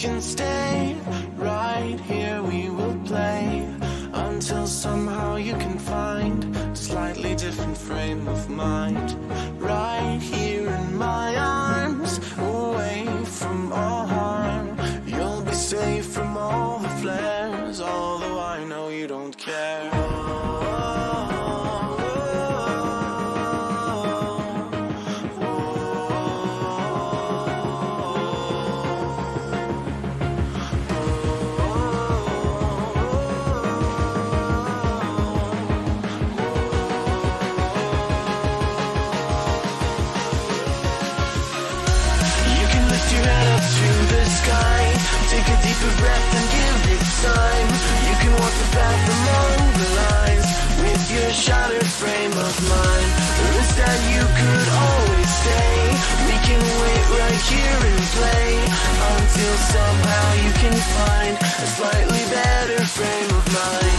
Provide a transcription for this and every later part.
can stay right here, we will play until somehow you can find a slightly different frame of mind. Right here in my arms, away from all harm, you'll be safe from all the flares, although I know you don't care. Take a deeper breath and give it time. You can walk the path among the lines with your shattered frame of mind. Instead you could always stay. We can wait right here and play until somehow you can find a slightly better frame of mind.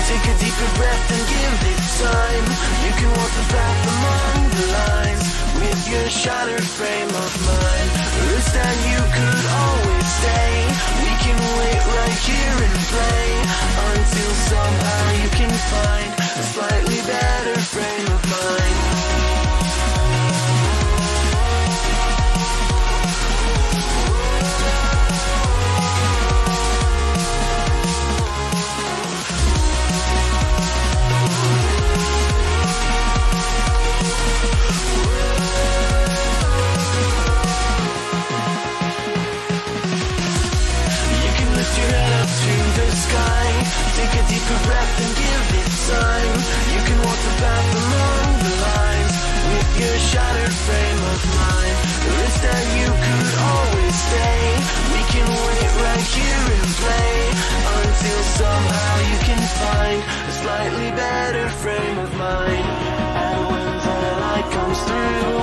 Take a deeper breath and give it time. You can walk the path among the lines with your shattered frame of mind. Instead you could always stay. We can wait right here and play until somehow you can find a slightly better frame of mind. Take a deeper breath and give it time. You can walk the path among the lines with your shattered frame of mind. Instead you could always stay. We can wait right here and play until somehow you can find a slightly better frame of mind. And when the light comes through,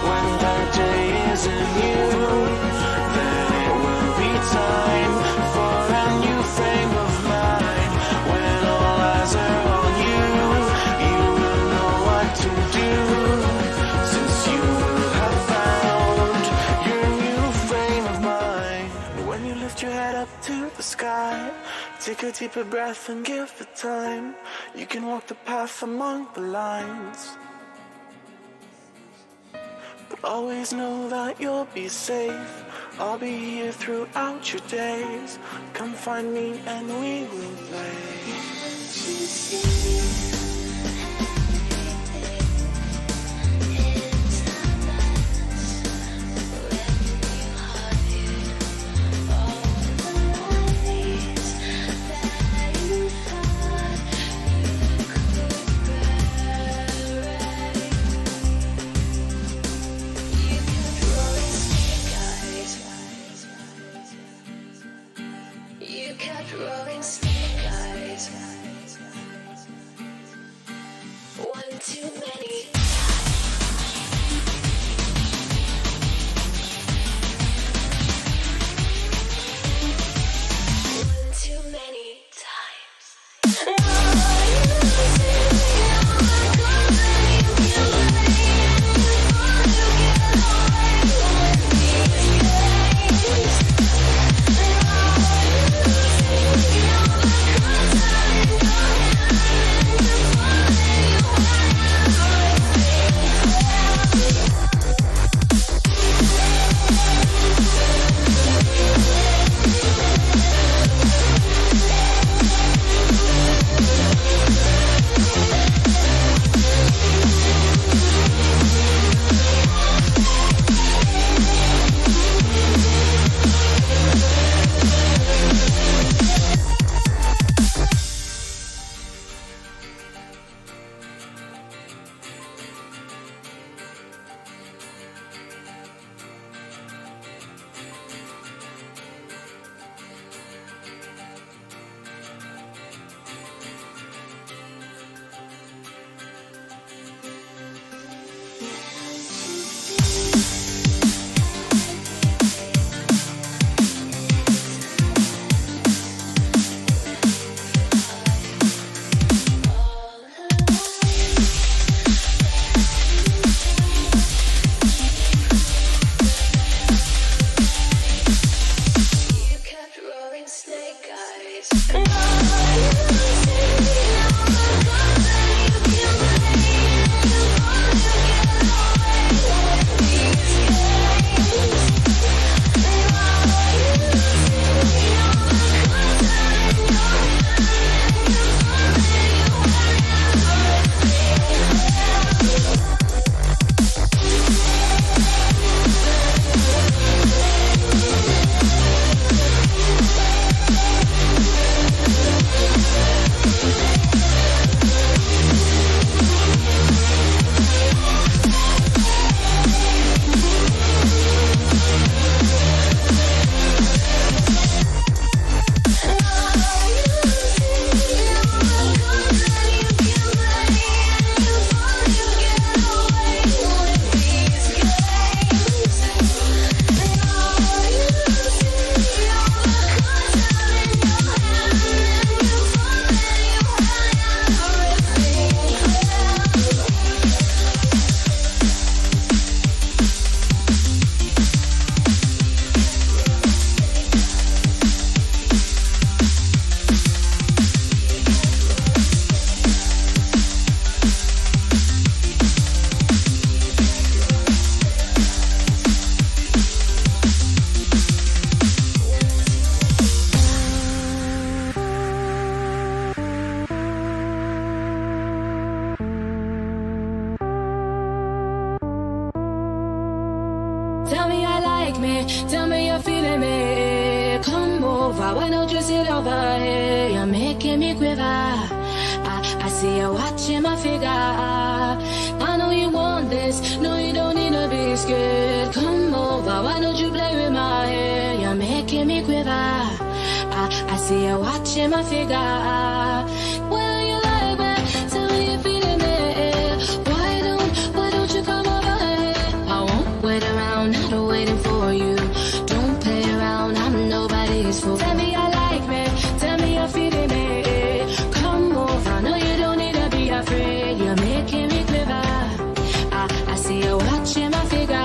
when the day isn't new, then it will be time for a new frame of mind. When all eyes are on you, you will know what to do, since you will have found your new frame of mind. When you lift your head up to the sky, take a deeper breath and give it time. You can walk the path among the lines, but always know that you'll be safe. I'll be here throughout your days. Come find me and we will play. You kept rolling snake eyes. One too many. One too many times. You me? Tell me you're feeling me. Come over, why don't you sit over here? You're making me quiver. I see you watching my figure. I know you want this, no you don't need to be scared. Come over, why don't you play with my hair? You're making me quiver. I see you watching my figure. Well, you like me, tell me you're feeling me. Why don't you come over here? I won't wait around, not waiting for you. Don't play around, I'm nobody's fool. Tell me you like me, tell me you're feeling me. Come over, no you don't need to be afraid. You're making me quiver. I see you watching my figure.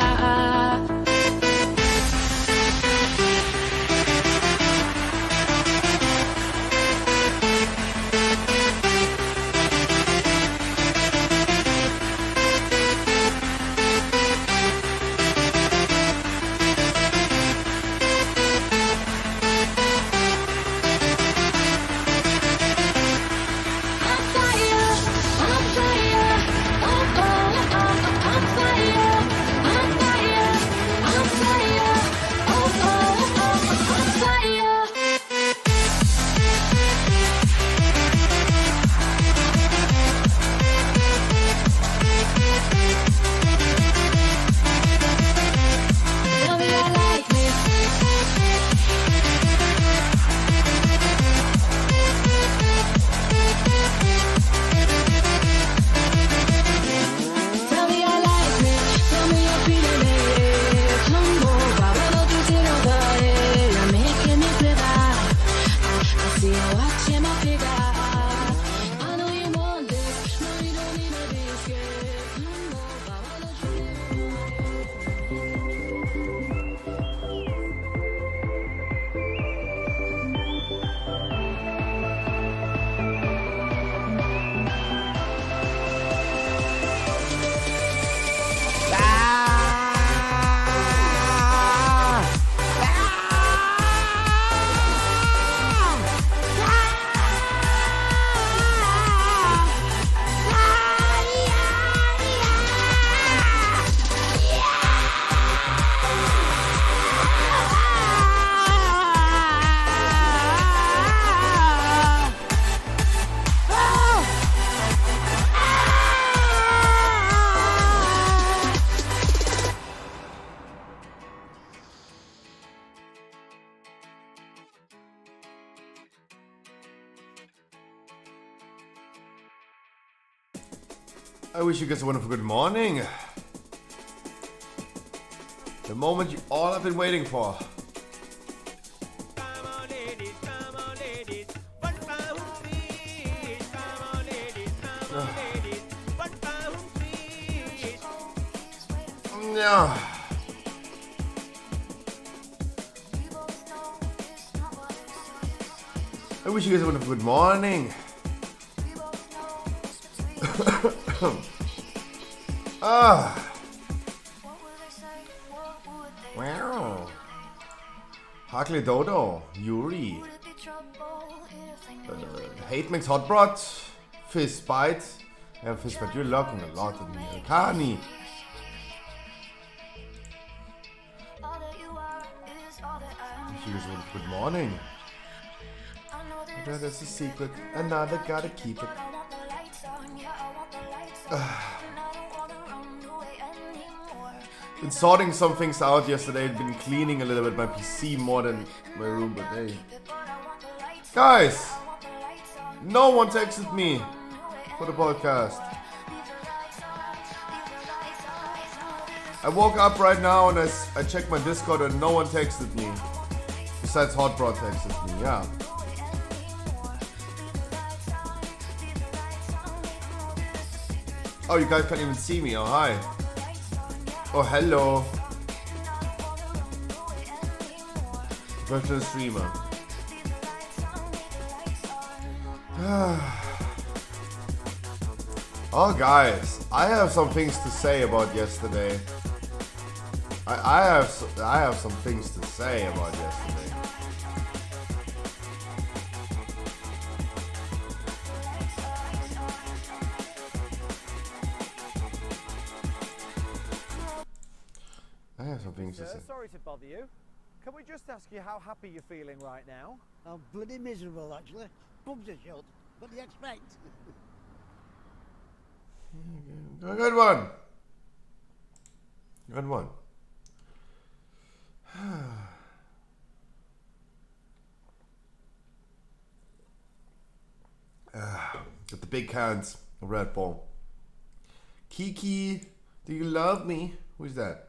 I wish you guys a wonderful good morning. The moment you all have been waiting for. Yeah. I wish you guys a wonderful good morning. Wow. Hakle Dodo, Yuri. Hate makes hot broth. Fist bite. Yeah, fist bite, you're looking a lot in here. Kani. Good morning. That's a secret. Another gotta keep it. Been sorting some things out yesterday. Been cleaning a little bit my PC more than my room, but hey. Guys! No one texted me for the podcast. I woke up right now and I checked my Discord and no one texted me. Besides Hot Broad texted me, yeah. Oh, you guys can't even see me. Oh, hi. Oh, hello. Virtual streamer. Oh, guys, I have some things to say about yesterday. I have some things to say about yesterday. things to say. Sorry to bother you. Can we just ask you how happy you're feeling right now? I'm bloody miserable, actually. Pubs are shut. What do you expect? Good one. Good one. Got the big cans of Red Bull. Kiki, do you love me? Who's that?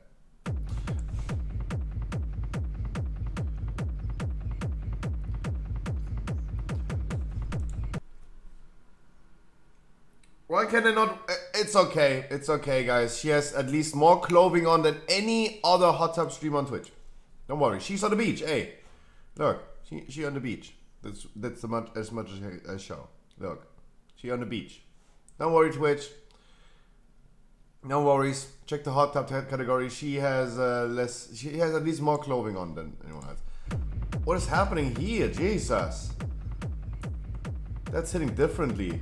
Why can I not? It's okay. It's okay, guys. She has at least more clothing on than any other hot tub streamer on Twitch. Don't worry. She's on the beach. Hey, look. She on the beach. That's as much as I show. Look. She on the beach. Don't worry, Twitch. No worries. Check the hot tub category. She has less. She has at least more clothing on than anyone else. What is happening here? Jesus. That's hitting differently.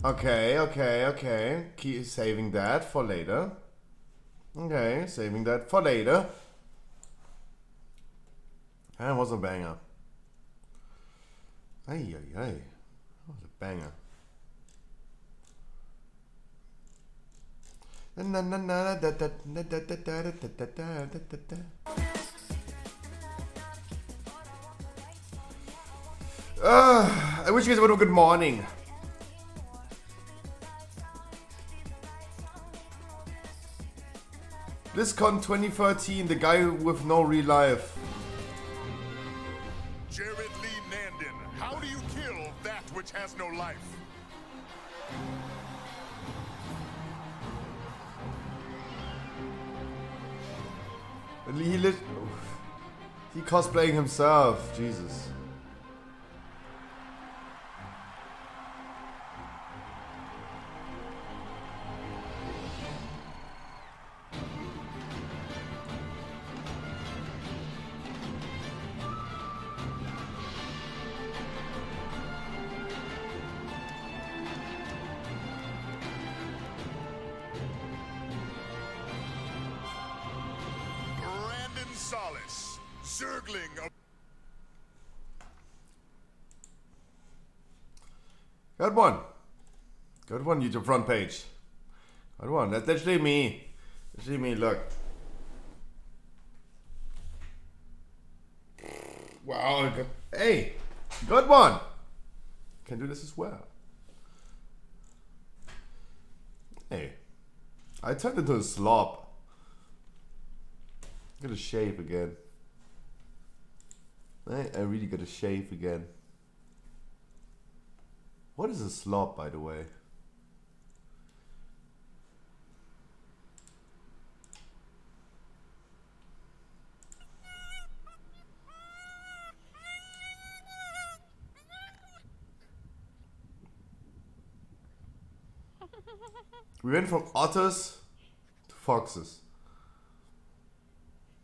Okay. Keep saving that for later. Okay, saving that for later. That was a banger. Ay. That was a banger. I wish you guys would have a good morning. BlizzCon 2013, the guy with no real life. Jared Lee Nandon, how do you kill that which has no life? And he cosplaying himself. Jesus. Good one. Good one, YouTube front page. Good one. That's literally me. Literally me, look. Wow. Good. Hey. Good one. Can do this as well. Hey. I turned into a slob. I'm gonna shave again. I really gotta shave again. What is a slob, by the way? We went from otters to foxes.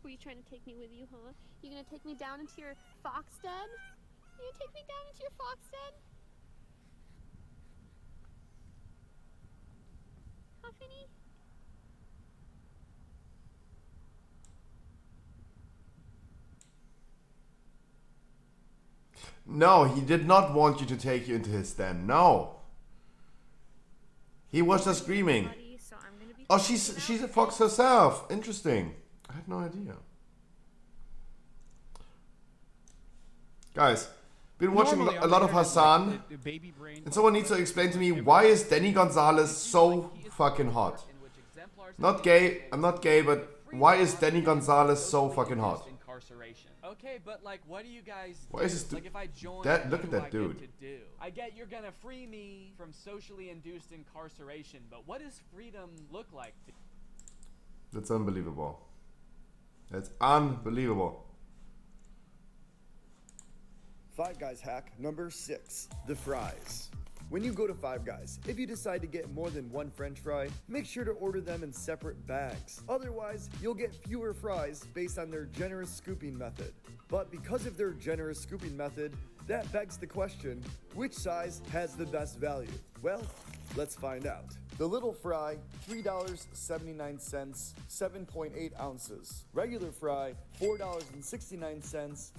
Were you trying to take me with you, huh? You gonna take me down into your fox den? You gonna take me down into your fox den? Huffany? No, he did not want you to take you into his den. No. He was just screaming. Oh, she's a fox herself. Interesting. I had no idea. Guys, been watching a lot of Hassan, and someone needs to explain to me, why is Danny Gonzalez so fucking hot? Not gay, I'm not gay, but why is Danny Gonzalez so fucking hot? Okay, but like, what do you guys do? Why is this like, if I join, that? Look what at do that I dude. get to do? I get you're gonna free me from socially induced incarceration, but what does freedom look like? That's unbelievable. That's unbelievable. Five Guys hack number 6, the fries. When you go to Five Guys, if you decide to get more than one French fry, make sure to order them in separate bags. Otherwise, you'll get fewer fries based on their generous scooping method. But because of their generous scooping method, that begs the question, which size has the best value? Well, let's find out. The little fry, $3.79, 7.8 ounces. Regular fry, $4.69,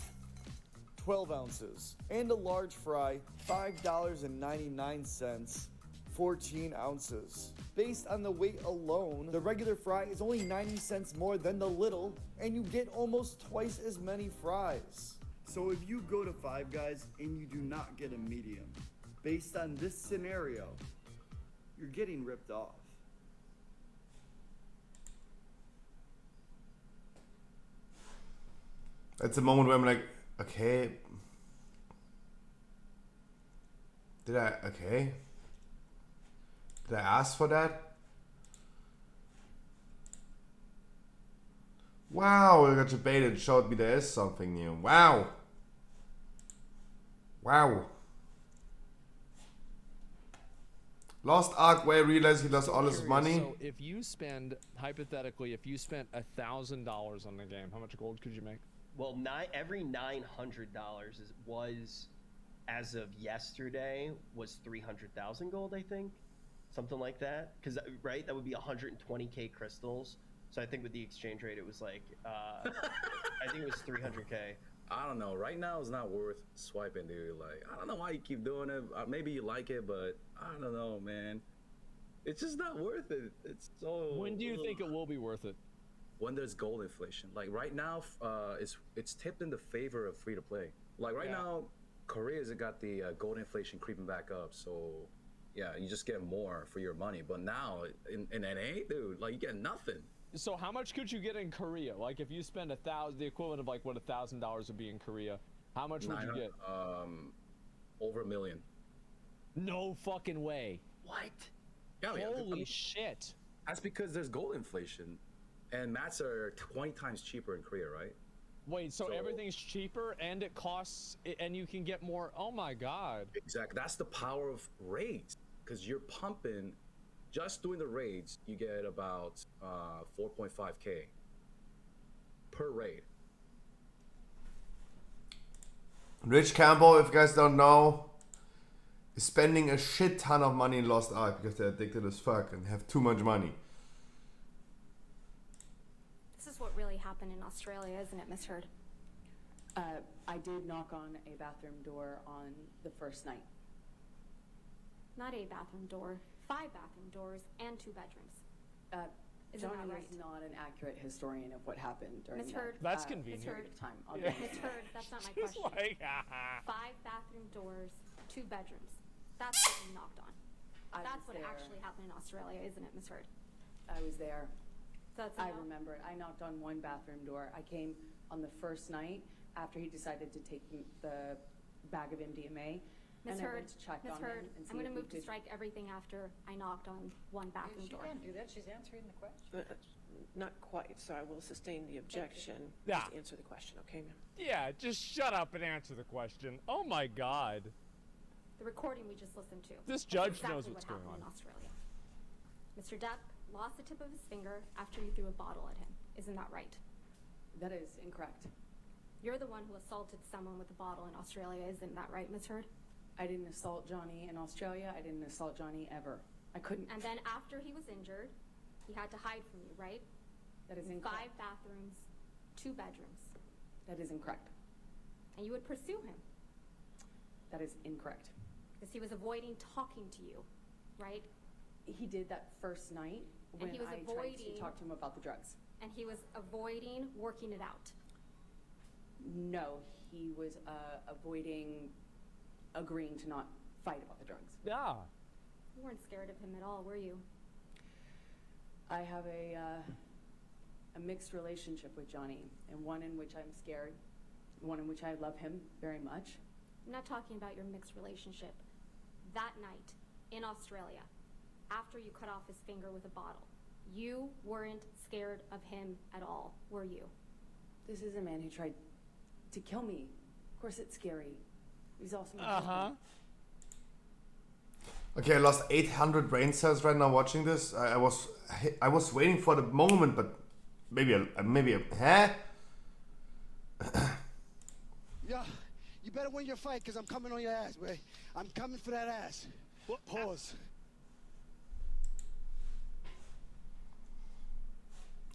12 ounces. And a large fry, $5.99, 14 ounces. Based on the weight alone, the regular fry is only 90 cents more than the little, and you get almost twice as many fries. So if you go to Five Guys and you do not get a medium, based on this scenario, you're getting ripped off. That's a moment where I'm like, okay. Did I ask for that? Wow, I got debated, showed me there is something new. Wow. Wow. Lost Ark where he realized he lost all his money. So if you spend, hypothetically, if you spent $1,000 on the game, how much gold could you make? Well, every $900 was, as of yesterday, was 300,000 gold, I think. Something like that. Because, right, that would be 120k crystals. So I think with the exchange rate, it was like, I think it was 300k. I don't know. Right now, it's not worth swiping, dude. Like, I don't know why you keep doing it. Maybe you like it, but I don't know, man. It's just not worth it. It's so. When do you think it will be worth it? When there's gold inflation. Like right now, it's tipped in the favor of free to play. Like right now, Korea's got the gold inflation creeping back up. So yeah, you just get more for your money. But now in NA, dude, like you get nothing. So how much could you get in Korea? Like if you spend the equivalent of like what $1,000 would be in Korea, how much would you get? Over $1 million. No fucking way. What? Yeah, holy shit. That's because there's gold inflation, and mats are 20 times cheaper in Korea, right? Wait, so everything's cheaper and it costs, and you can get more. Oh my god. Exactly. That's the power of raids, because you're pumping. Just doing the raids, you get about 4.5k per raid. Rich Campbell, if you guys don't know, is spending a shit ton of money in Lost Ark because they're addicted as fuck and have too much money. This is what really happened in Australia, isn't it, Miss Heard? I did knock on a bathroom door on the first night. Not a bathroom door, 5 bathroom doors and 2 bedrooms. Isn't Johnny that right? is not an accurate historian of what happened during Miss Heard, That's convenient. period of time. I'll Yeah. Miss Heard, that's not my She's question. like, 5 bathroom doors, 2 bedrooms. That's what you knocked on. That's what actually happened in Australia, isn't it, Miss Heard? I was there. So that's I remember it. I knocked on one bathroom door. I came on the first night after he decided to take the bag of MDMA. Miss and I Heard, went to check Miss on Heard, him and see I'm going to if we move to could- strike everything after I knocked on one bathroom door. She can't do that. She's answering the question. Not quite, so I will sustain the objection. Yeah. Just answer the question, okay, ma'am? yeah, just shut up and answer the question. Oh my god. The recording we just listened to. This That's judge exactly knows what's what going happened on. in Australia. Mr. Depp lost the tip of his finger after you threw a bottle at him. Isn't that right? That is incorrect. You're the one who assaulted someone with a bottle in Australia. Isn't that right, Miss Heard? I didn't assault Johnny in Australia. I didn't assault Johnny ever. I couldn't. And then after he was injured, he had to hide from you, right? That is 5 incorrect. bathrooms, 2 bedrooms. That is incorrect. And you would pursue him That is incorrect. because he was avoiding talking to you, right? He did that first night And when he was I tried to avoiding- talk to him about the drugs. And he was avoiding working it out. No, he was avoiding agreeing to not fight about the drugs. Yeah. You weren't scared of him at all, were you? I have a mixed relationship with Johnny, and one in which I'm scared, one in which I love him very much. I'm not talking about your mixed relationship. That night in Australia, after you cut off his finger with a bottle, you weren't scared of him at all, were you? This is a man who tried to kill me. Of course it's scary. He's also my Uh-huh. husband. Okay, I lost 800 brain cells right now watching this. I was waiting for the moment, but maybe huh? Yeah, you better win your fight, because I'm coming on your ass, boy. I'm coming for that ass. Pause.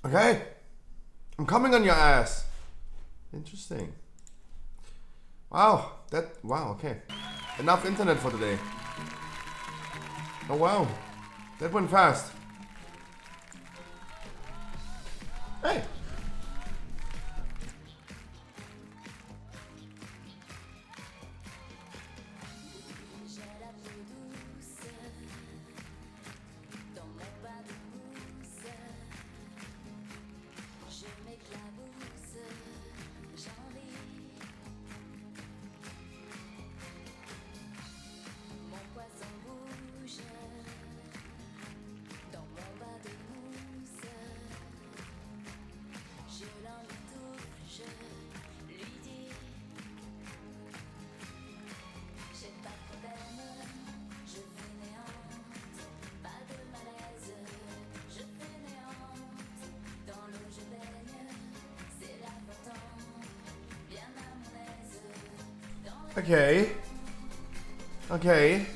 Okay. I'm coming on your ass. Interesting. Wow. Wow, okay. Enough internet for today. Oh wow. That went fast. Hey. Okay. Okay.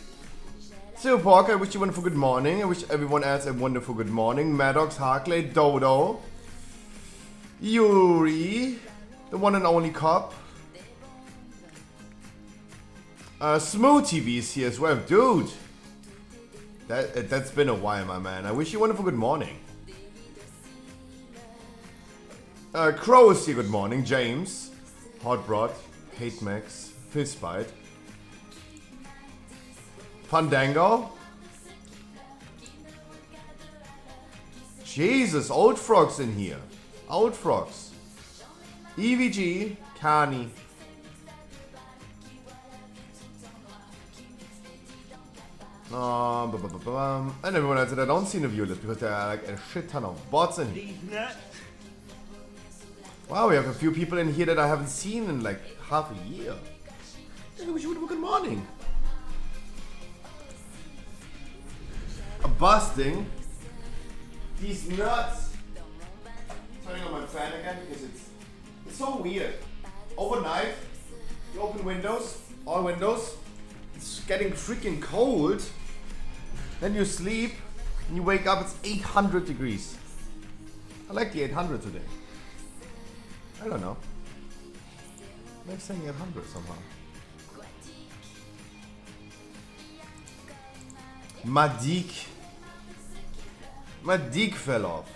So, Park, I wish you a wonderful good morning. I wish everyone else a wonderful good morning. Maddox, Harkley, Dodo, Yuri, the one and only cop. Smooth TV is here as well. Dude! That's been a while, my man. I wish you a wonderful good morning. Crow is here, good morning. James, Hot Rod, Hate Max, Fistbite, Fandango. Jesus, Old Frogs in here. Old Frogs. EVG, Kani. And everyone else that I don't see in the view list because there are like a shit ton of bots in here. Wow, we have a few people in here that I haven't seen in like half a year. I wish you a good morning. Busting. These nuts. Turning on my fan again because it's so weird. Overnight, you open windows, all windows. It's getting freaking cold. Then you sleep and you wake up. It's 800 degrees. I like the 800 today. I don't know. I like saying 800 somehow. My dick fell off.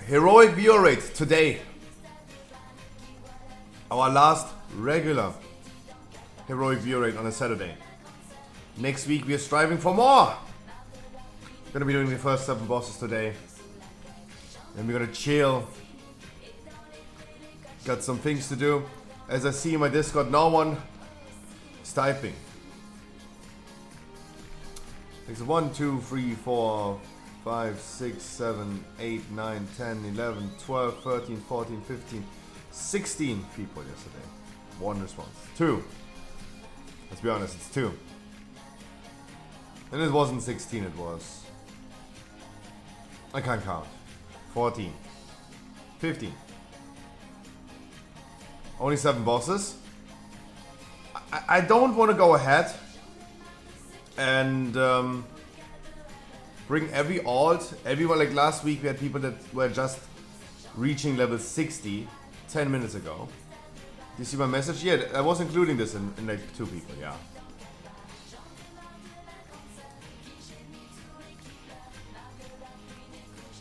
Heroic viewer rate today. Our last regular heroic viewer rate on a Saturday. Next week we are striving for more. Gonna be doing the first 7 bosses today. Then we're gonna chill. Got some things to do. As I see in my Discord, no one is typing. It's 1, 2, 3, 4, 5, 6, 7, 8, 9, 10, 11, 12, 13, 14, 15, 16 people yesterday. 1 response. 2. Let's be honest, it's 2. And it wasn't 16, it was... I can't count. 14. 15. Only 7 bosses. I don't want to go ahead and bring every alt. Everyone, like last week we had people that were just reaching level 60 10 minutes ago. Do you see my message? Yeah, I was including this in like 2 people, yeah.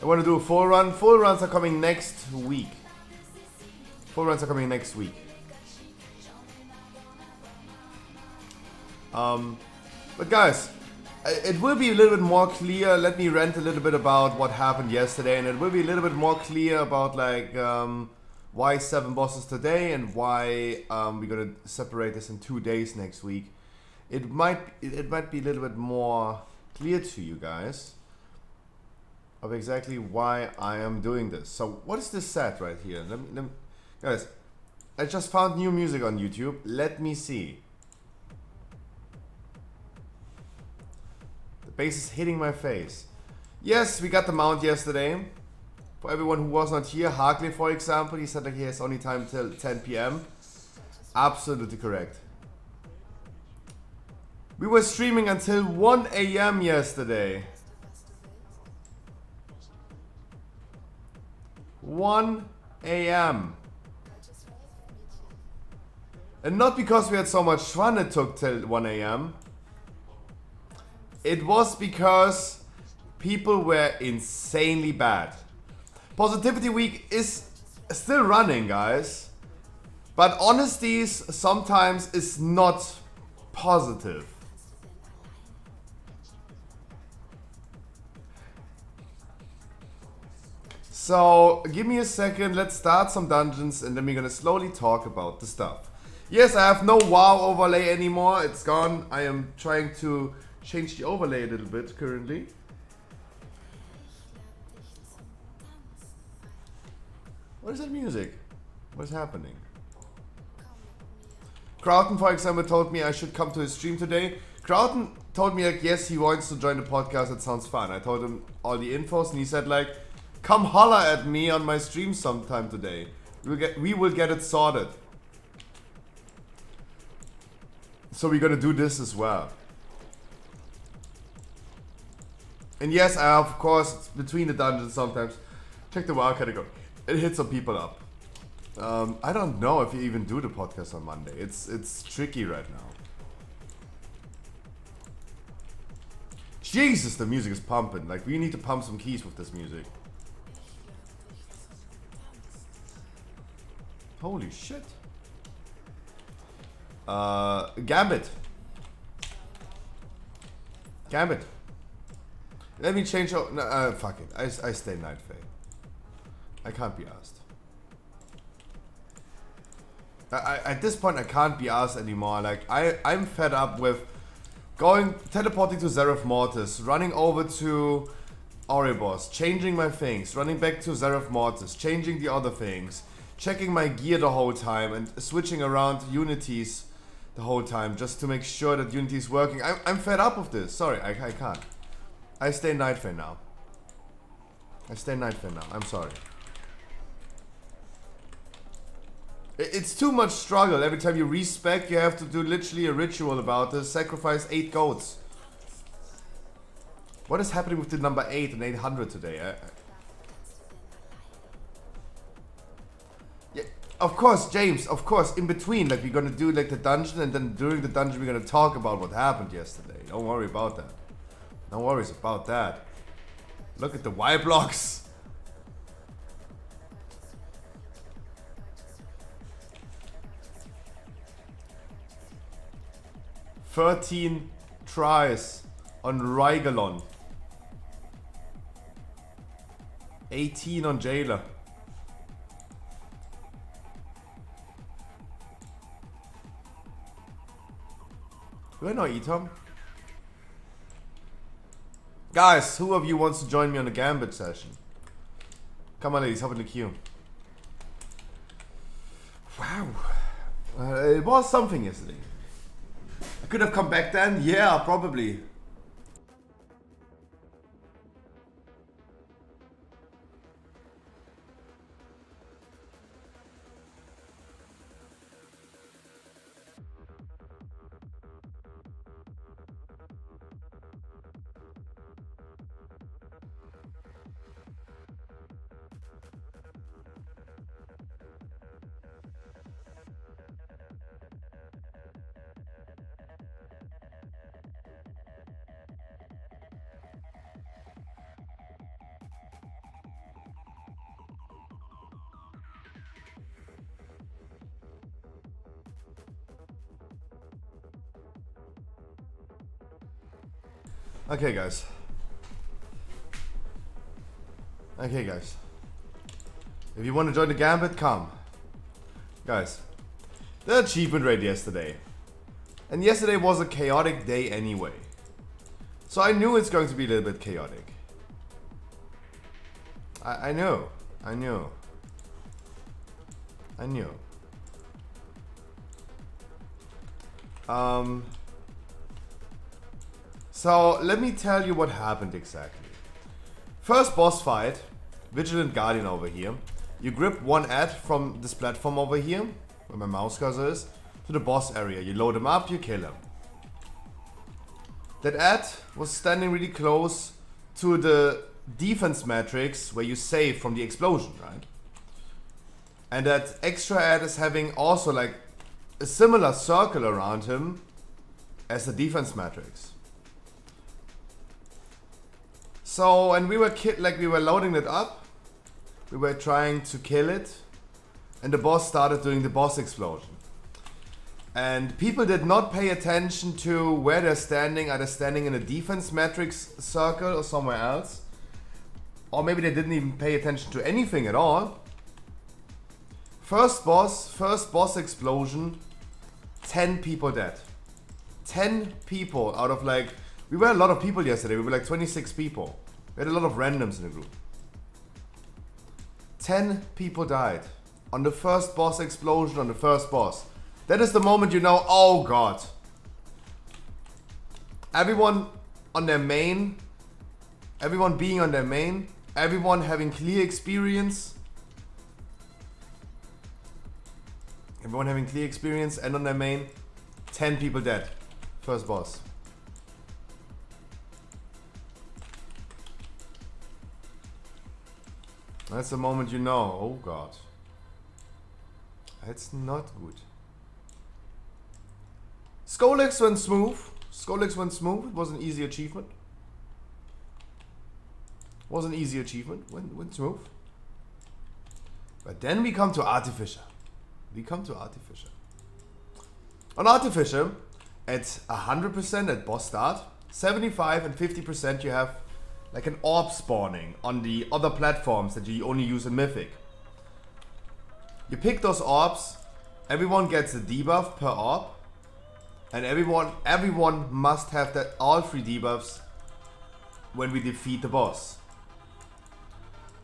I want to do a full run. Full runs are coming next week. Full runs are coming next week. But guys, it will be a little bit more clear. Let me rant a little bit about what happened yesterday, and it will be a little bit more clear about like why 7 bosses today and why we're gonna separate this in 2 days next week. It might be a little bit more clear to you guys of exactly why I am doing this. So what is this set right here? Let me, guys, I just found new music on YouTube. Let me see. The bass is hitting my face. Yes, we got the mount yesterday. For everyone who was not here, Harkley, for example, he said that he has only time till 10 PM. Absolutely correct. We were streaming until 1 a.m. yesterday. 1 a.m. And not because we had so much fun it took till 1 a.m. It was because people were insanely bad. Positivity Week is still running, guys. But honesty sometimes is not positive. So, give me a second, let's start some dungeons and then we're gonna slowly talk about the stuff. Yes, I have no WoW overlay anymore, it's gone. I am trying to change the overlay a little bit currently. What is that music? What is happening? Crowton, for example, told me I should come to his stream today. Crowton told me like, yes, he wants to join the podcast, it sounds fun. I told him all the infos and he said like, come holla at me on my stream sometime today. We will get it sorted. So we're gonna do this as well. And yes, I of course, between the dungeons sometimes, check the WoW category. It hits some people up. I don't know if you even do the podcast on Monday. It's tricky right now. Jesus, the music is pumping. Like, we need to pump some keys with this music. Holy shit. Gambit. Gambit. Let me change. No, fuck it. I stay Night Fae. I can't be asked. At this point, I can't be asked anymore. Like, I'm fed up with teleporting to Zereth Mortis, running over to Oribos, changing my things, running back to Zereth Mortis, changing the other things, checking my gear the whole time, and switching around unities the whole time just to make sure that Unity is working. I'm fed up with this. Sorry, I can't. I stay Night Fae now. I stay Night Fae now. I'm sorry. It's too much struggle. Every time you respec, you have to do literally a ritual about this. Sacrifice 8 goats. What is happening with the number 8 and 800 today? Yeah, of course, James. Of course, in between, like we're gonna do like the dungeon, and then during the dungeon we're gonna talk about what happened yesterday. Don't worry about that. No worries about that. Look at the Y blocks. "13 tries on Rygalon. 18 on Jailer. Do I know Etom? Guys, who of you wants to join me on a Gambit session? Come on, ladies, hop in the queue. Wow. It was something yesterday. I could have come back then. Yeah, probably. Okay, guys. Okay, guys. If you want to join the Gambit, come. Guys, the achievement raid yesterday. And yesterday was a chaotic day anyway. So I knew it's going to be a little bit chaotic. I knew. I knew. I knew. So let me tell you what happened exactly. First boss fight, Vigilant Guardian over here. You grip one ad from this platform over here, where my mouse cursor is, to the boss area. You load him up, you kill him. that Ed was standing really close to the defense matrix where you save from the explosion, right? And that extra Ed is having also like a similar circle around him as the defense matrix. So, and we were loading it up. We were trying to kill it. And the boss started doing the boss explosion. And people did not pay attention to where they're standing. Are they standing in a defense matrix circle or somewhere else? Or maybe they didn't even pay attention to anything at all. First boss explosion, 10 people dead. 10 people out of like, we were a lot of people yesterday, we were like 26 people. We had a lot of randoms in the group. 10 people died on the first boss explosion, on the first boss. That is the moment you know, oh god. Everyone on their main, everyone being on their main, everyone having clear experience. Everyone having clear experience and on their main, 10 people dead. First boss. That's the moment you know, oh god. That's not good. Skolex went smooth. Skolex went smooth. It was an easy achievement. Was an easy achievement. Went smooth. But then we come to Artificer. We come to Artificer. On Artificer, at 100% at boss start, 75 and 50% you have like an orb spawning on the other platforms that you only use in Mythic. You pick those orbs, everyone gets a debuff per orb, and everyone must have that all 3 debuffs when we defeat the boss.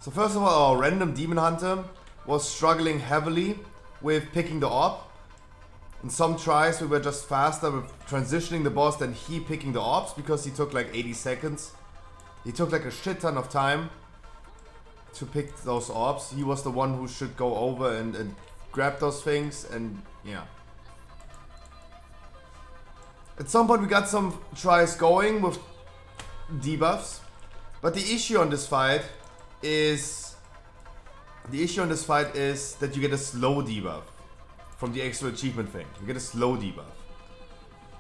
So first of all, our random demon hunter was struggling heavily with picking the orb. In some tries we were just faster with transitioning the boss than he picking the orbs because he took like 80 seconds. He took like a shit ton of time to pick those orbs. He was the one who should go over and grab those things, and yeah. At some point we got some tries going with debuffs, but the issue on this fight is that you get a slow debuff from the extra achievement thing. You get a slow debuff.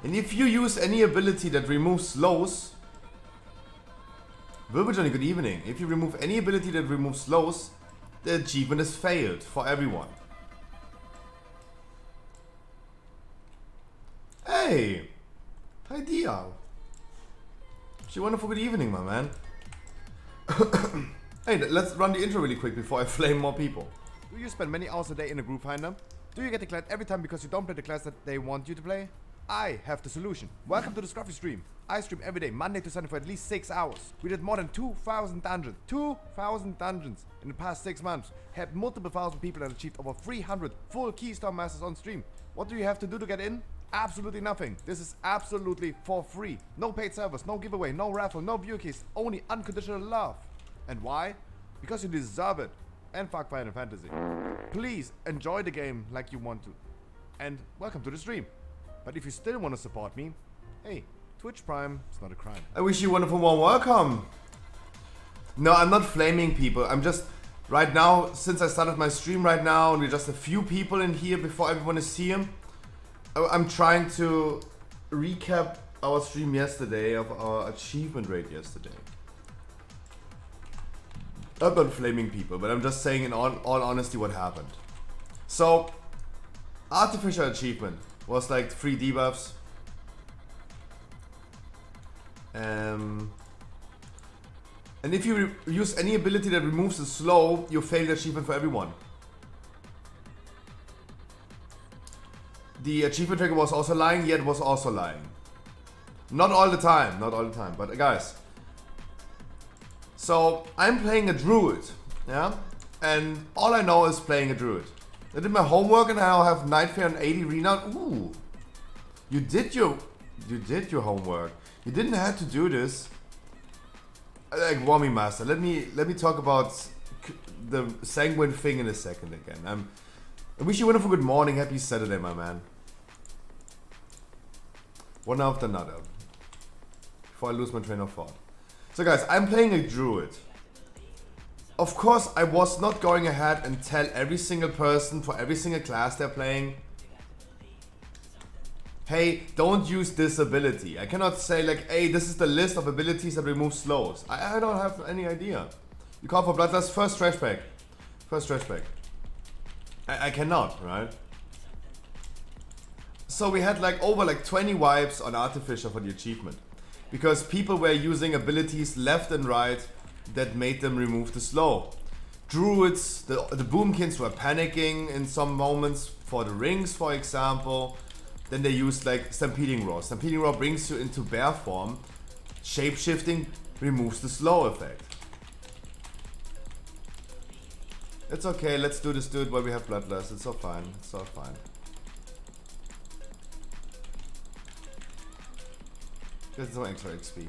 And if you use any ability that removes slows, Wilbur Johnny, good evening. If you remove any ability that removes slows, the achievement is failed for everyone. Hey! Hi Dia! She wonderful good evening, my man. Hey, let's run the intro really quick before I flame more people. Do you spend many hours a day in a group finder? Do you get declared every time because you don't play the class that they want you to play? I have the solution. Welcome to the Scruffy stream. I stream every day, Monday to Sunday for at least 6 hours. We did more than 2,000 dungeons. 2,000 dungeons in the past 6 months. Had multiple thousand people and achieved over 300 full Keystone Masters on stream. What do you have to do to get in? Absolutely nothing. This is absolutely for free. No paid servers, no giveaway, no raffle, no view keys, only unconditional love. And why? Because you deserve it. And fuck Final Fantasy. Please enjoy the game like you want to. And welcome to the stream. But if you still want to support me, hey, Twitch Prime is not a crime. I wish you wonderful warm welcome. No, I'm not flaming people. I'm just, right now, since I started my stream right now, and we're just a few people in here before everyone is here, I'm trying to recap our stream yesterday, of our achievement rate yesterday. I'm not flaming people, but I'm just saying in all honesty what happened. So, Artificial Achievement was like 3 debuffs. And if you use any ability that removes the slow, you fail the achievement for everyone. The achievement tracker was also lying, yet was also lying. Not all the time, but guys. So, I'm playing a druid, yeah? And all I know is playing a druid. I did my homework and I now have Nightfare and 80 renown. Ooh. You did your homework. You didn't have to do this. Like Wami Master. Let me talk about the sanguine thing in a second again. I wish you a wonderful good morning. Happy Saturday, my man. One after another. before I lose my train of thought. So guys, I'm playing a druid. Of course, I was not going ahead and tell every single person for every single class they're playing, hey, don't use this ability. I cannot say like, hey, this is the list of abilities that remove slows. I don't have any idea. You call for Bloodlust, first trash bag. First trash bag. I cannot, right? So we had like over like 20 wipes on Artificer for the achievement. Because people were using abilities left and right that made them remove the slow. Druids, the boomkins were panicking in some moments for the rings, for example. Then they used like Stampeding Roar. Stampeding Roar brings you into bear form. Shapeshifting removes the slow effect. It's okay, let's do this dude while we have Bloodlust. It's all fine, it's all fine. Get some extra XP.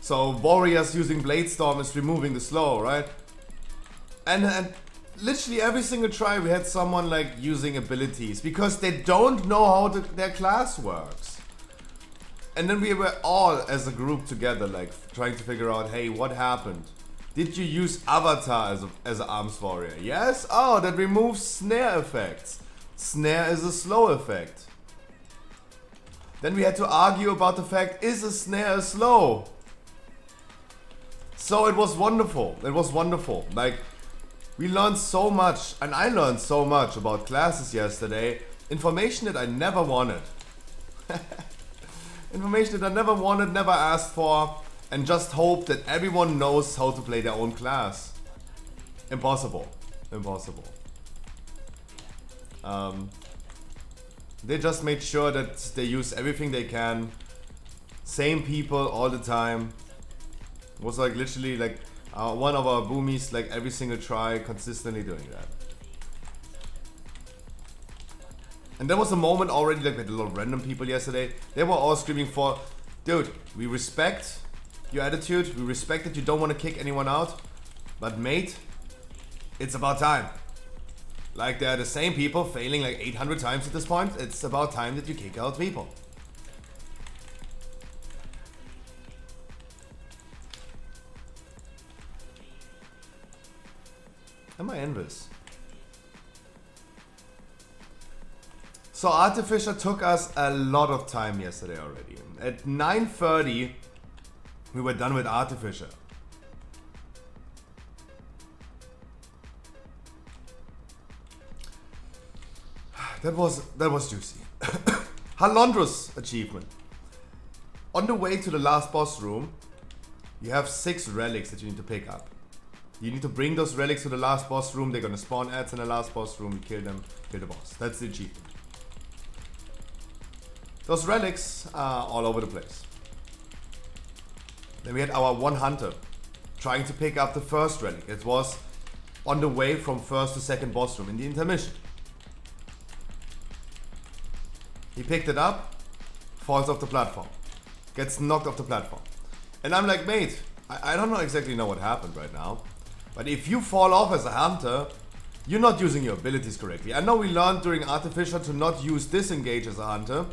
So warriors using Blade Storm is removing the slow, right? And literally every single try we had someone like using abilities because they don't know how their class works. And then we were all as a group together like trying to figure out, hey, what happened? Did you use Avatar as an arms warrior? Yes? Oh, that removes snare effects. Snare is a slow effect. Then we had to argue about the fact, is a snare a slow? So it was wonderful. It was wonderful. Like, we learned so much, and I learned so much about classes yesterday. Information that I never wanted. Information that I never wanted, never asked for, and just hope that everyone knows how to play their own class. Impossible. Impossible. They just made sure that they use everything they can. Same people all the time. It was like literally like one of our boomies like every single try consistently doing that. And there was a moment already like with a lot of random people yesterday. They were all screaming for, dude, we respect your attitude. We respect that you don't want to kick anyone out. But mate, it's about time. Like they're the same people failing like 800 times at this point. It's about time that you kick out people. Am I envious? So Artificer took us a lot of time yesterday already. At 9:30 we were done with Artificer. That was juicy. Halondra's achievement. On the way to the last boss room, you have 6 relics that you need to pick up. You need to bring those relics to the last boss room. They're gonna spawn ads in the last boss room. You kill them, kill the boss. That's the achievement. Those relics are all over the place. Then we had our one hunter trying to pick up the first relic. It was on the way from first to second boss room in the intermission. He picked it up, falls off the platform, gets knocked off the platform. And I'm like, mate, I don't exactly know what happened right now. But if you fall off as a hunter, you're not using your abilities correctly. I know we learned during Artificer to not use disengage as a hunter.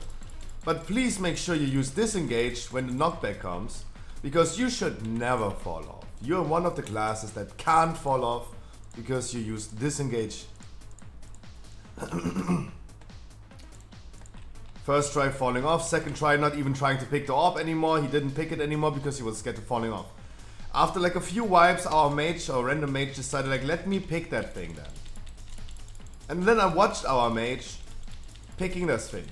But please make sure you use disengage when the knockback comes. Because you should never fall off. You're one of the classes that can't fall off because you use disengage. First try falling off, second try not even trying to pick the orb anymore. He didn't pick it anymore because he was scared of falling off. After like a few wipes, our mage, our random mage decided like, let me pick that thing then. And then I watched our mage picking this thing.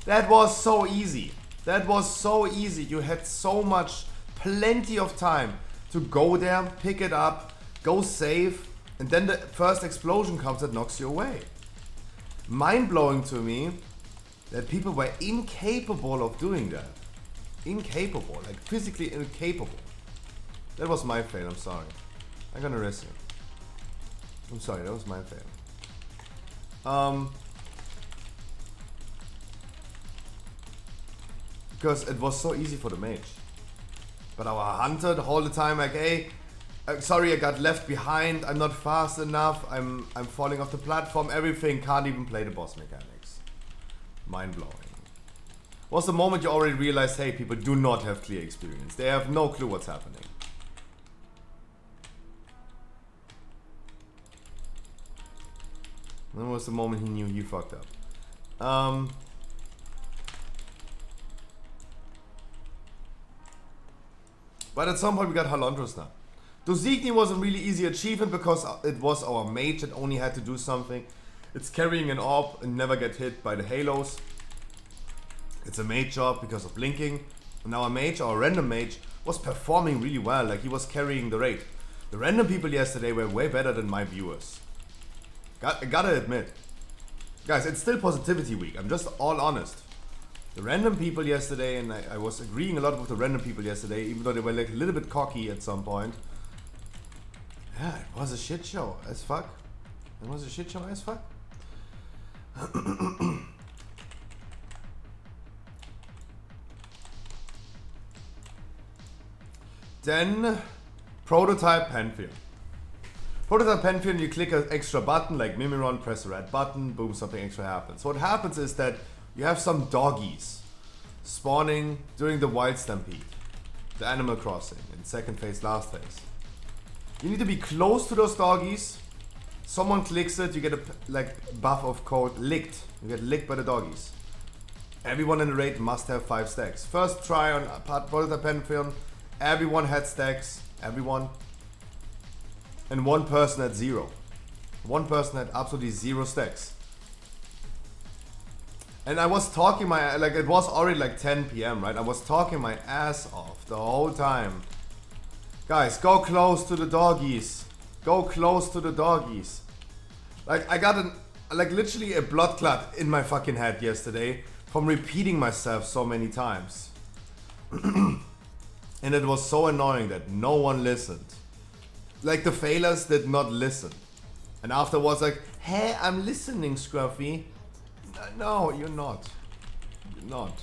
That was so easy. That was so easy. You had so much, plenty of time to go there, pick it up, go save, and then the first explosion comes that knocks you away. Mind-blowing to me that people were incapable of doing that. Incapable, like physically incapable. That was my fail, I'm sorry. I'm gonna risk it. I'm sorry, that was my fail. Because it was so easy for the mage. But our hunter the whole time like, hey, sorry I got left behind, I'm not fast enough, I'm falling off the platform, everything, can't even play the boss mechanics. Mind blowing. was the moment you already realized, hey, people do not have clear experience. They have no clue what's happening. That was the moment he knew he fucked up. But at some point we got Halondros now. Dosigny was a really easy achievement because it was our mage that only had to do something. It's carrying an orb and never get hit by the halos. It's a mage job because of blinking. And our mage, our random mage, was performing really well, like he was carrying the raid. The random people yesterday were way better than my viewers. Gotta admit. Guys, it's still positivity week, I'm just all honest. The random people yesterday, and I was agreeing a lot with the random people yesterday, even though they were like a little bit cocky at some point. Yeah, it was a shit show as fuck. It was a shit show as fuck. Then, Prototype Pantheon. Prototype Pantheon, you click an extra button like Mimiron, press the red button, boom, something extra happens. So what happens is that you have some doggies spawning during the Wild Stampede, the Animal Crossing, in second phase, last phase. You need to be close to those doggies. Someone clicks it, you get a buff of code licked. You get licked by the doggies. Everyone in the raid must have 5 stacks. First try on Prototype Pantheon, everyone had stacks, everyone. And one person had 0. One person had absolutely 0 stacks. And I was talking it was already like 10 PM, right? I was talking my ass off the whole time. Guys, go close to the doggies. Go close to the doggies. Like, I got literally a blood clot in my fucking head yesterday from repeating myself so many times. And it was so annoying that no one listened. Like, the failers did not listen. And afterwards, like, hey, I'm listening, Scruffy. No, you're not. You're not.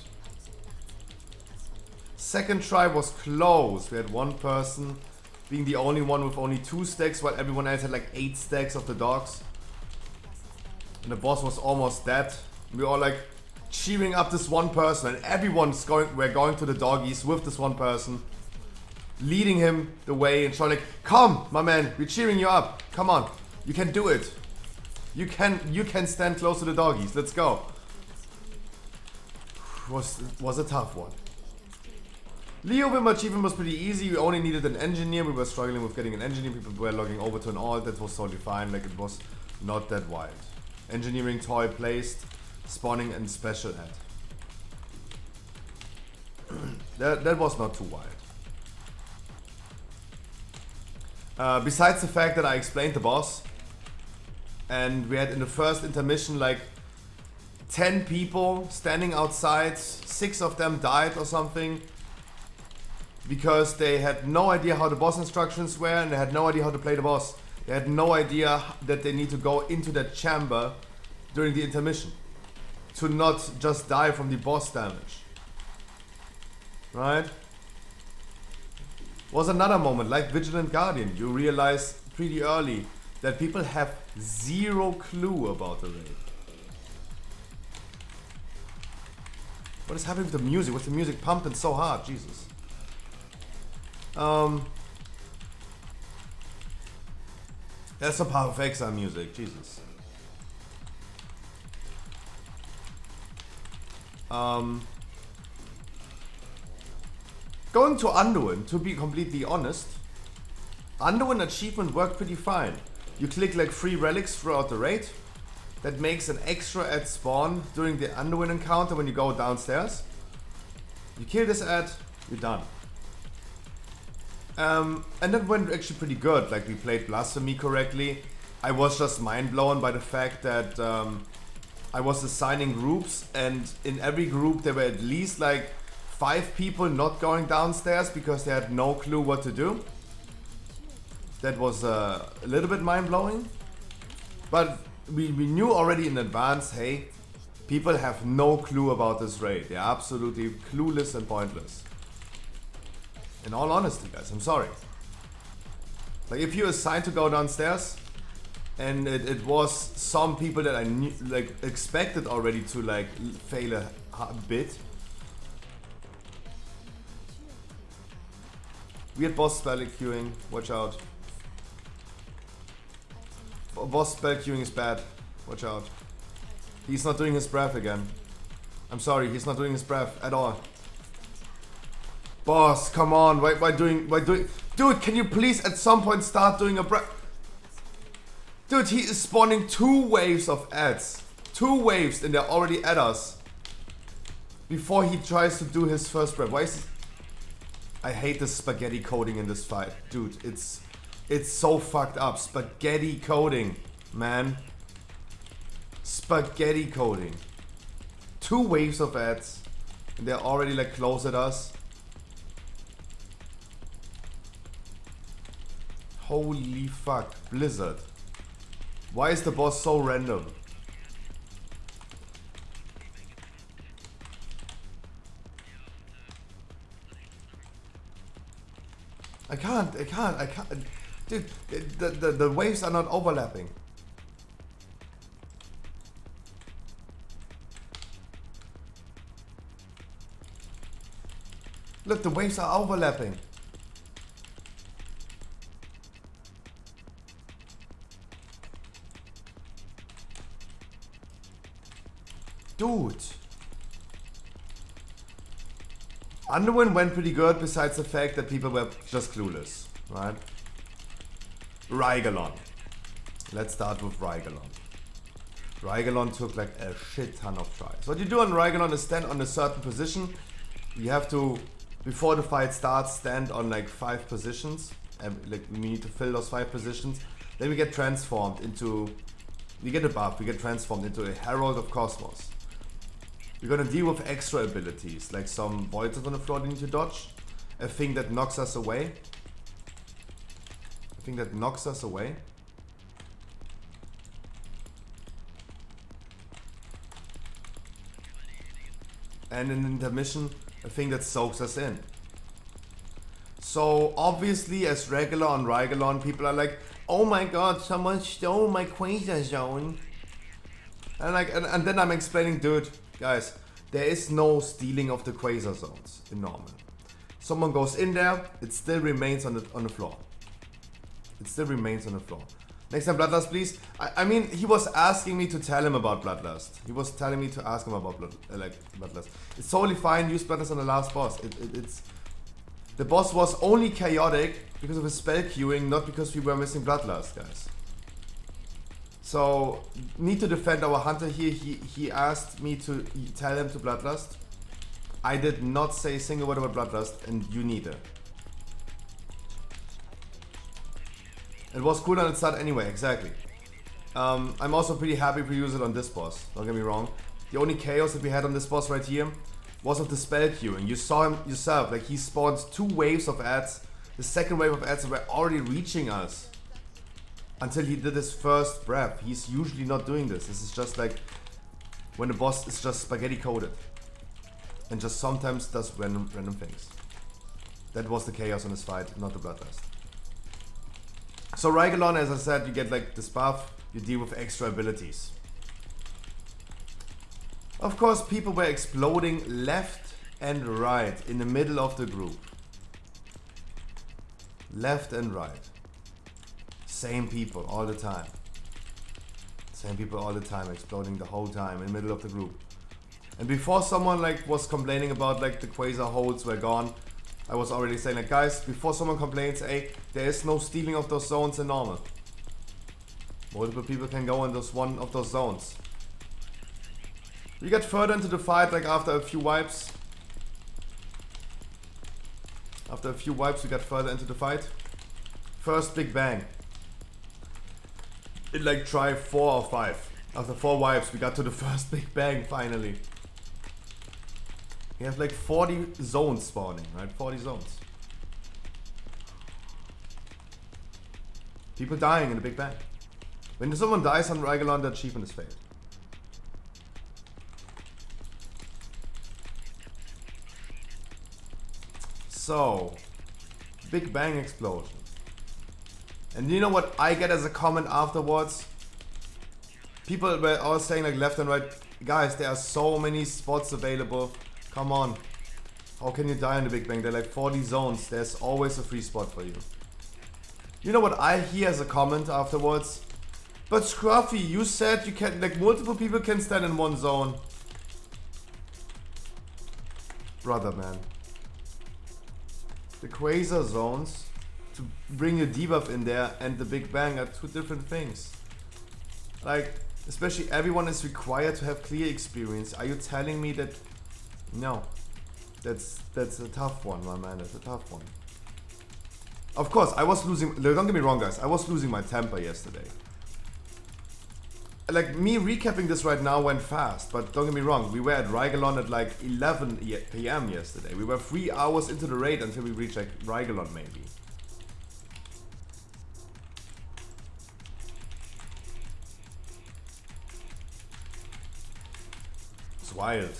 Second try was close. We had one person being the only one with only 2 stacks, while everyone else had like 8 stacks of the dogs. And the boss was almost dead. We were all like cheering up this one person, and everyone's we're going to the doggies with this one person, leading him the way and showing like, come, my man, we're cheering you up. Come on, you can do it. You can stand close to the doggies. Let's go. Was a tough one. Leo Wim achievement was pretty easy. We only needed an engineer. We were struggling with getting an engineer. People were logging over to an alt. That was totally fine. Like, it was not that wild. Engineering toy placed, spawning and special ad. That was not too wild. Besides the fact that I explained the boss, and we had in the first intermission like 10 people standing outside, 6 of them died or something, because they had no idea how the boss instructions were, and they had no idea how to play the boss. They had no idea that they need to go into that chamber during the intermission to not just die from the boss damage. Right? Was another moment, like Vigilant Guardian. You realize pretty early that people have 0 clue about the raid. What is happening with the music? What's the music pumping so hard? Jesus. That's some Power of Exile music, Jesus. Going to Anduin, to be completely honest, Anduin achievement worked pretty fine. You click like 3 relics throughout the raid. That makes an extra ad spawn during the Anduin encounter when you go downstairs. You kill this ad, you're done. And that went actually pretty good. Like, we played Blasphemy correctly. I was just mind blown by the fact that I was assigning groups, and in every group there were at least like 5 people not going downstairs because they had no clue what to do. That was a little bit mind blowing. But we knew already in advance, hey, people have no clue about this raid. They're absolutely clueless and pointless. In all honesty, guys, I'm sorry. Like, if you're assigned to go downstairs, and it was some people that I knew, like, expected already to like fail a bit, Weird boss spell queuing. Watch out. Boss spell queuing is bad. Watch out. He's not doing his breath again. I'm sorry, he's not doing his breath at all. Boss, come on. Why doing... Dude, can you please at some point start doing a breath? Dude, he is spawning 2 waves of ads. 2 waves and they're already at us. Before he tries to do his first breath. Why is he... I hate the spaghetti coding in this fight. Dude, it's so fucked up. Spaghetti coding, man. Spaghetti coding. 2 waves of ads. And they're already like close at us. Holy fuck. Blizzard. Why is the boss so random? I can't. Dude, the waves are not overlapping. Look, the waves are overlapping. Dude. Underwind went pretty good besides the fact that people were just clueless, right? Rygalon. Let's start with Rygalon. Rygalon took like a shit ton of tries. What you do on Rygalon is stand on a certain position. You have to, before the fight starts, stand on like 5 positions. And like we need to fill those 5 positions. Then we get transformed into, we get a buff, we get transformed into a Herald of Cosmos. We're gonna deal with extra abilities, like some voids on the floor that need to dodge. A thing that knocks us away. A thing that knocks us away. And in intermission, a thing that soaks us in. So obviously as regular on Rygalon, people are like, oh my god, someone stole my Quasar Zone. And like, and then I'm explaining, dude, guys, there is no stealing of the Quasar Zones in normal. Someone goes in there, it still remains on the floor. It still remains on the floor. Next time, Bloodlust, please. I mean, he was asking me to tell him about Bloodlust. He was telling me to ask him about Bloodlust. It's totally fine. Use Bloodlust on the last boss. It's the boss was only chaotic because of his spell queuing, not because we were missing Bloodlust, guys. So, need to defend our hunter here. He asked me to tell him to Bloodlust. I did not say a single word about Bloodlust, and you neither. It was cool on its start anyway, exactly. I'm also pretty happy to use it on this boss, don't get me wrong. The only chaos that we had on this boss right here was of the spell queuing. You saw him yourself, like he spawned 2 waves of ads. The second wave of ads were already reaching us. Until he did his first breath. He's usually not doing this. This is just like when the boss is just spaghetti coated. And just sometimes does random things. That was the chaos on his fight, not the Bloodlust. So Rygalon, as I said, you get like this buff, you deal with extra abilities. Of course, people were exploding left and right in the middle of the group. Left and right. Same people all the time. Same people all the time, exploding the whole time in the middle of the group. And before someone like was complaining about like the Quasar holds were gone, I was already saying like, guys, before someone complains, hey, there is no stealing of those zones in normal. Multiple people can go in one of those zones. We get further into the fight like after a few wipes. After a few wipes we got further into the fight. First big bang. In like try 4 or 5. After 4 wipes we got to the first big bang finally. We have like 40 zones spawning, right? 40 zones. People dying in the big bang. When someone dies on Rygalon, the achievement is failed. So, big bang explosion. And you know what I get as a comment afterwards? People were all saying like left and right, guys, there are so many spots available. Come on. How can you die in the Big Bang? There are like 40 zones. There's always a free spot for you. You know what I hear as a comment afterwards? But Scruffy, you said you can, like, multiple people can stand in one zone. Brother, man. The Quasar zones to bring your debuff in there and the Big Bang are two different things. Like, especially everyone is required to have clear experience. Are you telling me that? No. That's a tough one, my man. That's a tough one. Of course, I was losing. Don't get me wrong, guys. I was losing my temper yesterday. Like, me recapping this right now went fast, but don't get me wrong. We were at Rygalon at like 11 p.m. yesterday. We were 3 hours into the raid until we reached like Rygalon, maybe. It's wild.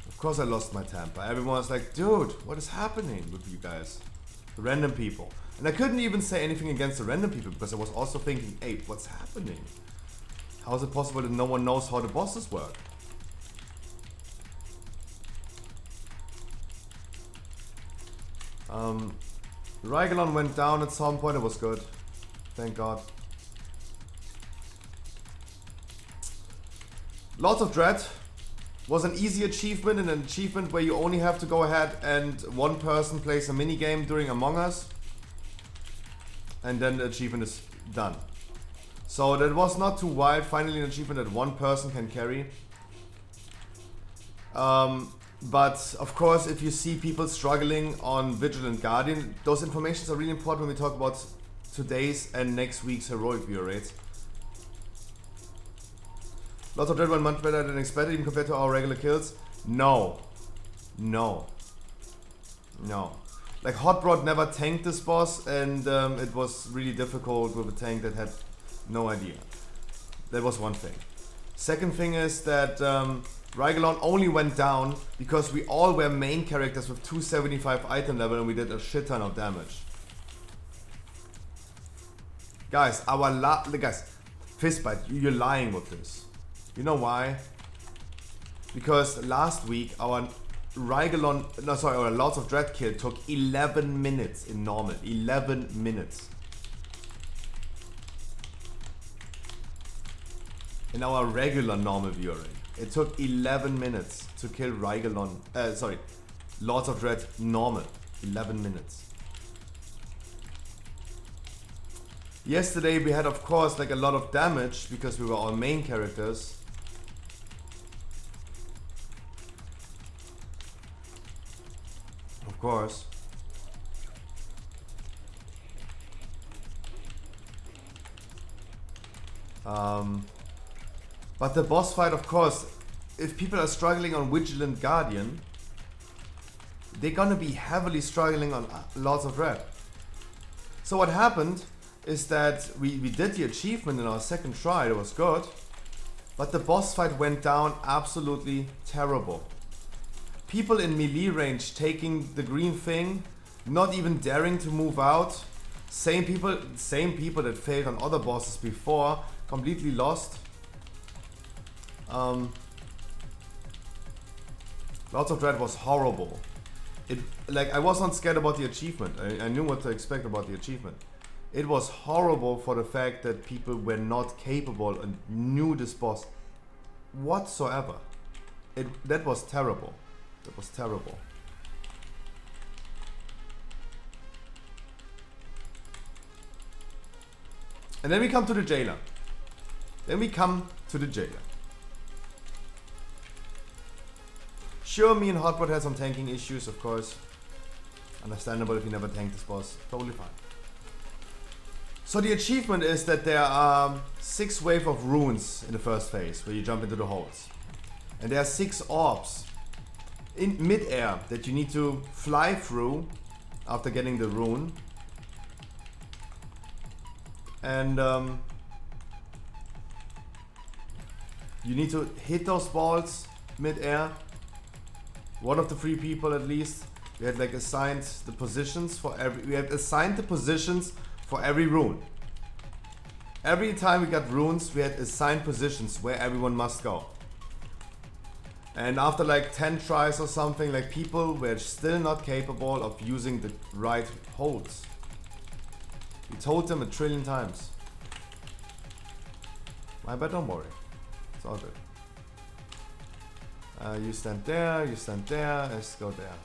Of course I lost my temper. Everyone was like, dude, what is happening with you guys? The random people. And I couldn't even say anything against the random people because I was also thinking, hey, what's happening? How is it possible that no one knows how the bosses work? Rygalon went down at some point. It was good. Thank God. Lots of Dread was an easy achievement, and an achievement where you only have to go ahead and one person plays a minigame during Among Us, and then the achievement is done. So that was not too wild. Finally an achievement that one person can carry. But of course, if you see people struggling on Vigilant Guardian, those informations are really important when we talk about today's and next week's heroic viewer rates. Lots of Dread went much better than expected, even compared to our regular kills. No. No. No. Like, Hot Rod never tanked this boss, and it was really difficult with a tank that had no idea. That was one thing. Second thing is that Rygalon only went down because we all were main characters with 275 item level and we did a shit ton of damage. Guys, guys, Fistbite, you're lying with this. You know why? Because last week our our Lots of Dread kill took 11 minutes in normal. 11 minutes. In our regular normal viewing, it took 11 minutes to kill Rygalon. Lots of Dread normal. 11 minutes. Yesterday we had, of course, like a lot of damage because we were all main characters. Of course. But the boss fight, of course, if people are struggling on Vigilant Guardian, they're gonna be heavily struggling on Lots of Dread. So what happened is that we did the achievement in our second try. It was good, but the boss fight went down absolutely terrible. People in melee range taking the green thing, not even daring to move out. Same people that failed on other bosses before, completely lost. Lots of Dread was horrible. I was not scared about the achievement. I knew what to expect about the achievement. It was horrible for the fact that people were not capable and knew this boss whatsoever. That was terrible. That was terrible. And then we come to the jailer. Sure, me and Hotbot had some tanking issues, of course. Understandable if you never tanked this boss. Totally fine. So the achievement is that there are 6 waves of runes in the first phase where you jump into the holes. And there are 6 orbs in mid-air that you need to fly through after getting the rune. And you need to hit those balls mid-air. One of the 3 people at least. We had like assigned the positions for every. We had assigned the positions for every rune. Every time we got runes, we had assigned positions where everyone must go. And after like 10 tries or something, like people were still not capable of using the right holds. We told them 1 trillion times. But don't worry. It's all good. You stand there, let's go there.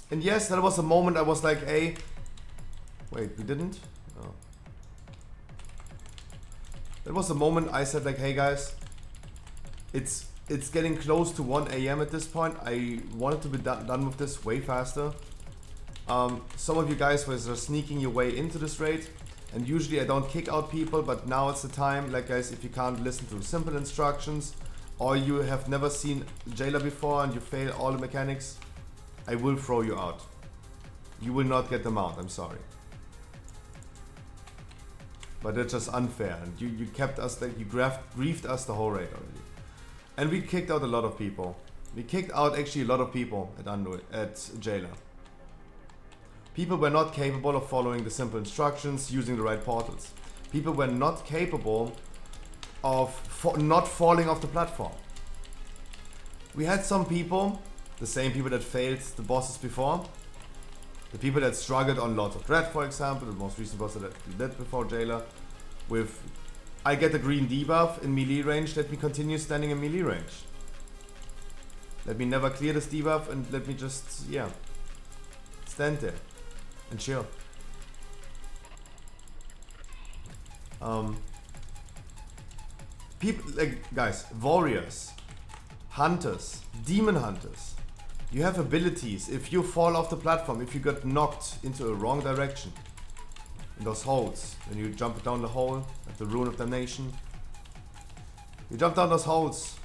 And yes, that was a moment I was like, hey, wait, we didn't? Oh. That was a moment I said like, hey guys, it's getting close to 1 AM at this point. I wanted to be done with this way faster. Some of you guys were sneaking your way into this raid, and usually I don't kick out people, but now it's the time. Like guys, if you can't listen to simple instructions, or you have never seen Jailer before and you fail all the mechanics, I will throw you out. You will not get the mount, I'm sorry. But that's just unfair, and you kept us, like, you griefed us the whole raid already. And we kicked out a lot of people. We kicked out actually a lot of people at Jailer. People were not capable of following the simple instructions, using the right portals. People were not capable of not falling off the platform. We had some people, the same people that failed the bosses before, the people that struggled on Lords of Dread, for example, the most recent boss that we did before Jailer, with I get a green debuff in melee range, let me continue standing in melee range. Let me never clear this debuff and let me just, yeah, stand there and chill. People, like, guys, warriors, hunters, demon hunters, you have abilities. If you fall off the platform, if you got knocked into a wrong direction, in those holes, when you jump down the hole at the Rune of Damnation, you jump down those holes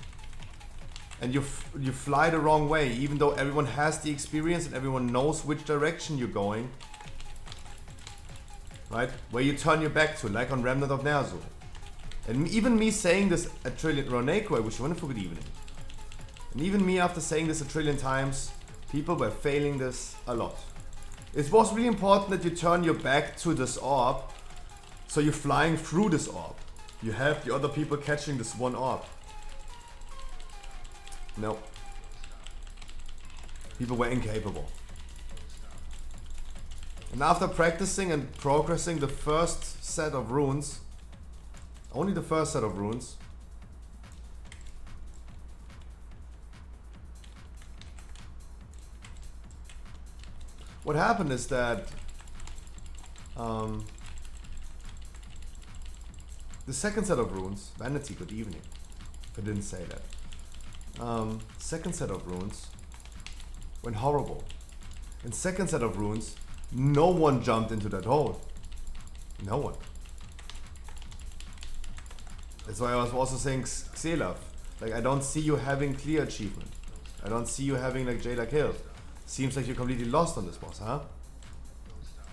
and you fly the wrong way, even though everyone has the experience and everyone knows which direction you're going, right? Where you turn your back to, like on Remnant of Ner'zhul. And even me saying this a trillion, Roneko, I wish you wonderful good evening. And even me after saying this a trillion times, people were failing this a lot. It was really important that you turn your back to this orb, so you're flying through this orb. You have the other people catching this one orb. No. People were incapable. And after practicing and progressing the first set of runes, only the first set of runes, what happened is that the second set of runes, Vanity, good evening, if I didn't say that. Second set of runes went horrible. And second set of runes, no one jumped into that hole. No one. That's why I was also saying Xelaf. Like, I don't see you having clear achievement. I don't see you having like Jailer killed. Seems like you're completely lost on this boss, huh?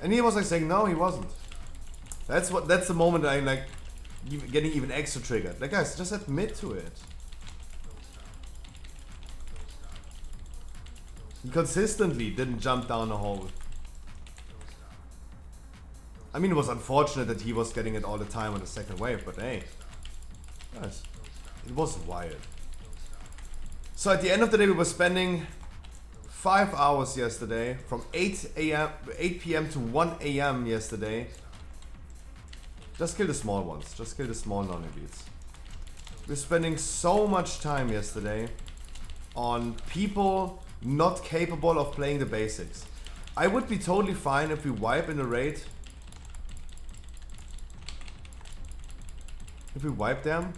And he was like saying, no, he wasn't. That's the moment that I'm like getting even extra triggered. Like, guys, just admit to it. He consistently didn't jump down a hole. I mean, it was unfortunate that he was getting it all the time on the second wave, but hey, guys, it was wild. So at the end of the day, we were spending 5 hours yesterday, from 8 PM to 1 AM yesterday. Just kill the small ones, just kill the small non-elites. We're spending so much time yesterday on people not capable of playing the basics. I would be totally fine if we wipe in a raid. If we wipe them.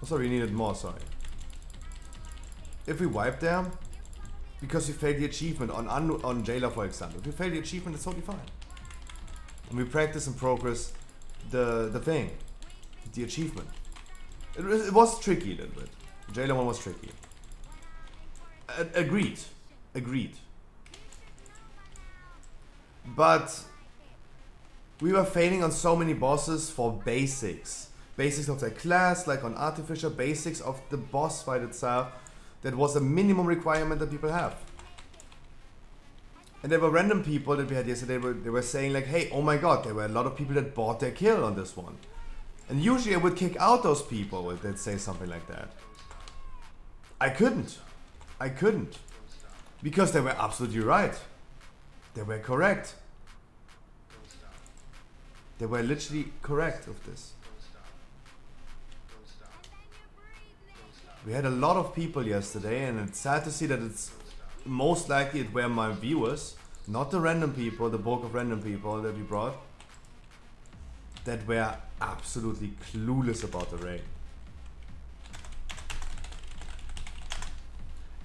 Oh, sorry, you needed more, sorry. If we wipe them, because we failed the achievement on Jailer, for example. If we fail the achievement, it's totally fine. And we practice and progress the thing, the achievement. It was tricky a little bit. Jailer one was tricky. Agreed. But we were failing on so many bosses for basics. Basics of their class, like on Artificer, basics of the boss fight itself. That was a minimum requirement that people have. And there were random people that we had yesterday, they were saying like, hey, oh my god, there were a lot of people that bought their kill on this one. And usually I would kick out those people if they'd say something like that. I couldn't. I couldn't. Because they were absolutely right. They were correct. They were literally correct with this. We had a lot of people yesterday, and it's sad to see that it's most likely it were my viewers, not the random people, the bulk of random people that we brought, that were absolutely clueless about the raid.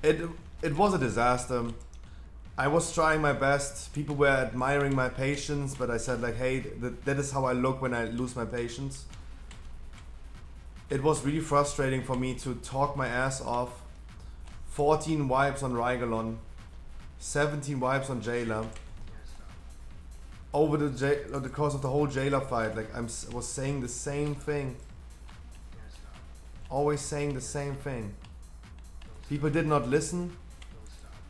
It was a disaster. I was trying my best. People were admiring my patience, but I said like, hey, that is how I look when I lose my patience. It was really frustrating for me to talk my ass off. 14 wipes on Rygalon, 17 wipes on Jailer. Over the course of the whole Jailer fight, like I was saying the same thing. Always saying the same thing. People did not listen.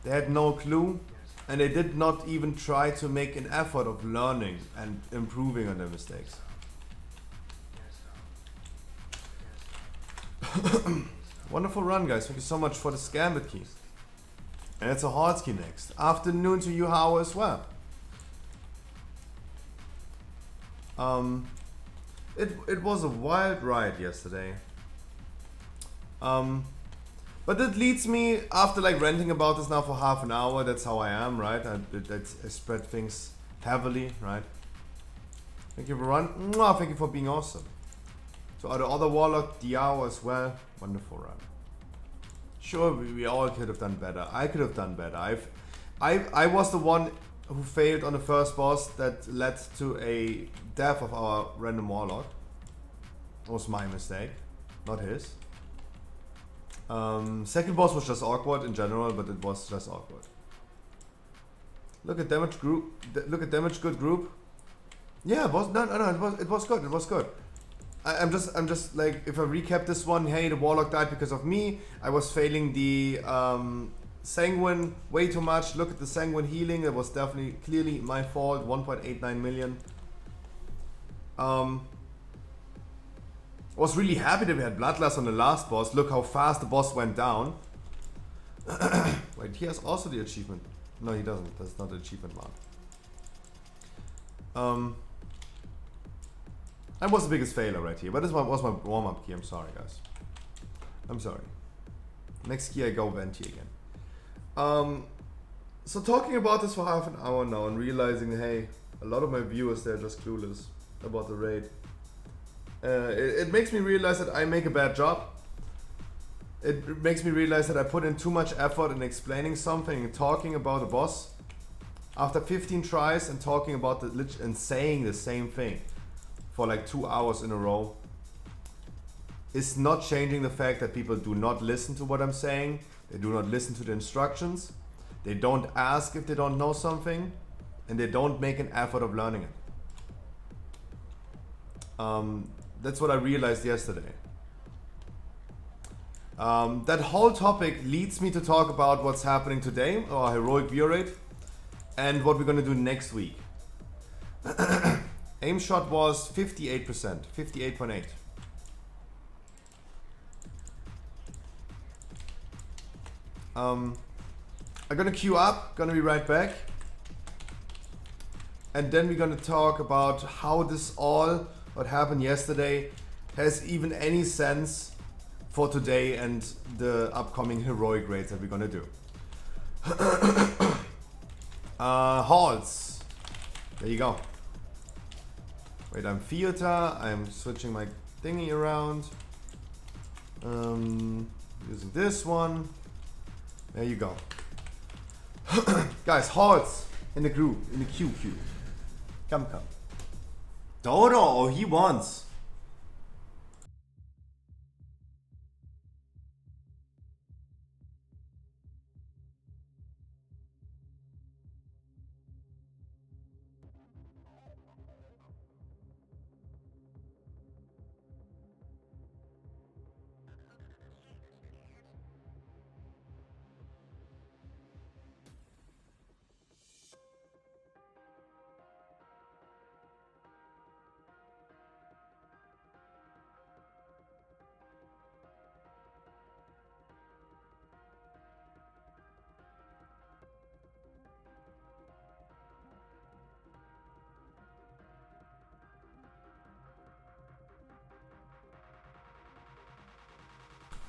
They had no clue. And they did not even try to make an effort of learning and improving on their mistakes. Wonderful run, guys. Thank you so much for the Scambit key. And it's a hard key next. Afternoon to you, How, as well. It was a wild ride yesterday. But that leads me, after like ranting about this now for half an hour, that's how I am, right? I spread things heavily, right? Thank you for run. Mwah, thank you for being awesome. So the other Warlock, Diao as well. Wonderful run. Sure, we all could have done better. I could have done better. I was the one who failed on the first boss that led to a death of our random Warlock. It was my mistake, not his. Second boss was just awkward in general, but it was just awkward. Look at damage group. Look at damage good group. Yeah, it was it was good. It was good. I'm just like, if I recap this one, hey, the Warlock died because of me. I was failing the Sanguine way too much. Look at the Sanguine healing. It was definitely clearly my fault. 1.89 million. Was really happy that we had Bloodlust on the last boss. Look how fast the boss went down. Wait, he has also the achievement. No, he doesn't. That's not the achievement mark. That was the biggest failure right here. But this one was my warm-up key. I'm sorry, guys. I'm sorry. Next key I go Venti again. So talking about this for half an hour now and realizing, hey, a lot of my viewers, they're just clueless about the raid. It makes me realize that I make a bad job. It makes me realize that I put in too much effort in explaining something and talking about a boss. After 15 tries and talking about and saying the same thing for like 2 hours in a row is not changing the fact that people do not listen to what I'm saying. They do not listen to the instructions. They don't ask if they don't know something, and they don't make an effort of learning it. That's what I realized yesterday. That whole topic leads me to talk about what's happening today, our heroic view rate, and what we're gonna do next week. Aim shot was 58%, 58.8. I'm gonna queue up, gonna be right back. And then we're gonna talk about how this all, what happened yesterday, has even any sense for today and the upcoming heroic raids that we're gonna do. Halls. There you go. Wait, I'm theater. I'm switching my thingy around. Using this one. There you go. Guys, halls in the group, in the queue. Come. Dodo, oh, he wants.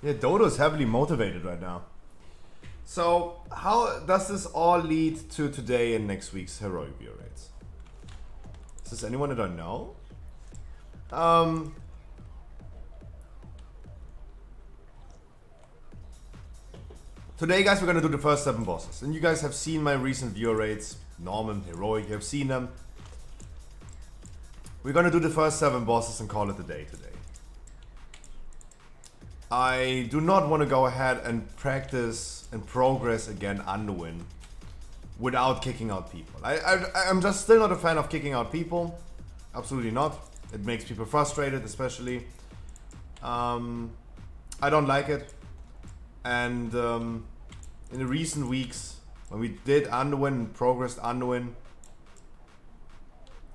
Yeah, Dodo's heavily motivated right now. So, how does this all lead to today and next week's heroic view rates? Is this anyone that I know? Today, guys, we're gonna do the first 7 bosses. And you guys have seen my recent viewer rates. Normal, heroic, you have seen them. We're gonna do the first 7 bosses and call it a day today. I do not want to go ahead and practice and progress again Anduin without kicking out people. I'm just still not a fan of kicking out people. Absolutely not. It makes people frustrated, especially. I don't like it. And in the recent weeks, when we did Anduin and progressed Anduin,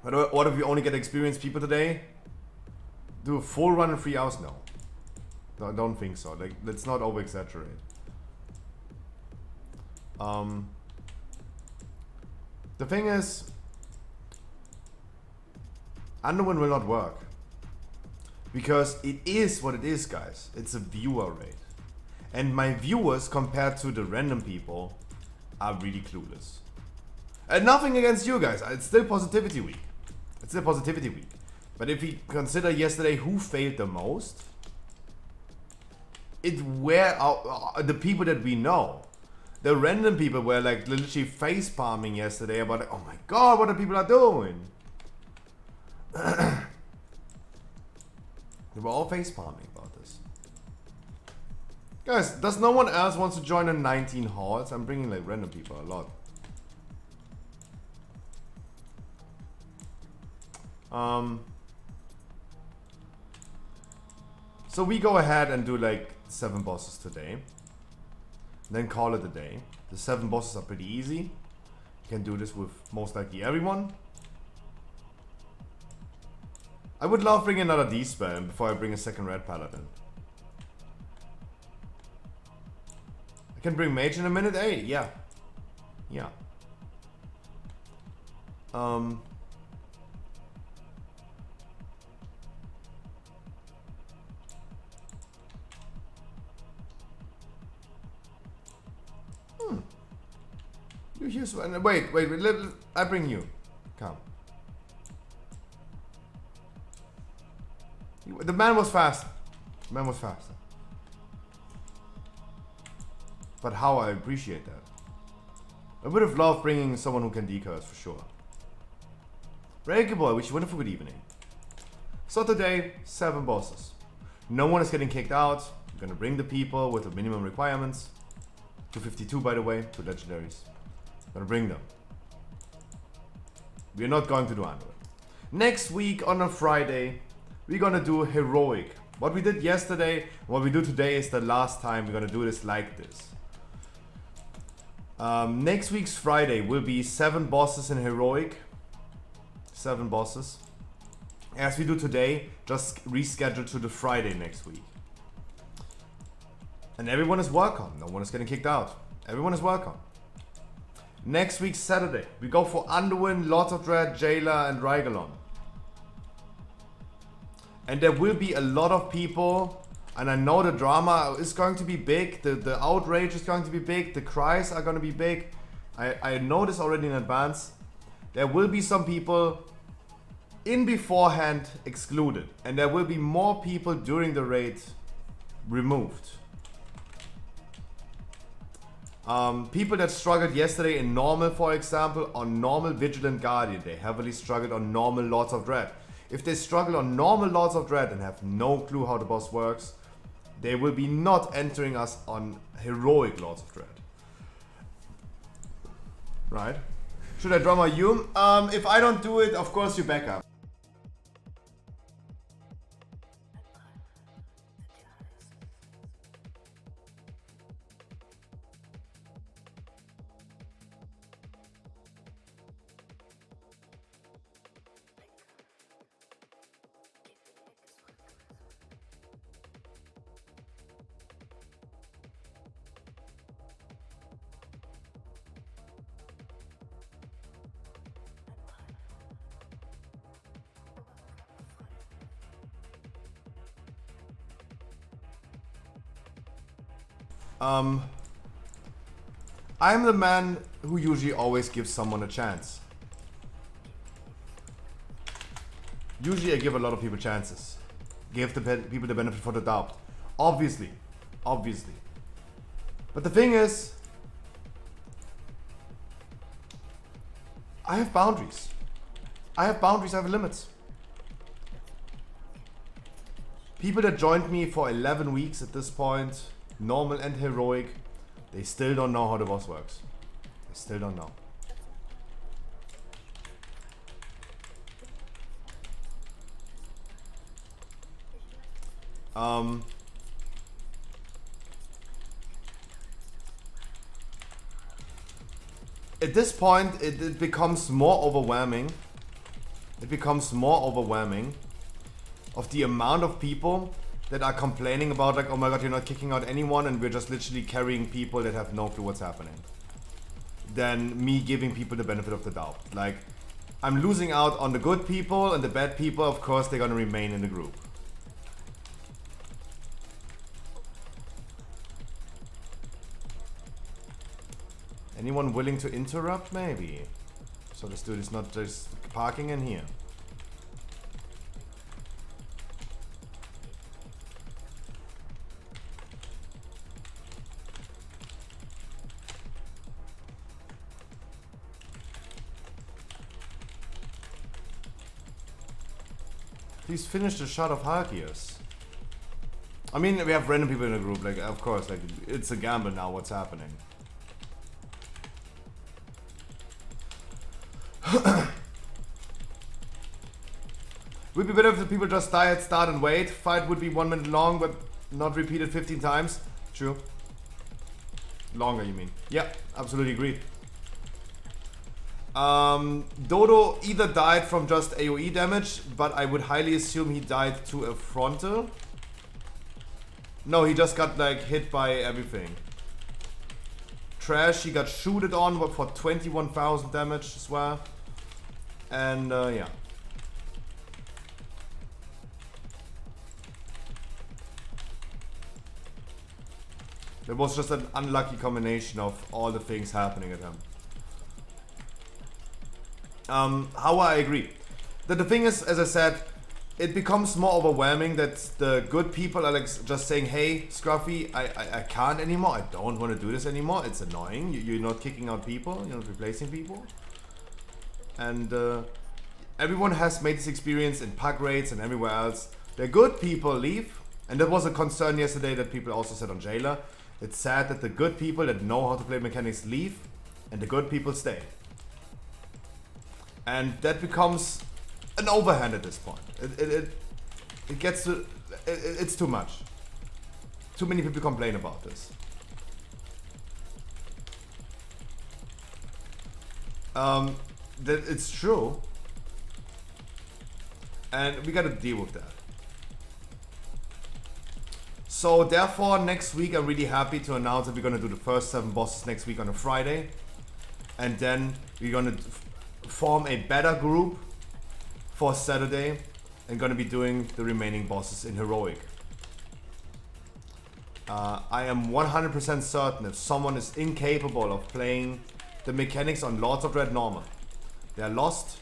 what if we only get experienced people today? Do a full run in 3 hours? No. I don't think so. Like, let's not over exaggerate. The thing is, Anduin will not work. Because it is what it is, guys. It's a viewer rate. And my viewers, compared to the random people, are really clueless. And nothing against you guys. It's still positivity week. It's still positivity week. But if we consider yesterday who failed the most, it were the people that we know. The random people were like literally face palming yesterday about like, oh my god, what the people are doing. They were all face palming about this. Guys, does no one else wants to join the 19 halls? I'm bringing like random people a lot. So we go ahead and do like 7 bosses today. Then call it a day. The 7 bosses are pretty easy. You can do this with most likely everyone. I would love bringing another D-spell before I bring a second red paladin. I can bring mage in a minute. Hey, yeah. Yeah. You here's wait, I bring you. Come. The man was faster. The man was faster. But how I appreciate that. I would have loved bringing someone who can decurse for sure. Breakable, wish you wonderful good evening. So today, 7 bosses. No one is getting kicked out. I'm gonna bring the people with the minimum requirements. 252 by the way, 2 legendaries. Gonna bring them. We're not going to do Anduin. Next week on a Friday, we're gonna do heroic. What we did yesterday, what we do today is the last time we're gonna do this like this. Next week's Friday will be 7 bosses in heroic. 7 bosses. As we do today, just reschedule to the Friday next week. And everyone is welcome. No one is getting kicked out. Everyone is welcome. Next week, Saturday, we go for Anduin, Lords of Dread, Jailer, and Rygalon. And there will be a lot of people, and I know the drama is going to be big, the outrage is going to be big, the cries are going to be big. I know this already in advance. There will be some people in beforehand excluded, and there will be more people during the raid removed. People that struggled yesterday in normal, for example, on normal Vigilant Guardian, they heavily struggled on normal Lords of Dread. If they struggle on normal Lords of Dread and have no clue how the boss works, they will be not entering us on heroic Lords of Dread. Right? Should I draw my Yum? If I don't do it, of course you back up. I'm the man who usually always gives someone a chance. Usually I give a lot of people chances. Give the people the benefit for the doubt. Obviously. Obviously. But the thing is, I have boundaries. I have boundaries, I have limits. People that joined me for 11 weeks at this point, normal and heroic, they still don't know how the boss works. They still don't know. At this point, it becomes more overwhelming. It becomes more overwhelming of the amount of people that are complaining about, like, oh my god, you're not kicking out anyone and we're just literally carrying people that have no clue what's happening, than me giving people the benefit of the doubt. Like, I'm losing out on the good people, and the bad people, of course, they're gonna remain in the group. Anyone willing to interrupt? Maybe. So this dude is not just parking in here. Please finish the shot of Harkios. I mean, we have random people in the group, like, of course, like, it's a gamble now what's happening. Would be better if the people just die at start and wait. Fight would be 1 minute long, but not repeated 15 times. True. Longer, you mean? Yeah, absolutely agreed. Dodo either died from just AoE damage, but I would highly assume he died to a frontal. No, he just got, like, hit by everything. Trash, he got shooted on for 21,000 damage as well. And, yeah. It was just an unlucky combination of all the things happening at him. How I agree. The thing is, as I said, it becomes more overwhelming that the good people are like just saying, hey, Scruffy, I can't anymore. I don't want to do this anymore. It's annoying. You're not kicking out people. You're not replacing people. And everyone has made this experience in pug raids and everywhere else. The good people leave. And that was a concern yesterday that people also said on Jailer. It's sad that the good people that know how to play mechanics leave and the good people stay. And that becomes an overhand at this point. It gets to... It's too much. Too many people complain about this. That it's true. And we gotta deal with that. So therefore, next week I'm really happy to announce that we're gonna do the first 7 bosses next week on a Friday. And then we're gonna form a better group for Saturday and gonna be doing the remaining bosses in Heroic. I am 100% certain if someone is incapable of playing the mechanics on Lords of Dread normal, they're lost.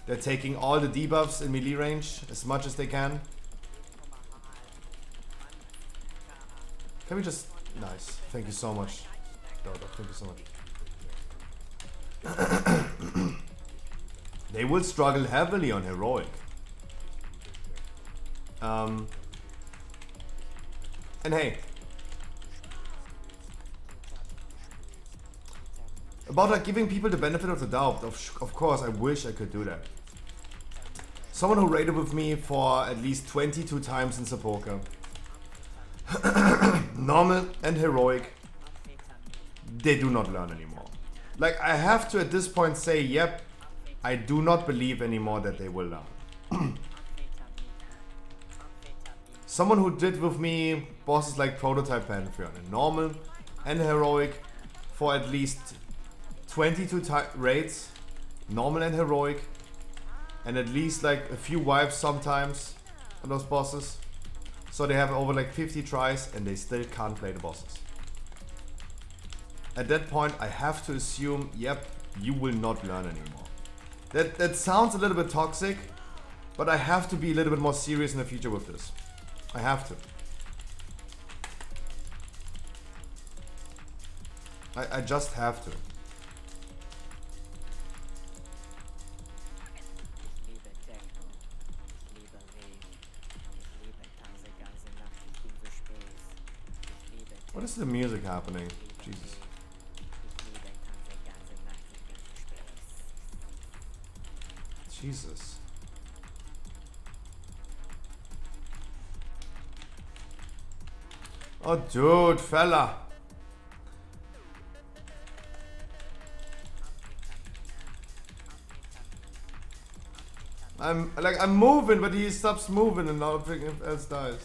They're taking all the debuffs in melee range as much as they can. Can we just... Nice. Thank you so much. Dodo, thank you so much. They will struggle heavily on Heroic. And hey. About like giving people the benefit of the doubt. Of course, I wish I could do that. Someone who raided with me for at least 22 times in Sapoka. Normal and Heroic, they do not learn anymore. Like, I have to at this point say, yep, I do not believe anymore that they will learn. Someone who did with me bosses like Prototype Pantheon in Normal and Heroic for at least 22 raids, Normal and Heroic, and at least like a few wipes sometimes on those bosses. So they have over like 50 tries and they still can't play the bosses. at that point I have to assume, yep, you will not learn anymore. That sounds a little bit toxic, but I have to be a little bit more serious in the future with this. I have to. I just have to. What is the music happening? Jesus. Jesus. Oh, dude, fella. I'm moving, but he stops moving and now everything else dies.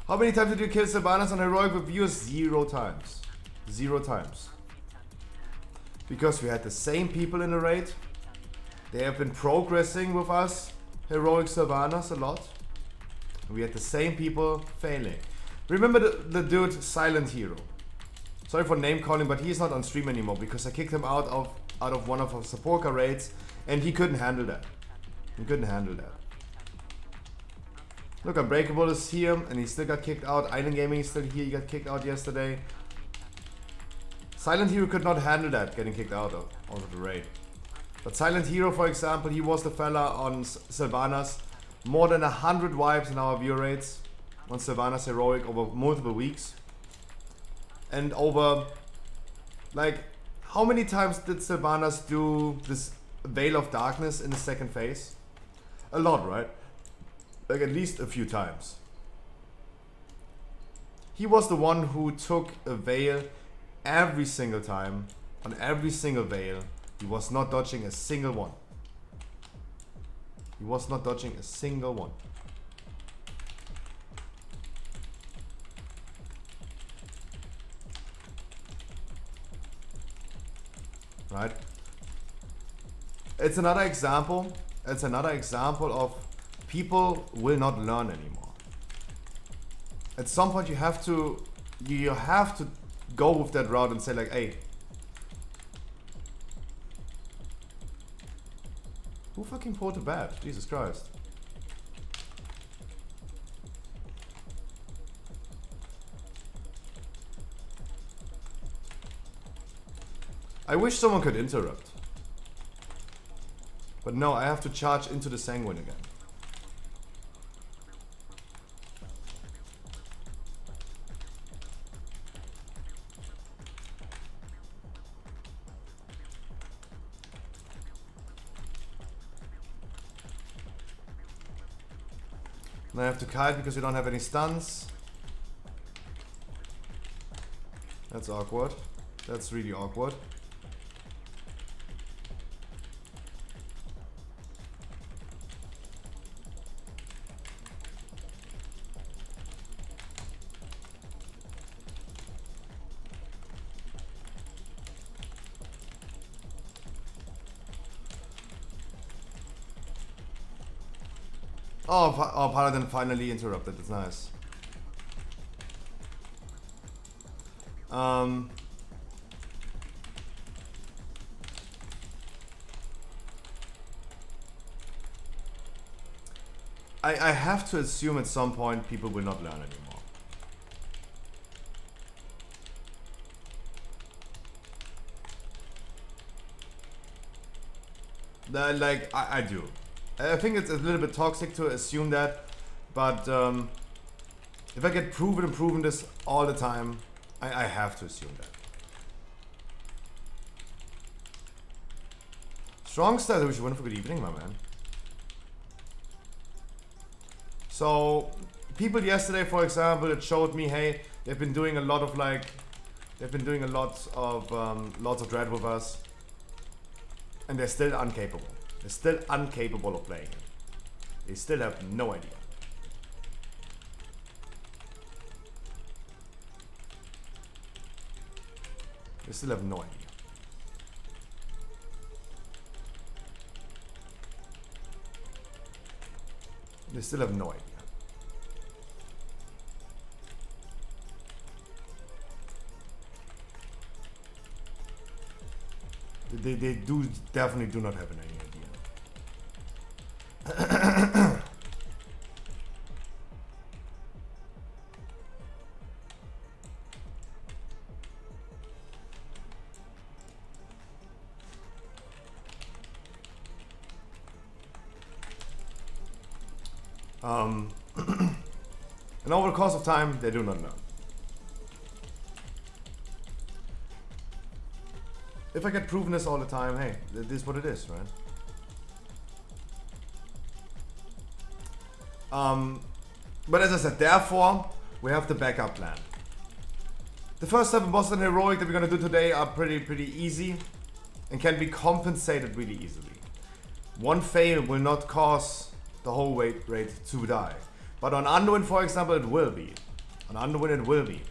How many times did you kill Sylvanas on heroic with viewers? 0 times. 0 times. Because we had the same people in the raid. They have been progressing with us, heroic Sylvanas, a lot. We had the same people failing. Remember the dude Silent Hero? Sorry for name calling, but he's not on stream anymore because I kicked him out of one of our Sapporka raids and he couldn't handle that. He couldn't handle that. Look, Unbreakable is here and he still got kicked out. Island Gaming is still here, he got kicked out yesterday. Silent Hero could not handle that, getting kicked out of the raid. But Silent Hero, for example, he was the fella on Sylvanas. More than 100 wipes in our view raids on Sylvanas heroic over multiple weeks. And over, like, how many times did Sylvanas do this Veil of Darkness in the second phase? A lot, right? Like at least a few times. He was the one who took a Veil every single time, on every single Veil. He was not dodging a single one. He was not dodging a single one. Right? It's another example. It's another example of people will not learn anymore. At some point you have to go with that route and say like, hey, who fucking poured a bed? Jesus Christ. I wish someone could interrupt. But no, I have to charge into the Sanguine again. And I have to kite because we don't have any stuns. That's awkward. That's really awkward. Oh, Paladin finally interrupted. That's nice. I have to assume at some point people will not learn anymore. Like, I do. I think it's a little bit toxic to assume that, but if I get proven this all the time, I have to assume that. Strong start, I wish you wonderful good evening, my man. So, people yesterday, for example, it showed me, hey, they've been doing a lot of lots of dread with us, and they're still incapable. They're still incapable of playing it. They still have no idea. They still have no idea. They still have no idea. They do definitely do not have any idea. And over the course of time, they do not know. If I get proven this all the time, hey, this is what it is, right? But as I said, therefore, we have the backup plan. The first 7 bosses in Heroic that we're gonna do today are pretty easy and can be compensated really easily. One fail will not cause the whole rate to die. But on Underwind, for example, it will be. On Underwind, it will be.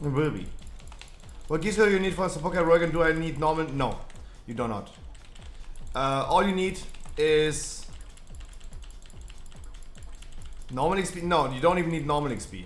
It will be. What gear skill you need for support Heroic, and do I need normal? No, you do not. All you need is normal XP. No, you don't even need normal XP.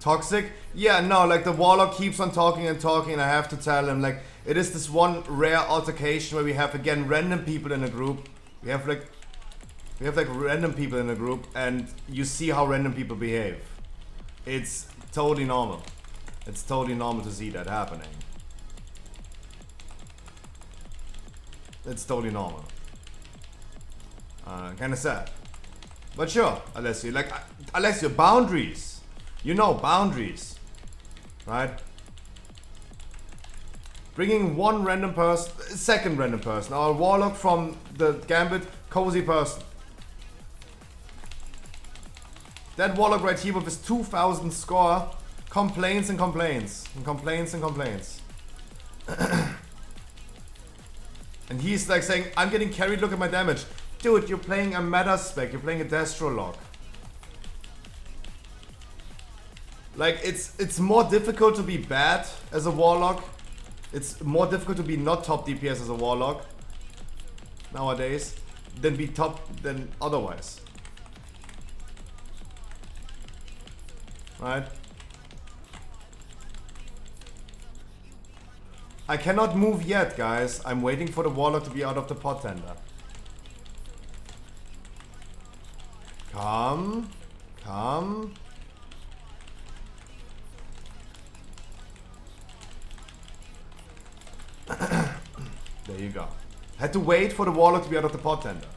Toxic? Yeah, no, like the Warlock keeps on talking and talking, and I have to tell him, like, it is this one rare altercation where we have, again, random people in a group. We have like random people in a group, and you see how random people behave. It's totally normal. It's totally normal to see that happening. It's totally normal. Kinda sad. But sure, Alessio, like, Alessio, boundaries. You know, boundaries, right? Bringing one random person, second random person, our Warlock from the Gambit, cozy person. That Warlock right here with his 2000 score complains and complains and complains and complains. And he's like saying, I'm getting carried, look at my damage. Dude, you're playing a meta spec, you're playing a Destrolog. Like, it's more difficult to be bad as a Warlock. It's more difficult to be not top DPS as a Warlock nowadays than be top than otherwise. Right? I cannot move yet, guys. I'm waiting for the Warlock to be out of the pot tender. Come. Come. There you go. Had to wait for the Warlock to be out of the pot tender.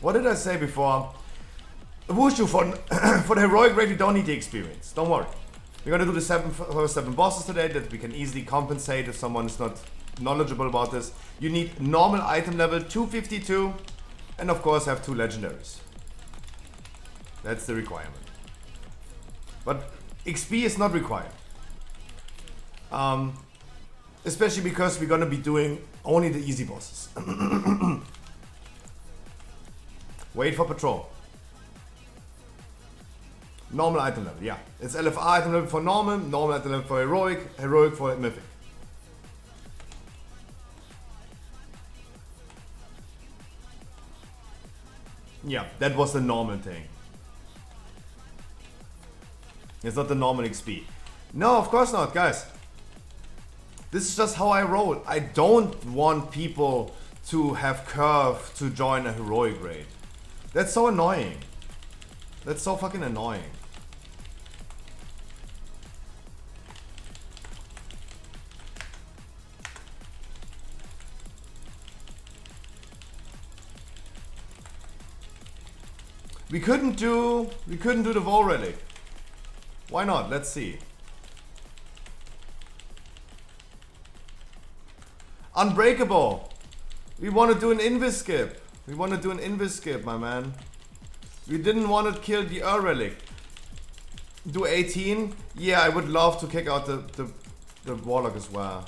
What did I say before? Wushu, for the Heroic raid, you don't need the experience. Don't worry. We're gonna do the first 7 bosses today that we can easily compensate if someone is not knowledgeable about this. You need normal item level 252 and of course have 2 legendaries. That's the requirement. But XP is not required. Especially because we're gonna be doing only the easy bosses. Wait for patrol. Normal item level, yeah. It's LFR item level for normal, normal item level for heroic, heroic for mythic. Yeah, that was the normal thing. It's not the normal XP. No, of course not, guys. This is just how I roll. I don't want people to have curve to join a heroic raid. That's so annoying. That's so fucking annoying. We couldn't do the VoD relic. Why not? Let's see. Unbreakable. We want to do an invis skip. We want to do an invis skip, my man. We didn't want to kill the relic. Do 18? Yeah, I would love to kick out the warlock as well.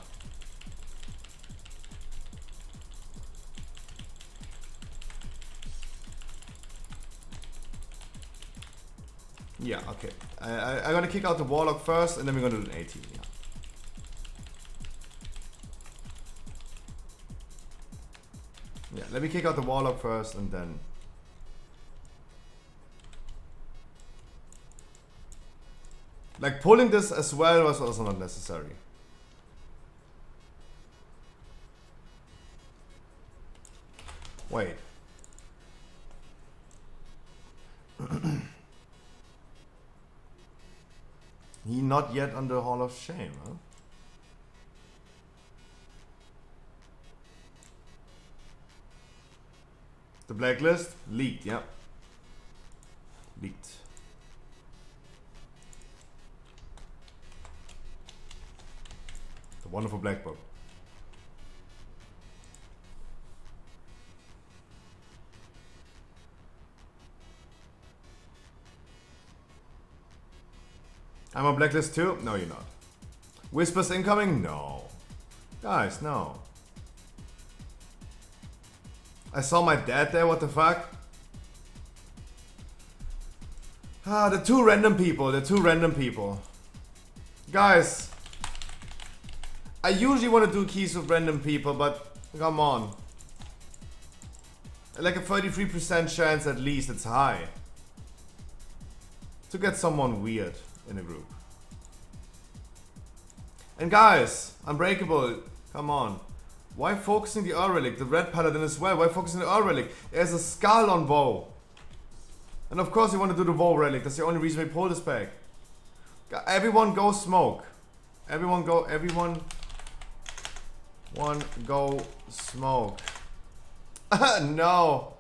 Yeah, okay. I'm gonna kick out the warlock first, and then we're gonna do an 18. Yeah. Yeah, let me kick out the warlock first, and then. Like pulling this as well was also not necessary. Wait. He not yet on the Hall of Shame, huh? The blacklist? Leaked, yeah. Leaked. The wonderful black book. I'm on blacklist too? No, you're not. Whispers incoming? No. Guys, no. I saw my dad there, what the fuck? Ah, the two random people. Guys. I usually want to do keys with random people, but come on. Like a 33% chance at least, it's high. To get someone weird in a group. And guys, Unbreakable, come on. Why focusing the relic? The red paladin as well. Why focusing the relic? There's a skull on VoD. And of course you want to do the VoD relic. That's the only reason we pull this back. Everyone go smoke. Everyone go smoke. No.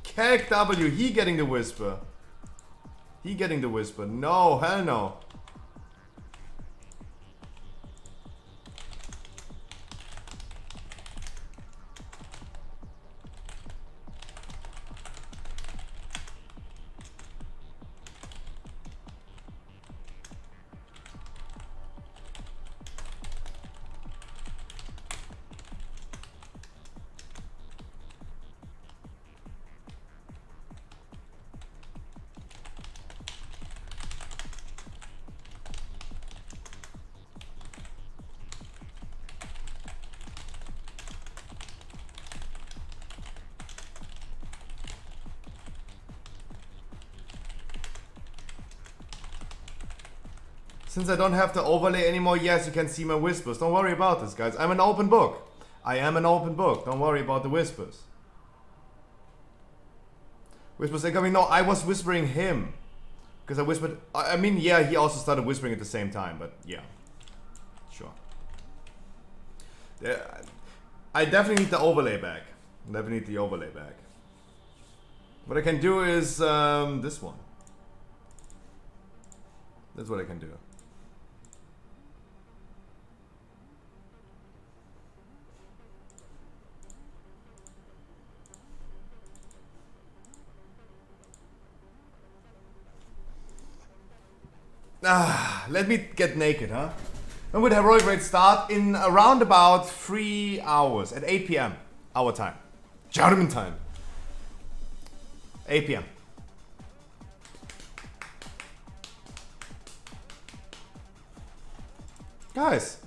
Keg W, he getting the whisper. No, hell no. Since I don't have the overlay anymore, yes, you can see my whispers. Don't worry about this, guys. I'm an open book. I am an open book. Don't worry about the whispers. Whispers incoming. No, I was whispering him. Because I whispered... I mean, yeah, he also started whispering at the same time, but yeah. Sure. I definitely need the overlay back. What I can do is this one. That's what I can do. Let me get naked, huh? When would Heroic Raid start? In around about 3 hours, at 8 PM, our time. German time. 8 PM. Guys,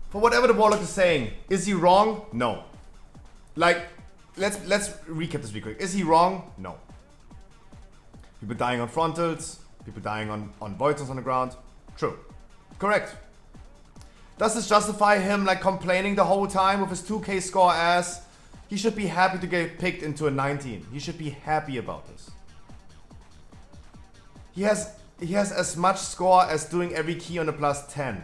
for whatever the Warlock is saying, is he wrong? No. Like, let's recap this real quick. Is he wrong? No. People dying on frontals, people dying on Voids on the ground. True. Correct. Does this justify him like complaining the whole time with his 2k score ass? He should be happy to get picked into a 19. He should be happy about this. He has as much score as doing every key on a plus 10.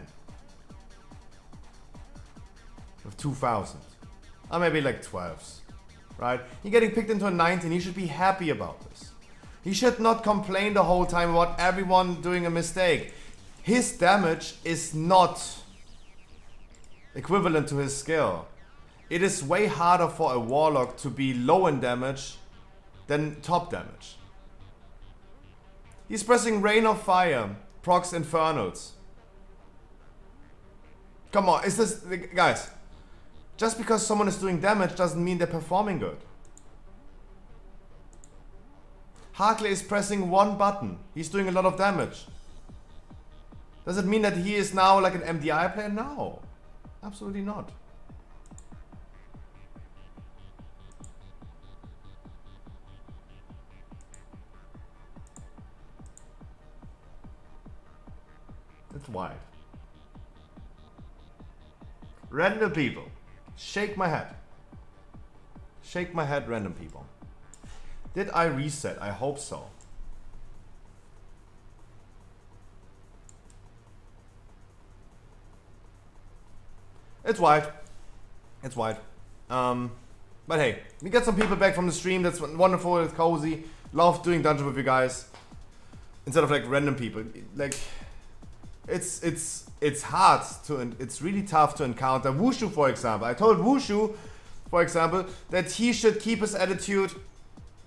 With 2,000. Or maybe like 12s. Right? He getting picked into a 19. He should be happy about this. He should not complain the whole time about everyone doing a mistake. His damage is not equivalent to his skill. It is way harder for a Warlock to be low in damage than top damage. He's pressing Rain of Fire, procs Infernals. Come on, is this... Guys, just because someone is doing damage doesn't mean they're performing good. Harkley is pressing one button. He's doing a lot of damage. Does it mean that he is now like an MDI player? No. Absolutely not. It's wide. Random people. Shake my head. Shake my head, random people. Did I reset? I hope so. It's wide. It's wide. But hey, we got some people back from the stream. That's wonderful. It's cozy. Love doing dungeon with you guys. Instead of like random people. Like, it's hard to, it's really tough to encounter Wushu, for example. I told Wushu, for example, that he should keep his attitude.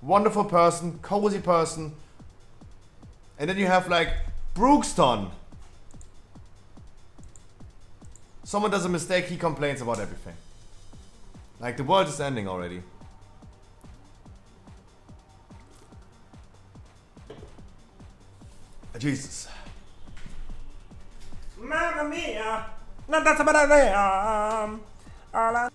Wonderful person, cozy person. And then you have like Brookston. Someone does a mistake, he complains about everything. Like the world is ending already. Jesus. Mamma mia! Non that's a bad idea. All I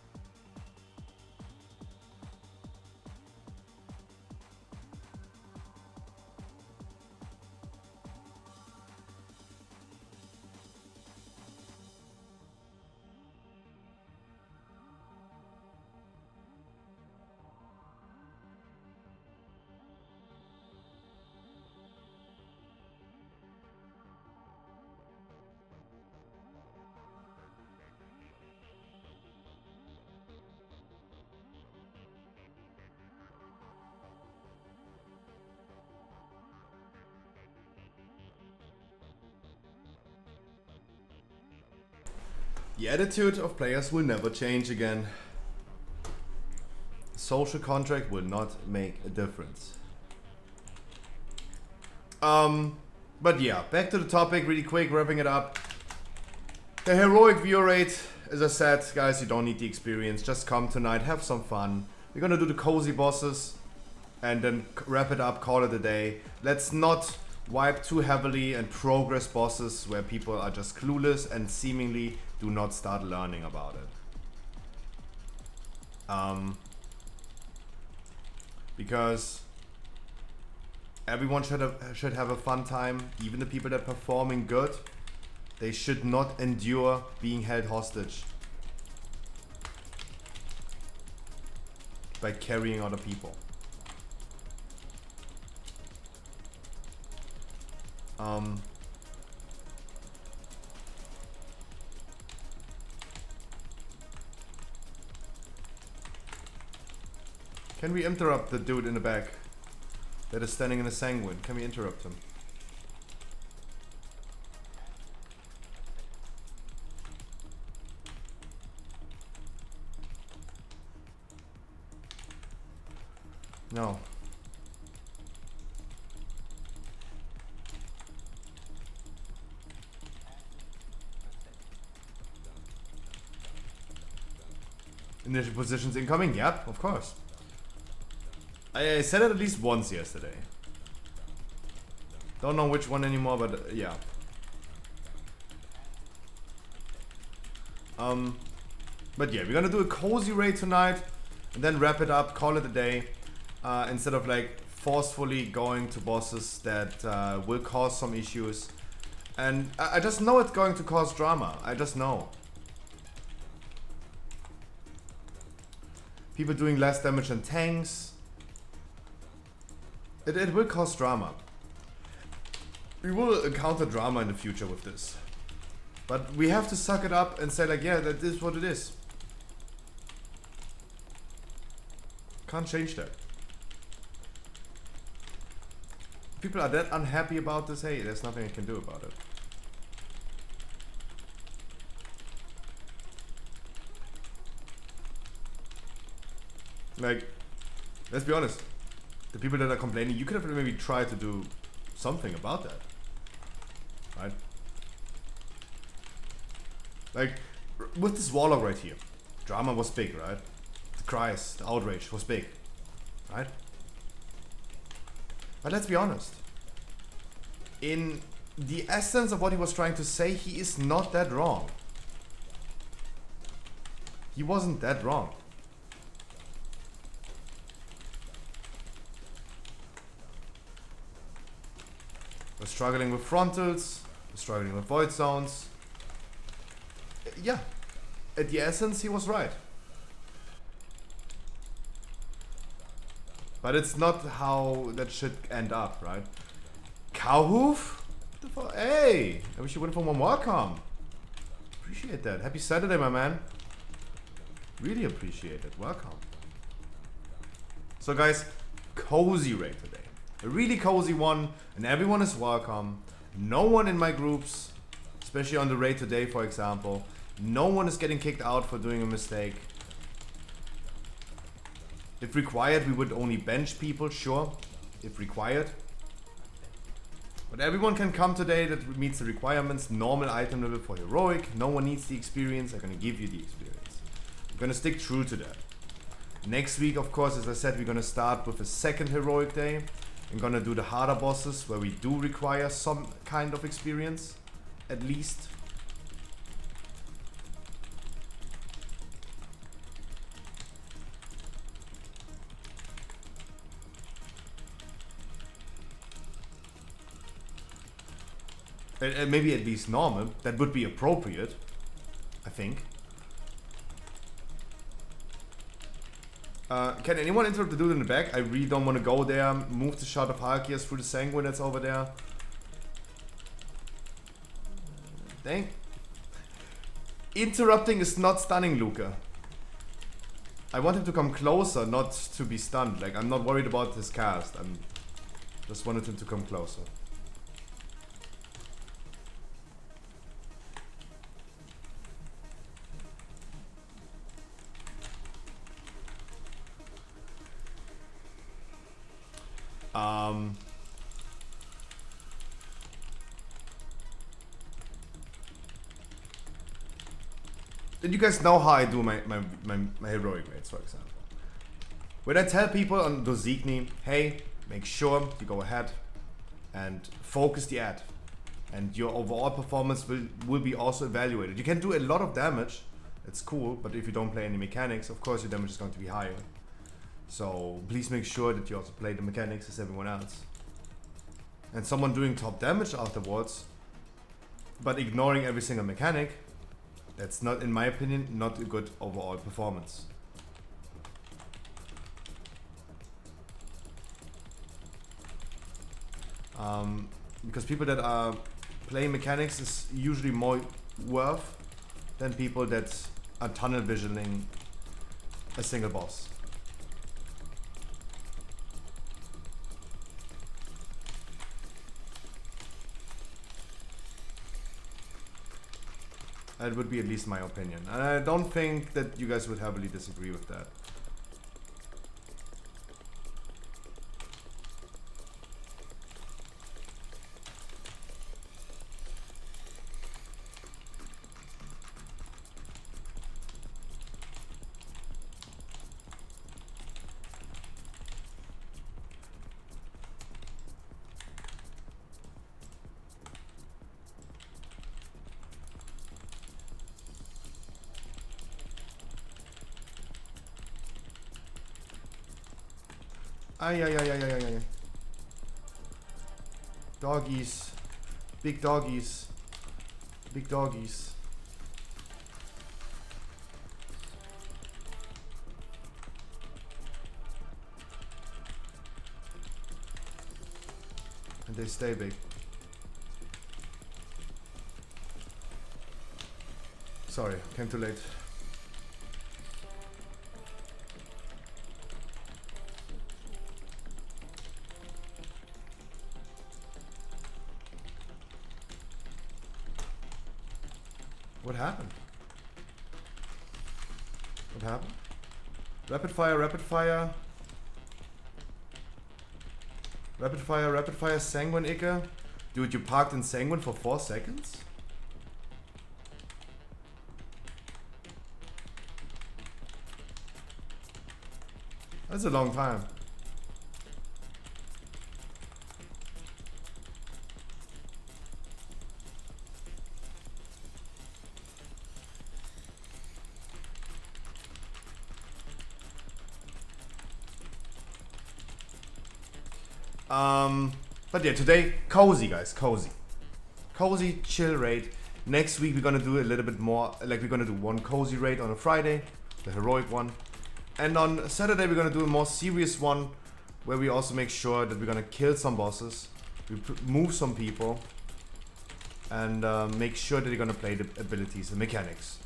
The attitude of players will never change again. Social contract will not make a difference. But yeah, back to the topic really quick, wrapping it up. The heroic view rate, as I said, guys, you don't need the experience. Just come tonight, have some fun. We're gonna do the cozy bosses and then wrap it up, call it a day. Let's not wipe too heavily and progress bosses where people are just clueless and seemingly do not start learning about it. Because everyone should have a fun time, even the people that are performing good. They should not endure being held hostage by carrying other people. Can we interrupt the dude in the back that is standing in a sanguine? Can we interrupt him? No. Initial positions incoming? Yep, of course. I said it at least once yesterday. Don't know which one anymore, but yeah. But yeah, we're gonna do a cozy raid tonight and then wrap it up, call it a day, instead of like forcefully going to bosses that will cause some issues. And I just know it's going to cause drama. I just know. People doing less damage than tanks. It will cause drama. We will encounter drama in the future with this. But we have to suck it up and say like, yeah, that is what it is. Can't change that. People are that unhappy about this, hey, there's nothing I can do about it. Like, let's be honest. The people that are complaining, you could have maybe tried to do something about that. Right? Like, with this warlock right here, drama was big, right? The cries, the outrage was big. Right? But let's be honest. In the essence of what he was trying to say, he is not that wrong. He wasn't that wrong. We're struggling with frontals, we're struggling with void zones. Yeah, at the essence he was right. But it's not how that should end up, right? Cowhoof? What the fuck? Hey! I wish you went for one welcome. Appreciate that. Happy Saturday, my man. Really appreciate it. Welcome. So guys, cozy raid today. A really cozy one, and everyone is welcome. No one in my groups, especially on the raid today, for example, no one is getting kicked out for doing a mistake. If required, we would only bench people, sure, if required. But everyone can come today that meets the requirements. Normal item level for heroic. No one needs the experience. I'm gonna give you the experience. I'm gonna stick true to that. Next week, of course, as I said, we're gonna start with a second heroic day. I'm gonna do the harder bosses where we do require some kind of experience, at least. And maybe at least normal. That would be appropriate, I think. Can anyone interrupt the dude in the back? I really don't want to go there. Move the shot of Halkias through the sanguine that's over there. Dang. Interrupting is not stunning Luca. I want him to come closer, not to be stunned. Like, I'm not worried about his cast. I'm just wanted him to come closer. Did you guys know how I do my heroic raids, for example? When I tell people on Dozigny, hey, make sure you go ahead and focus the ad, and your overall performance will be also evaluated. You can do a lot of damage, it's cool, but if you don't play any mechanics, of course your damage is going to be higher. So please make sure that you also play the mechanics as everyone else. And someone doing top damage afterwards, but ignoring every single mechanic, that's not, in my opinion, not a good overall performance. Because people that are playing mechanics is usually more worth than people that are tunnel visioning a single boss. That would be at least my opinion. And I don't think that you guys would heavily disagree with that. Ay, ay, ay, ay, ay, ay, ay. Doggies. Big doggies. Big doggies. And they stay big. Sorry, came too late. What happened? What happened? Rapid fire, rapid fire. Rapid fire, Sanguine Icke. Dude, you parked in Sanguine for 4 seconds? That's a long time. But yeah, today, cozy guys, cozy. Cozy, chill raid. Next week we're gonna do a little bit more, like we're gonna do one cozy raid on a Friday, the heroic one. And on Saturday we're gonna do a more serious one, where we also make sure that we're gonna kill some bosses, we move some people, and make sure that they're gonna play the abilities and mechanics.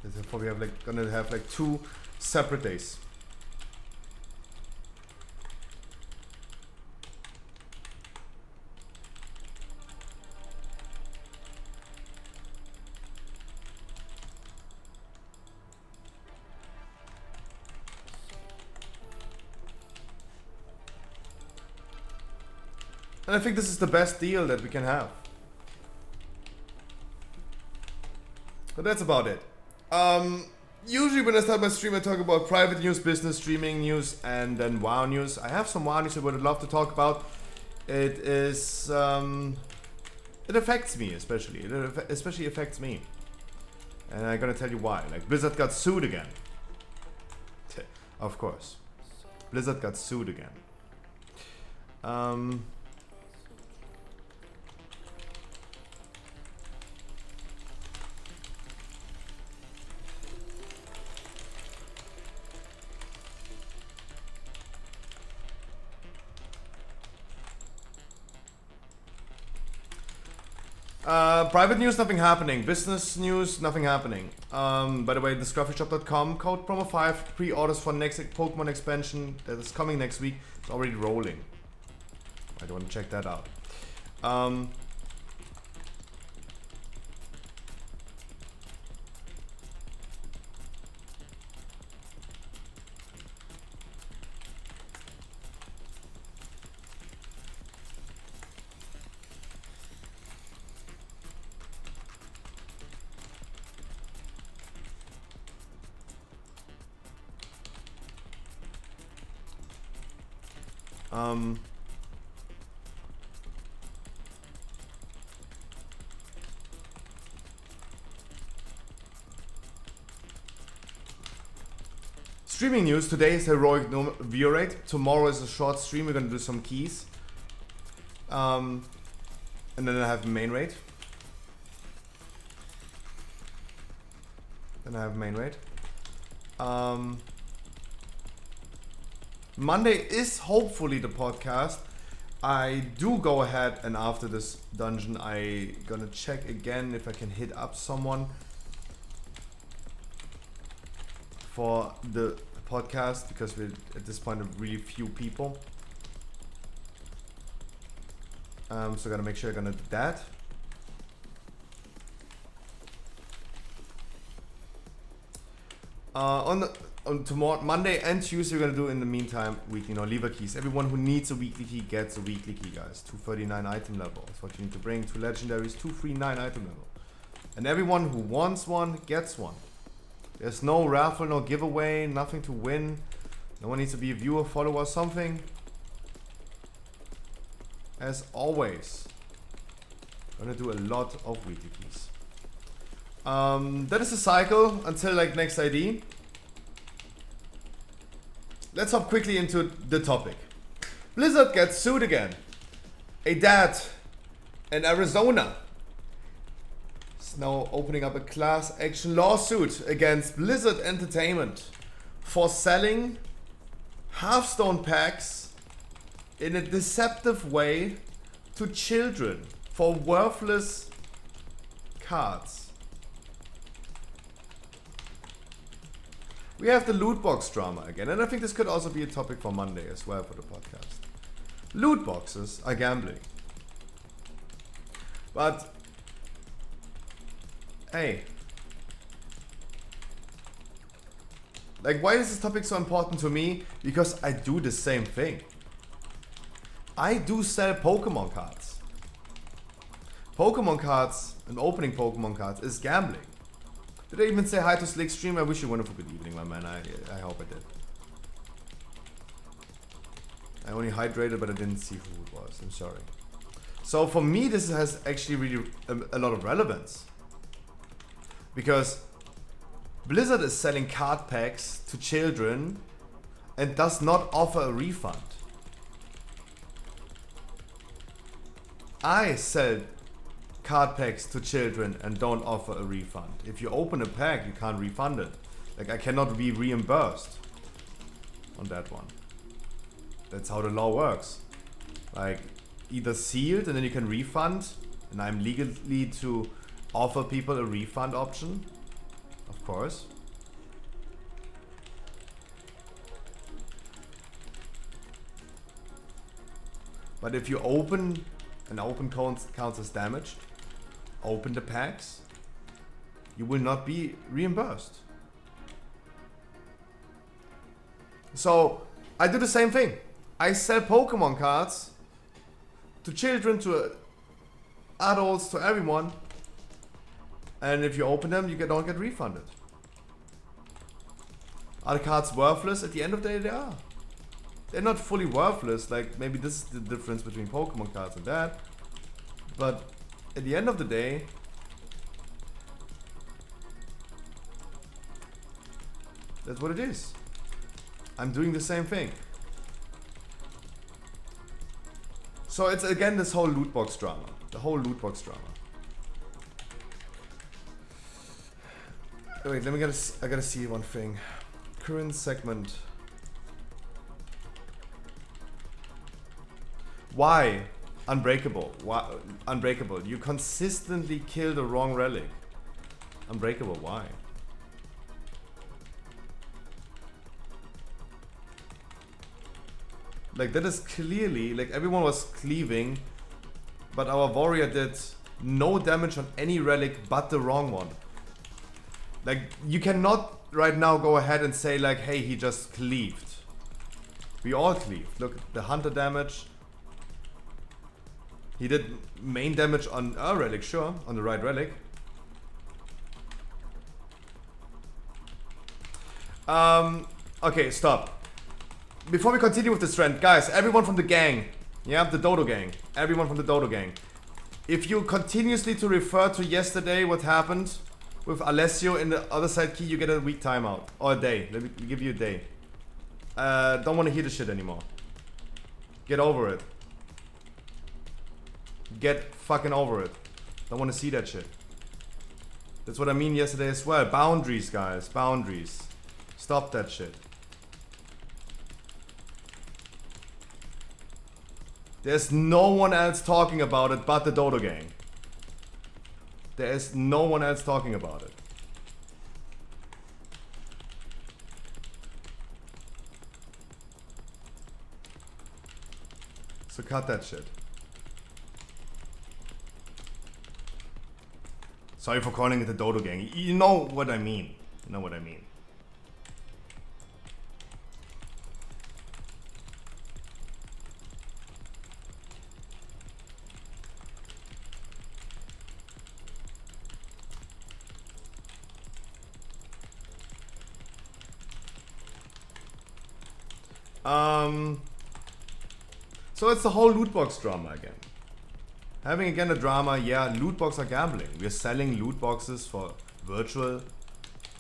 Therefore we have gonna have 2 separate days. And I think this is the best deal that we can have. But that's about it. Usually when I start my stream I talk about private news, business, streaming news, and then WoW news. I have some WoW news I would love to talk about. It is... it affects me especially. It especially affects me. And I'm gonna tell you why. Like, Blizzard got sued again. Of course. Blizzard got sued again. Private news, nothing happening. Business news, nothing happening. By the way, the scruffyshop.com, code promo 5, pre-orders for next Pokemon expansion that is coming next week. It's already rolling. I don't want to check that out. Streaming news, today is heroic view rate. Tomorrow is a short stream, we're gonna do some keys. And then I have main raid. Monday is hopefully the podcast. I do go ahead and after this dungeon I gonna check again if I can hit up someone for the podcast, because we're at this point of really few people. So I gotta make sure I'm gonna do that. On tomorrow, Monday and Tuesday, we're gonna do in the meantime weekly lever keys. Everyone who needs a weekly key gets a weekly key, guys. 239 item level. That's what you need to bring. 2 legendaries, 239 item level. And everyone who wants one gets one. There's no raffle, no giveaway, nothing to win. No one needs to be a viewer, follower, something. As always, I'm gonna do a lot of weekly keys. That is the cycle until next ID. let's hop quickly into the topic. Blizzard gets sued again. A dad in Arizona is now opening up a class action lawsuit against Blizzard Entertainment for selling Hearthstone packs in a deceptive way to children for worthless cards. We have the loot box drama again, and I think this could also be a topic for Monday as well for the podcast. Loot boxes are gambling. But hey, like, why is this topic so important to me? Because I do the same thing. I do sell Pokemon cards. Pokemon cards and opening Pokemon cards is gambling. Did I even say hi to Slickstream? I wish you a wonderful good evening, my man. I hope I did. I only hydrated, but I didn't see who it was. I'm sorry. So for me, this has actually really a lot of relevance. Because Blizzard is selling card packs to children and does not offer a refund. I sell card packs to children and don't offer a refund. If you open a pack, you can't refund it. Like, I cannot be reimbursed on that one. That's how the law works. Like, either sealed and then you can refund, and I'm legally to offer people a refund option, of course. But if you open, and open counts as damaged, open the packs, you will not be reimbursed. So I do the same thing. I sell Pokemon cards to children, to adults, to everyone, and if you open them, you don't get refunded. Are the cards worthless? At the end of the day, they are. They're not fully worthless. Like, maybe this is the difference between Pokemon cards and that. But at the end of the day, that's what it is. I'm doing the same thing. So it's again this whole loot box drama. The whole loot box drama. Wait, I gotta see one thing. Current segment. Why? Unbreakable. Why? Unbreakable. You consistently kill the wrong relic. Unbreakable. Why? Like, that is clearly, like, everyone was cleaving, but our warrior did no damage on any relic but the wrong one. Like, you cannot right now go ahead and say like, hey, he just cleaved. We all cleaved. Look, the hunter damage. He did main damage on a relic, sure, on the right relic. Okay, stop. Before we continue with this trend, guys, everyone from the gang, yeah, the Dodo gang, everyone from the Dodo gang, if you continuously to refer to yesterday what happened with Alessio in the other side key, you get a week timeout, or a day. Let me give you a day. Don't want to hear this shit anymore. Get over it. Get fucking over it. Don't want to see that shit. That's what I mean yesterday as well. Boundaries, guys, boundaries. Stop that shit. There's no one else talking about it but the Dodo gang. There is no one else talking about it. So cut that shit. Sorry for calling it the Dodo gang. You know what I mean. You know what I mean. So it's the whole loot box drama again. Having again a drama, yeah, loot boxes are gambling. We're selling loot boxes for virtual,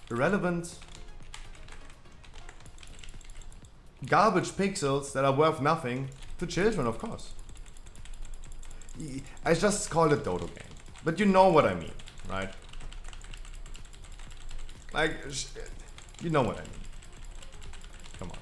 irrelevant garbage pixels that are worth nothing to children, of course. I just called it Dodo game, but you know what I mean, right? Like, you know what I mean. Come on.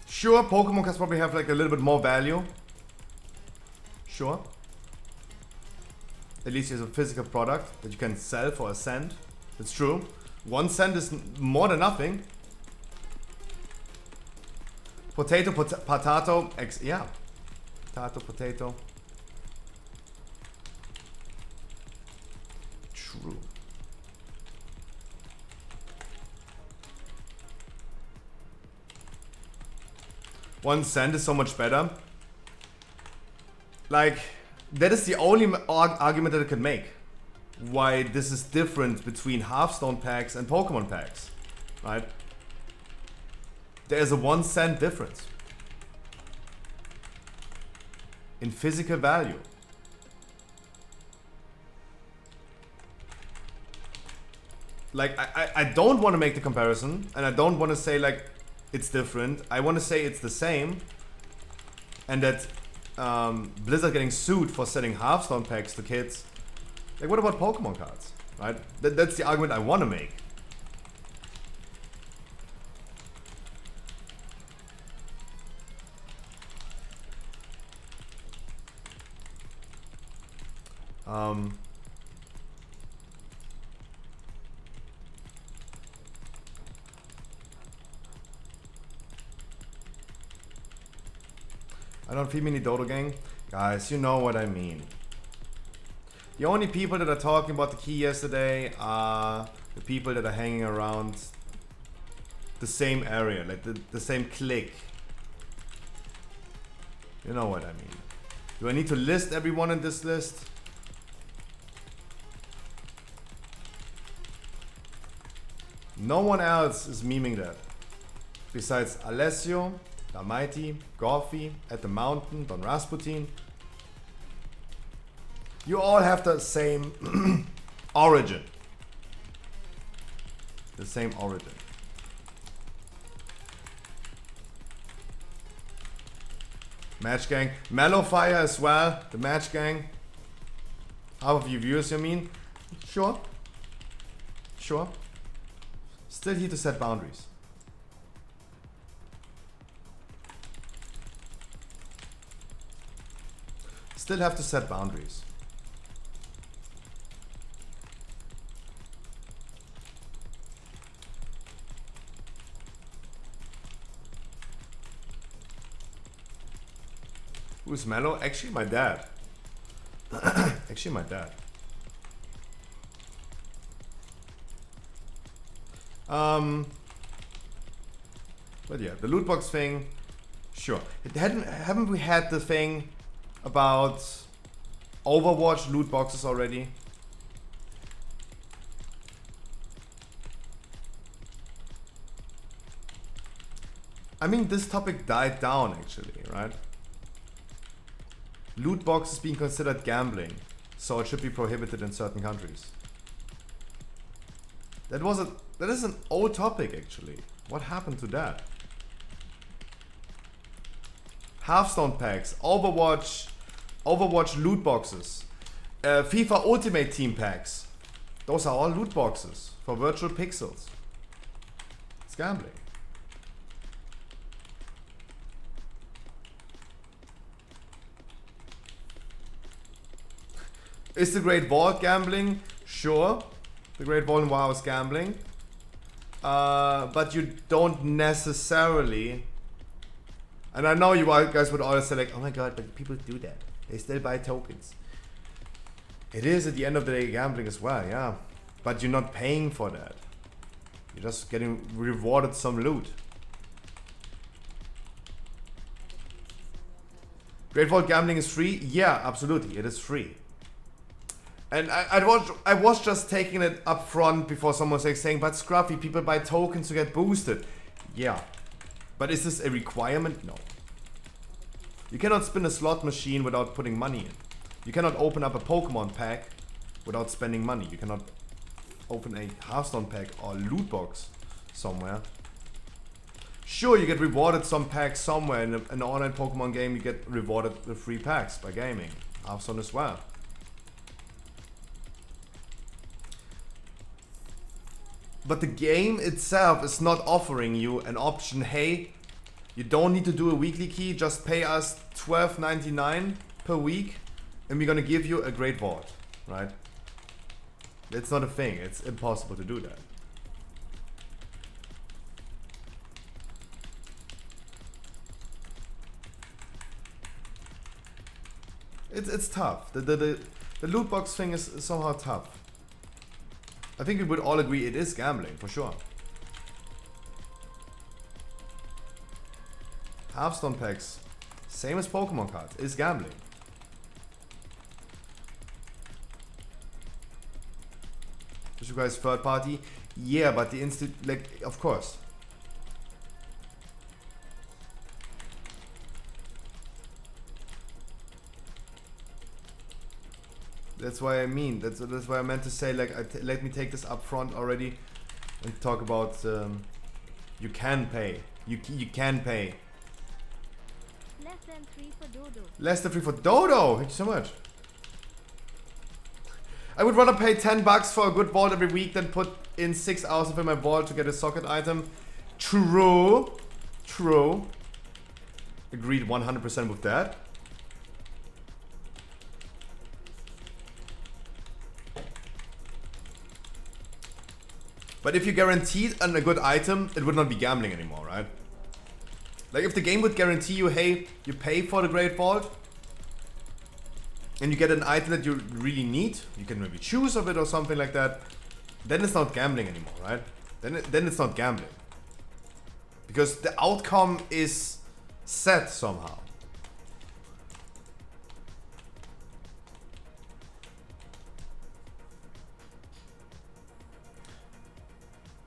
Sure, Pokemon cards probably have like a little bit more value. Sure. At least it's a physical product that you can sell for a cent. It's true. 1 cent is more than nothing. Potato, potato, yeah. Potato, potato. True. $1 is so much better. Like, that is the only argument that I could make. Why this is different between Hearthstone packs and Pokemon packs, right? There is a 1 cent difference in physical value. Like, I don't want to make the comparison, and I don't want to say like it's different. I want to say it's the same, and that Blizzard getting sued for selling Hearthstone packs to kids. Like, what about Pokemon cards, right? That's the argument I want to make. I don't feel many Dodo gang. Guys, you know what I mean. The only people that are talking about the key yesterday are the people that are hanging around the same area, like the same clique. You know what I mean. Do I need to list everyone in this list? No one else is memeing that. Besides Alessio, the Mighty, Gorfy, At the Mountain, Don Rasputin. You all have the same origin. The same origin. Match Gang. Mellowfire as well, the Match Gang. Half of you viewers, you mean? Sure. Sure. Still here to set boundaries. Still have to set boundaries. Who's Mellow? Actually, my dad. Actually, my dad. But yeah, the loot box thing, sure. Haven't we had the thing about Overwatch loot boxes already? I mean, this topic died down actually, right? Loot boxes being considered gambling, so it should be prohibited in certain countries. That is an old topic actually. What happened to that? Hearthstone packs, Overwatch loot boxes, FIFA Ultimate Team packs. Those are all loot boxes for virtual pixels. It's gambling. Is the Great Vault gambling? Sure. The Great Vault in WoW is gambling. But you don't necessarily... And I know you guys would always say like, oh my god, but people do that. They still buy tokens. It is at the end of the day gambling as well, yeah. But you're not paying for that. You're just getting rewarded some loot. Great Vault gambling is free? Yeah, absolutely, it is free. And I was just taking it up front before someone was saying, but Scruffy, people buy tokens to get boosted. Yeah. But is this a requirement? No. You cannot spin a slot machine without putting money in. You cannot open up a Pokemon pack without spending money. You cannot open a Hearthstone pack or loot box somewhere. Sure, you get rewarded some packs somewhere in an online Pokemon game. You get rewarded with free packs by gaming. Hearthstone as well. But the game itself is not offering you an option. Hey, you don't need to do a weekly key. Just pay us $12.99 per week, and we're gonna give you a Great Vault, right? It's not a thing. It's impossible to do that. It's tough. The loot box thing is somehow tough. I think we would all agree it is gambling, for sure. Hearthstone packs, same as Pokemon cards, is gambling. Just you guys third party? Yeah, but the like, of course. That's why I mean, that's why I meant to say, like, let me take this up front already and talk about you can pay. You can pay. Less than 3 for Dodo. Less than 3 for Dodo! Thank you so much. I would rather pay $10 for a good vault every week than put in 6 hours of in my vault to get a socket item. True. True. Agreed 100% with that. But if you guaranteed a good item, it would not be gambling anymore, right? Like if the game would guarantee you, hey, you pay for the Great Vault, and you get an item that you really need, you can maybe choose of it or something like that, then it's not gambling anymore, right? Then it's not gambling. Because the outcome is set somehow.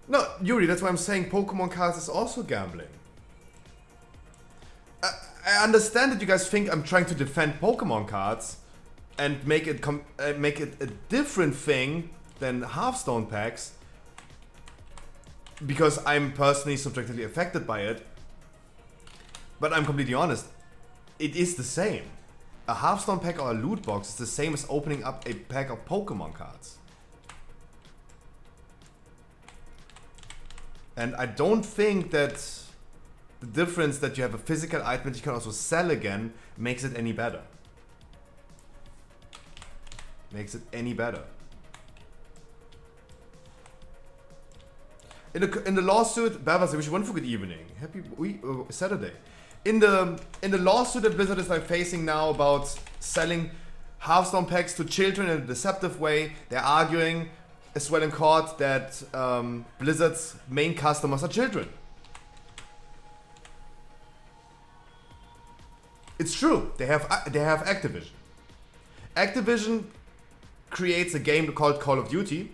No, Yuri, that's why I'm saying Pokemon cards is also gambling. I understand that you guys think I'm trying to defend Pokemon cards and make it a different thing than Hearthstone packs because I'm personally subjectively affected by it. But I'm completely honest, it is the same. A Hearthstone pack or a loot box is the same as opening up a pack of Pokemon cards. And I don't think that the difference that you have a physical item that you can also sell again makes it any better. Makes it any better. In the lawsuit, Bavas, I wish you one for good evening. Happy Saturday. In the lawsuit that Blizzard is like facing now about selling Hearthstone packs to children in a deceptive way, they're arguing as well in court that Blizzard's main customers are children. It's true. They have Activision. Activision creates a game called Call of Duty.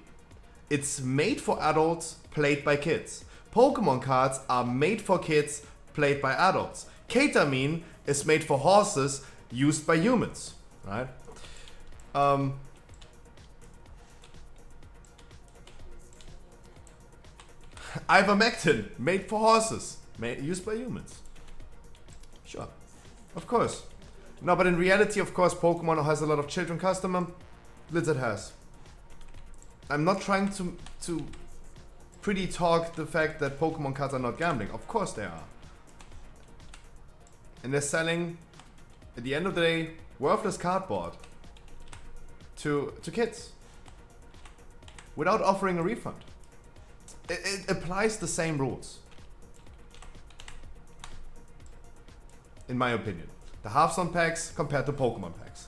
It's made for adults, played by kids. Pokemon cards are made for kids, played by adults. Ketamine is made for horses, used by humans. Right? Ivermectin, made for horses, used by humans. Sure. Of course. No, but in reality, of course, Pokemon has a lot of children customer. Blizzard has. I'm not trying to pretty talk the fact that Pokemon cards are not gambling. Of course they are. And they're selling, at the end of the day, worthless cardboard to kids. Without offering a refund. It applies the same rules. In my opinion. The Hearthstone packs compared to Pokemon packs.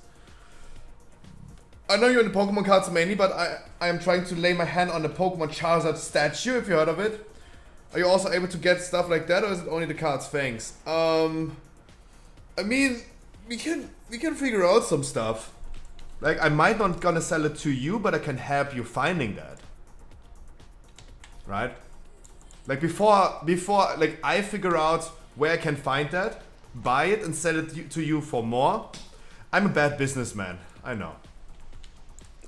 I know you're in the Pokemon cards mainly, but I am trying to lay my hand on the Pokemon Charizard statue, if you heard of it. Are you also able to get stuff like that, or is it only the cards? Thanks. I mean, we can figure out some stuff. Like, I might not gonna sell it to you, but I can help you finding that. Right? Like, before like, I figure out where I can find that, buy it and sell it to you for more. I'm a bad businessman. I know.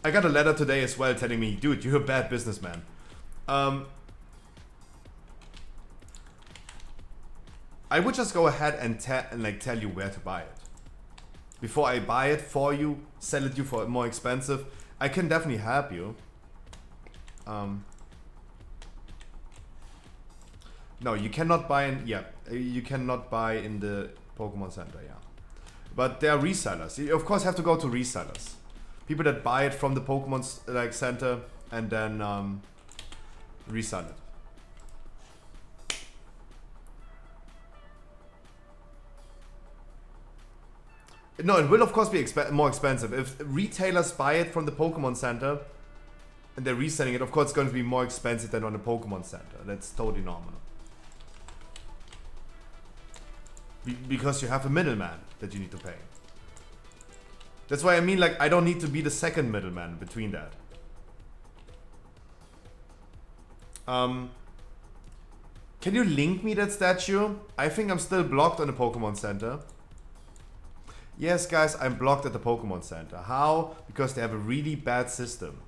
I got a letter today as well telling me, dude, you're a bad businessman. I would just go ahead and tell you where to buy it. Before I buy it for you, sell it you for more expensive, I can definitely help you. No, you cannot buy in. Yeah, you cannot buy in the Pokemon Center. Yeah, but there are resellers. You of course have to go to resellers. People that buy it from the Pokemon Center and then resell it. No, it will of course be more expensive. If retailers buy it from the Pokemon Center and they're reselling it, of course it's going to be more expensive than on the Pokemon Center. That's totally normal. Because you have a middleman that you need to pay. That's why I mean, like, I don't need to be the second middleman between that. Can you link me that statue? I think I'm still blocked on the Pokemon Center. Yes, guys, I'm blocked at the Pokemon Center. How? Because they have a really bad system.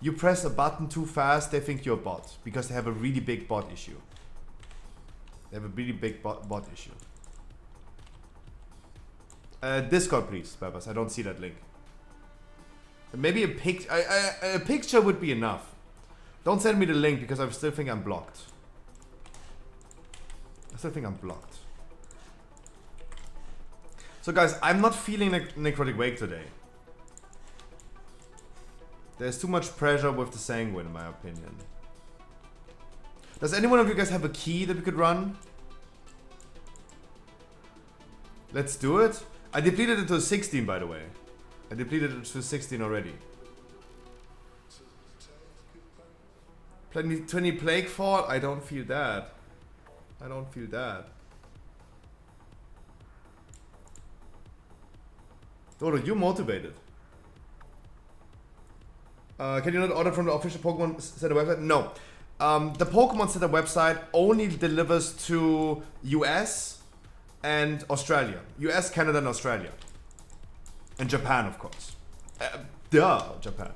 You press a button too fast, they think you're a bot. Because they have a really big bot issue. They have a really big bot issue. Discord, please, Peppers. I don't see that link. Maybe a picture would be enough. Don't send me the link because I still think I'm blocked. I still think I'm blocked. So guys, I'm not feeling Necrotic Wake today. There's too much pressure with the Sanguine, in my opinion. Does any one of you guys have a key that we could run? Let's do it. I depleted it to 16, by the way. I depleted it to 16 already. 20 Plague Fall? I don't feel that. I don't feel that. Dodo, you motivated. Can you not order from the official Pokemon Center website? No. The Pokemon Center website only delivers to US and Australia. US, Canada, and Australia. And Japan, of course. Japan.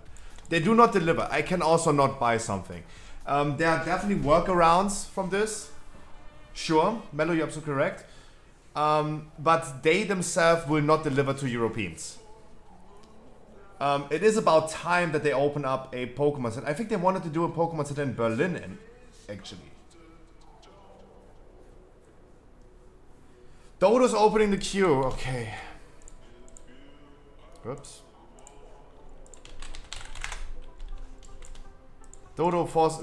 They do not deliver. I can also not buy something. There are definitely workarounds from this. Sure, Mello, you're absolutely correct. But they themselves will not deliver to Europeans. It is about time that they open up a Pokemon Center. I think they wanted to do a Pokemon Center in Berlin, actually. Dodo's opening the queue. Okay. Whoops. Dodo force.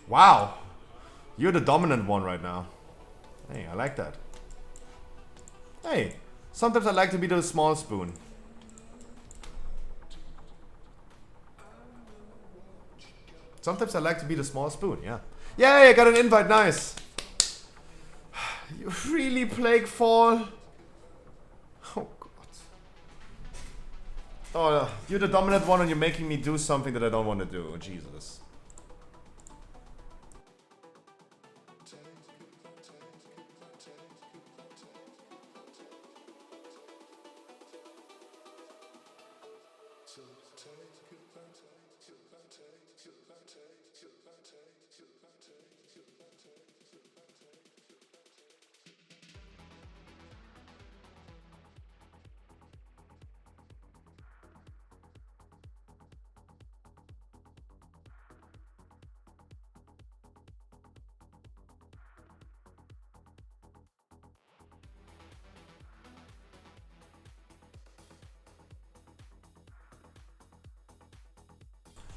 Wow. You're the dominant one right now. Hey, I like that. Hey, sometimes I like to be the small spoon. Sometimes I like to be the small spoon, yeah. Yay, I got an invite, nice. You really Plague Fall? Oh god. Oh, you're the dominant one and you're making me do something that I don't want to do. Jesus.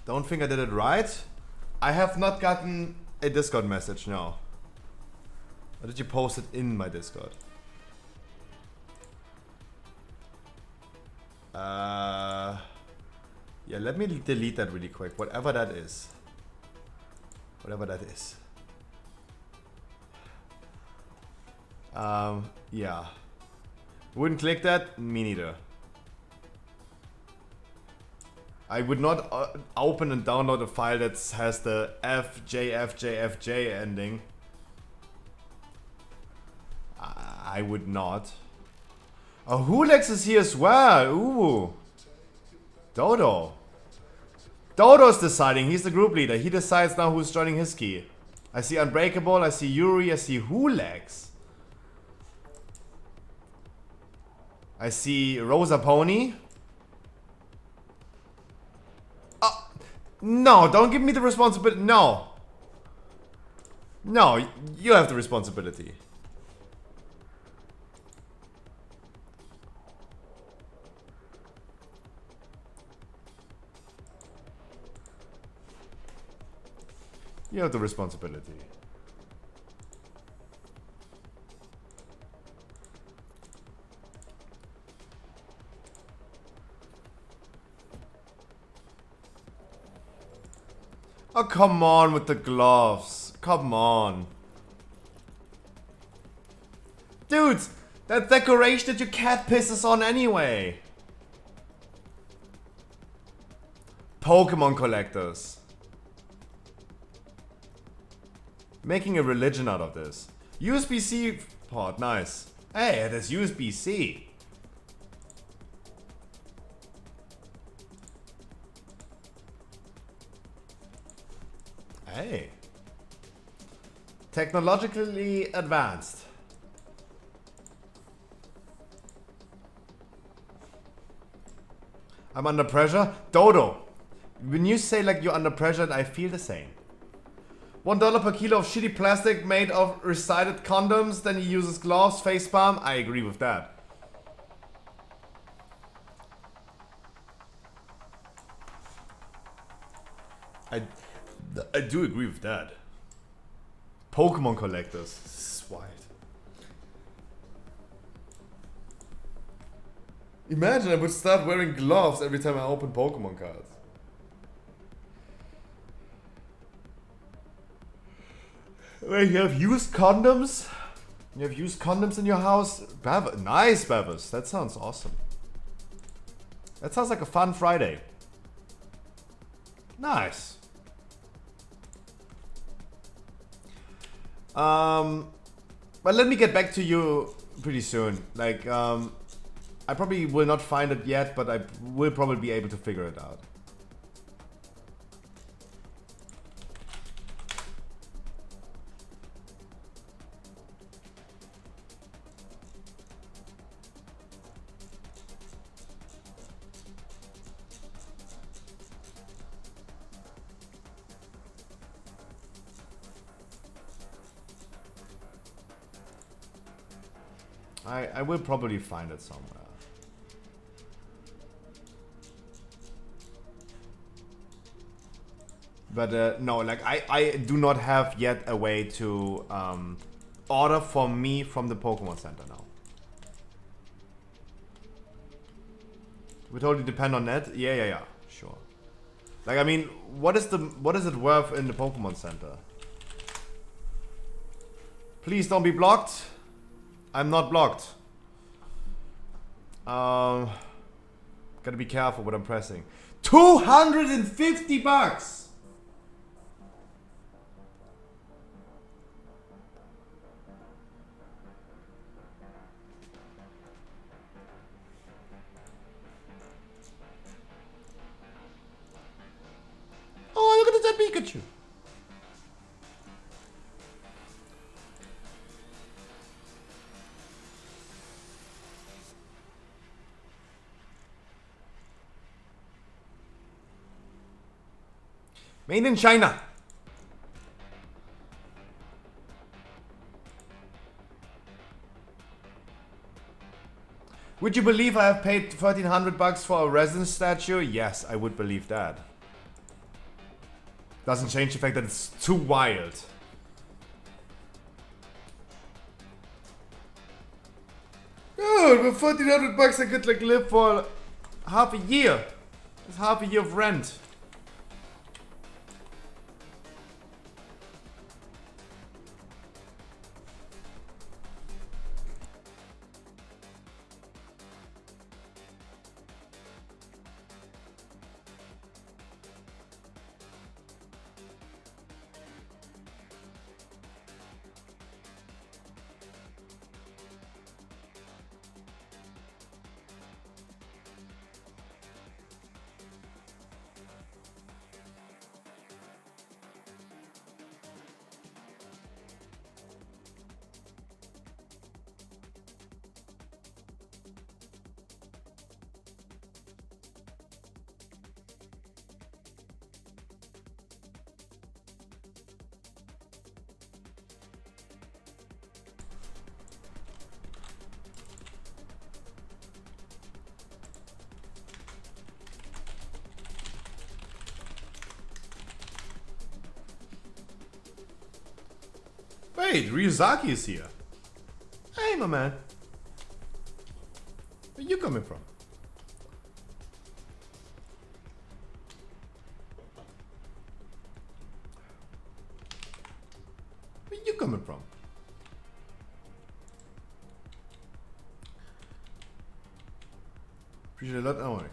Don't think I did it right. I have not gotten a Discord message, no. Or did you post it in my Discord? Yeah, let me delete that really quick. Whatever that is. Whatever that is. Yeah. Wouldn't click that? Me neither. I would not open and download a file that has the FJFJFJ ending. I would not. Oh, Hulex is here as well. Ooh. Dodo. Dodo's deciding. He's the group leader. He decides now who's joining his key. I see Unbreakable. I see Yuri. I see Hulex. I see Rosa Pony. Oh, no, don't give me the responsibility. No. No, you have the responsibility. You have the responsibility. Oh, come on with the gloves. Come on. Dudes, that decoration that your cat pisses on anyway. Pokemon collectors. Making a religion out of this. USB-C port, nice. Hey, there's USB-C. Hey. Technologically advanced. I'm under pressure? Dodo. When you say like you're under pressure, I feel the same. $1 per kilo of shitty plastic made of recycled condoms, then he uses gloves, facepalm. I agree with that. I do agree with that. Pokemon collectors. This is wild. Imagine I would start wearing gloves every time I open Pokemon cards. Wait, you have used condoms? You have used condoms in your house? Nice, Bevis. That sounds awesome. That sounds like a fun Friday. Nice. But let me get back to you pretty soon. Like, I probably will not find it yet, but I will probably be able to figure it out. I will probably find it somewhere. But no, like I do not have yet a way to order for me from the Pokemon Center now. We totally depend on that. Yeah, sure. Like I mean, what is it worth in the Pokemon Center? Please don't be blocked. I'm not blocked. Gotta be careful what I'm pressing. 250 bucks. Oh, look at that Pikachu. Made in China. Would you believe I have paid 1,300 bucks for a resin statue? Yes, I would believe that. Doesn't change the fact that it's too wild. Dude, with 1,400 bucks I could like live for half a year. That's half a year of rent. Wait, Ryuzaki is here. Hey, my man. Where you coming from? Where you coming from? Appreciate a lot. Don't worry.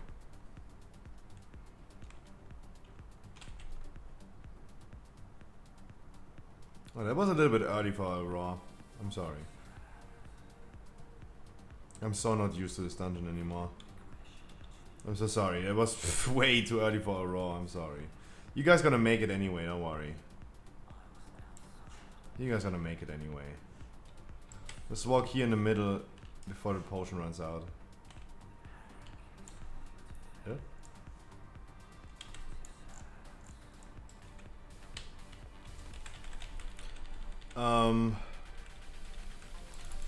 Oh, that was a little bit early for a Raw. I'm sorry. I'm so not used to this dungeon anymore. I'm so sorry. It was way too early for a Raw. I'm sorry. You guys gonna make it anyway. Don't worry. You guys gonna make it anyway. Let's walk here in the middle before the potion runs out. Yeah.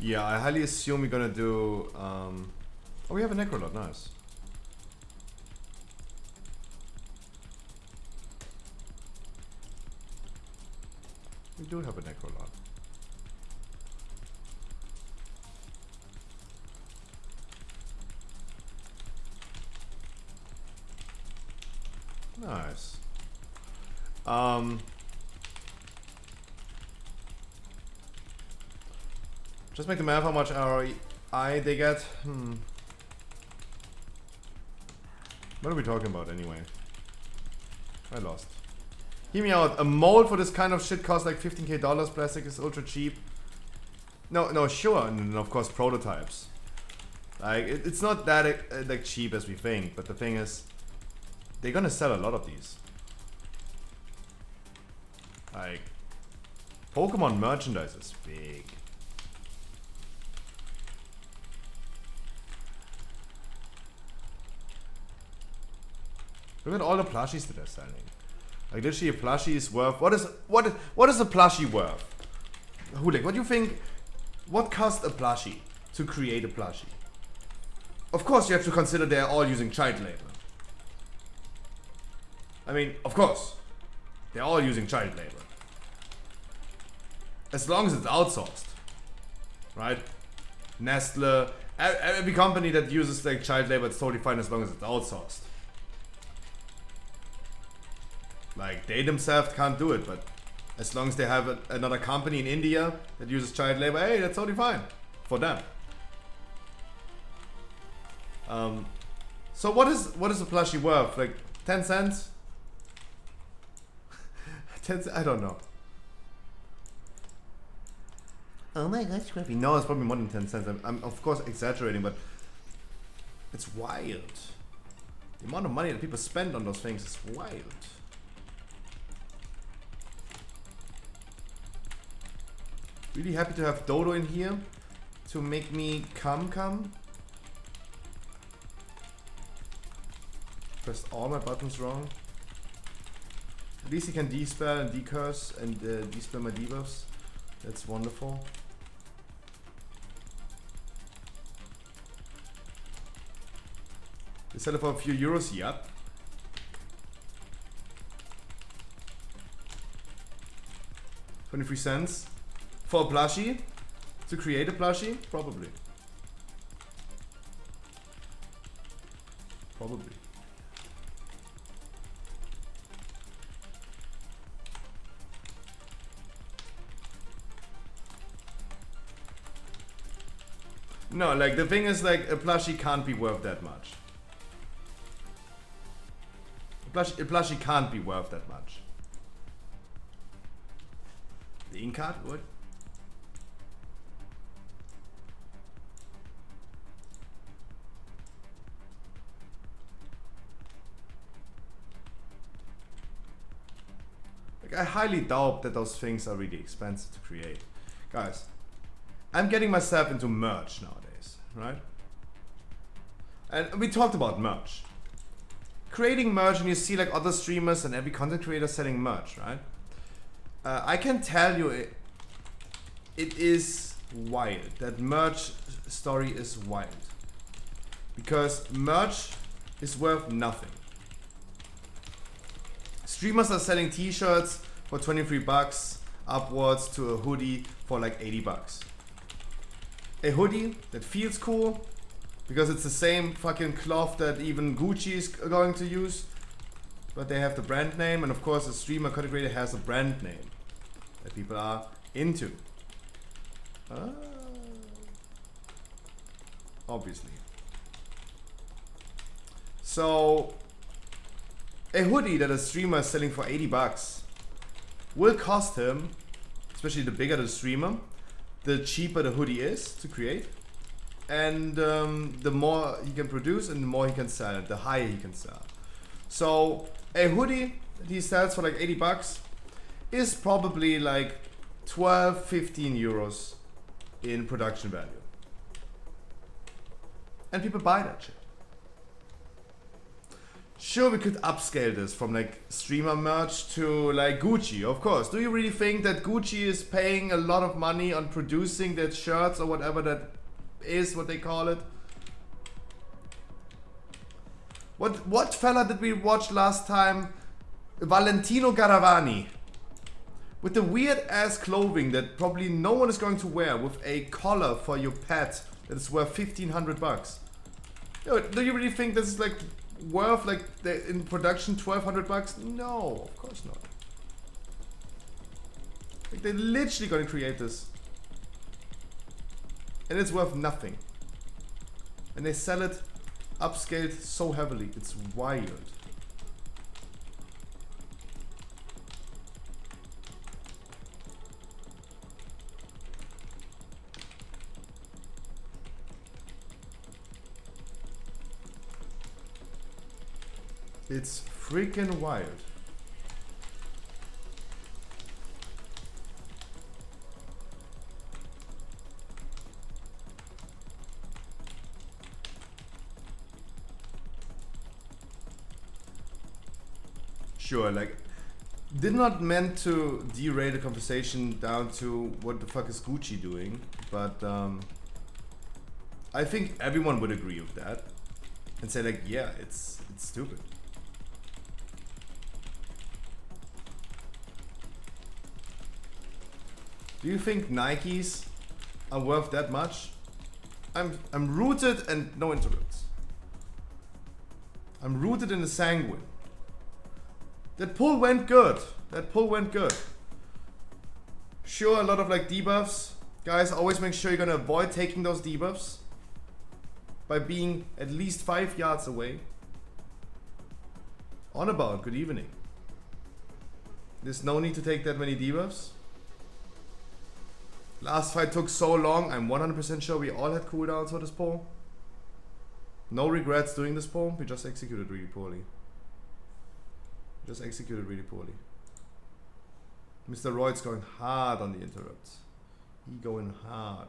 Yeah, I highly assume we're gonna do, oh, we have a Necrolord, nice. We do have a Necrolord. Nice. Just make the math how much ROI they get. What are we talking about anyway? I lost. Hear me out. A mold for this kind of shit costs like $15K. Plastic is ultra cheap. No, sure. And of course prototypes. Like it's not that like cheap as we think. But the thing is, they're gonna sell a lot of these. Like Pokemon merchandise is big. Look at all the plushies that they're selling. Like literally a plushie is worth what is a plushie worth? Hulik, what do you think? What cost a plushie to create a plushie? Of course you have to consider they're all using child labor. I mean, of course. They're all using child labor. As long as it's outsourced. Right? Nestle, every company that uses like child labor, it's totally fine as long as it's outsourced. Like, they themselves can't do it, but as long as they have another company in India that uses child labor, hey, that's totally fine for them. So what is a plushie worth? Like 10 cents? 10 cents? I don't know. Oh my god, Scrappy. No, it's probably more than 10 cents. I'm of course exaggerating, but it's wild. The amount of money that people spend on those things is wild. Really happy to have Dodo in here to make me come. Pressed all my buttons wrong. At least he can de-spell and de-curse and de-spell my debuffs. That's wonderful. They sell it for a few euros, yep. $0.23 for a plushie? To create a plushie? Probably. Probably. No, like the thing is like a plushie can't be worth that much. A plushie can't be worth that much. The ink card? What? Like I highly doubt that those things are really expensive to create. Guys, I'm getting myself into merch nowadays, right? And we talked about merch. Creating merch, and you see like other streamers and every content creator selling merch, right? I can tell you it is wild. That merch story is wild. Because merch is worth nothing. Streamers are selling t-shirts for 23 bucks. upwards to a hoodie for like 80 bucks. A hoodie that feels cool because it's the same fucking cloth that even Gucci is going to use, but they have the brand name, and of course the streamer content creator has a brand name that people are into. Obviously. So a hoodie that a streamer is selling for 80 bucks will cost him, especially the bigger the streamer, the cheaper the hoodie is to create, and the more he can produce and the more he can sell it, the higher he can sell. So a hoodie that he sells for like 80 bucks is probably like 12-15 euros in production value. And people buy that shit. Sure, we could upscale this from like streamer merch to like Gucci, of course. Do you really think that Gucci is paying a lot of money on producing their shirts or whatever that is, what they call it? What fella did we watch last time? Valentino Garavani. With the weird ass clothing that probably no one is going to wear, with a collar for your pet that is worth 1,500 bucks. Yo, do you really think this is like worth like in production 1,200 bucks? No, of course not. Like they're literally gonna create this, and it's worth nothing. And they sell it upscaled so heavily, it's wild. It's freaking wild. Sure, like, did not meant to derail the conversation down to what the fuck is Gucci doing, but I think everyone would agree with that and say like, yeah, it's stupid. Do you think Nikes are worth that much? I'm rooted and no interrupts. I'm rooted in the sanguine. That pull went good. That pull went good. Sure, a lot of like debuffs. Guys, always make sure you're gonna avoid taking those debuffs by being at least 5 yards away. On about, good evening. There's no need to take that many debuffs. Last fight took so long, I'm 100% sure we all had cooldowns for this poll. No regrets doing this poll, we just executed really poorly. Just executed really poorly. Mr. Royd's going hard on the interrupts. He going hard.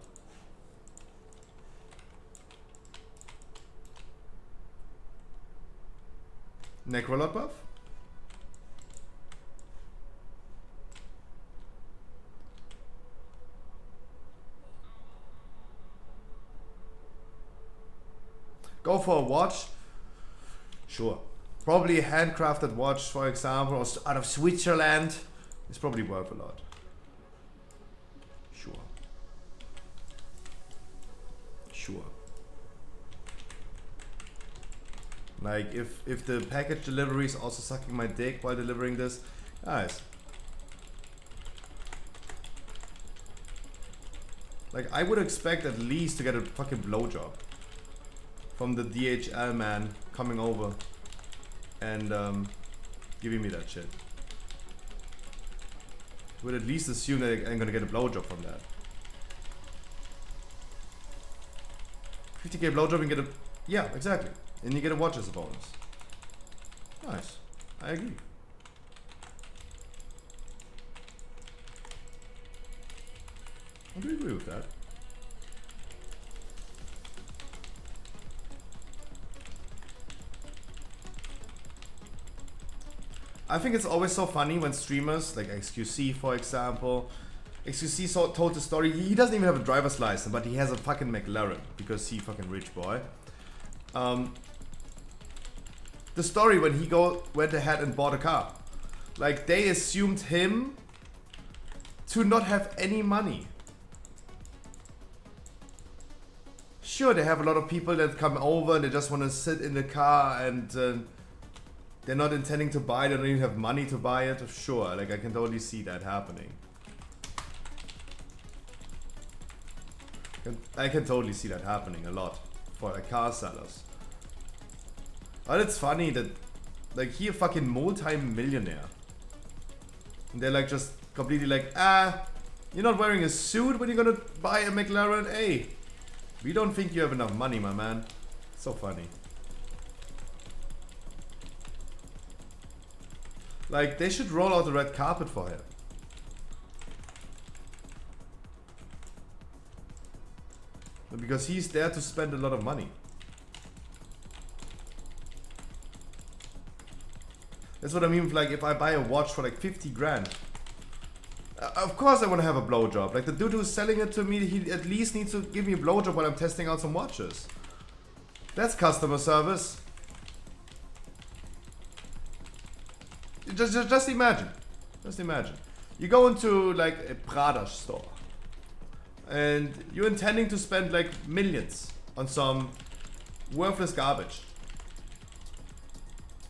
Necrolot buff? Go for a watch? Sure. Probably a handcrafted watch, for example, or out of Switzerland. It's probably worth a lot. Sure. Sure. Like, if the package delivery is also sucking my dick while delivering this, guys. Like, I would expect at least to get a fucking blowjob from the DHL man coming over and giving me that shit. Would at least assume that I'm gonna get a blowjob from that. 50k blowjob and get a... Yeah, exactly. And you get a watch as a bonus. Nice. I agree. I do agree with that. I think it's always so funny when streamers, like XQC for example, XQC told the story, he doesn't even have a driver's license, but he has a fucking McLaren, because he fucking rich boy. The story when he went ahead and bought a car. Like, they assumed him to not have any money. Sure, they have a lot of people that come over and they just want to sit in the car and they're not intending to buy it, they don't even have money to buy it. Sure, like I can totally see that happening. I can totally see that happening a lot for like car sellers. But it's funny that like he a fucking multi-millionaire. And they're like just completely like, you're not wearing a suit when you're gonna buy a McLaren? Hey, we don't think you have enough money, my man. So funny. Like, they should roll out the red carpet for him. Because he's there to spend a lot of money. That's what I mean with, like, if I buy a watch for like 50 grand. Of course I want to have a blowjob. Like, the dude who's selling it to me, he at least needs to give me a blowjob while I'm testing out some watches. That's customer service. Just imagine. Just imagine. You go into like a Prada store. And you're intending to spend like millions on some worthless garbage.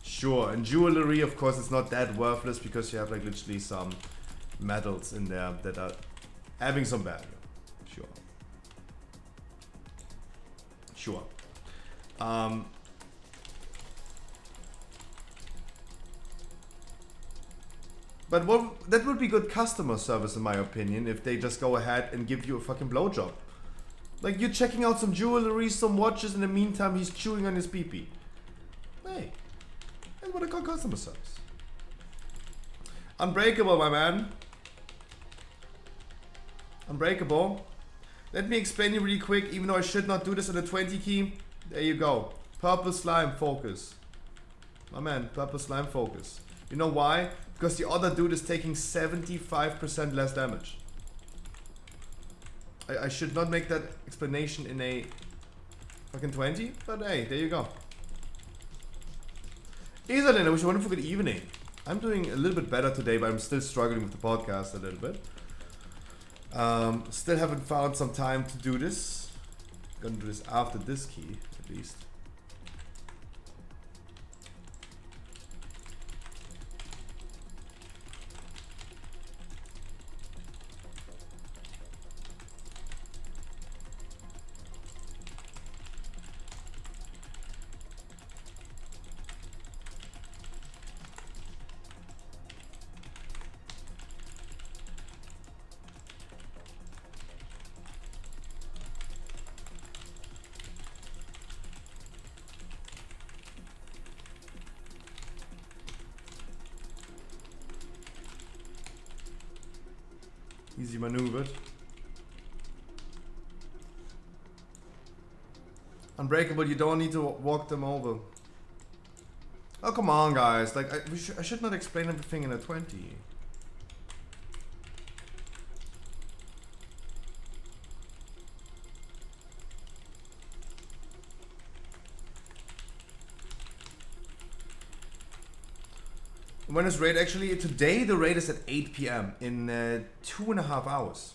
Sure, and jewelry, of course, it's not that worthless because you have like literally some metals in there that are having some value. Sure. Sure. But that would be good customer service in my opinion if they just go ahead and give you a fucking blowjob. Like you're checking out some jewelry, some watches, in the meantime he's chewing on his pee-pee. Hey, that's what I call customer service. Unbreakable, my man. Unbreakable. Let me explain you really quick, even though I should not do this on the 20 key. There you go. Purple slime focus. My man, purple slime focus. You know why? Because the other dude is taking 75% less damage. I should not make that explanation in a fucking 20, but hey, there you go. Isalin, I wish you a wonderful good evening. I'm doing a little bit better today, but I'm still struggling with the podcast a little bit. Still haven't found some time to do this. Gonna do this after this key, at least. Easy maneuvered. Unbreakable, you don't need to walk them over. Oh, come on, guys. Like, I should not explain everything in a 20. When is raid? Actually, today the raid is at 8 PM in 2.5 hours.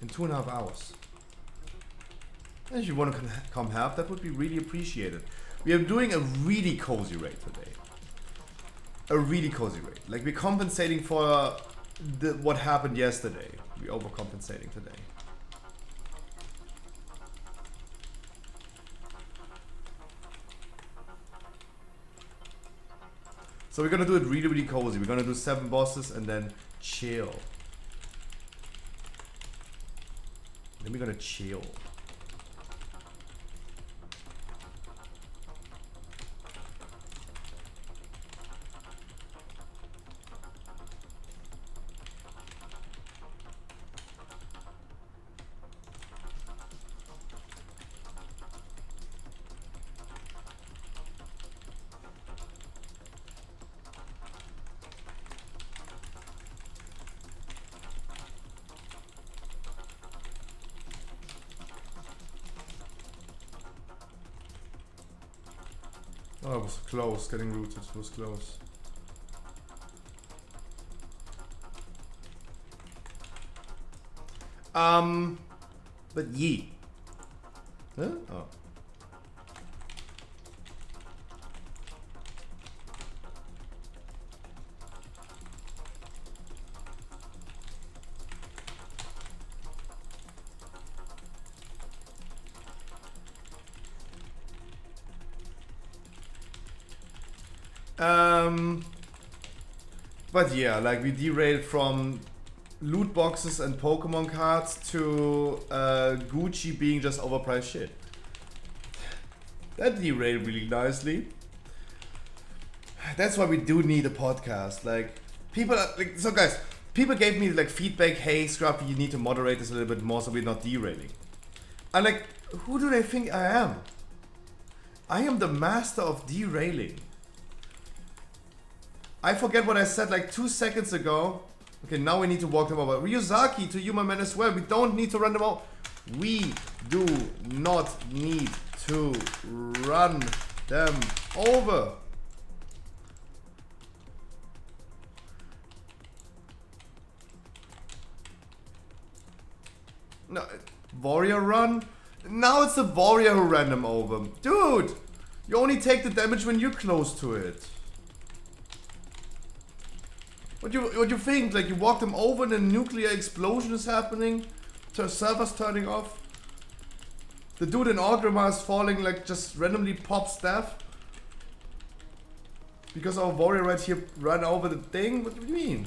In 2.5 hours. And if you want to come help, that would be really appreciated. We are doing a really cozy raid today. A really cozy raid. Like, we're compensating for what happened yesterday. We're overcompensating today. So we're gonna do it really, really cozy. We're gonna do 7 bosses and then chill. Then we're gonna chill. Oh, it was close. Getting rooted was close. But ye. Huh? Oh. But yeah, like we derailed from loot boxes and Pokemon cards to Gucci being just overpriced shit. That derailed really nicely. That's why we do need a podcast. Like people are, like, so guys, people gave me like feedback, hey Scruffy, you need to moderate this a little bit more so we're not derailing. I'm like, who do they think I am? I am the master of derailing. I forget what I said like 2 seconds ago. Okay, now we need to walk them over. Ryuzaki, to you, my man, as well. We don't need to run them over. We do not need to run them over. No, warrior run? Now it's the warrior who ran them over. Dude, you only take the damage when you're close to it. What you think? Like you walk them over and a nuclear explosion is happening? Servers turning off? The dude in Orgrimmar is falling, like just randomly pops death? Because our warrior right here ran over the thing? What do you mean?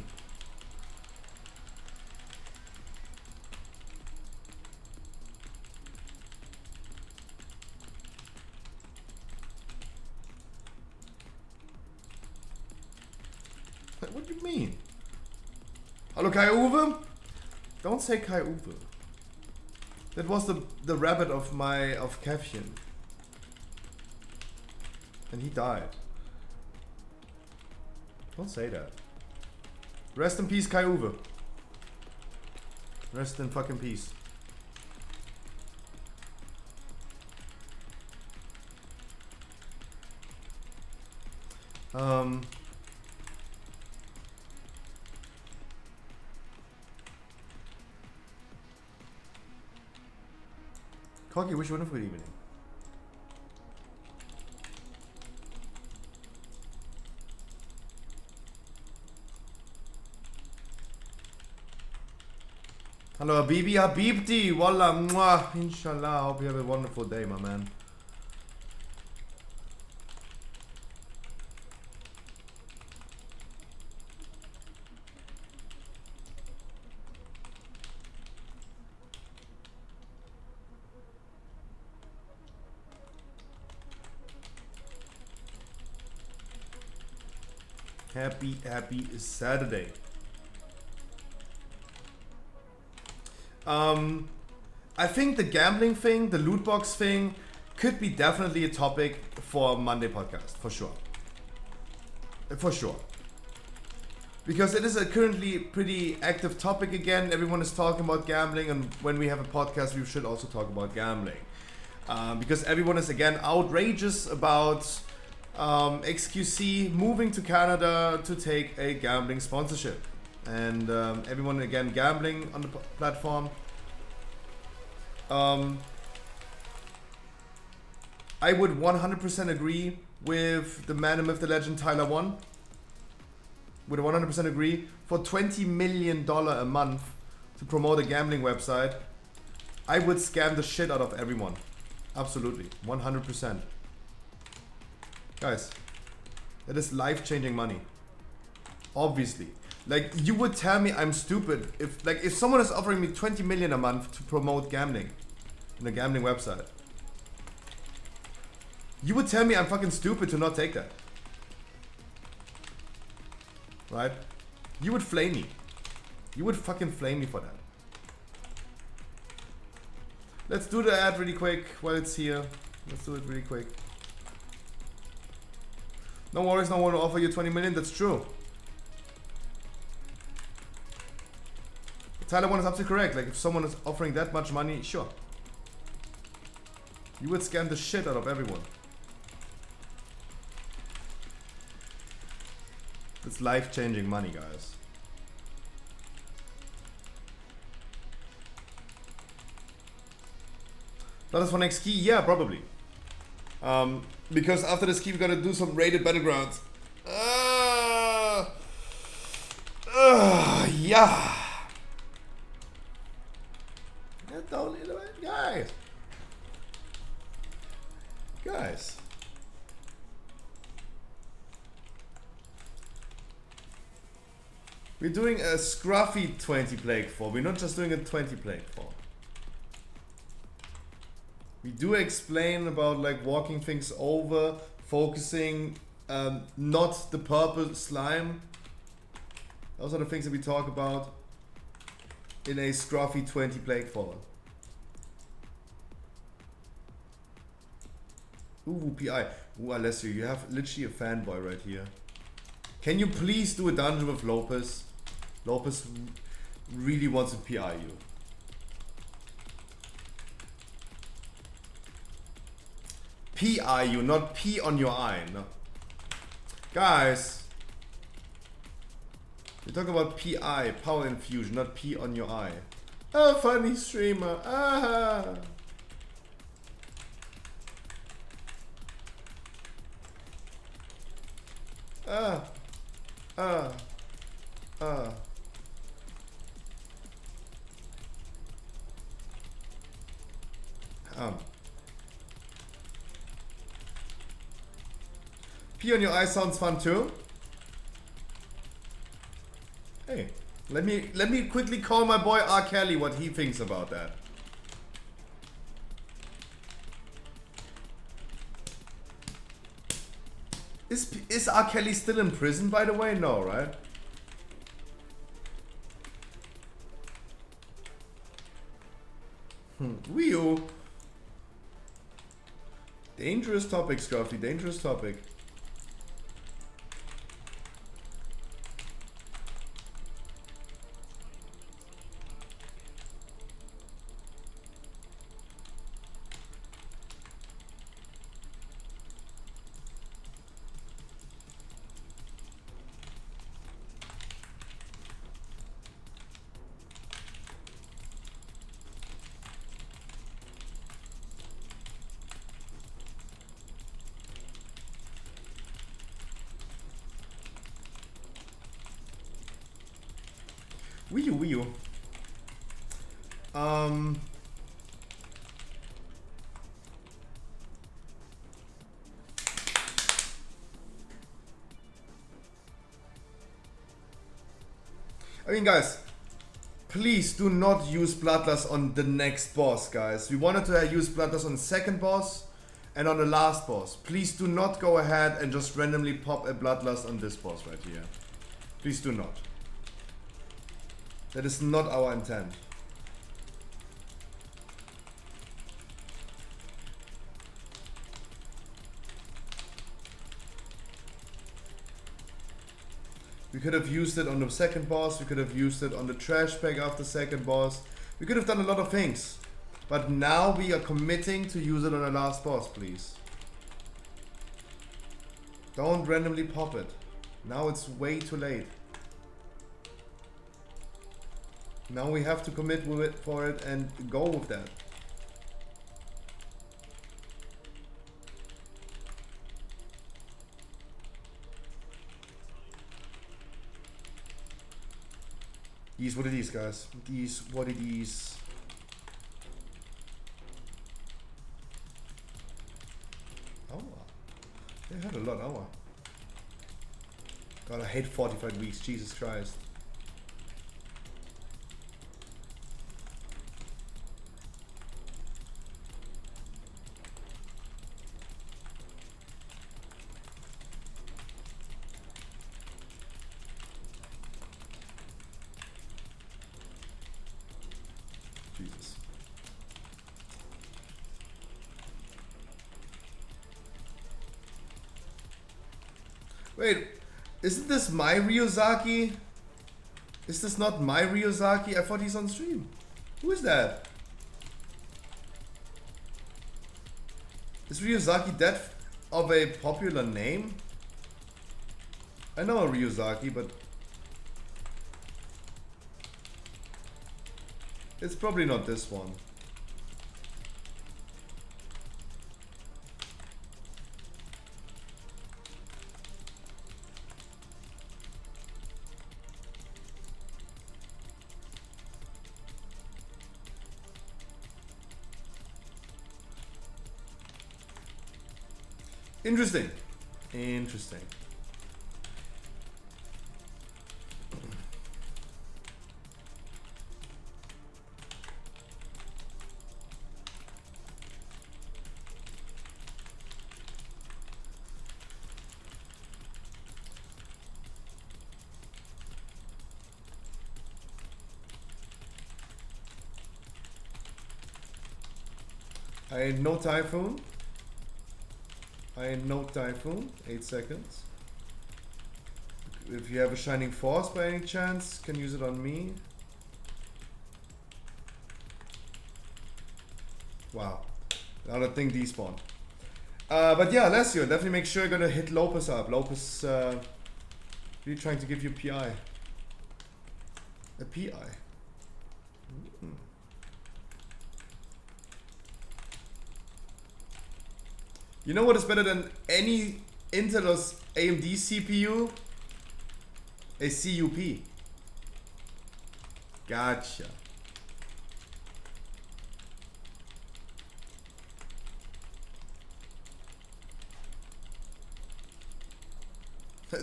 What do you mean? Hallo Kai Uwe? Don't say Kai Uwe. That was the rabbit of Käffchen. And he died. Don't say that. Rest in peace, Kai Uwe. Rest in fucking peace. Corky, wish you a good evening. Hello Habibi, Habibti, Wallah, mwah, inshallah, hope you have a wonderful day, my man. Happy Saturday. I think the gambling thing, the loot box thing, could be definitely a topic for Monday podcast, for sure. For sure. Because it is a currently pretty active topic again. Everyone is talking about gambling, and when we have a podcast, we should also talk about gambling. Because everyone is again outrageous about XQC moving to Canada to take a gambling sponsorship, and everyone again gambling on the platform. I would 100% agree with the man, the myth, the legend, Tyler One. Would 100% agree. For $20 million a month to promote a gambling website, I would scam the shit out of everyone. Absolutely, 100%. Guys, that is life-changing money. Obviously. Like, you would tell me I'm stupid if someone is offering me 20 million a month to promote gambling in a gambling website. You would tell me I'm fucking stupid to not take that. Right? You would flame me. You would fucking flame me for that. Let's do the ad really quick while it's here. Let's do it really quick. No worries, no one will offer you 20 million, that's true. Tyler One is absolutely correct. Like, if someone is offering that much money, sure. You would scam the shit out of everyone. It's life-changing money, guys. Bloodlust for next key? Yeah, probably. Because after this key we gotta do some rated battlegrounds. Yeah. Don't guys. Guys. We're doing a scruffy 20 plague 4. We're not just doing a 20 plague 4. We do explain about like walking things over, focusing, not the purple slime. Those are the things that we talk about in a scruffy 20 plague 4. Ooh, PI. Ooh, Alessio, you have literally a fanboy right here. Can you please do a dungeon with Lopez? Lopez really wants to PI you. PI you, not pee on your eye. No. Guys. We're talking about PI, power infusion, not pee on your eye. Oh, funny streamer. Ah. Pee on your eye sounds fun too. Hey, let me quickly call my boy R. Kelly what he thinks about that. Is R. Kelly still in prison, by the way? No, right? Wii U. Dangerous topic, Scruffy. Dangerous topic. Wii U. I mean, guys, please do not use Bloodlust on the next boss, guys. We wanted to use Bloodlust on the second boss and on the last boss. Please do not go ahead and just randomly pop a Bloodlust on this boss right here. Please do not. That is not our intent. We could have used it on the second boss, we could have used it on the trash bag after second boss. We could have done a lot of things. But now we are committing to use it on the last boss, please. Don't randomly pop it. Now it's way too late. Now we have to commit with it for it and go with that. These what it is, guys. These what it is. Oh, they had a lot hour. God, I hate 45 weeks. Jesus Christ. Wait, isn't this my Ryuzaki? Is this not my Ryuzaki? I thought he's on stream. Who is that? Is Ryuzaki that of a popular name? I know a Ryuzaki, but it's probably not this one. Interesting. Interesting. I ain't no typhoon. I ain't no typhoon. 8 seconds. If you have a shining force by any chance, can use it on me. Wow. Another thing despawned. But yeah, Alessio, definitely make sure you're gonna hit Lopez up. Lopez really trying to give you PI. A PI. Mm. You know what is better than any Intel or AMD CPU? A CUP. Gotcha.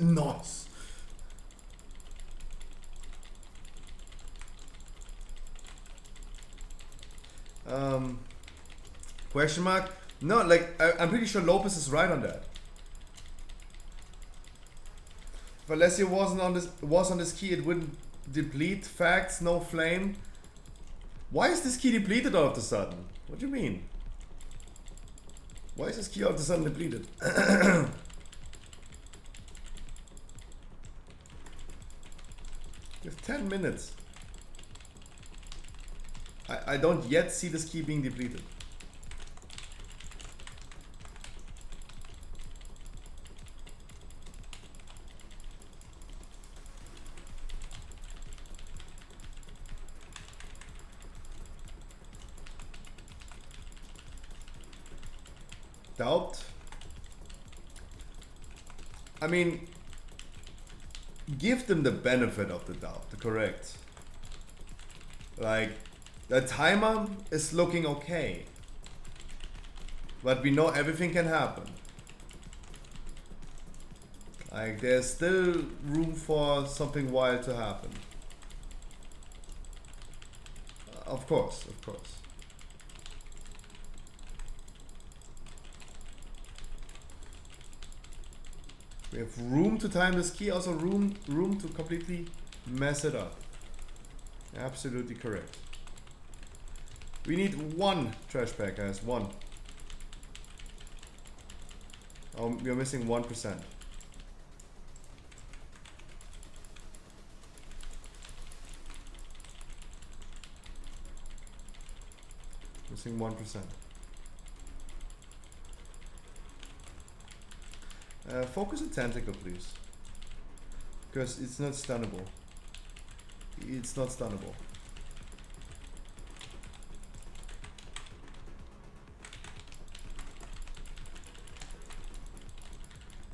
Nice. Question mark? No, like I'm pretty sure Lopez is right on that. If Alessio was on this key, it wouldn't deplete. Facts, no flame. Why is this key depleted all of a sudden? What do you mean? Why is this key all of a sudden depleted? You have 10 minutes. I don't yet see this key being depleted. Doubt. I mean, give them the benefit of the doubt, correct? Like, the timer is looking okay. But we know everything can happen. Like, there's still room for something wild to happen. Of course, of course. We have room to time this key, also room to completely mess it up. Absolutely correct. We need one trash bag, guys. One. Oh, we are missing 1%. Missing 1%. Focus on tentacle, please. Because it's not stunnable. It's not stunnable.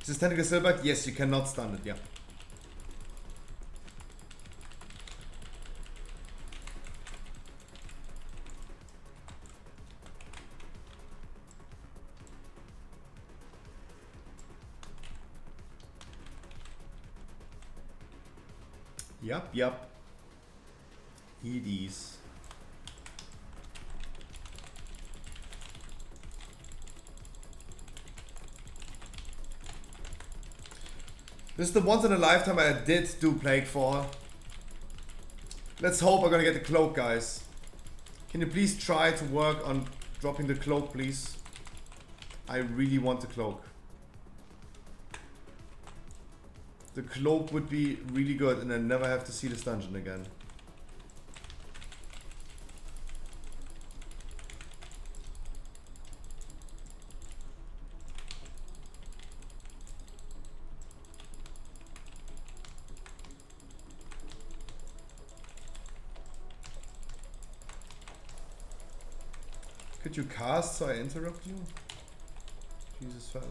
Is this tentacle still back? Yes, you cannot stun it, yeah. Yup. EDs. This is the once in a lifetime I did do Plague Fall. Let's hope I'm gonna get the cloak, guys. Can you please try to work on dropping the cloak, please? I really want the cloak. The cloak would be really good and I never have to see this dungeon again. Could you cast so I interrupt you? Jesus fella.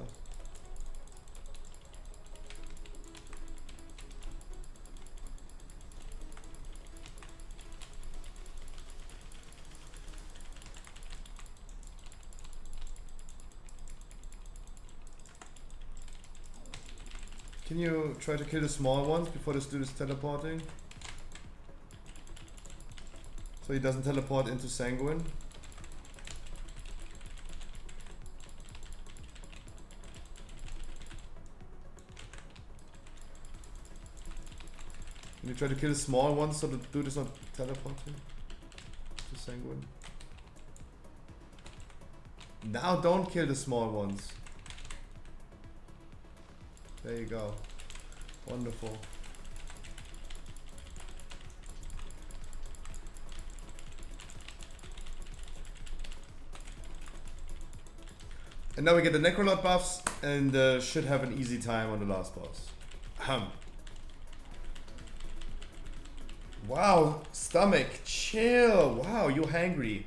Can you try to kill the small ones before this dude is teleporting? So he doesn't teleport into Sanguine? Can you try to kill the small ones so the dude is not teleporting to Sanguine? Now don't kill the small ones. There you go. Wonderful. And now we get the Necrolord buffs and should have an easy time on the last boss. Ahem. Wow, stomach, chill. Wow, you're hangry.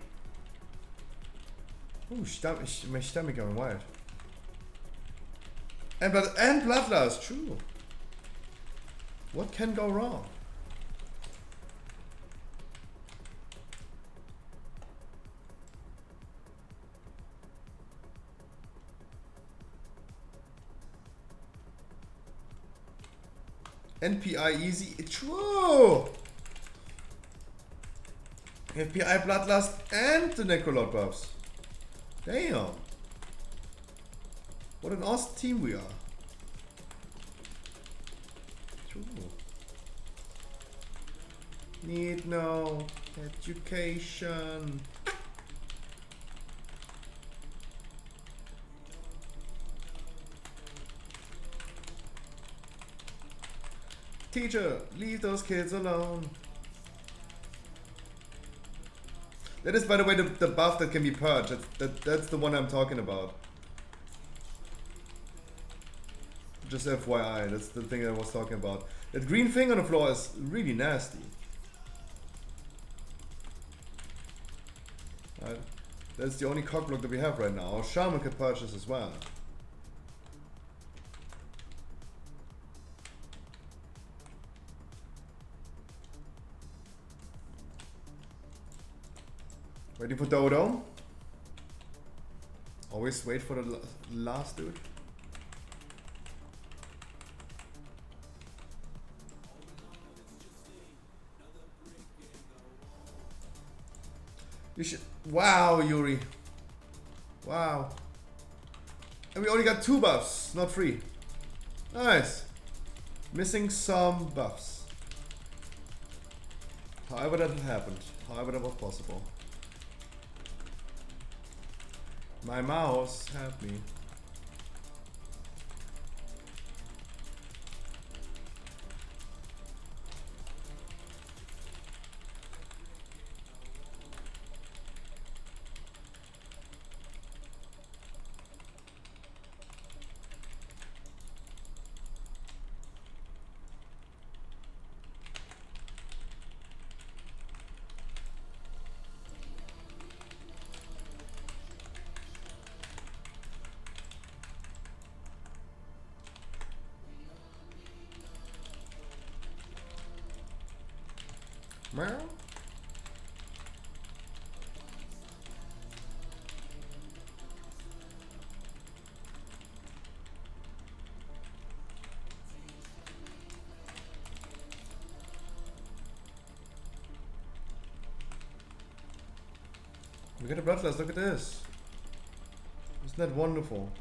Ooh, my stomach going wild. And bloodlust, true. What can go wrong? NPI easy, true. FPI bloodlust and the Necrolord buffs. Damn. What an awesome team we are. True. Need no education. Teacher, leave those kids alone. That is, by the way, the buff that can be purged. That's the one I'm talking about. Just FYI, that's the thing I was talking about. That green thing on the floor is really nasty. Right? That's the only cockblock that we have right now. Our shaman can purchase as well. Waiting for Dodo. Always wait for the last dude. You should. Wow, Yuri. Wow. And we only got 2 buffs, not 3. Nice. Missing some buffs. However that happened. However that was possible. My mouse helped me. Meow. We get a bloodlust, look at this. Isn't that wonderful?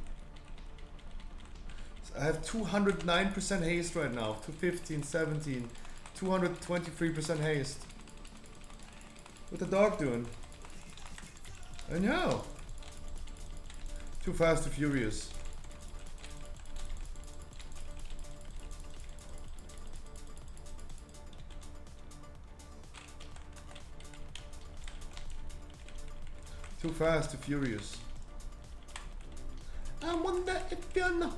So I have 209% haste right now, 215, 17. 223% haste. What the dog doing? I know. Too fast, too furious. Too fast, too furious. I wonder if you know.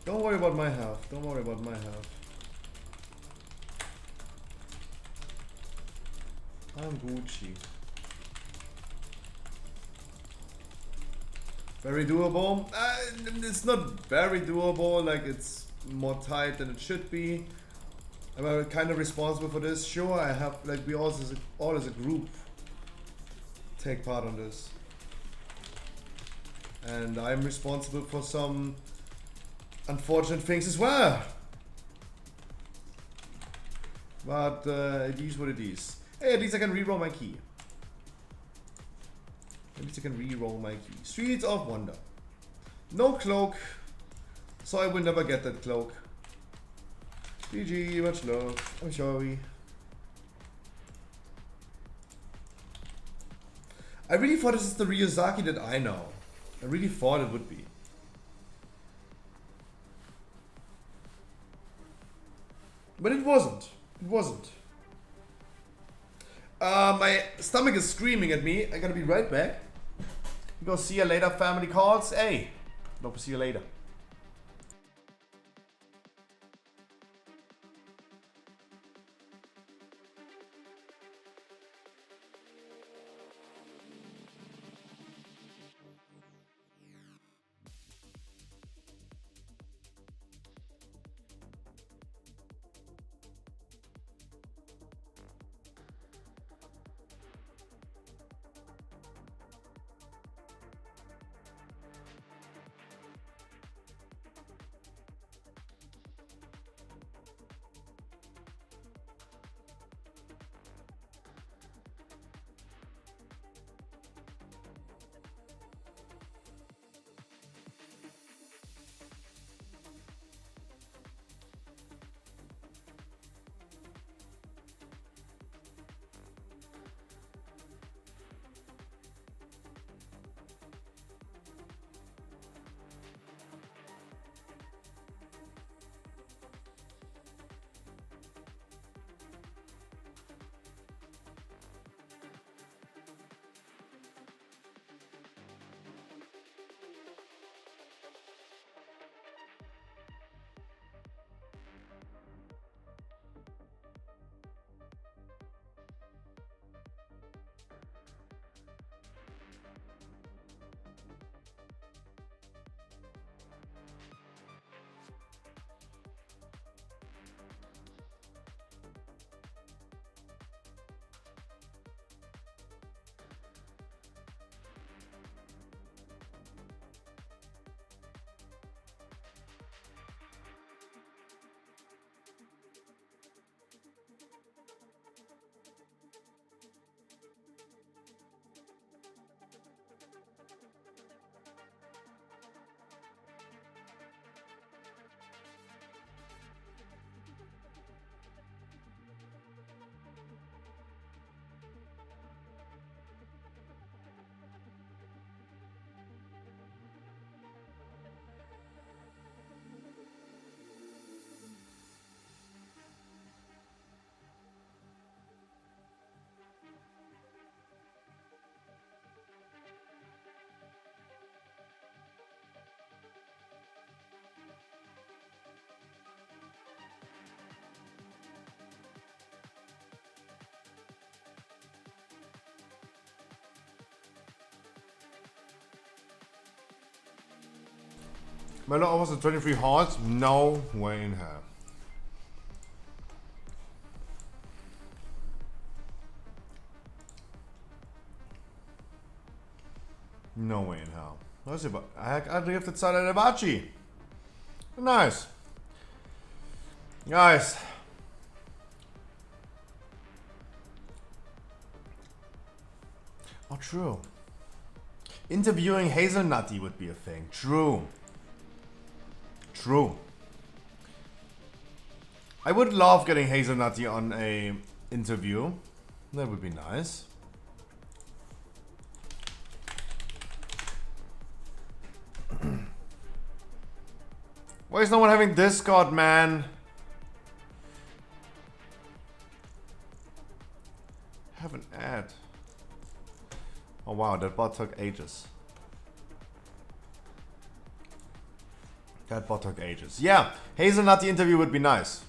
Don't worry about my health. Don't worry about my health. I'm Gucci. Very doable. It's not very doable, like it's more tight than it should be. Am I kind of responsible for this? Sure, I have, like we all as a group take part on this. And I'm responsible for some unfortunate things as well. But it is what it is. Hey, at least I can reroll my key. At least I can re-roll my key. Streets of Wonder. No cloak. So I will never get that cloak. GG, much love. I'm sorry. I really thought this is the Ryuzaki that I know. I really thought it would be. But it wasn't. It wasn't. My stomach is screaming at me. I gotta be right back. Go see you later, family calls. Hey, hope to see you later. Melo offers a 23 hearts? No way in hell. No way in hell. Was aber. Er driftet Zeit der Bachi. Nice. Guys. Oh, true. Interviewing Hazelnutty would be a thing. True. True. I would love getting Hazelnutty on a interview. That would be nice. Why is no one having Discord, man? Have an ad. Oh wow, that bot took ages. That bot took ages. Yeah, Hazelnutty interview would be nice.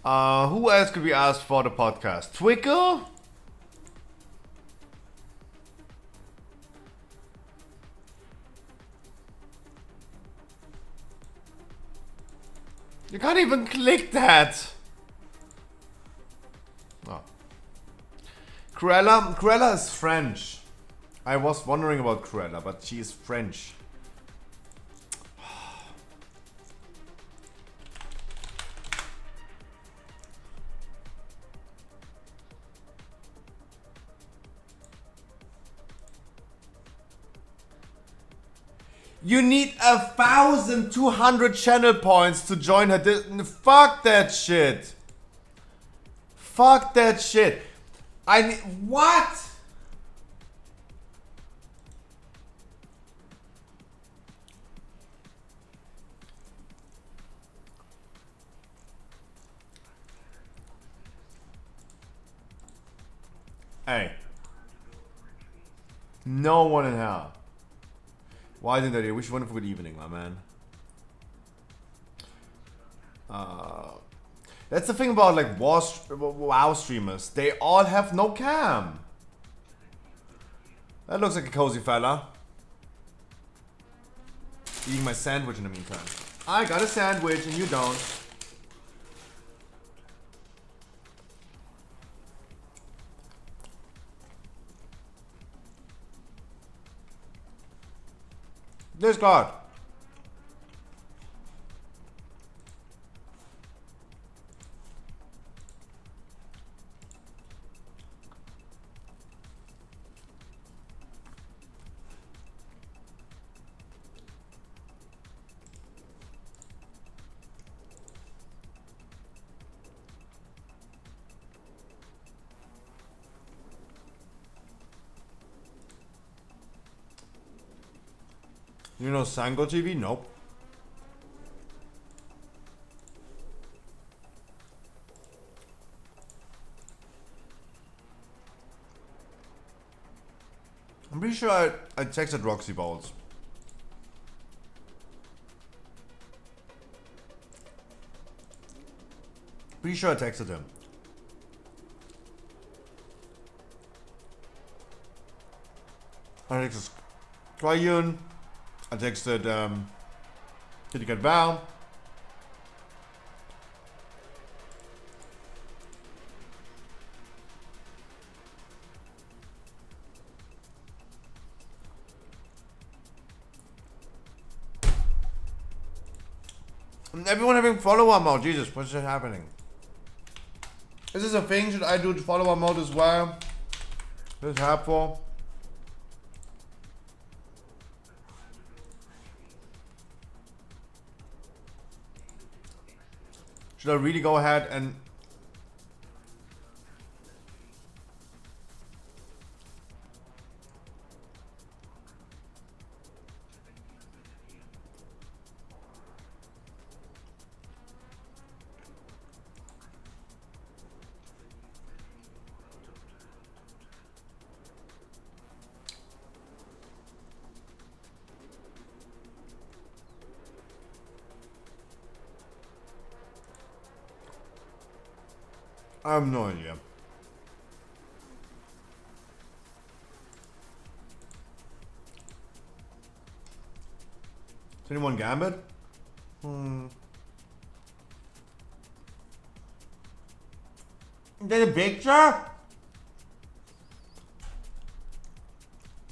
Who else could we ask for the podcast? Twickle? You can't even click that. Oh. Cruella is French. I was wondering about Cruella, but she is French. You need 1,200 channel points to join her. Fuck that shit. Fuck that shit. What? Hey. No one in hell. Why didn't I do? Wish you wonderful good evening, my man. That's the thing about like WoW streamers. They all have no cam. That looks like a cozy fella. Eating my sandwich in the meantime. I got a sandwich and you don't. Discard. You know Sango TV? Nope. I'm pretty sure I texted Roxy Balls. Pretty sure I texted him. I texted Quayun. I texted Kitty Cat Val. And everyone having follower mode. Jesus, what's happening? Is this a thing? Should I do the follower mode as well? This is helpful. Should I really go ahead and... I have no idea. Is anyone Gambit? Is that a picture?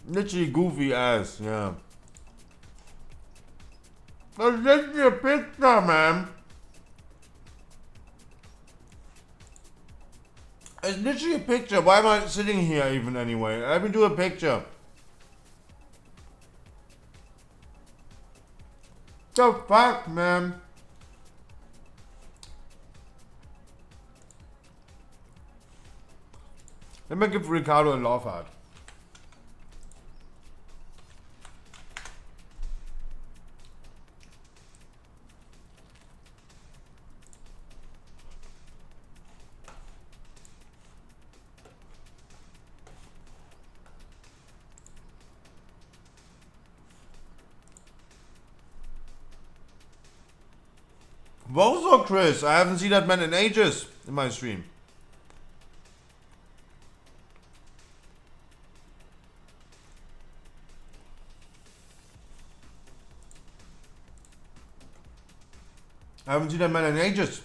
Literally goofy ass, yeah. That's literally a picture, man. It's literally a picture. Why am I sitting here even anyway? Let me do a picture. The fuck, man? Let me give Ricardo a laugh at. Bozo Chris, I haven't seen that man in ages in my stream. I haven't seen that man in ages.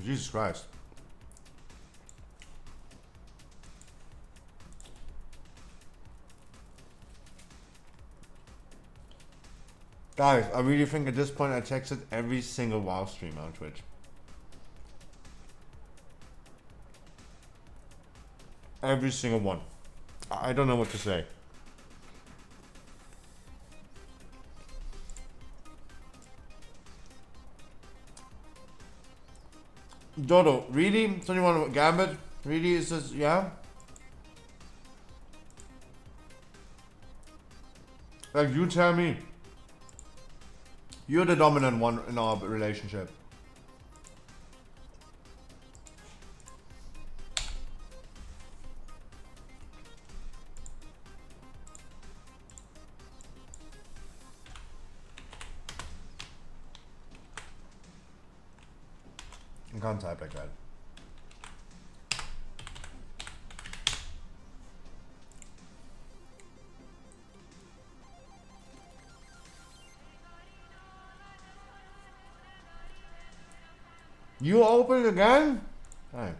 Jesus Christ. Guys, I really think at this point I texted every single WoW stream on Twitch. Every single one. I don't know what to say. Dodo, really? 21 Gambit? Really? Is this, yeah? Like, you tell me. You're the dominant one in our relationship. I can't type like that. You open it again? Hey.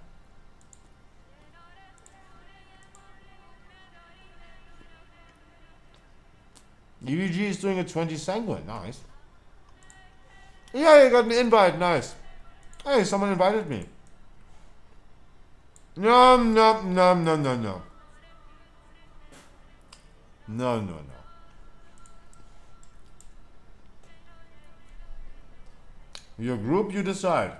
UEG is doing a 20 sanguine. Nice. Yeah, you got an invite. Nice. Hey, someone invited me. No, no, no, no, no, no. No, no, no. Your group, you decide.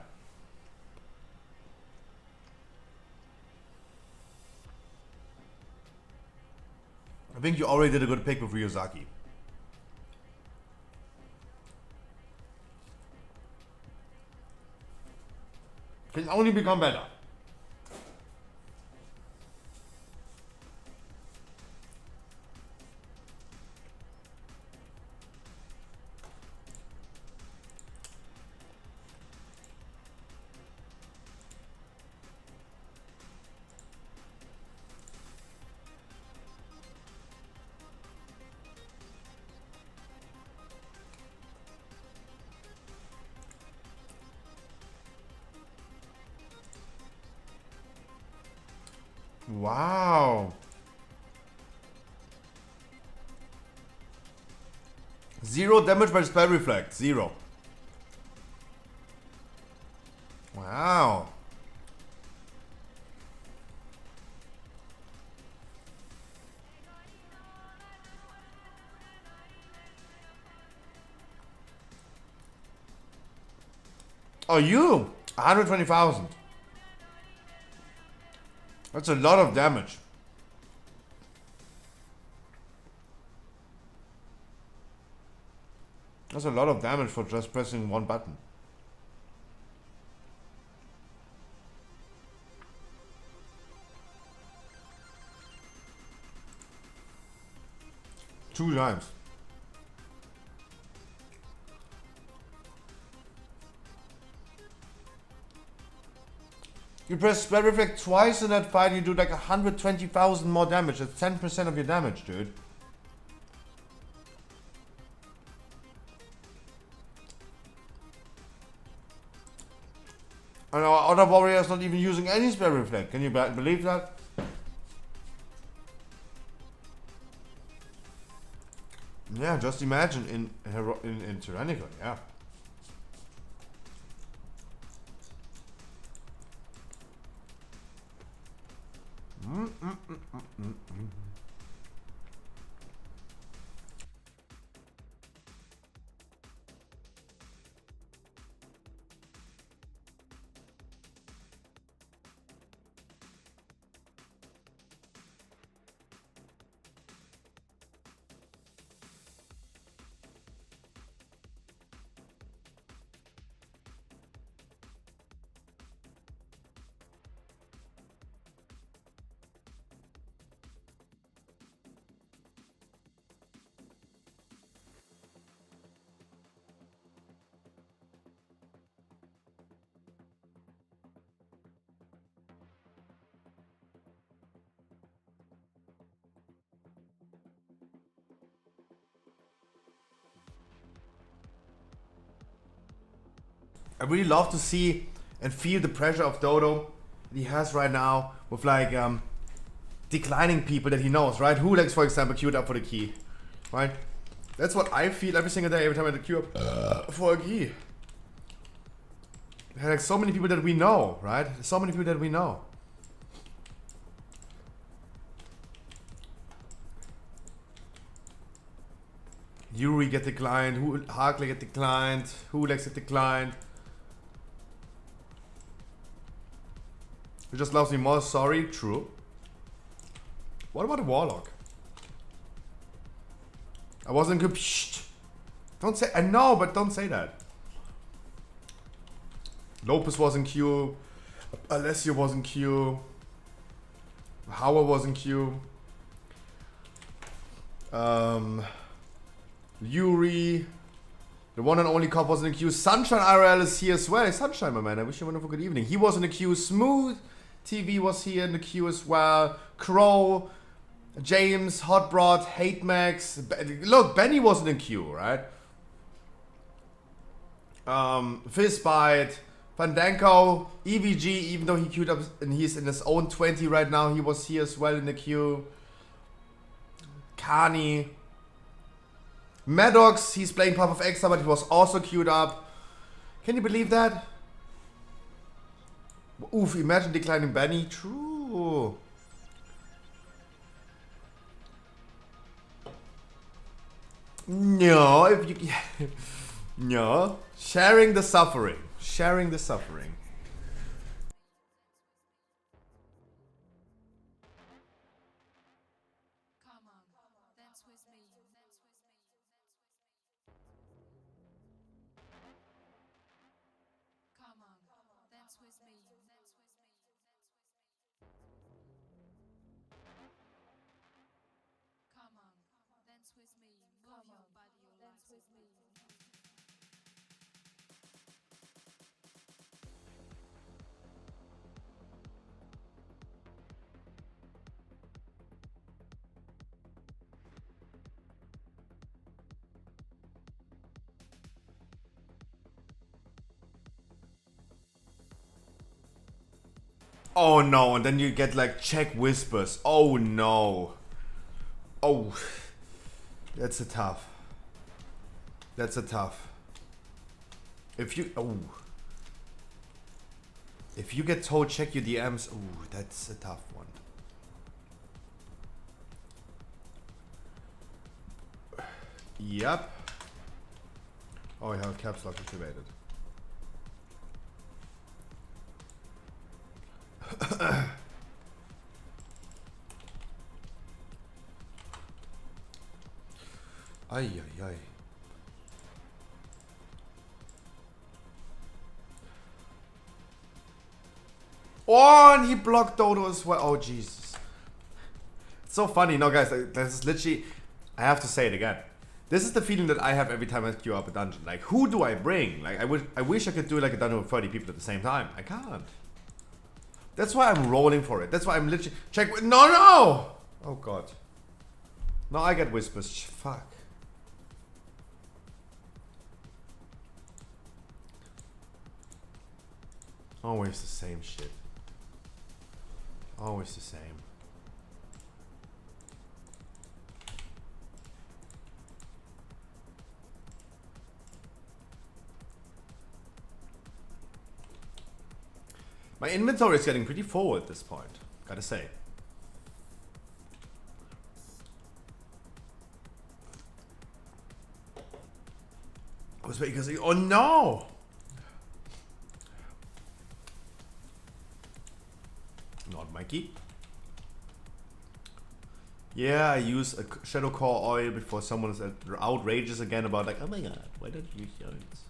I think you already did a good pick with Ryozaki. Can only become better. Wow. 0 damage by spell reflect. 0. Wow. Oh, you? 120,000. That's a lot of damage. That's a lot of damage for just pressing one button. Two times. You press spell reflect twice in that fight, you do like 120,000 more damage. That's 10% of your damage, dude. And our other warrior is not even using any spell reflect. Can you believe that? Yeah, just imagine in Tyrannical, yeah. I really love to see and feel the pressure of Dodo that he has right now with like declining people that he knows, right? Hulex, for example, queued up for the key, right? That's what I feel every single day, every time I queue up for a key. There are like so many people that we know, right? So many people that we know. Yuri get declined, Harkley get declined, Hulex get declined. He just loves me more, sorry, true. What about the Warlock? I wasn't good. Shh. Don't say, I know, but don't say that. Lopez was in queue. Alessio was in queue. Howard was in queue. Yuri. The one and only cop was in the queue. Sunshine IRL is here as well. Hey, Sunshine, my man. I wish you a wonderful good evening. He was in the queue. Smooth TV was here in the queue as well. Crow. James. Hot Rod. Hate Max. Look, Benny was in the queue, right? Fistbite. Fandanko. EVG, even though he queued up and he's in his own 20 right now, he was here as well in the queue. Kani. Maddox, he's playing Path of Exile, but he was also queued up. Can you believe that? Oof, imagine declining Benny. True. No, if you... no. Sharing the suffering. Sharing the suffering. Oh no, and then you get like check whispers. Oh no. Oh. That's a tough. That's a tough. If you... Oh. If you get told check your DMs, oh, that's a tough one. Yep. Oh, I have caps lock activated. Ay, ay, ay. Oh, and he blocked Dodo as well. Oh, Jesus. It's so funny. No, guys, this is literally... I have to say it again. This is the feeling that I have every time I queue up a dungeon. Like, who do I bring? Like, I wish I could do like a dungeon with 30 people at the same time. I can't. That's why I'm rolling for it. That's why I'm literally... Check... No, no! Oh, God. Now I get whispers. Fuck. Always the same shit. Always the same. My inventory is getting pretty full at this point, gotta say. I was waiting because... Oh no! Not Mikey. Yeah, I use a Shadow Core oil before someone is outrageous again about like, oh my god, why don't you use oils?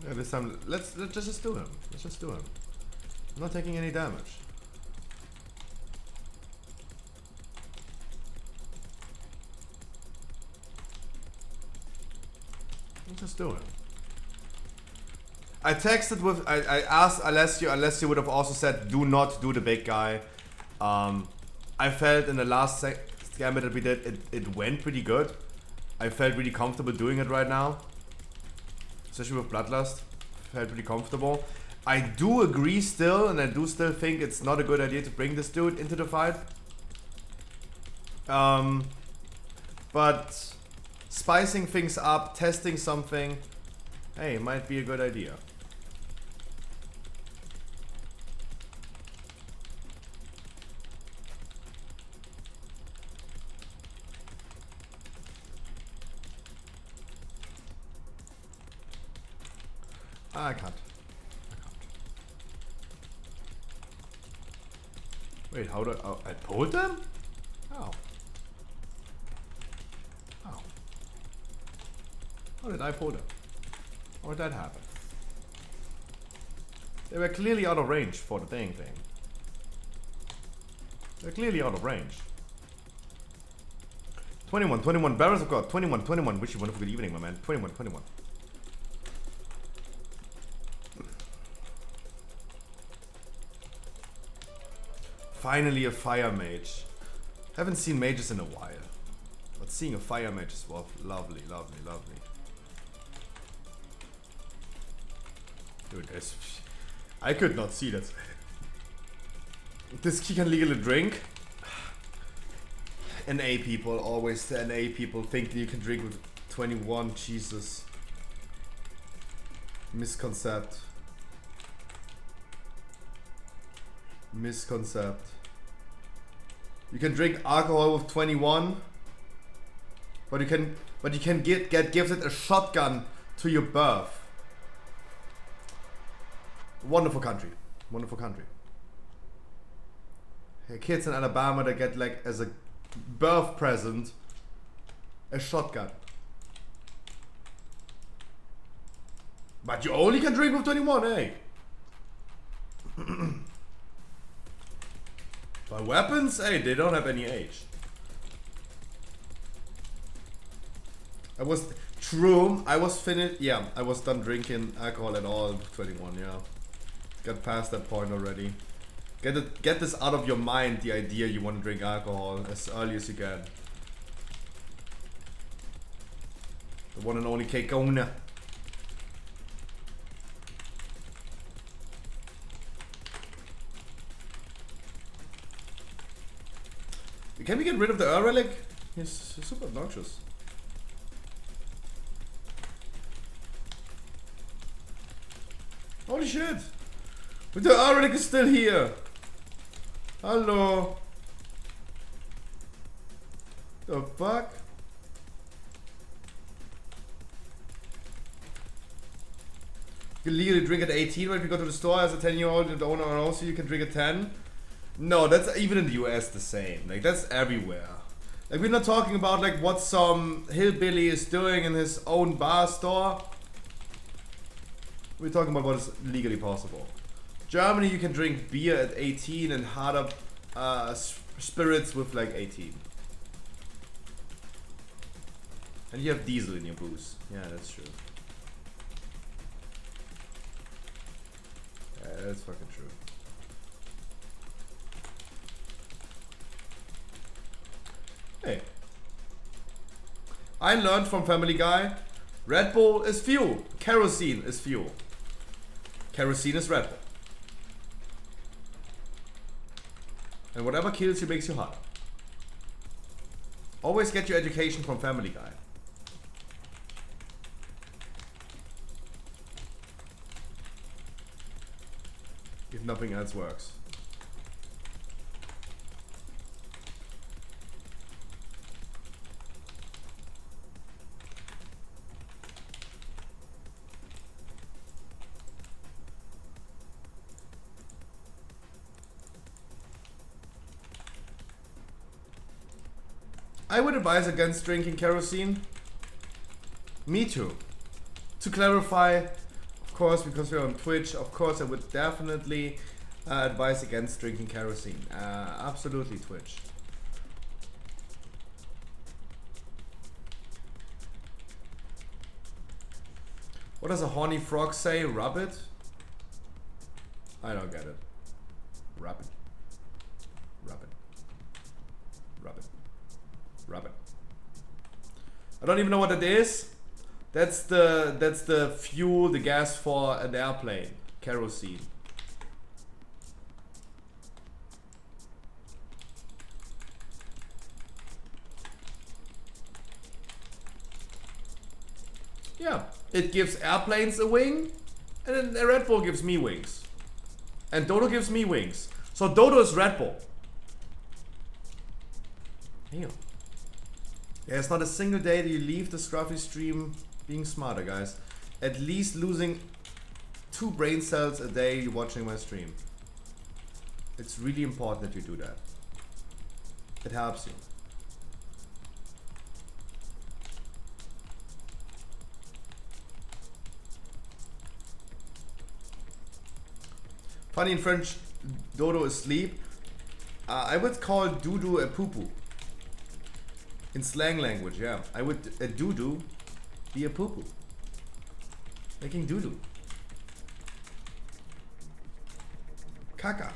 Yeah, this time, let's just do him. Let's just do him. I'm not taking any damage. Just do it. I texted with, I asked Alessio would have also said, do not do the big guy. I felt in the last gambit that we did, it went pretty good. I felt really comfortable doing it right now. Especially with Bloodlust. Felt pretty comfortable. I do agree still, and I do still think it's not a good idea to bring this dude into the fight. But spicing things up, testing something, hey, might be a good idea. I can't. Wait, how do I... Oh, I pulled them? How? How? How did I pull them? How did that happen? They were clearly out of range for the thing. They're clearly out of range. 21, Barrels of God. 21. Wish you a wonderful good evening, my man. 21. Finally a fire mage. Haven't seen mages in a while. But seeing a fire mage is lovely. Dude, I could not see that. This key can legally drink. NA people, always the NA people think you can drink with 21. Jesus. Misconcept. You can drink alcohol with 21, but you can get gifted a shotgun to your birth. Wonderful country. Hey, kids in Alabama that get like as a birth present a shotgun. But you only can drink with 21, eh? But weapons, hey, they don't have any age. I was finished. Yeah, I was done drinking alcohol at all with 21. Yeah, got past that point already. Get this out of your mind. The idea you want to drink alcohol as early as you can. The one and only Keikona. Can we get rid of the relic? He's super obnoxious. Holy shit! But the relic is still here. Hello. The fuck? You can legally drink at 18, but if you go to the store as a 10-year-old and the owner knows you can drink at 10. No, that's even in the US the same. Like, that's everywhere. Like, we're not talking about like what some hillbilly is doing in his own bar store. We're talking about what is legally possible. Germany, you can drink beer at 18 and harder spirits with like 18. And you have diesel in your booze. Yeah, that's true. Yeah, that's fucking true. Hey. I learned from Family Guy, Red Bull is fuel, kerosene is fuel. Kerosene is Red Bull. And whatever kills you makes you harder. Always get your education from Family Guy. If nothing else works. I would advise against drinking kerosene. Me too. To clarify, of course, because we're on Twitch, of course I would definitely advise against drinking kerosene. Absolutely, Twitch. What does a horny frog say? Rub it? I don't get it. Rub it. Rub it. Rub it. Rub it. I don't even know what it is. That's the fuel, the gas for an airplane. Kerosene. Yeah, it gives airplanes a wing, and then the Red Bull gives me wings. And Dodo gives me wings. So Dodo is Red Bull. Damn. Yeah, it's not a single day that you leave the Scruffy stream being smarter, guys. At least losing 2 brain cells a day watching my stream. It's really important that you do that. It helps you. Funny in French, Dodo asleep. I would call Doodoo a poo-poo. In slang language, yeah. I would a doo-doo be a poo-poo. Making doo-doo. Kaka.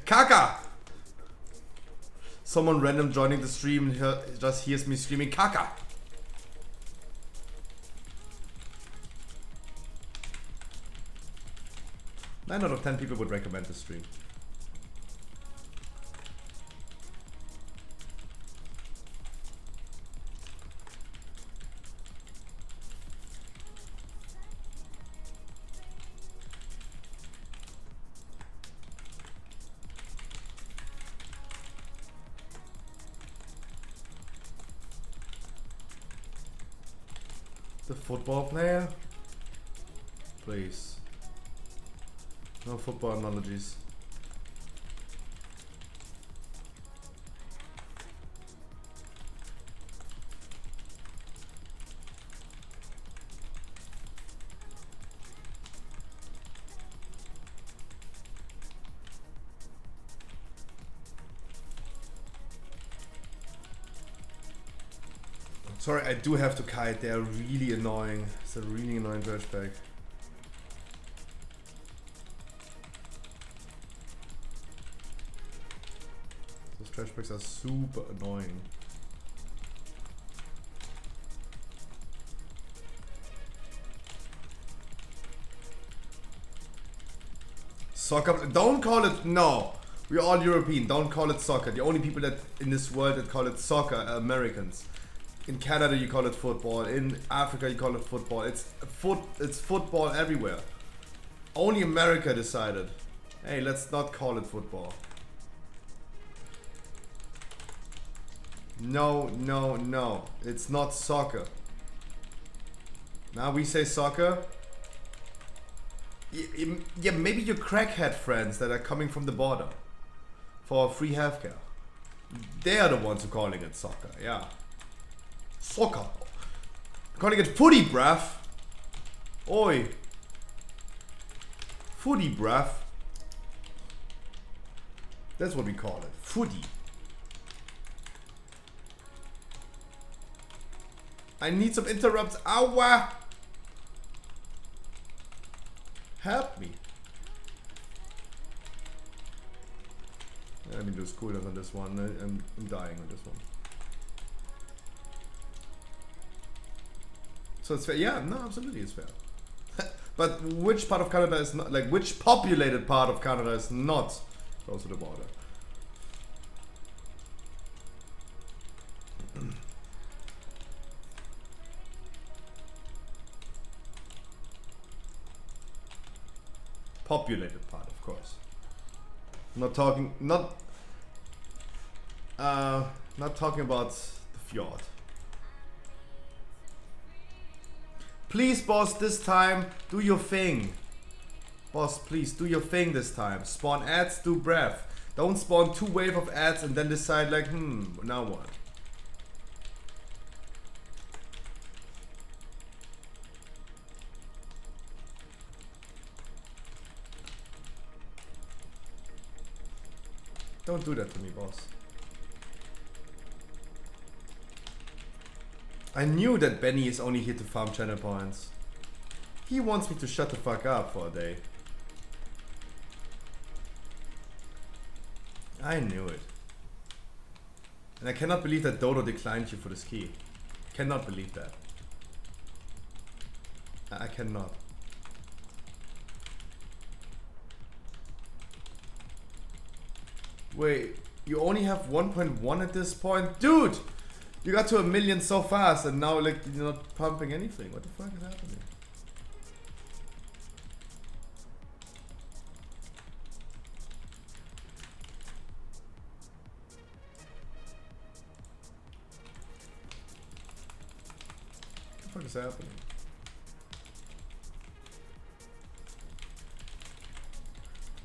Kaka! Someone random joining the stream just hears me screaming Kaka. 9 out of 10 people would recommend this stream. The football player? Please. No football analogies. Sorry, I do have to kite. They are really annoying. It's a really annoying trash bag. Those trash bags are super annoying. Soccer? Don't call it. No, we're all European. Don't call it soccer. The only people that in this world that call it soccer are Americans. In Canada you call it football. In Africa you call it football. It's football everywhere. Only America decided, hey, let's not call it football. No, no, no. It's not soccer. Now we say soccer. Yeah, maybe your crackhead friends that are coming from the border for free healthcare. They are the ones who are calling it soccer, yeah. Soccer. Calling it footy, bruv. Oi. Footy, bruv. That's what we call it. Footy. I need some interrupts. Aua. Help me. Let me do coolness on this one. I'm dying on this one. So it's fair. Yeah, no, absolutely it's fair. But which part of Canada is not, like, which populated part of Canada is not close to the border? Populated part, of course. Not talking about the fjord. Please, boss, this time, do your thing. Boss, please, do your thing this time. Spawn ads, do breath. Don't spawn 2 waves of ads and then decide like, now what? Don't do that to me, boss. I knew that Benny is only here to farm channel points. He wants me to shut the fuck up for a day. I knew it. And I cannot believe that Dodo declined you for this key. Cannot believe that. I cannot. Wait, you only have 1.1 at this point? Dude! You got to 1 million so fast and now like you're not pumping anything. What the fuck is happening? What the fuck is happening?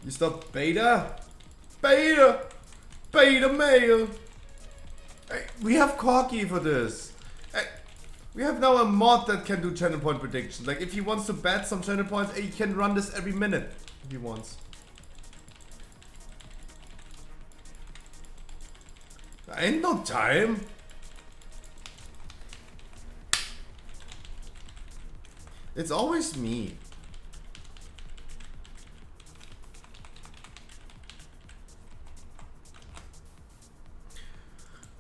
You stop beta? Beta! Beta male! Hey, we have Corky for this. Hey, we have now a mod that can do channel point predictions. Like if he wants to bet some channel points, he can run this every minute if he wants. There ain't no time. It's always me.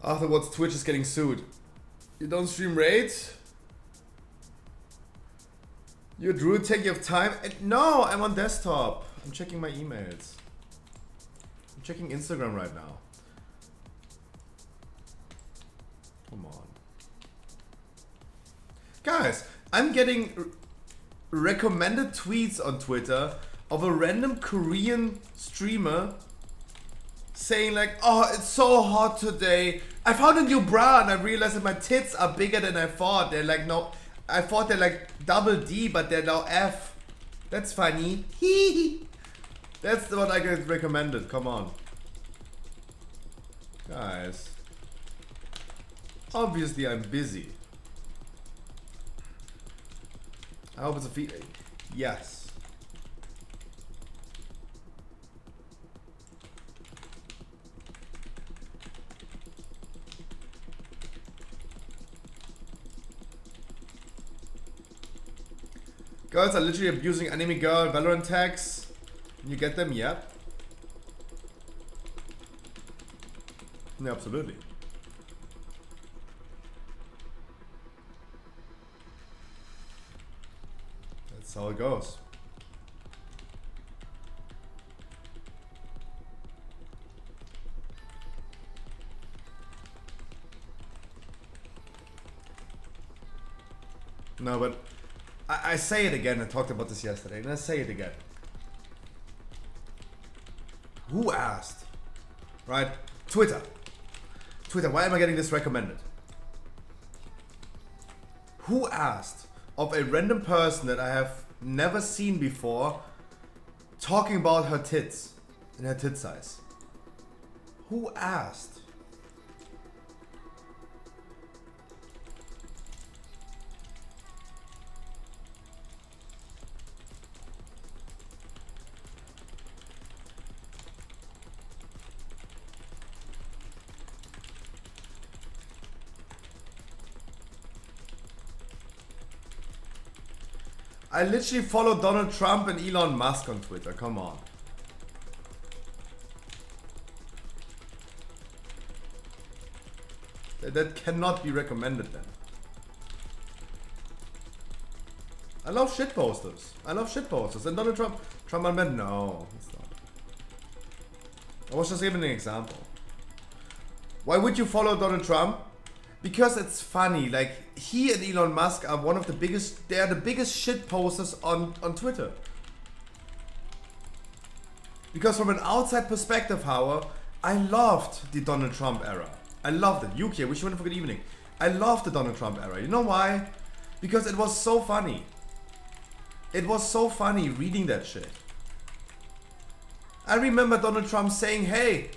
Afterwards, Twitch is getting sued. You don't stream raids? You're Druid Tech, you have time? No, I'm on desktop. I'm checking my emails. I'm checking Instagram right now. Come on. Guys, I'm getting recommended tweets on Twitter of a random Korean streamer saying like, oh, it's so hot today. I found a new bra and I realized that my tits are bigger than I thought. They're like, no, I thought they're like double D, but they're now F. That's funny. That's what I get recommended. Come on. Guys. Obviously I'm busy. I hope it's a feed. Yes. Girls are literally abusing anime girl Valorant tags. You get them? Yep. Yeah, absolutely. That's how it goes. No, but I say it again. I talked about this yesterday, and I say it again. Who asked? Right? Twitter. Twitter, why am I getting this recommended? Who asked of a random person that I have never seen before talking about her tits and her tit size? Who asked? I literally follow Donald Trump and Elon Musk on Twitter, come on. That cannot be recommended then. I love shit posters. I love shit posters. And Donald Trump unbanned? No, it's not. I was just giving an example. Why would you follow Donald Trump? Because it's funny, like, he and Elon Musk are one of the biggest, they are the biggest shit posters on Twitter. Because from an outside perspective, however, I loved the Donald Trump era. I loved it. Yuki, I wish you went for good evening. I loved the Donald Trump era. You know why? Because it was so funny. It was so funny reading that shit. I remember Donald Trump saying, hey,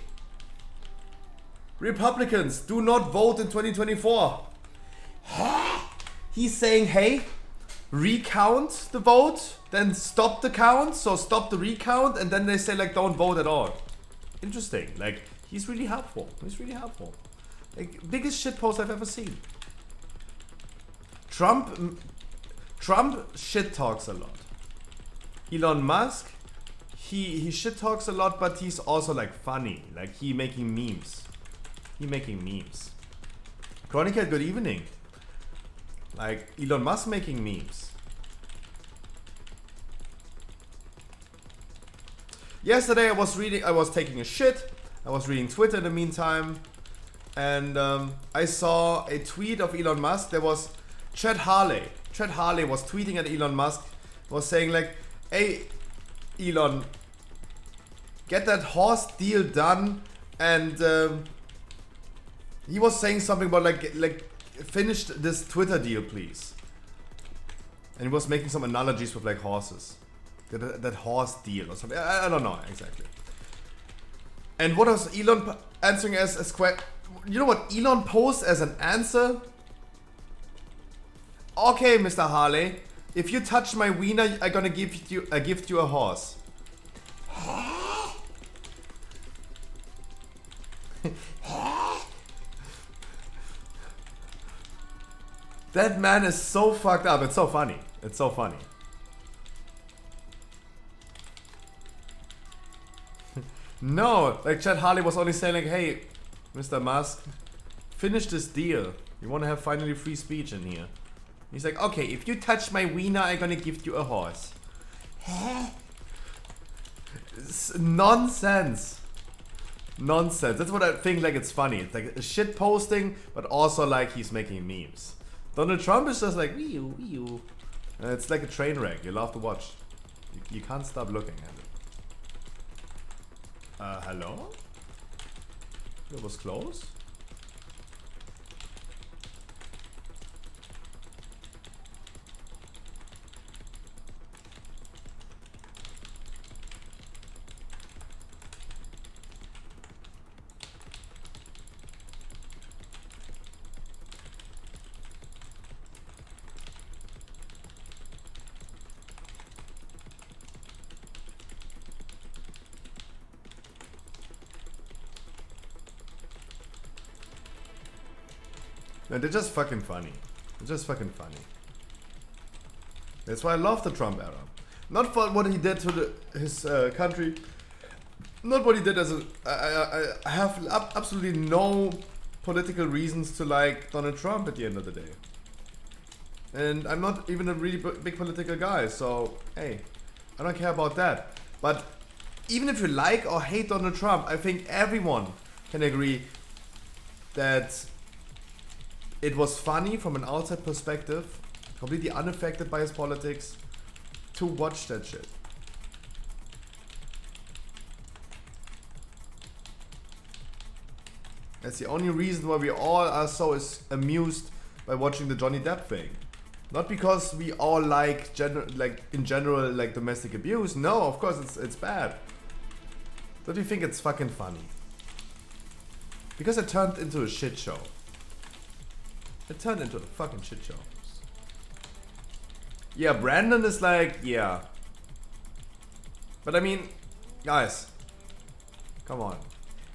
Republicans, do not vote in 2024. He's saying, hey, recount the vote, then stop the count, so stop the recount, and then they say like don't vote at all. Interesting. Like, he's really helpful. He's really helpful. Like, biggest shitpost I've ever seen. Trump shit talks a lot. Elon Musk, he shit talks a lot, but he's also like funny. Like he making memes. Chronicle, good evening. Like Elon Musk making memes. Yesterday I was taking a shit. I was reading Twitter in the meantime. And I saw a tweet of Elon Musk. There was Chad Harley. Chad Harley was tweeting at Elon Musk. Was saying like, hey Elon, get that horse deal done. And he was saying something about like finish this Twitter deal please. And he was making some analogies with like horses. That horse deal or something. I don't know exactly. And what was Elon answering as you know what Elon posed as an answer? Okay, Mr. Harley, if you touch my wiener, I'm gonna gift you a horse. That man is so fucked up. It's so funny. It's so funny. No, like Chad Harley was only saying like, hey, Mr. Musk, finish this deal. You want to have finally free speech in here. He's like, okay, if you touch my wiener, I'm gonna gift you a horse. It's nonsense. Nonsense. That's what I think, like it's funny. It's like a shit posting, but also like he's making memes. Donald Trump is just like, wee-oo, wee-oo. And it's like a train wreck. You love to watch. You can't stop looking at it. Hello? That was close. No, they're just fucking funny. They're just fucking funny. That's why I love the Trump era. Not for what he did to his country. Not what he did as a... I have absolutely no political reasons to like Donald Trump at the end of the day. And I'm not even a really big political guy, so hey, I don't care about that. But even if you like or hate Donald Trump, I think everyone can agree that it was funny from an outside perspective, completely unaffected by his politics, to watch that shit. That's the only reason why we all are so amused by watching the Johnny Depp thing. Not because we all like in general like domestic abuse. No, of course it's bad. But we think it's fucking funny. Because it turned into a shit show. It turned into a fucking shit show. Yeah, Brandon is like, yeah. But I mean, guys, come on.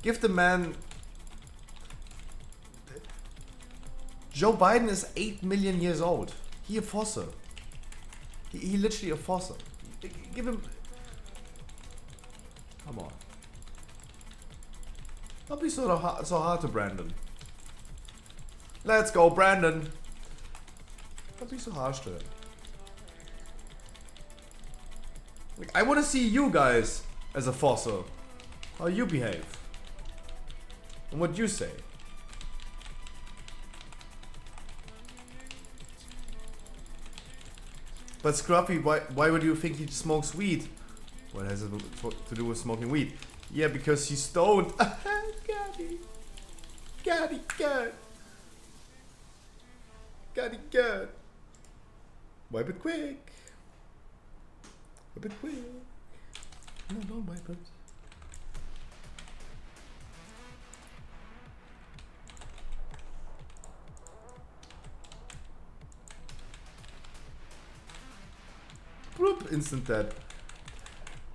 Give the man... Joe Biden is 8 million years old. He a fossil. He literally a fossil. Give him... Come on. Don't be so hard to Brandon. Let's go, Brandon. Don't be so harsh to him. Like, I want to see you guys as a fossil. How you behave. And what you say. But Scruffy, why would you think he smokes weed? What has it to do with smoking weed? Yeah, because he's stoned. Got it. Got it, good. Got it, good. Wipe it quick. Wipe it quick. No, don't wipe it. Bloop, instant dead.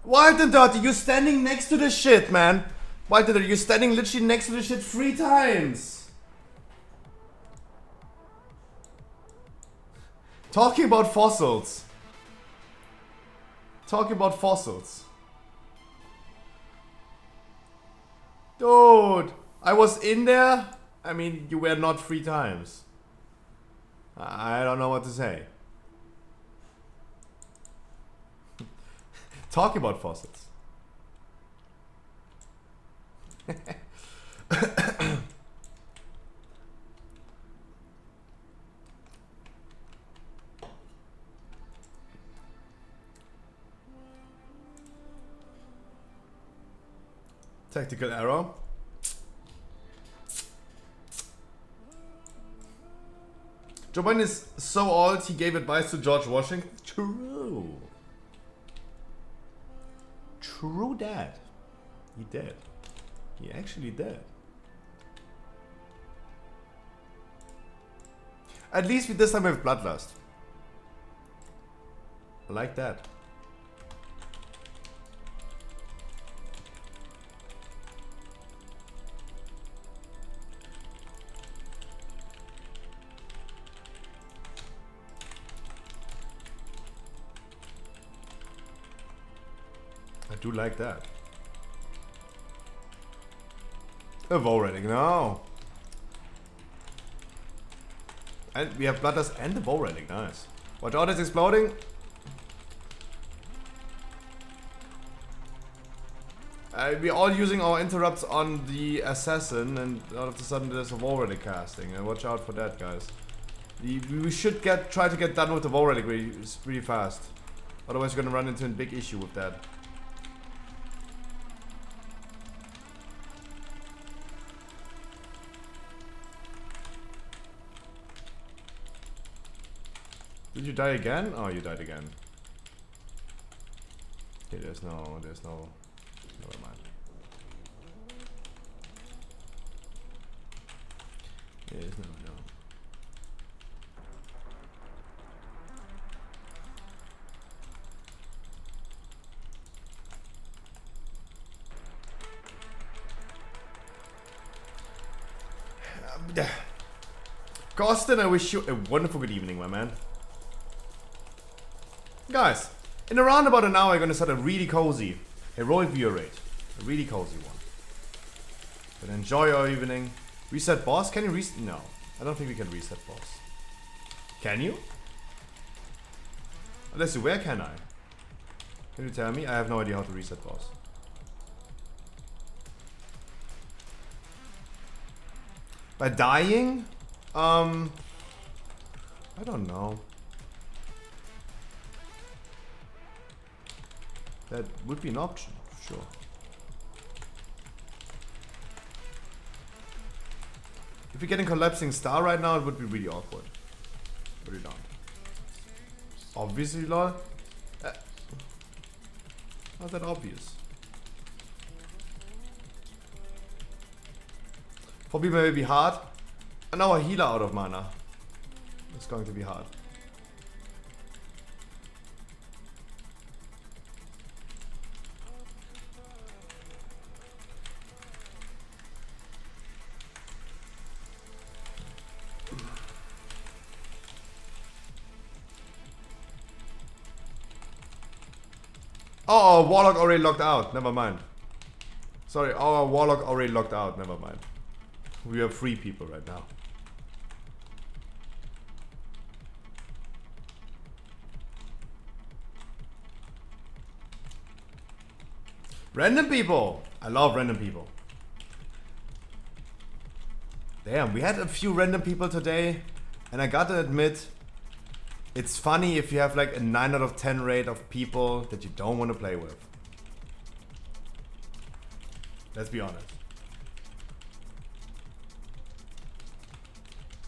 Wild and Dirty, you're standing next to the shit, man. Wild and Dirty, you're standing literally next to the shit 3 times. Talking about fossils. Talking about fossils. Dude, I was in there. I mean, you were not 3 times. I don't know what to say. Talking about fossils. Tactical error. Joe Biden is so old he gave advice to George Washington. True. True that. He did. He actually did. At least with this time we have Bloodlust. I like that. I do like that. A VoD rating, no. And we have Bloodlust and the VoD rating, nice. Watch out, it's exploding. We're all using our interrupts on the assassin, and all of a sudden there's a VoD rating casting. And watch out for that, guys. We should try to get done with the VoD rating really fast. Otherwise, you're gonna run into a big issue with that. Did you die again? Oh, you died again. Okay, there's no, never mind. There's no. Costin, I wish you a wonderful good evening, my man. Guys, in around about an hour, I'm gonna start a really cozy heroic viewer raid. A really cozy one. But enjoy your evening. Reset boss? Can you reset? No, I don't think we can reset boss. Can you? Unless you, where can I? Can you tell me? I have no idea how to reset boss. By dying? I don't know. That would be an option, sure. If we get a collapsing star right now, it would be really awkward. Put it down. Obviously, lol. Not that obvious. For me, maybe hard. And now a healer out of mana. It's going to be hard. Oh, Warlock already logged out. Never mind. Sorry, our Warlock already logged out. Never mind. We are 3 people right now. Random people. I love random people. Damn, we had a few random people today. And I gotta admit, it's funny if you have like a 9 out of 10 rate of people that you don't want to play with. Let's be honest.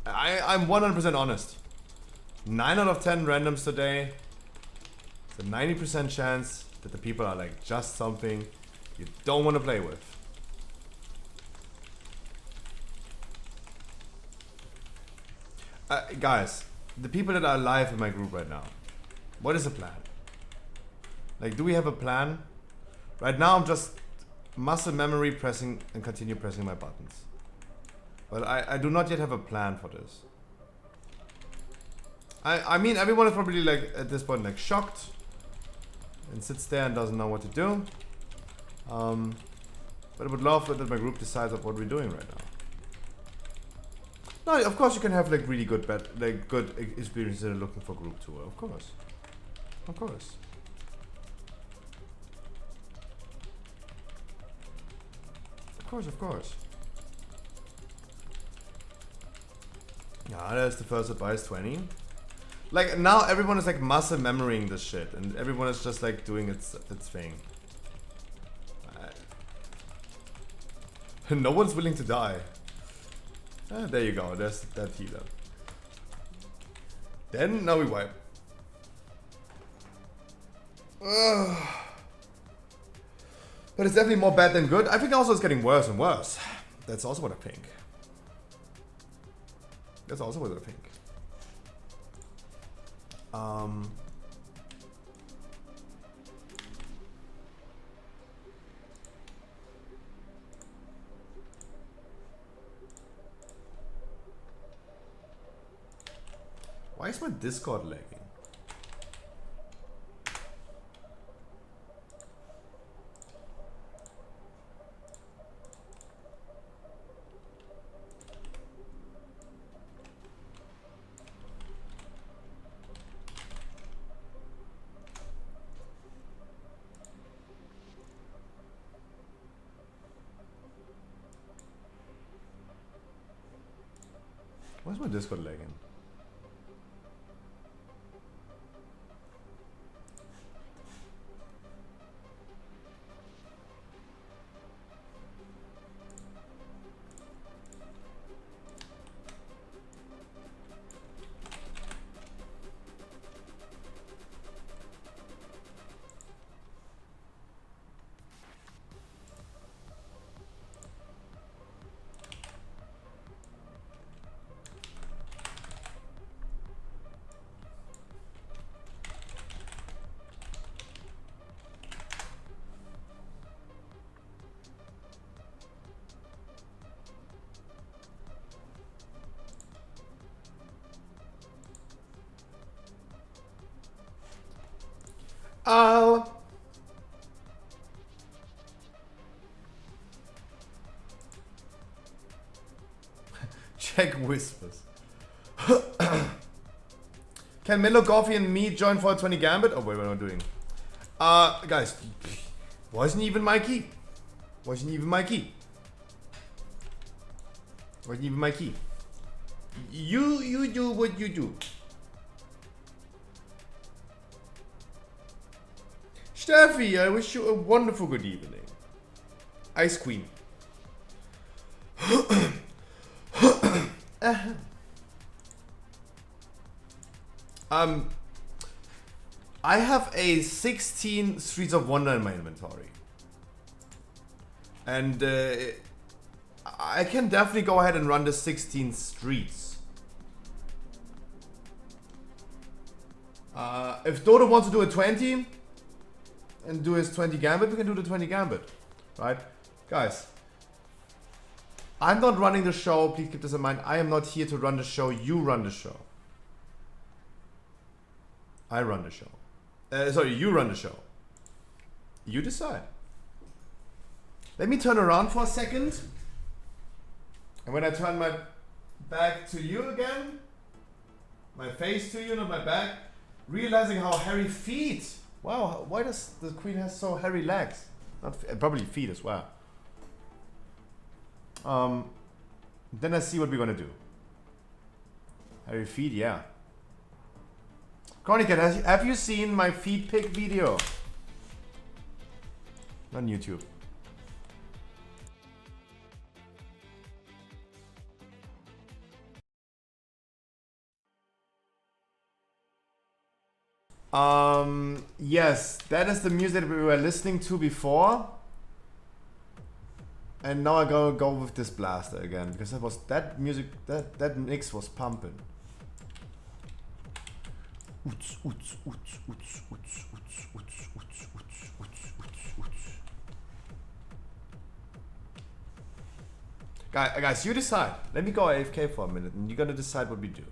I'm 100% honest. 9 out of 10 randoms today. It's a 90% chance that the people are like just something you don't want to play with. Guys, the people that are alive in my group right now, what is the plan? Like, do we have a plan? Right now I'm just muscle memory pressing and continue pressing my buttons. But I do not yet have a plan for this. I mean, everyone is probably like at this point like shocked and sits there and doesn't know what to do. But I would love that my group decides of what we're doing right now. No, of course you can have like really good good experiences in looking for group tour. Of course, of course. Of course, of course. Yeah, that's the first advice 20. Like now everyone is like muscle memorying this shit and everyone is just like doing its thing. No one's willing to die. There you go, there's that healer. Then now we wipe. But it's definitely more bad than good. I think also it's getting worse and worse. That's also what I think. That's also what I think. Why is my Discord lagging? Why is my Discord lagging? Check whispers. Can Melo, Goffy and me join for a 20 Gambit? Oh wait, what am I doing? Guys, wasn't even my key. Wasn't even my key. Wasn't even my key. You do what you do. Steffi, I wish you a wonderful good evening. Ice Queen. I have a 16 Streets of Wonder in my inventory. And I can definitely go ahead and run the 16 streets. If Dodo wants to do a 20 and do his 20 Gambit, we can do the 20 Gambit. Right? Guys. I'm not running the show, please keep this in mind. I am not here to run the show, you run the show. I run the show. Sorry, you run the show. You decide. Let me turn around for a second. And when I turn my back to you again, my face to you, not my back, realizing how hairy feet. Wow, why does the queen have so hairy legs? Not probably feet as well. Then I see what we're gonna do. Hairy feet, yeah. Chronicat, have you seen my feet pic video? On YouTube. Yes, that is the music that we were listening to before. And now I gotta go with this blaster again because that music, that mix was pumping. Guys, you decide. Let me go AFK for a minute and you're gonna decide what we do.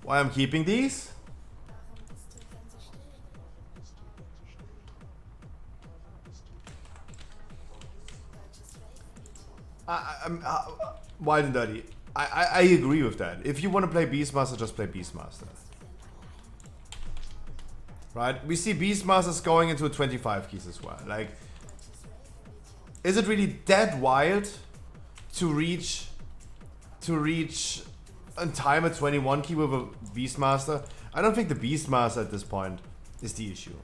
Why I'm keeping these? I'm wild and dirty. I agree with that. If you want to play Beastmaster, just play Beastmaster. Right? We see Beastmasters going into 25 keys as well. Like, is it really that wild to reach in time a 21 key with a Beastmaster? I don't think the Beastmaster at this point is the issue.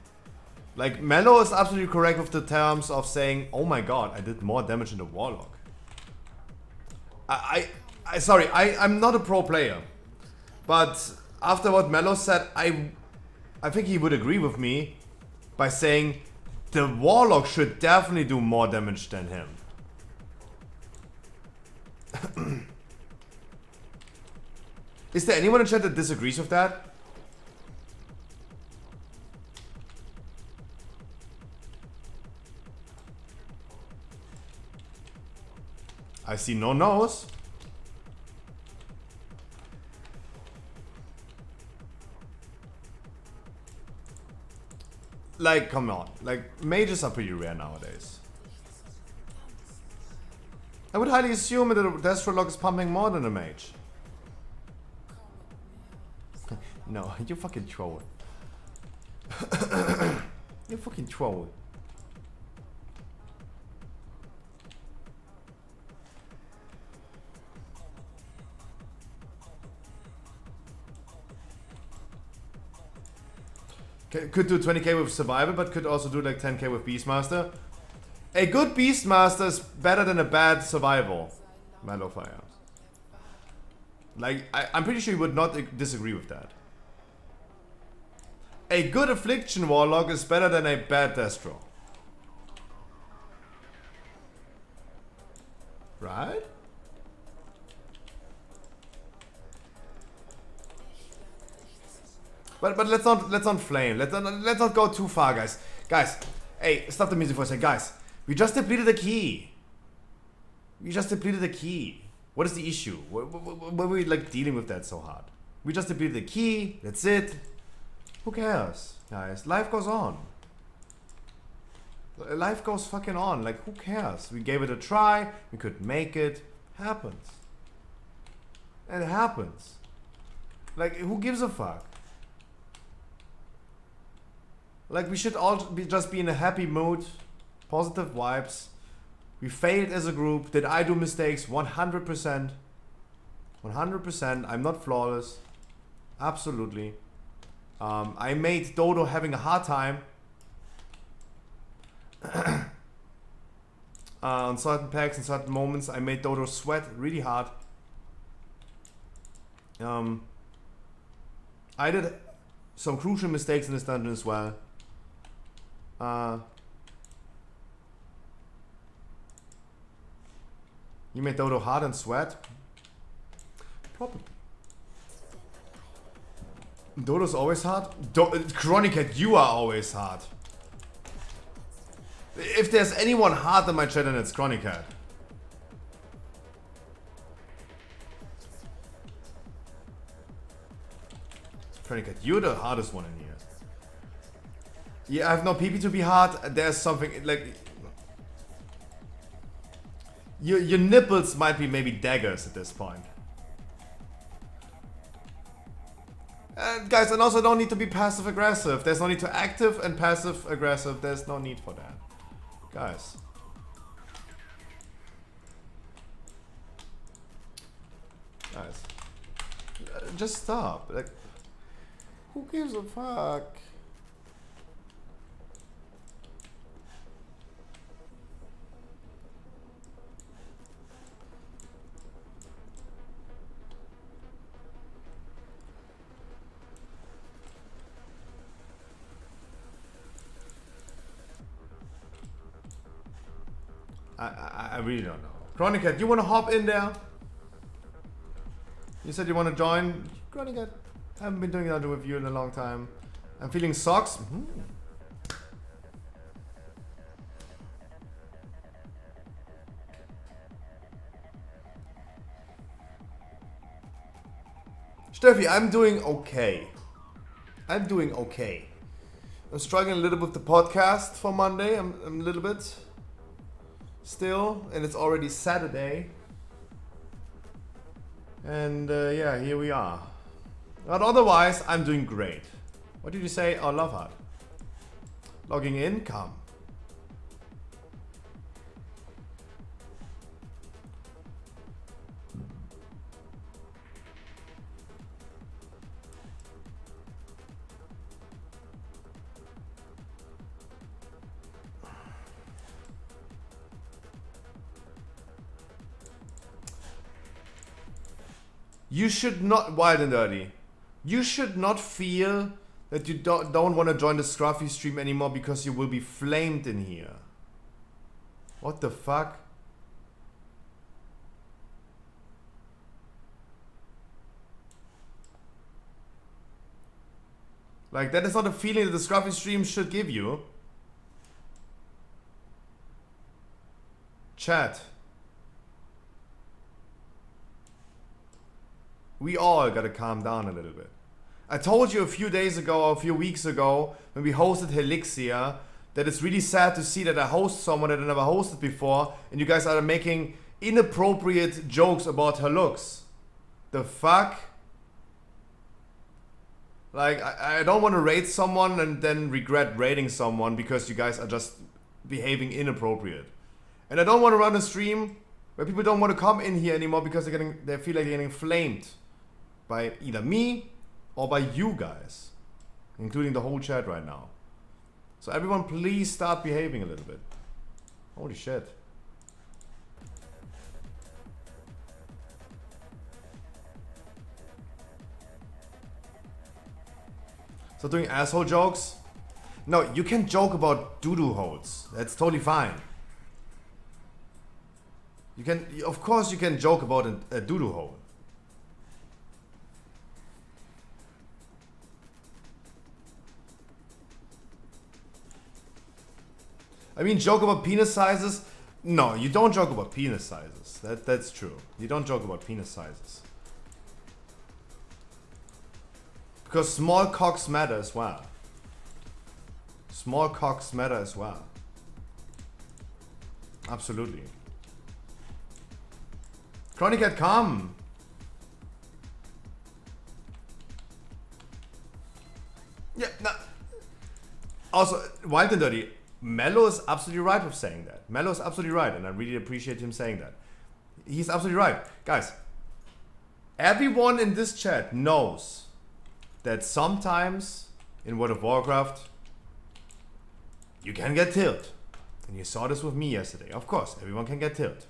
Like, Mello is absolutely correct with the terms of saying, oh my god, I did more damage in the Warlock. Sorry, I'm not a pro player. But after what Mello said, I think he would agree with me by saying the Warlock should definitely do more damage than him. Is there anyone in chat that disagrees with that? I see no no's. Like, come on. Like, mages are pretty rare nowadays. I would highly assume that a Destrolog is pumping more than a mage. No, you fucking troll. You fucking troll. Could do 20k with Survival, but could also do like 10k with Beastmaster. A good Beastmaster is better than a bad Survival. Mellowfire. Like, I'm pretty sure you would not disagree with that. A good Affliction Warlock is better than a bad Destro. Right? But let's not flame. Let's not go too far, guys. Guys, hey, stop the music for a second, guys. We just depleted the key. We just depleted the key. What is the issue? Why are we like dealing with that so hard? We just depleted the key. That's it. Who cares, guys? Life goes on. Life goes fucking on. Like, who cares? We gave it a try. We could make it. Happens. It happens. Like, who gives a fuck? Like, we should all just be in a happy mood, positive vibes. We failed as a group. Did I do mistakes? 100%. 100%. I'm not flawless. Absolutely. I made Dodo having a hard time. On certain packs and certain moments, I made Dodo sweat really hard. I did some crucial mistakes in this dungeon as well. You made Dodo hard and sweat? Probably. Dodo's always hard? Chronicat, you are always hard. If there's anyone hard in my chat, then it's Chronicat. Chronicat, you're the hardest one in here. Yeah, I have no PP to be hard. There's something like your nipples might be maybe daggers at this point. Guys, and also don't need to be passive aggressive. There's no need to active and passive aggressive. There's no need for that, guys. Guys, just stop. Like, who gives a fuck? I really don't know. Chronicat, you want to hop in there? You said you want to join? Chronicat, I haven't been doing that with you in a long time. I'm feeling socks. Steffi, I'm doing okay. I'm doing okay. I'm struggling a little with the podcast for Monday. I'm a little bit still, and it's already Saturday. And yeah, here we are. But otherwise, I'm doing great. What did you say? Oh, Love Heart. Logging in, come. You should not, Wild and Dirty, you should not feel that you don't want to join the Scruffy stream anymore because you will be flamed in here. What the fuck? Like, that is not a feeling that the Scruffy stream should give you. Chat. We all gotta calm down a little bit. I told you a few days ago, or a few weeks ago, when we hosted Helixia, that it's really sad to see that I host someone that I never hosted before, and you guys are making inappropriate jokes about her looks. The fuck? Like, I don't want to rate someone and then regret rating someone because you guys are just behaving inappropriate. And I don't want to run a stream where people don't want to come in here anymore because they feel like they're getting flamed by either me or by you guys, including the whole chat right now. So everyone, please start behaving a little bit. Holy shit. So doing asshole jokes? No, you can joke about doo-doo holes. That's totally fine. You can, of course you can joke about a doo-doo hole. I mean, joke about penis sizes? No, you don't joke about penis sizes. That's true. You don't joke about penis sizes. Because small cocks matter as well. Small cocks matter as well. Absolutely. Chronic Cat, come! Yeah, no. Also, Wild and Dirty, Mello is absolutely right with saying that. Mello is absolutely right, and I really appreciate him saying that. He's absolutely right. Guys, everyone in this chat knows that sometimes in World of Warcraft you can get tilt. And you saw this with me yesterday. Of course, everyone can get tilt.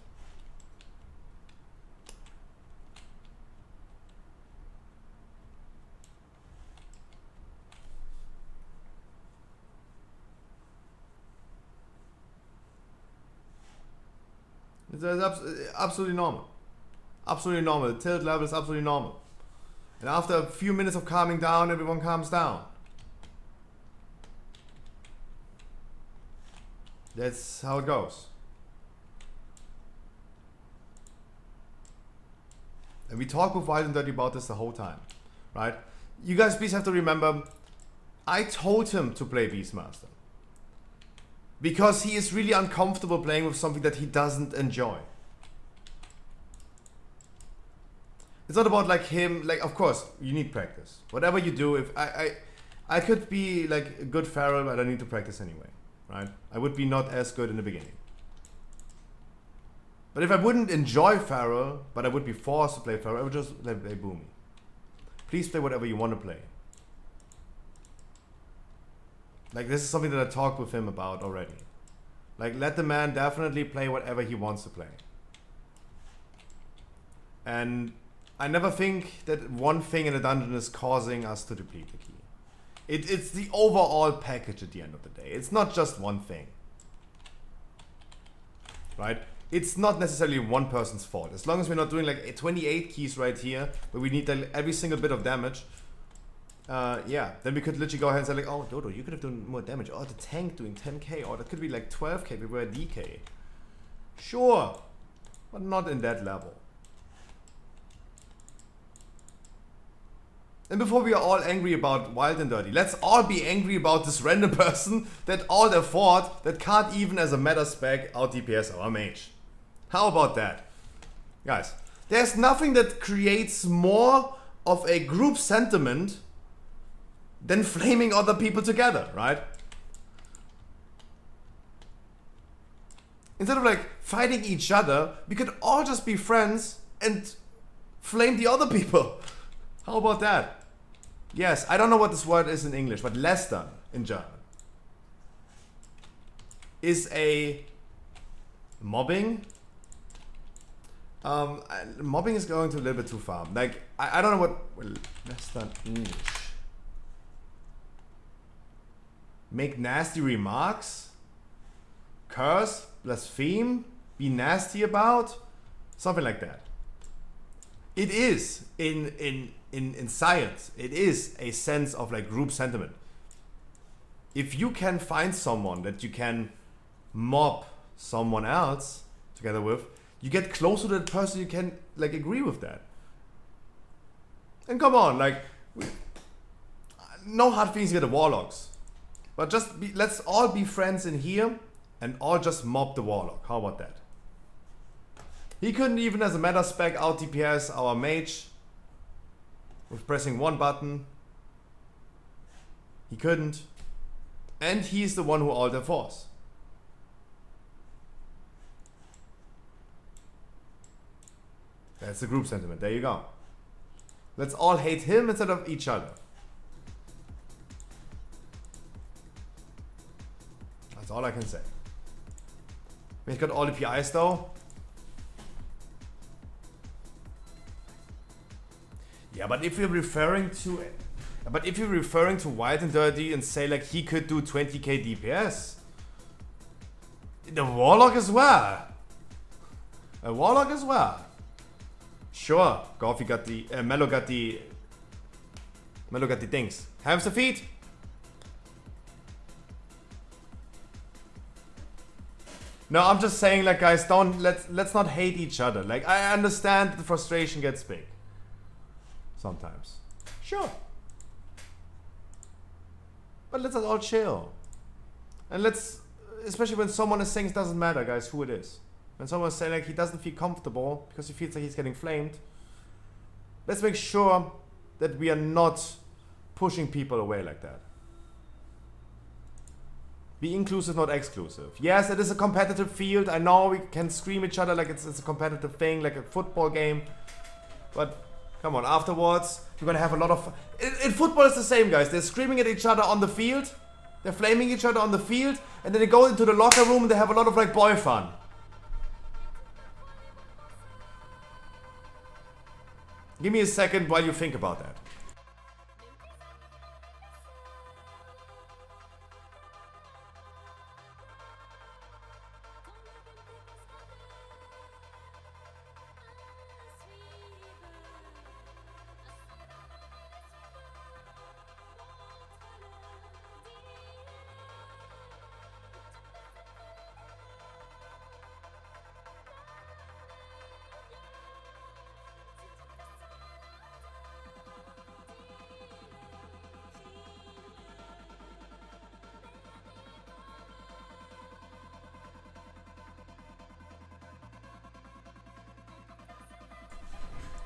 It's absolutely normal. Absolutely normal. The tilt level is absolutely normal. And after a few minutes of calming down, everyone calms down. That's how it goes. And we talk with Wild and Dirty about this the whole time, right? You guys please have to remember, I told him to play Beastmaster. Because he is really uncomfortable playing with something that he doesn't enjoy. It's not about like him, like of course you need practice. Whatever you do, if I could be like a good Feral, but I need to practice anyway, right? I would be not as good in the beginning. But if I wouldn't enjoy Feral, but I would be forced to play Feral, I would just play Boomy. Please play whatever you want to play. Like, this is something that I talked with him about already. Like, let the man definitely play whatever he wants to play. And I never think that one thing in a dungeon is causing us to deplete the key. It's the overall package at the end of the day. It's not just one thing. Right? It's not necessarily one person's fault. As long as we're not doing like 28 keys right here, where we need every single bit of damage, yeah, then we could literally go ahead and say like, oh, Dodo, you could have done more damage. Oh, the tank doing 10k, or that could be like 12k, we were at DK. Sure, but not in that level. And before we are all angry about Wild and Dirty, let's all be angry about this random person that all afford that can't even as a meta spec out DPS our mage. How about that? Guys, there's nothing that creates more of a group sentiment than flaming other people together, right? Instead of like fighting each other, we could all just be friends and flame the other people. How about that? Yes, I don't know what this word is in English, but lästern in German is a mobbing. Mobbing is going to a little bit too far. Like, I don't know what lästern English. Make nasty remarks, curse, blaspheme, be nasty about, something like that. It is in science, it is a sense of like group sentiment. If you can find someone that you can mob someone else together with, you get closer to that person, you can like agree with that. And come on, like, no hard feelings against the warlocks, but just let's all be friends in here and all just mob the warlock. How about that? He couldn't even as a meta spec out DPS our mage with pressing one button. He couldn't. And he's the one who altered force. That's the group sentiment. There you go. Let's all hate him instead of each other. That's all I can say. He's got all the PIs though. Yeah, but if you're referring to Wild and Dirty and say like he could do 20k DPS, the Warlock as well. A Warlock as well. Sure, Goffy got the Mello got the things. Hamster feet. No, I'm just saying like guys, let's not hate each other. Like I understand that the frustration gets big. Sometimes. Sure. But let's all chill. And let's, especially when someone is saying it doesn't matter, guys, who it is. When someone is saying like he doesn't feel comfortable because he feels like he's getting flamed, let's make sure that we are not pushing people away like that. Be inclusive, not exclusive. Yes, it is a competitive field. I know we can scream each other like it's a competitive thing, like a football game. But come on, afterwards, you're gonna have a lot of... In football, it's the same, guys. They're screaming at each other on the field. They're flaming each other on the field. And then they go into the locker room and they have a lot of, like, boy fun. Give me a second while you think about that.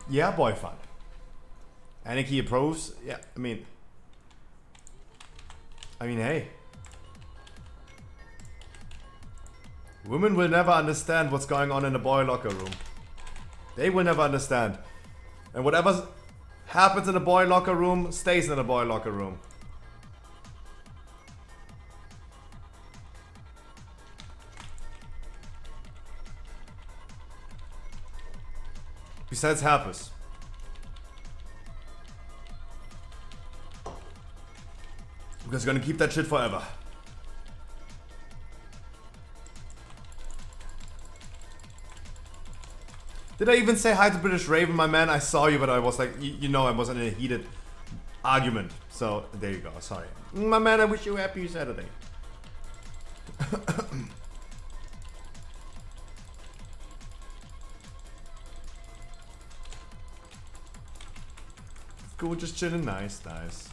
Yeah, boy fun. Anarchy approves. Yeah, I mean, hey. Women will never understand what's going on in a boy locker room. They will never understand. And whatever happens in a boy locker room stays in a boy locker room. Besides herpes. Because you're gonna keep that shit forever. Did I even say hi to British Raven, my man? I saw you, but I was like, you know, I was in a heated argument. So, there you go, sorry. My man, I wish you a happy Saturday. cool, just chilling. Nice, nice.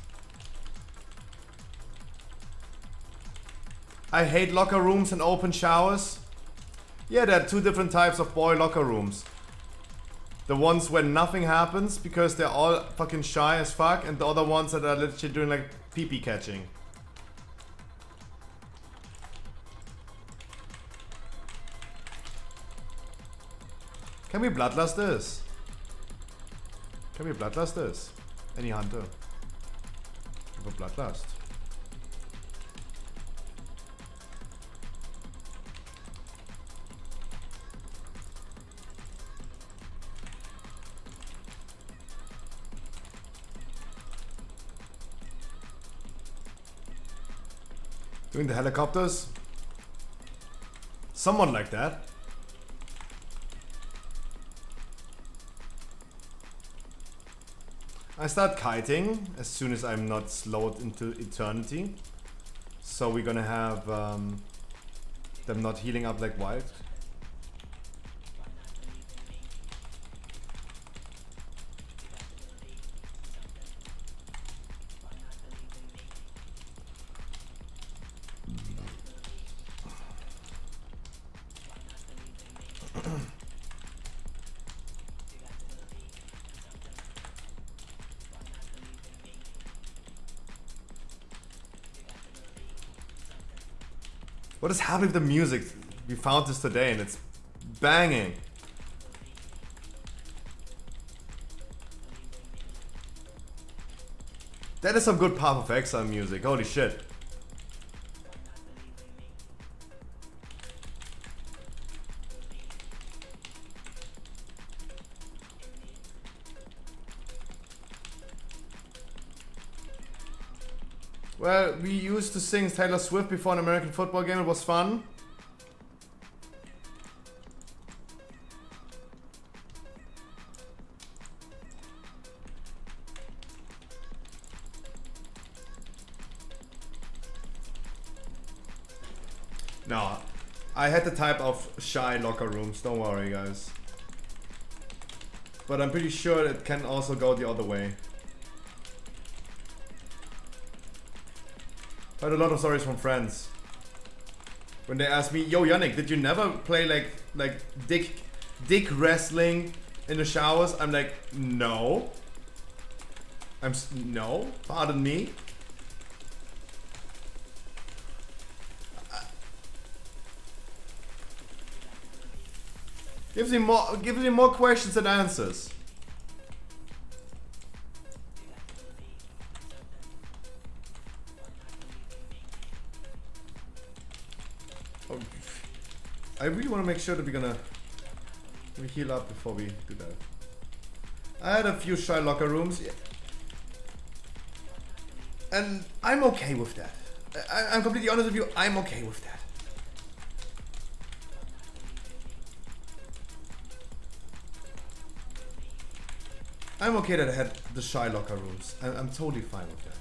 I hate locker rooms and open showers. Yeah, there are two different types of boy locker rooms. The ones where nothing happens because they're all fucking shy as fuck, and the other ones that are literally doing like pee-pee catching. Can we bloodlust this? Can we bloodlust this? Any hunter? With a bloodlust. Doing the helicopters? Someone like that. I start kiting as soon as I'm not slowed into eternity. So we're gonna have them not healing up like wild. What is happening with the music? We found this today and it's banging. That is some good Path of Exile music, holy shit. Well, we used to sing Taylor Swift before an American football game. It was fun. No, I had the type of shy locker rooms. Don't worry, guys. But I'm pretty sure it can also go the other way. I had a lot of stories from friends when they asked me, "Yo, Yannick, did you never play like dick wrestling in the showers?" I'm like, "No." No. Pardon me. Gives me more questions than answers. I really want to make sure that we heal up before we do that. I had a few shy locker rooms, yeah. And I'm okay with that. I'm completely honest with you, I'm okay with that. I'm okay that I had the shy locker rooms. I'm totally fine with that.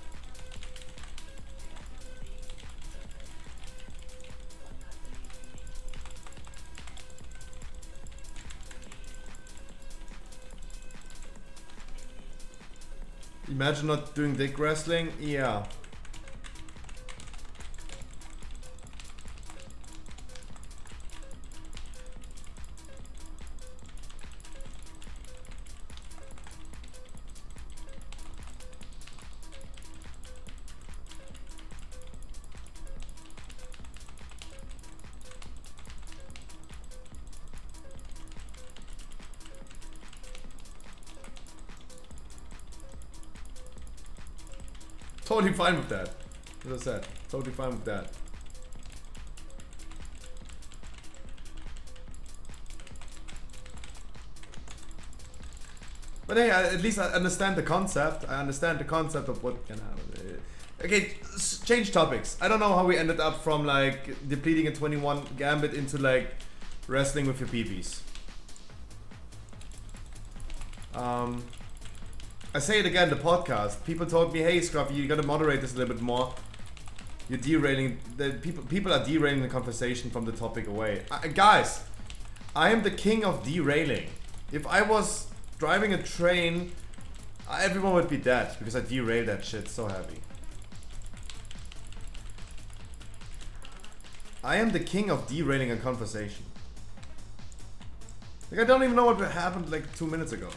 Imagine not doing dick wrestling? Yeah. Totally fine with that. As I said, totally fine with that. But hey, at least I understand the concept. I understand the concept of what can happen. Okay, change topics. I don't know how we ended up from like depleting a 21 gambit into like wrestling with your PBs. I say it again, the podcast. People told me, "Hey, Scruffy, you gotta moderate this a little bit more. You're derailing the people are derailing the conversation from the topic away." Guys, I am the king of derailing. If I was driving a train Everyone would be dead because I derailed that shit so heavy. I am the king of derailing a conversation. Like, I don't even know what happened like 2 minutes ago.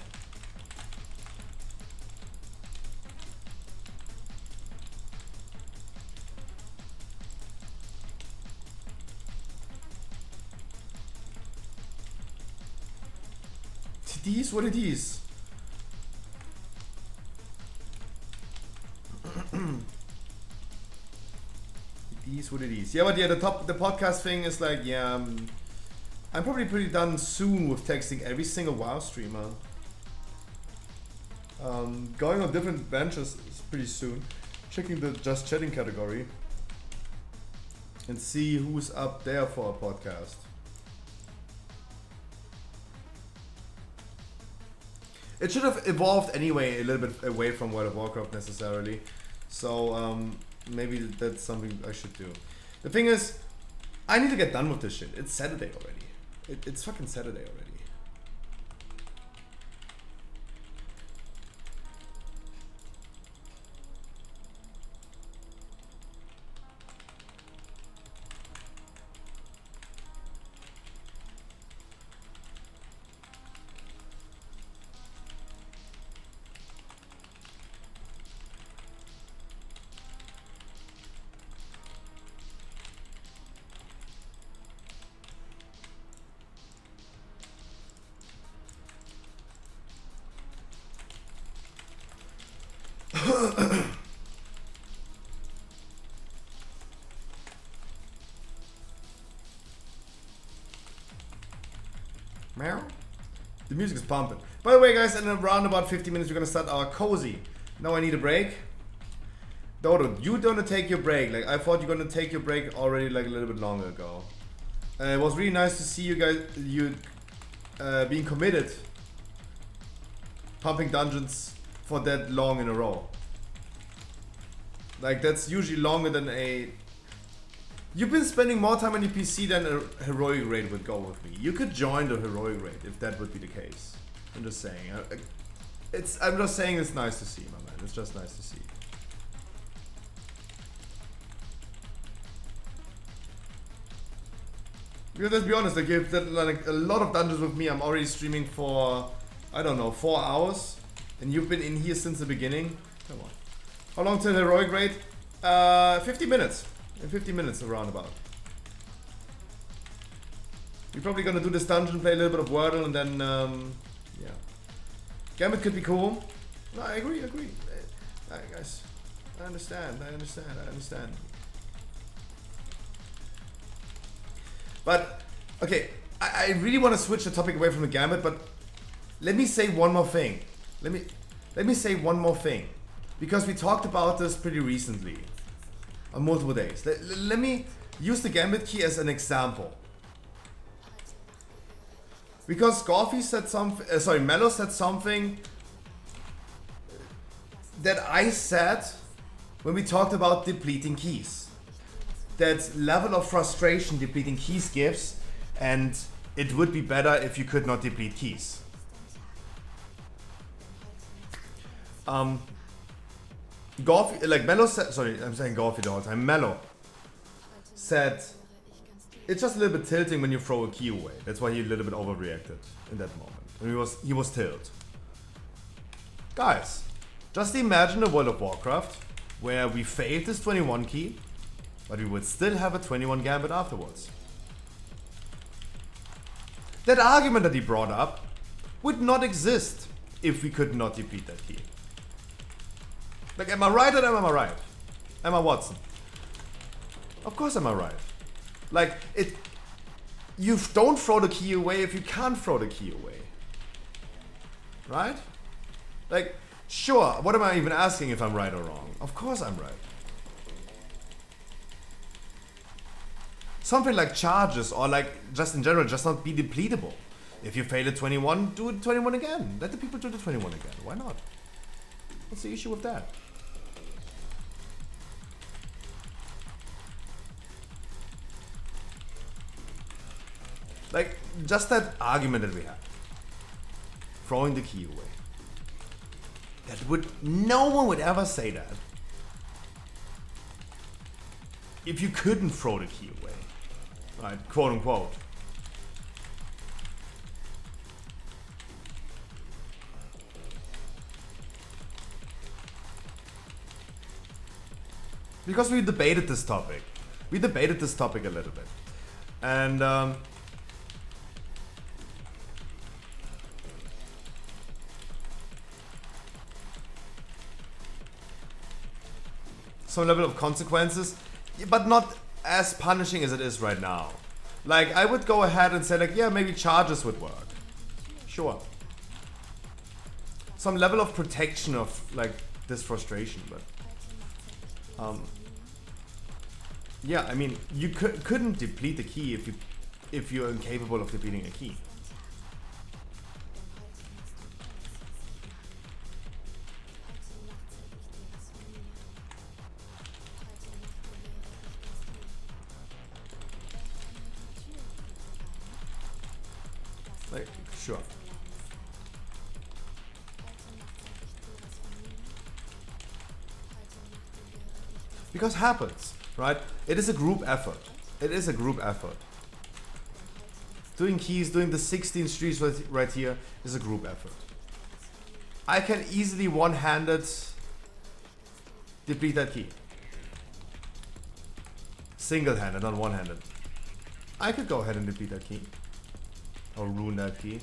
It is what it is. It is what it is. Yeah, but yeah, the podcast thing is like, yeah, I'm probably pretty done soon with texting every single WoW streamer. Going on different ventures is pretty soon. Checking the just chatting category and see who's up there for a podcast. It should have evolved anyway a little bit away from World of Warcraft necessarily. So maybe that's something I should do. The thing is, I need to get done with this shit. It's Saturday already. It's fucking Saturday already. Meow. The music is pumping. By the way, guys, in around about 50 minutes, we're gonna start our cozy. Now I need a break. Dodo, you gonna take your break. Like, I thought you're gonna take your break already like a little bit longer ago. It was really nice to see you guys, being committed. Pumping dungeons for that long in a row. Like, that's usually longer than a... You've been spending more time on your PC than a heroic raid would go with me. You could join the heroic raid if that would be the case. I'm just saying. I'm just saying it's nice to see, my man. It's just nice to see. Because let's be honest, like, if that, like, a lot of dungeons with me, I'm already streaming for, I don't know, 4 hours. And you've been in here since the beginning. Come on. How long till heroic raid? 50 minutes. In 50 minutes, around about. We're probably gonna do this dungeon, play a little bit of Wordle, and then, yeah. Gambit could be cool. No, I agree. Guys, I understand. But, okay, I really want to switch the topic away from the Gambit, but let me say one more thing. Let me say one more thing. Because we talked about this pretty recently. On multiple days. Let me use the Gambit key as an example. Because Golfy said something, Mello said something that I said when we talked about depleting keys. That level of frustration depleting keys gives, and it would be better if you could not deplete keys. Golfy, like Mello said, sorry, I'm saying Golfy the whole time. Mello said it's just a little bit tilting when you throw a key away. That's why he a little bit overreacted in that moment. And he was tilted. Guys, just imagine a World of Warcraft where we failed this 21 key, but we would still have a 21 Gambit afterwards. That argument that he brought up would not exist if we could not deplete that key. Like, am I right or am I right? Emma Watson. Of course am I right. Like, you don't throw the key away if you can't throw the key away. Right? Like, sure, what am I even asking if I'm right or wrong? Of course I'm right. Something like charges or like, just in general, just not be depletable. If you fail at 21, do it 21 again. Let the people do the 21 again. Why not? What's the issue with that? Like, just that argument that we had. Throwing the key away. No one would ever say that if you couldn't throw the key away, right? Quote unquote. Because we debated this topic. We debated this topic a little bit. And some level of consequences, but not as punishing as it is right now. Like, I would go ahead and say, like, yeah, maybe charges would work. Sure. Some level of protection of, like, this frustration, but yeah, I mean, you couldn't deplete the key if you're incapable of depleting a key. Like, sure. Because happens, right? It is a group effort. It is a group effort. Doing keys, doing the 16 streets right here is a group effort. I can easily one-handed deplete that key. Single-handed, not one-handed. I could go ahead and deplete that key. Or ruin that key.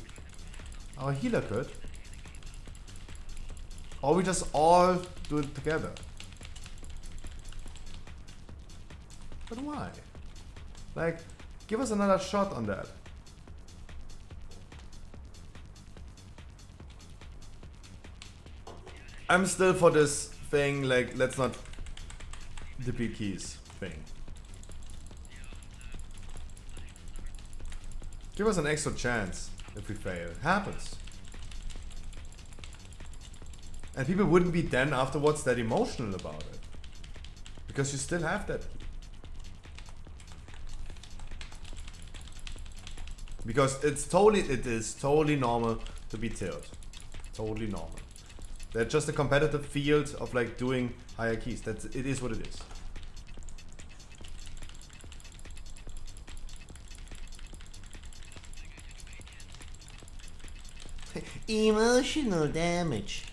Our healer could. Or we just all do it together. But why? Like, give us another shot on that. I'm still for this thing, like, let's not deplete keys thing. Give us an extra chance if we fail. It happens. And people wouldn't be then afterwards that emotional about it. Because you still have that key. Because it is totally normal to be tilled. Totally normal. They're just a competitive field of like doing higher keys. It is what it is. Emotional damage.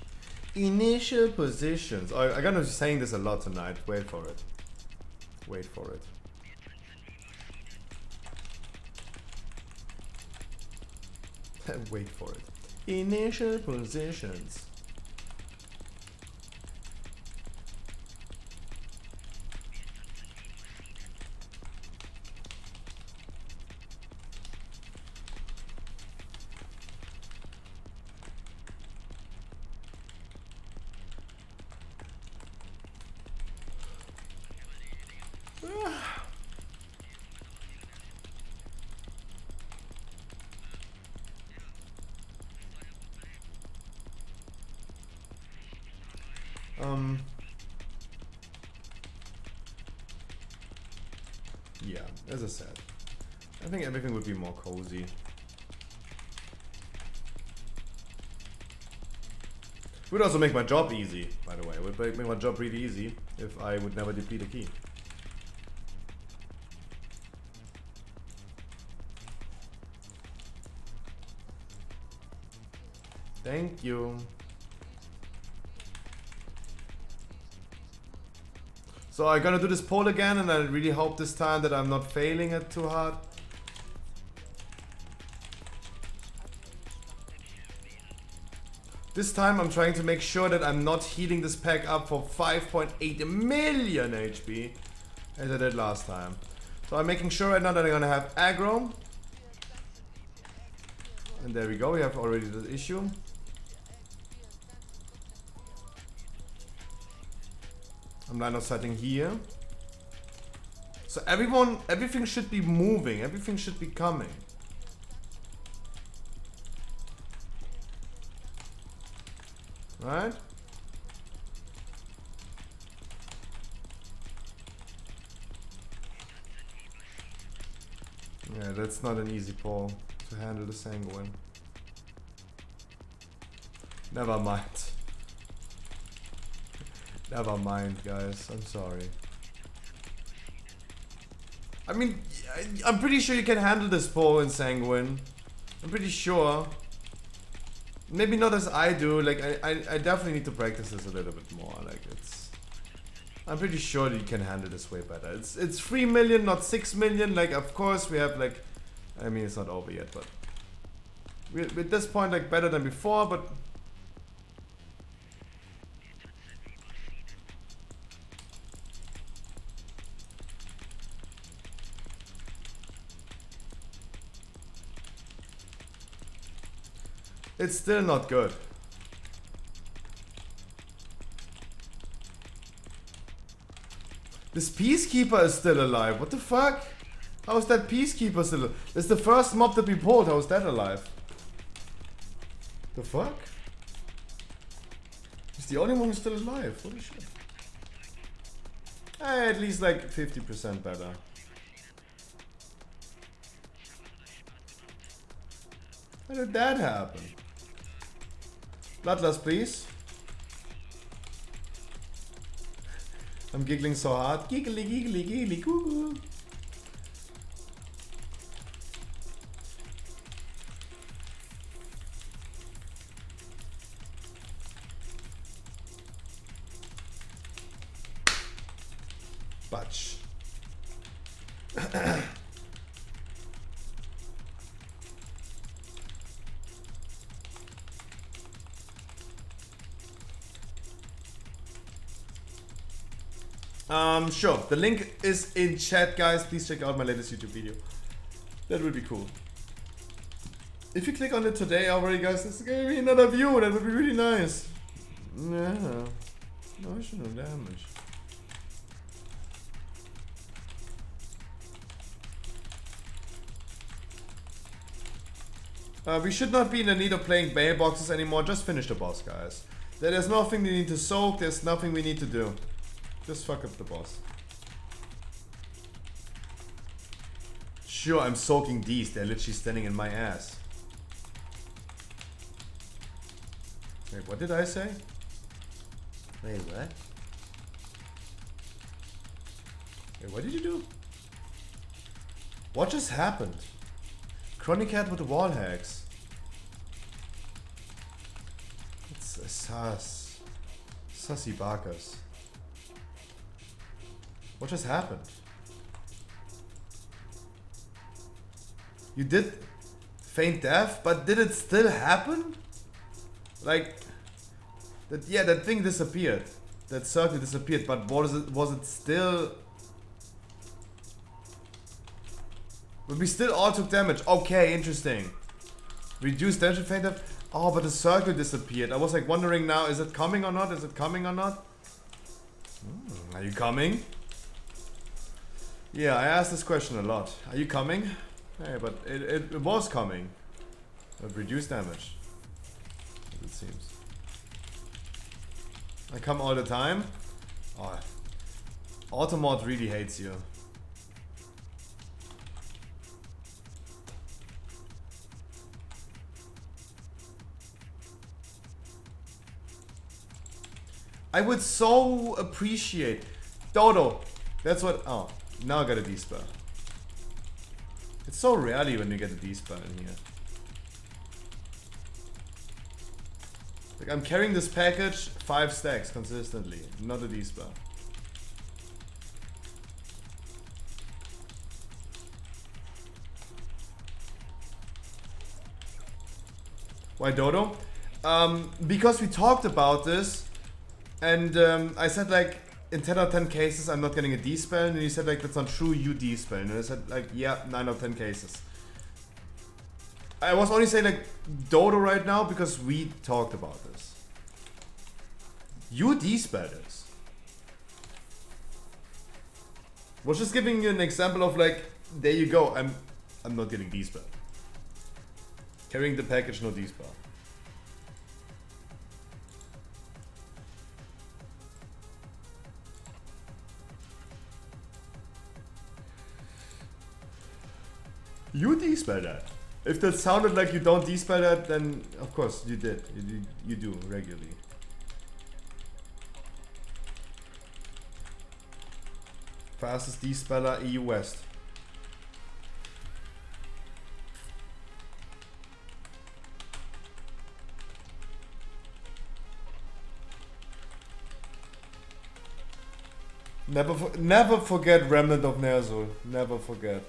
Initial positions. I'm gonna be saying this a lot tonight. Wait for it. Wait for it. Wait for it. Initial positions. Yeah, as I said, I think everything would be more cozy. Would also make my job easy, by the way. It would make my job really easy if I would never deplete a key. Thank you. So I'm gonna do this poll again, and I really hope this time that I'm not failing it too hard. This time I'm trying to make sure that I'm not healing this pack up for 5.8 million HP as I did last time. So I'm making sure right now that I'm gonna have aggro. And there we go, we have already the issue. I'm line of sighting here. So everything should be moving, everything should be coming. Right? Yeah, that's not an easy pull to handle the sanguine. Never mind. Never mind, guys. I'm sorry. I mean, I'm pretty sure you can handle this poll in Sanguine. I'm pretty sure. Maybe not as I do. Like, I definitely need to practice this a little bit more. Like, it's... I'm pretty sure that you can handle this way better. It's 3 million, not 6 million. Like, of course, we have, like... I mean, it's not over yet, but... We're at this point, like, better than before, but... It's still not good. This Peacekeeper is still alive. What the fuck? How is that Peacekeeper still alive? It's the first mob that we pulled. How is that alive? The fuck? He's the only one who's still alive. Holy shit. At least like 50% better. How did that happen? Bloodlust, please. I'm giggling so hard. Giggly, giggly, giggly, goo goo. Batch. Sure. The link is in chat, guys. Please check out my latest YouTube video. That would be cool. If you click on it today already, guys, there's gonna be another view. That would be really nice. Yeah. No issue, no damage. We should not be in the need of playing mailboxes anymore. Just finish the boss, guys. There's nothing we need to soak. There's nothing we need to do. Just fuck up the boss. Sure, I'm soaking these. They're literally standing in my ass. Wait, what did I say? Wait, what? Wait, what did you do? What just happened? Chronic Cat with the wall hacks. It's a sus. Sussy Barkers. What just happened? You did feign death, but did it still happen? Like, that? Yeah, that thing disappeared. That circle disappeared, but was it still? But we still all took damage. Okay, interesting. Reduced damage, feign death. Oh, but the circle disappeared. I was like wondering now, is it coming or not? Is it coming or not? Are you coming? Yeah, I asked this question a lot. Are you coming? Hey, but it was coming. But reduced damage. It seems. I come all the time. Oh, Automod really hates you. I would so appreciate Dodo. That's what. Oh, now I got a D-spell. It's so rarely when you get a D-spell in here. Like, I'm carrying this package 5 stacks consistently, not a D-spell. Why Dodo? Because we talked about this, and I said like, in 10 out of 10 cases I'm not getting a D-spell, and you said like, that's not true, you D-spell, and I said like, yeah, 9 out of 10 cases. I was only saying like, Dodo right now because we talked about this. You D-spell this. Was just giving you an example of like, there you go, I'm not getting D-spell. Carrying the package, no D-spell. You D-spell that. If that sounded like you don't D-spell that, then of course you did. You do regularly. Fastest D-speller EU West. Never forget Remnant of Ner'zhul. Never forget.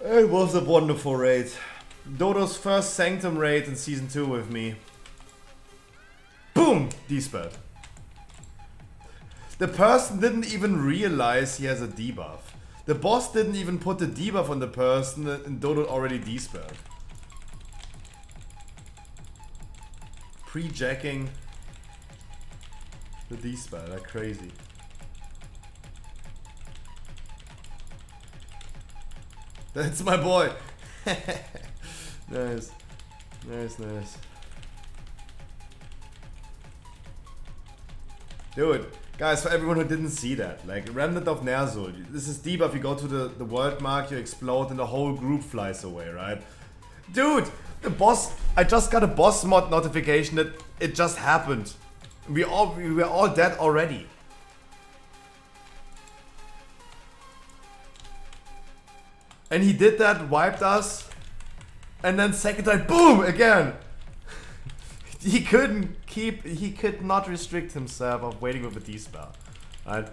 It was a wonderful raid. Dodo's first Sanctum raid in Season 2 with me. Boom! D-spell. The person didn't even realize he has a debuff. The boss didn't even put the debuff on the person and Dodo already D-spelled. Pre-jacking the D-spell, like crazy. That's my boy! Nice. Nice, nice. Dude, guys, for everyone who didn't see that, like, Remnant of Ner'zhul, this is debuff, you go to the world mark, you explode, and the whole group flies away, right? Dude, the boss, I just got a boss mod notification that it just happened. We were all dead already. And he did that, wiped us, and then second time, boom, again. He could not restrict himself of waiting with a D-spell, right?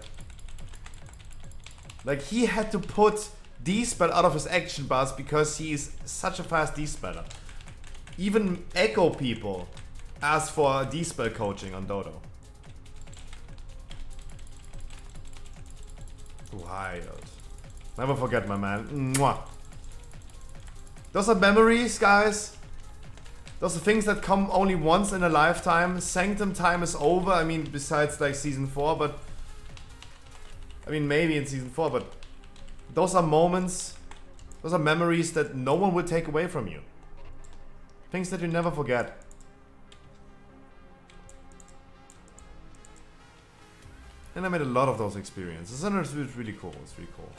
Like, he had to put D-spell out of his action bars because he is such a fast D-speller. Even Echo people asked for D-spell coaching on Dodo. Wild. Never forget, my man. Mwah. Those are memories, guys. Those are things that come only once in a lifetime. Sanctum time is over. I mean, besides like Season 4, but... I mean, maybe in Season 4, but... Those are moments, those are memories that no one will take away from you. Things that you never forget. And I made a lot of those experiences, and it's really cool, it's really cool.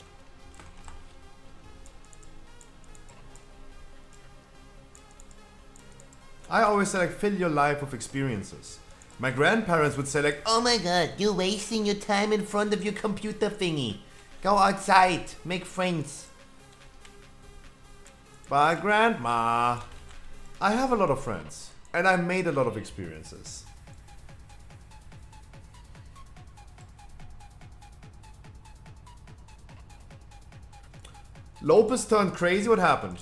I always say, like, fill your life with experiences. My grandparents would say, like, oh my god, you're wasting your time in front of your computer thingy. Go outside, make friends. But Grandma, I have a lot of friends, and I made a lot of experiences. Lopez turned crazy, what happened?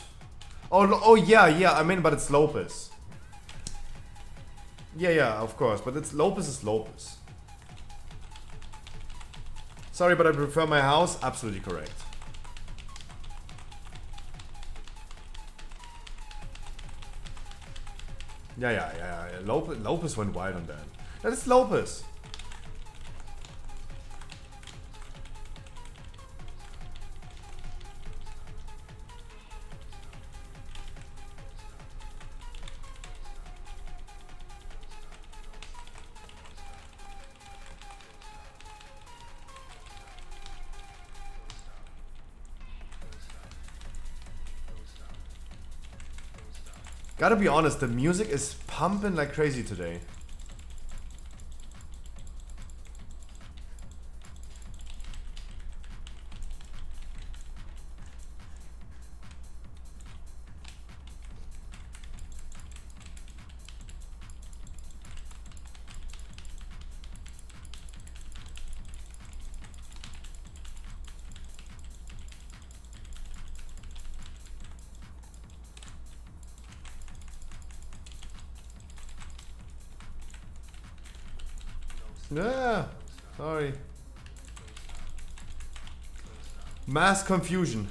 Oh yeah, I mean, but it's Lopez. Yeah, of course, but it's Lopez is Lopez. Sorry, but I prefer my house. Absolutely correct. Yeah. Lopez went wild on that. That is Lopez. Gotta be honest, the music is pumping like crazy today. Yeah, sorry. Mass confusion.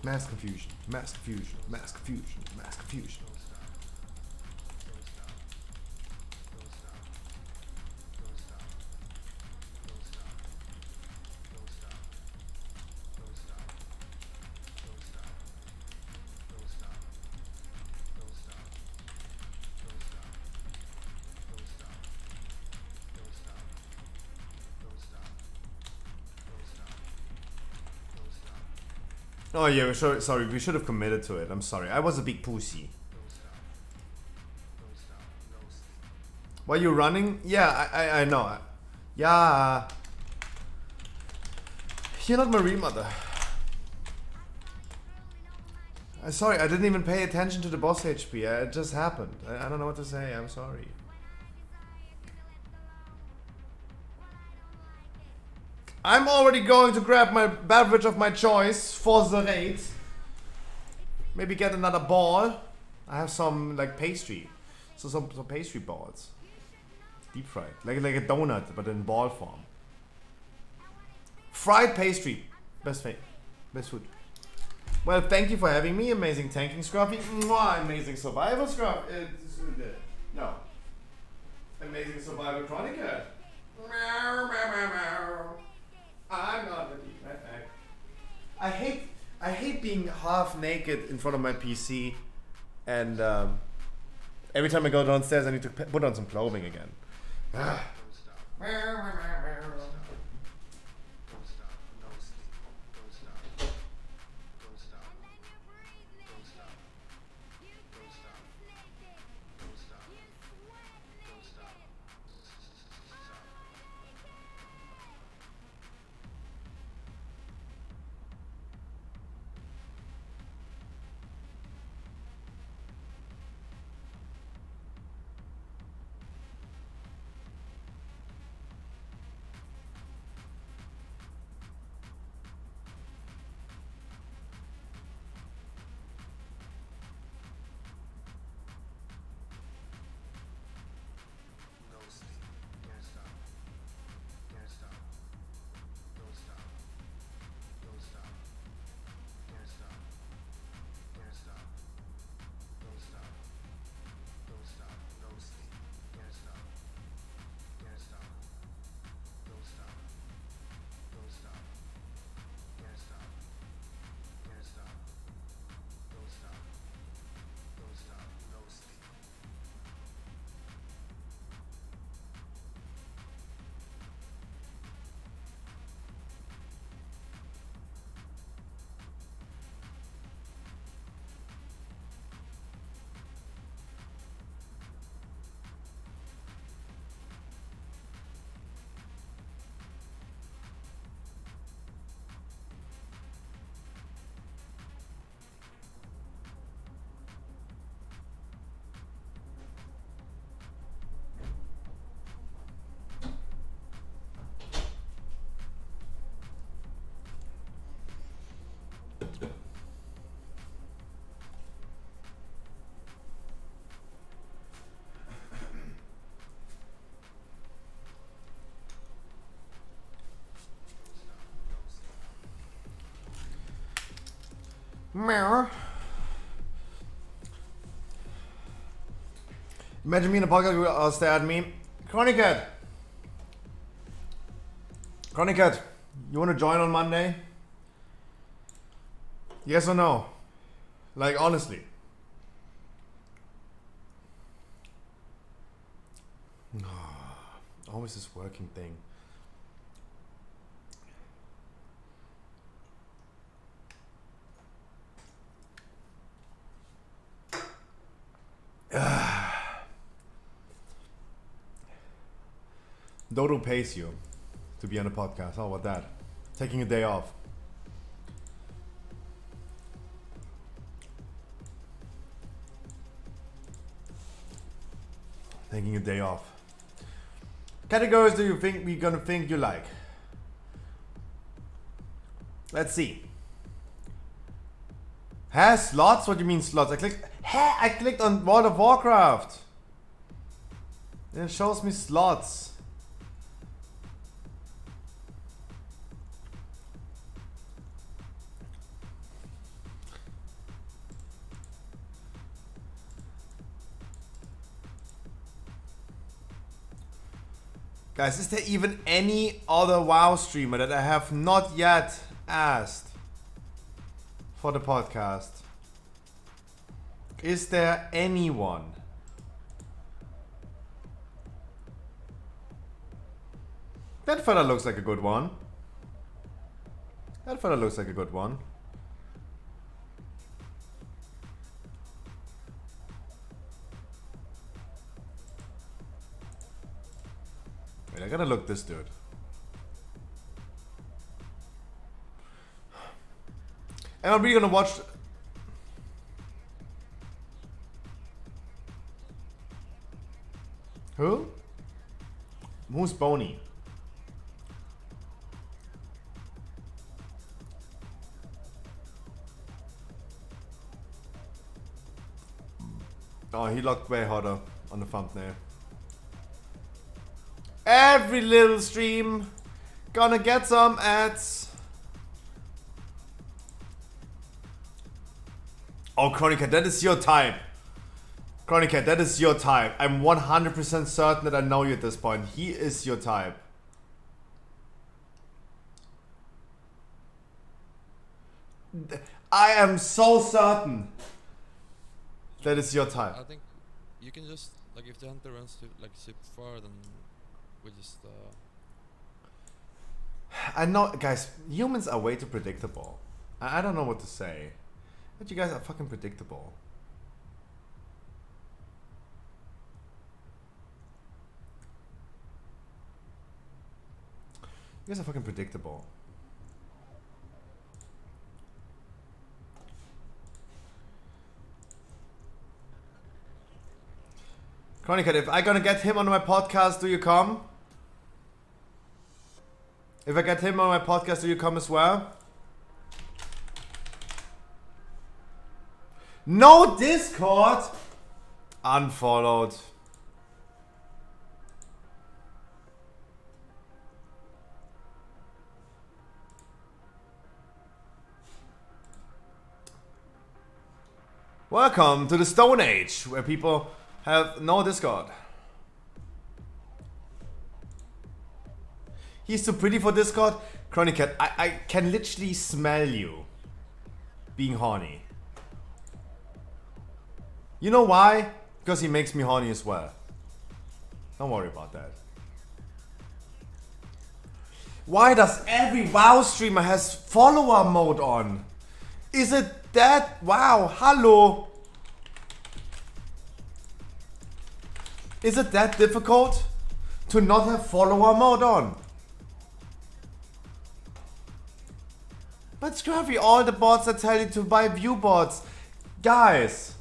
Mass confusion, mass confusion, mass confusion, mass confusion. Oh yeah, sorry, we should have committed to it. I'm sorry. I was a big pussy. Why you running? Yeah, I know. Yeah. You're not my real mother. Sorry, I didn't even pay attention to the boss HP. It just happened. I don't know what to say. I'm sorry. I'm already going to grab my beverage of my choice for the raid. Maybe get another ball. I have some like pastry. So some pastry balls. Deep fried. Like a donut, but in ball form. Fried pastry. Best food. Well, thank you for having me, amazing tanking Scruffy. Mwah, amazing survival Scruff. No. Amazing survival Chronicle. I'm not ready. Right back. I hate being half naked in front of my PC, and every time I go downstairs, I need to put on some clothing again. Meow. Imagine me in a podcast, you stare at me. Chronicat, you want to join on Monday? Yes or no? Like, honestly. Always this working thing. Dodo pays you to be on a podcast. How about that? Taking a day off. Taking a day off. Categories do you think we're gonna think you like? Let's see. Has slots? What do you mean slots? I clicked on World of Warcraft. And it shows me slots. Guys, is there even any other WoW streamer that I have not yet asked for the podcast? Is there anyone? That fella looks like a good one. That fella looks like a good one. I gotta look this dude. Am I really gonna watch? Who? Who's Boney? Oh, he looked way hotter on the thumbnail. Every little stream gonna get some ads. Oh, Chronica, that is your type. Chronica, that is your type. I'm 100% certain that I know you at this point. He is your type. I am so certain that is your type. I think you can just, like, if the hunter runs to, like, super far, then we just, I know, guys, humans are way too predictable. I don't know what to say. But you guys are fucking predictable. You guys are fucking predictable. Chronica, if I gonna get him on my podcast, do you come? If I get him on my podcast, do you come as well? No Discord! Unfollowed. Welcome to the Stone Age, where people have no Discord. He's too pretty for Discord. Chronicat, I can literally smell you being horny. You know why? Because he makes me horny as well. Don't worry about that. Why does every WoW streamer has follower mode on? Is it that? Wow, hello. Is it that difficult to not have follower mode on? But Scruffy, all the bots that tell you to buy view bots. Guys.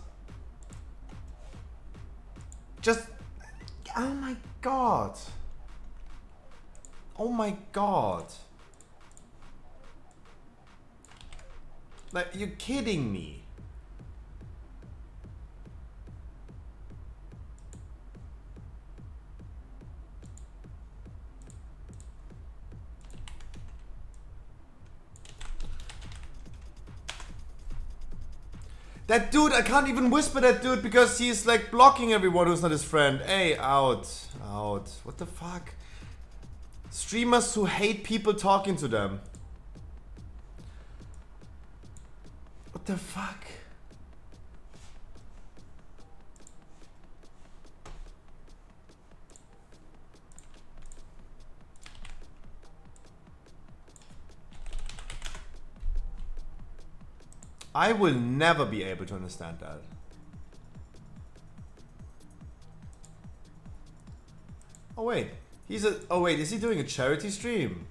Just, oh my god. Oh my god. Like, you're kidding me. That dude, I can't even whisper that dude because he's like blocking everyone who's not his friend. Hey, out. Out. What the fuck? Streamers who hate people talking to them. What the fuck? I will never be able to understand that. Oh wait, oh wait, is he doing a charity stream?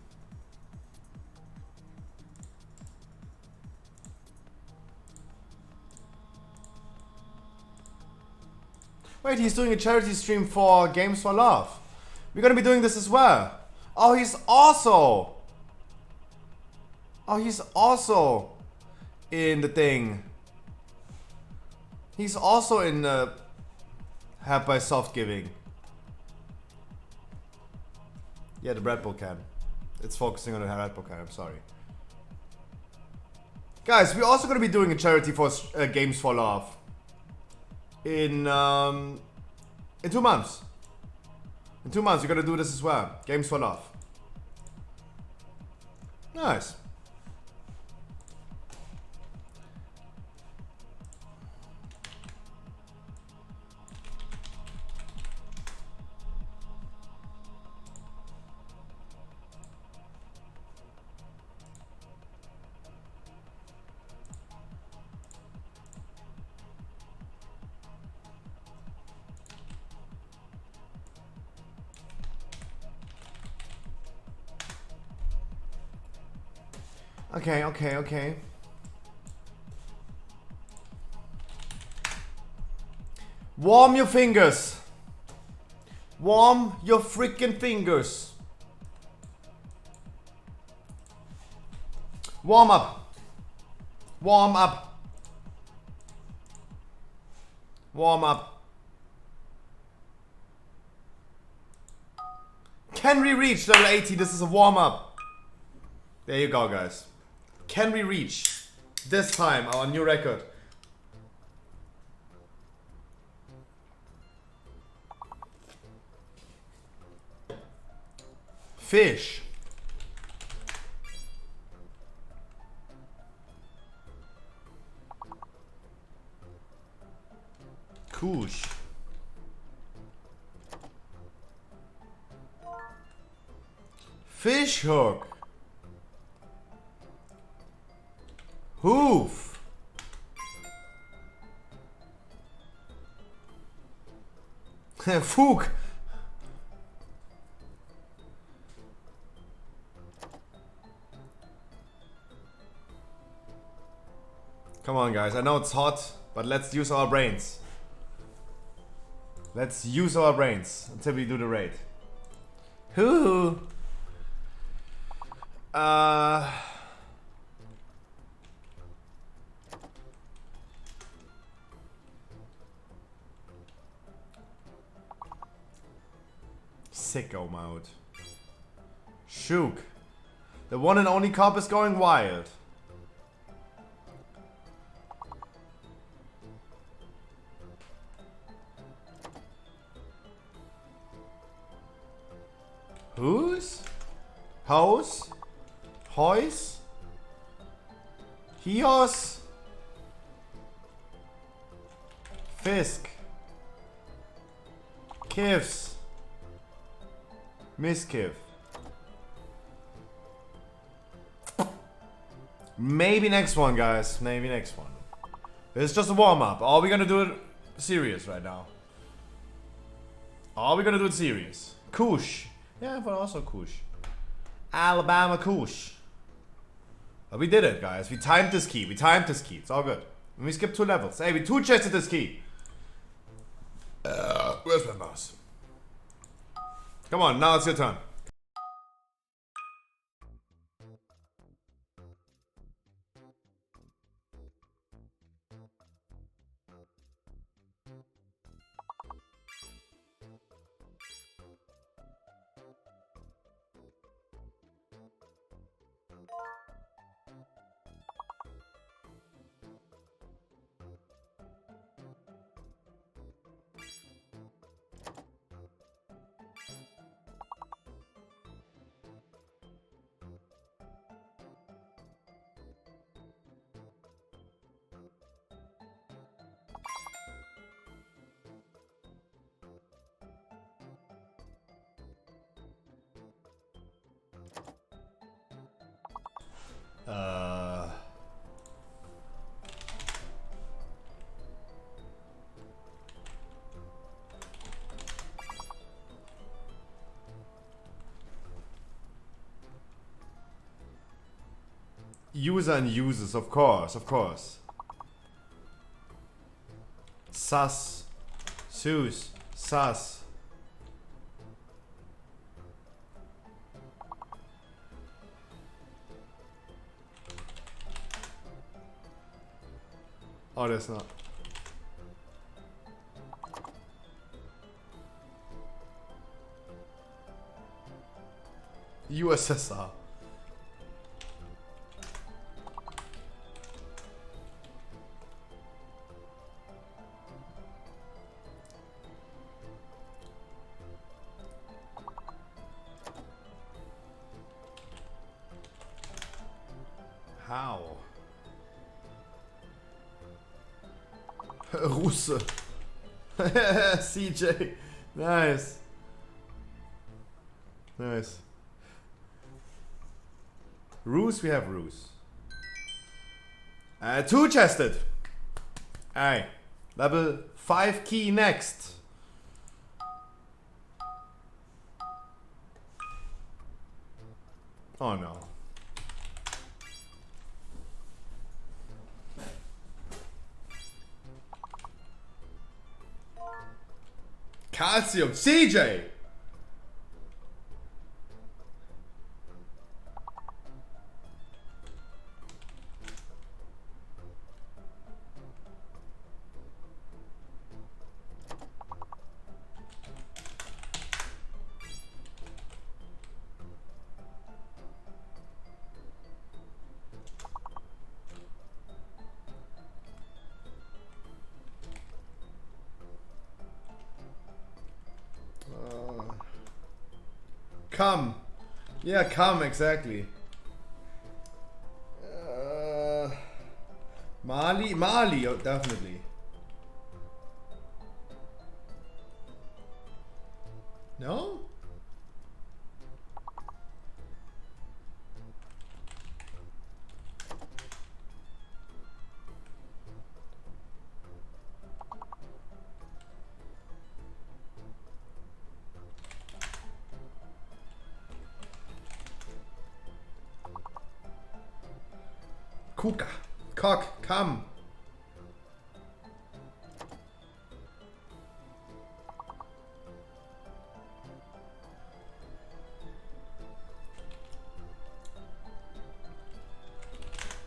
Wait, he's doing a charity stream for Games for Love. We're gonna be doing this as well. Oh, he's also in the thing. He's also in Help by Soft Giving. Yeah, the Red Bull can. It's focusing on the Red Bull can, I'm sorry. Guys, we're also going to be doing a charity for Games for Love. In 2 months. In 2 months, we're going to do this as well. Games for Love. Nice. Okay, okay, okay. Warm your fingers. Warm your freaking fingers. Warm up. Warm up. Warm up. Can we reach level 80? This is a warm up. There you go, guys. Can we reach this time our new record? Fish. Kush. Fish hook. Hoof. Fug. Come on, guys. I know it's hot, but let's use our brains. Let's use our brains until we do the raid. Hoo. Sicko mode. Shook. The one and only cop is going wild. Whose? Hose? Hois? Hios? Fisk? Kivs? Miskiv? Maybe next one, guys. Maybe next one. It's just a warm-up. Are we gonna do it serious right now? Are we gonna do it serious? Kush. Yeah, but also Kush. Alabama Kush. But we did it, guys. We timed this key. We timed this key. It's all good. And we skipped 2 levels. Hey, we 2-chested this key. Where's my mouse? Come on, now it's your turn. User and users, of course, of course. Sus. Sus. Sus. Oh, that's not. USSR. How? Russe. CJ. Nice. Nice. Ruse, we have Ruse. 2-chested. Aye. Level 5 key next. Oh no. Calcium. CJ! Come. Yeah, come, exactly. Mali, oh, definitely. No? Kuka. Cock, come.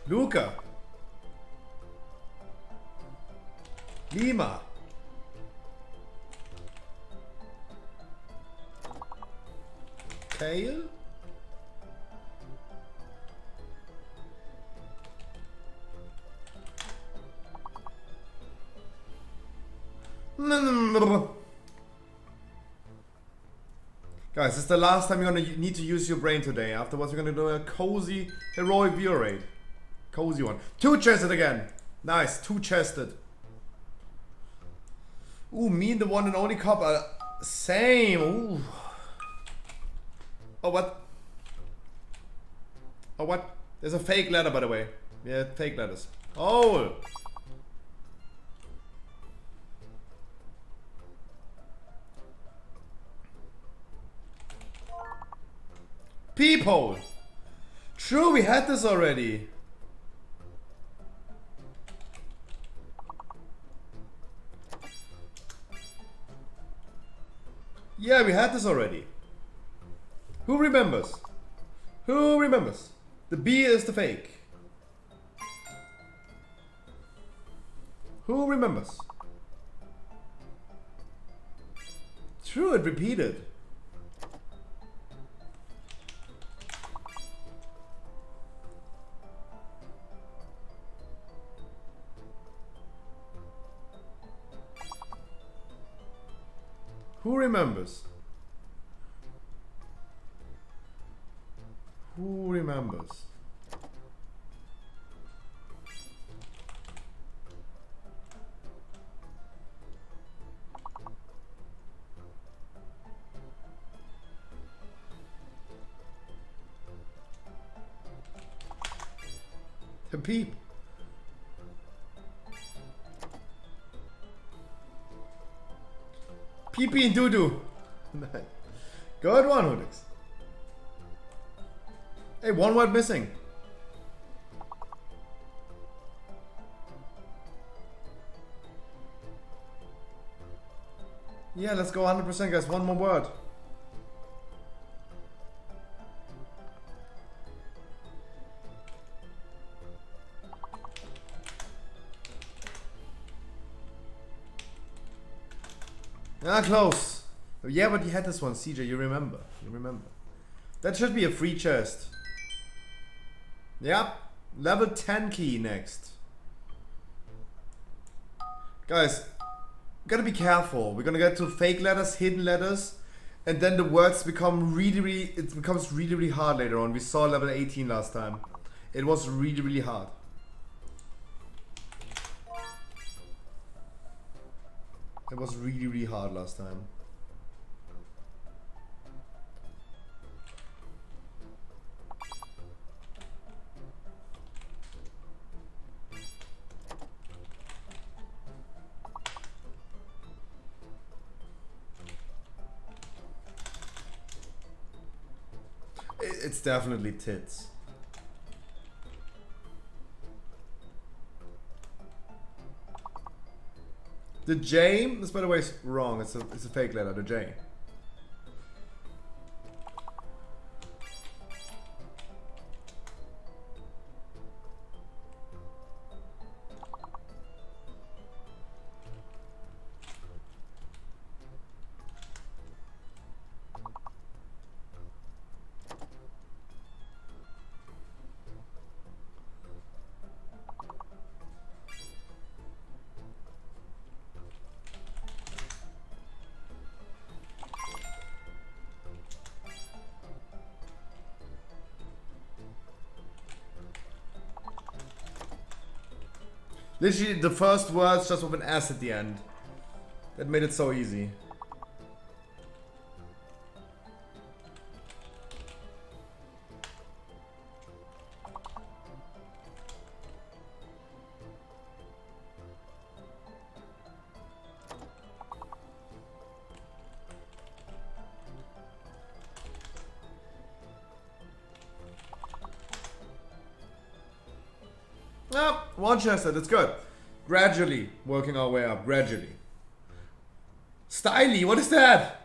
Luca. Lima. Kale. Guys, this is the last time you're gonna need to use your brain today. Afterwards, we're gonna do a cozy heroic view raid. Cozy one. Two-chested again. Nice, two-chested. Ooh, me and the one and only cop are same. Ooh. Oh, what? Oh, what? There's a fake letter, by the way. Yeah, fake letters. Oh! Peephole! True, we had this already. Yeah, we had this already. Who remembers? Who remembers? The B is the fake. Who remembers? True, it repeated. Who remembers? Who remembers? The peep. Pee-pee and doo-doo. Good one, Hudix. Hey, one word missing. Yeah, let's go 100%, guys. One more word. Ah, close. Yeah, but you had this one, CJ. You remember. You remember. That should be a free chest. Yep. Level 10 key next. Guys, gotta be careful. We're gonna get to fake letters, hidden letters, and then the words become it becomes really hard later on. We saw level 18 last time. It was really hard. It was really hard last time. It's definitely tits. The J, this by the way is wrong. It's a fake letter. The J. Literally the first words just with an S at the end. That made it so easy. Oh, one Chester, that's good. Gradually working our way up, gradually. Styly, what is that?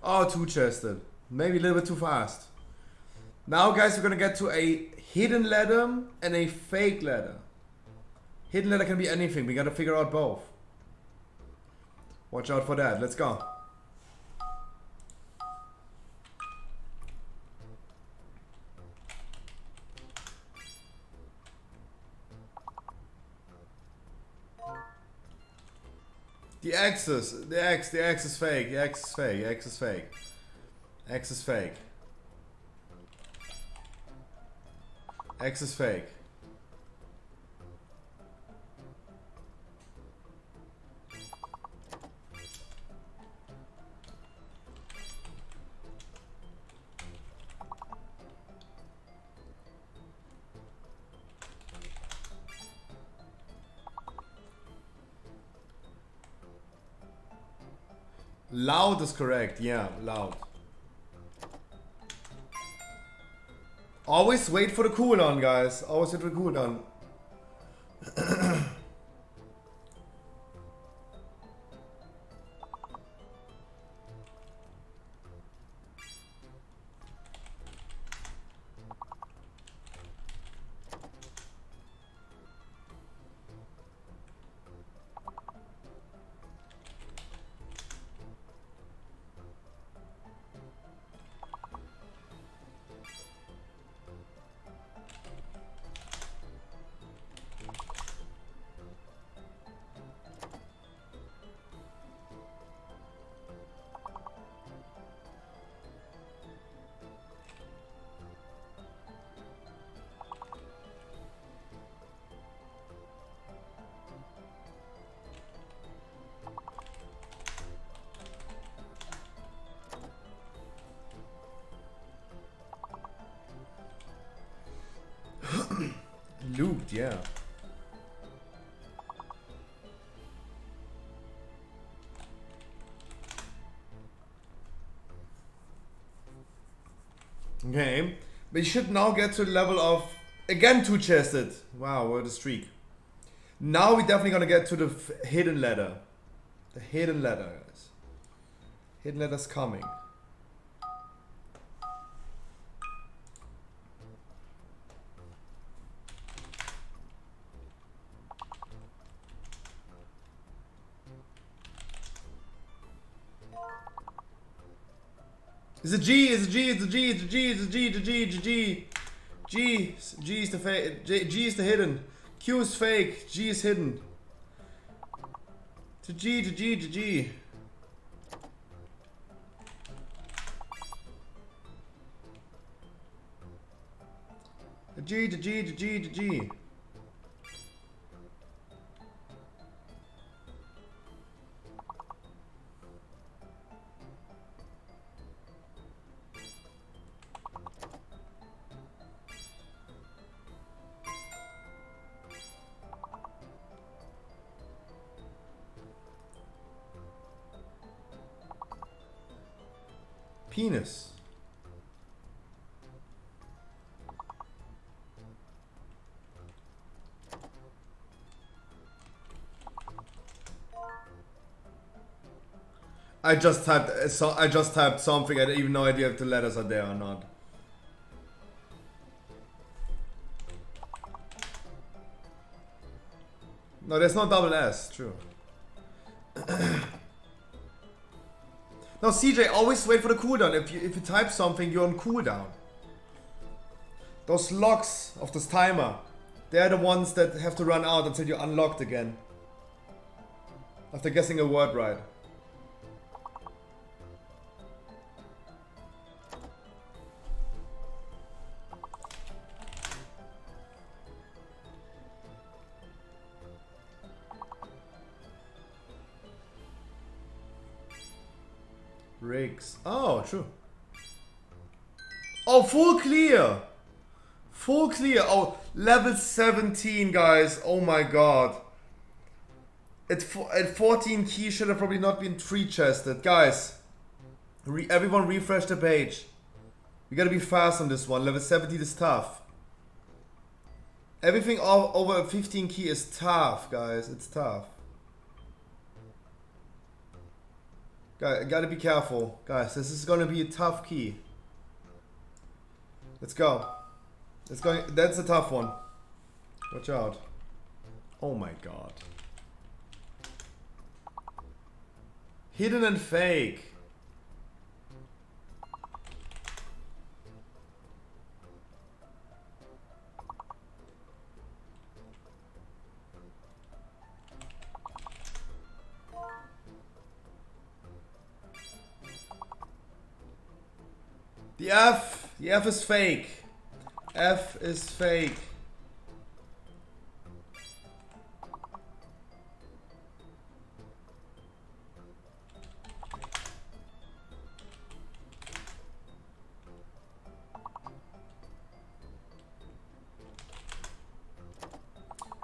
Oh, two chested. Maybe a little bit too fast. Now, guys, we're gonna get to a hidden ladder and a fake ladder. Hidden ladder can be anything. We gotta figure out both. Watch out for that. Let's go. The X is fake, the X is fake, X is fake. X is fake. X is fake. Loud is correct, yeah, loud. Always wait for the cooldown, guys. Always wait for the cooldown. Looped, yeah. Okay, we should now get to the level of again two chested. Wow, what a streak! Now we're definitely gonna get to the hidden ladder. The hidden ladder, guys. Hidden ladder's coming. It's a G, it's a G, it's a G, it's a G, it's a G, it's a G, it's a G. G is the fake, G is the hidden. Q is fake, G is hidden. To G, to G, to G. To G, to G, to G, to G. Penis. I just typed something. I have even no idea if the letters are there or not. No, there's no double S. True. No, CJ, always wait for the cooldown. If you type something, you're on cooldown. Those locks of this timer, they're the ones that have to run out until you're unlocked again. After guessing a word right. Rigs. Oh, true. Oh, full clear. Full clear. Oh, level 17, guys. Oh my god. At 14 key should have probably not been tree chested. Guys, everyone refresh the page. We gotta be fast on this one. Level 17 is tough. Everything over 15 key is tough, guys. It's tough. Gotta be careful. Guys, this is gonna be a tough key. Let's go. That's a tough one. Watch out. Oh my god. Hidden and fake. The F is fake. F is fake.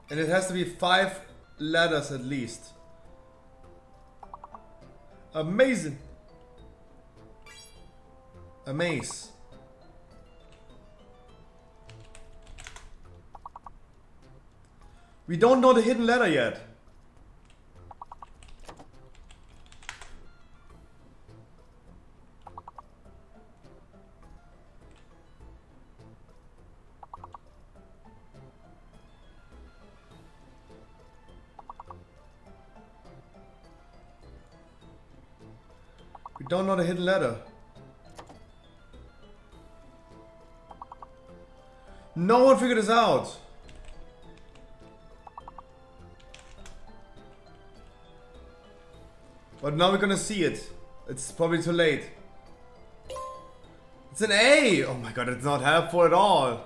And it has to be 5 letters at least. Amazing. Amaze. We don't know the hidden letter yet. We don't know the hidden letter. No one figured this out. But now we're gonna see it. It's probably too late. It's an A! Oh my god, it's not helpful at all.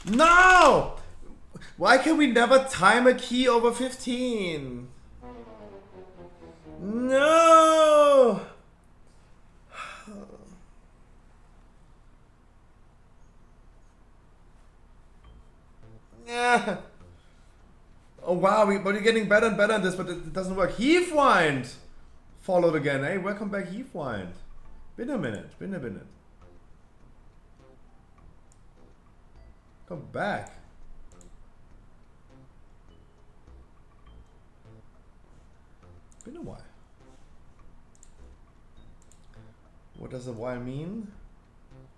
No! Why can we never time a key over 15? No! Yeah. Oh wow, but we're getting better and better at this, but it doesn't work. Heathwind! Followed again. Hey, welcome back, Heathwind. Been a minute. Come back. Been a while. What does a while mean?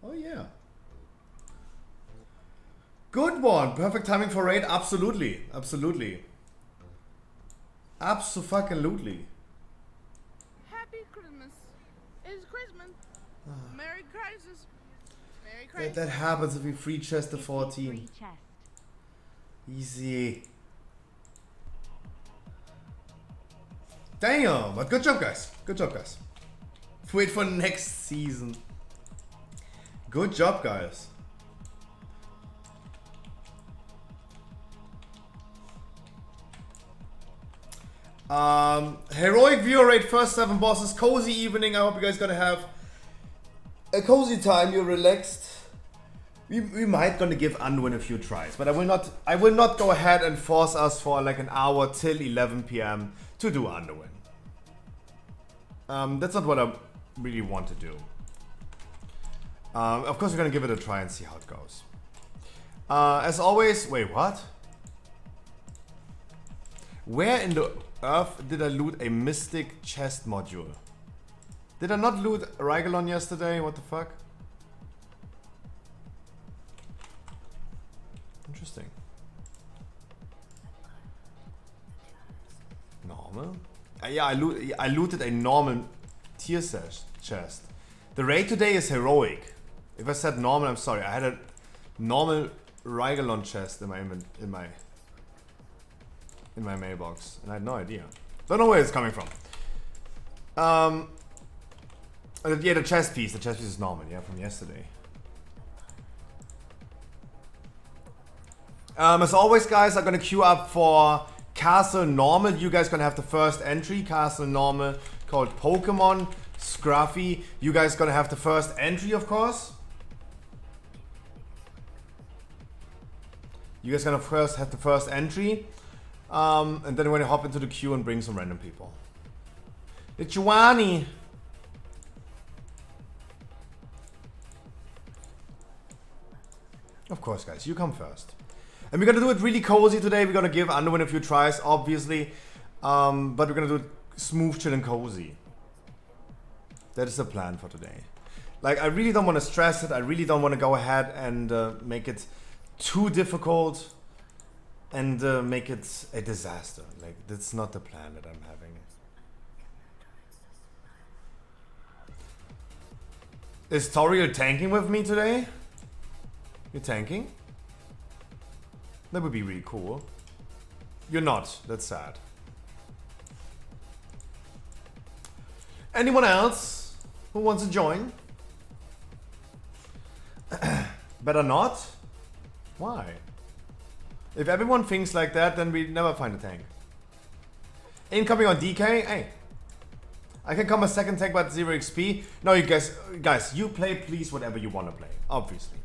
Oh yeah. Good one. Perfect timing for raid. Absolutely. Absolutely. Abso-fucking-lutely. Happy Christmas. It's Christmas. Merry Crisis. Merry Crisis. That happens if we free chest the 14. Easy. Damn, but good job, guys. Good job, guys. Wait for next season. Good job, guys. Heroic viewer rate, first 7 bosses, cozy evening. I hope you guys gonna have a cozy time. You're relaxed. We might gonna give Unwin a few tries, but I will not go ahead and force us for like an hour till 11 PM to do Underwin. That's not what I really want to do. Of course, we're gonna give it a try and see how it goes. As always, wait, what? Where in the earth did I loot a mystic chest module? Did I not loot Rygalon yesterday? What the fuck? Interesting. Normal? Yeah, I looted a normal tier chest. The raid today is heroic. If I said normal, I'm sorry. I had a normal Rygalon chest in my mailbox, and I had no idea. Don't know where it's coming from. Yeah, the chest piece. The chest piece is normal. Yeah, from yesterday. As always, guys, I'm gonna queue up for Castle Normal. You guys gonna have the first entry. Castle Normal called Pokemon Scruffy. You guys gonna have the first entry, of course. You guys gonna first have the first entry. And then we're gonna hop into the queue and bring some random people. It's Giovanni. Of course, guys, you come first. And we're gonna do it really cozy today. We're gonna give Underwind a few tries, obviously. But we're gonna do it smooth, chill, and cozy. That is the plan for today. Like, I really don't want to stress it. I really don't want to go ahead and make it too difficult and make it a disaster. Like, that's not the plan that I'm having. Is Toriel tanking with me today? You're tanking? That would be really cool. You're not. That's sad. Anyone else who wants to join? Better not? Why? If everyone thinks like that, then we never find a tank. Incoming on DK? Hey. I can come a second tank but 0 XP. No, you guys, you play please whatever you want to play. Obviously.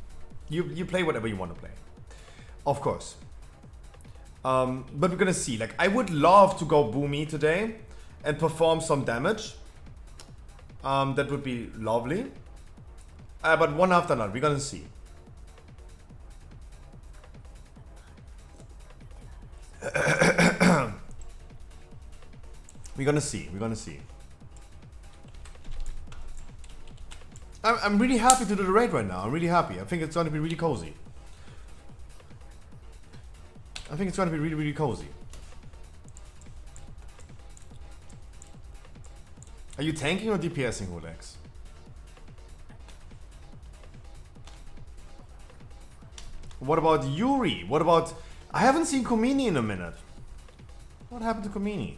You play whatever you want to play. Of course. But we're gonna see. Like, I would love to go boomy today and perform some damage. That would be lovely. But one after another, we're gonna see. We're gonna see. We're gonna see. I'm really happy to do the raid right now. I'm really happy. I think it's going to be really cozy. I think it's going to be really, really cozy. Are you tanking or DPSing, Hulex? What about Yuri? What about... I haven't seen Komini in a minute. What happened to Komini?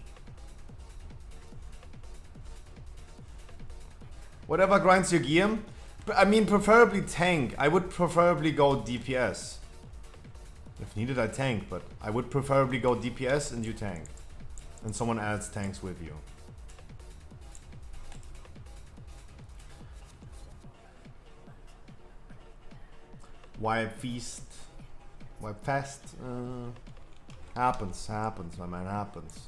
Whatever grinds your gear. I mean, preferably tank. I would preferably go DPS. If needed, I tank, but I would preferably go DPS and you tank. And someone else tanks with you. Why feast? Why fast? Happens, my man, happens.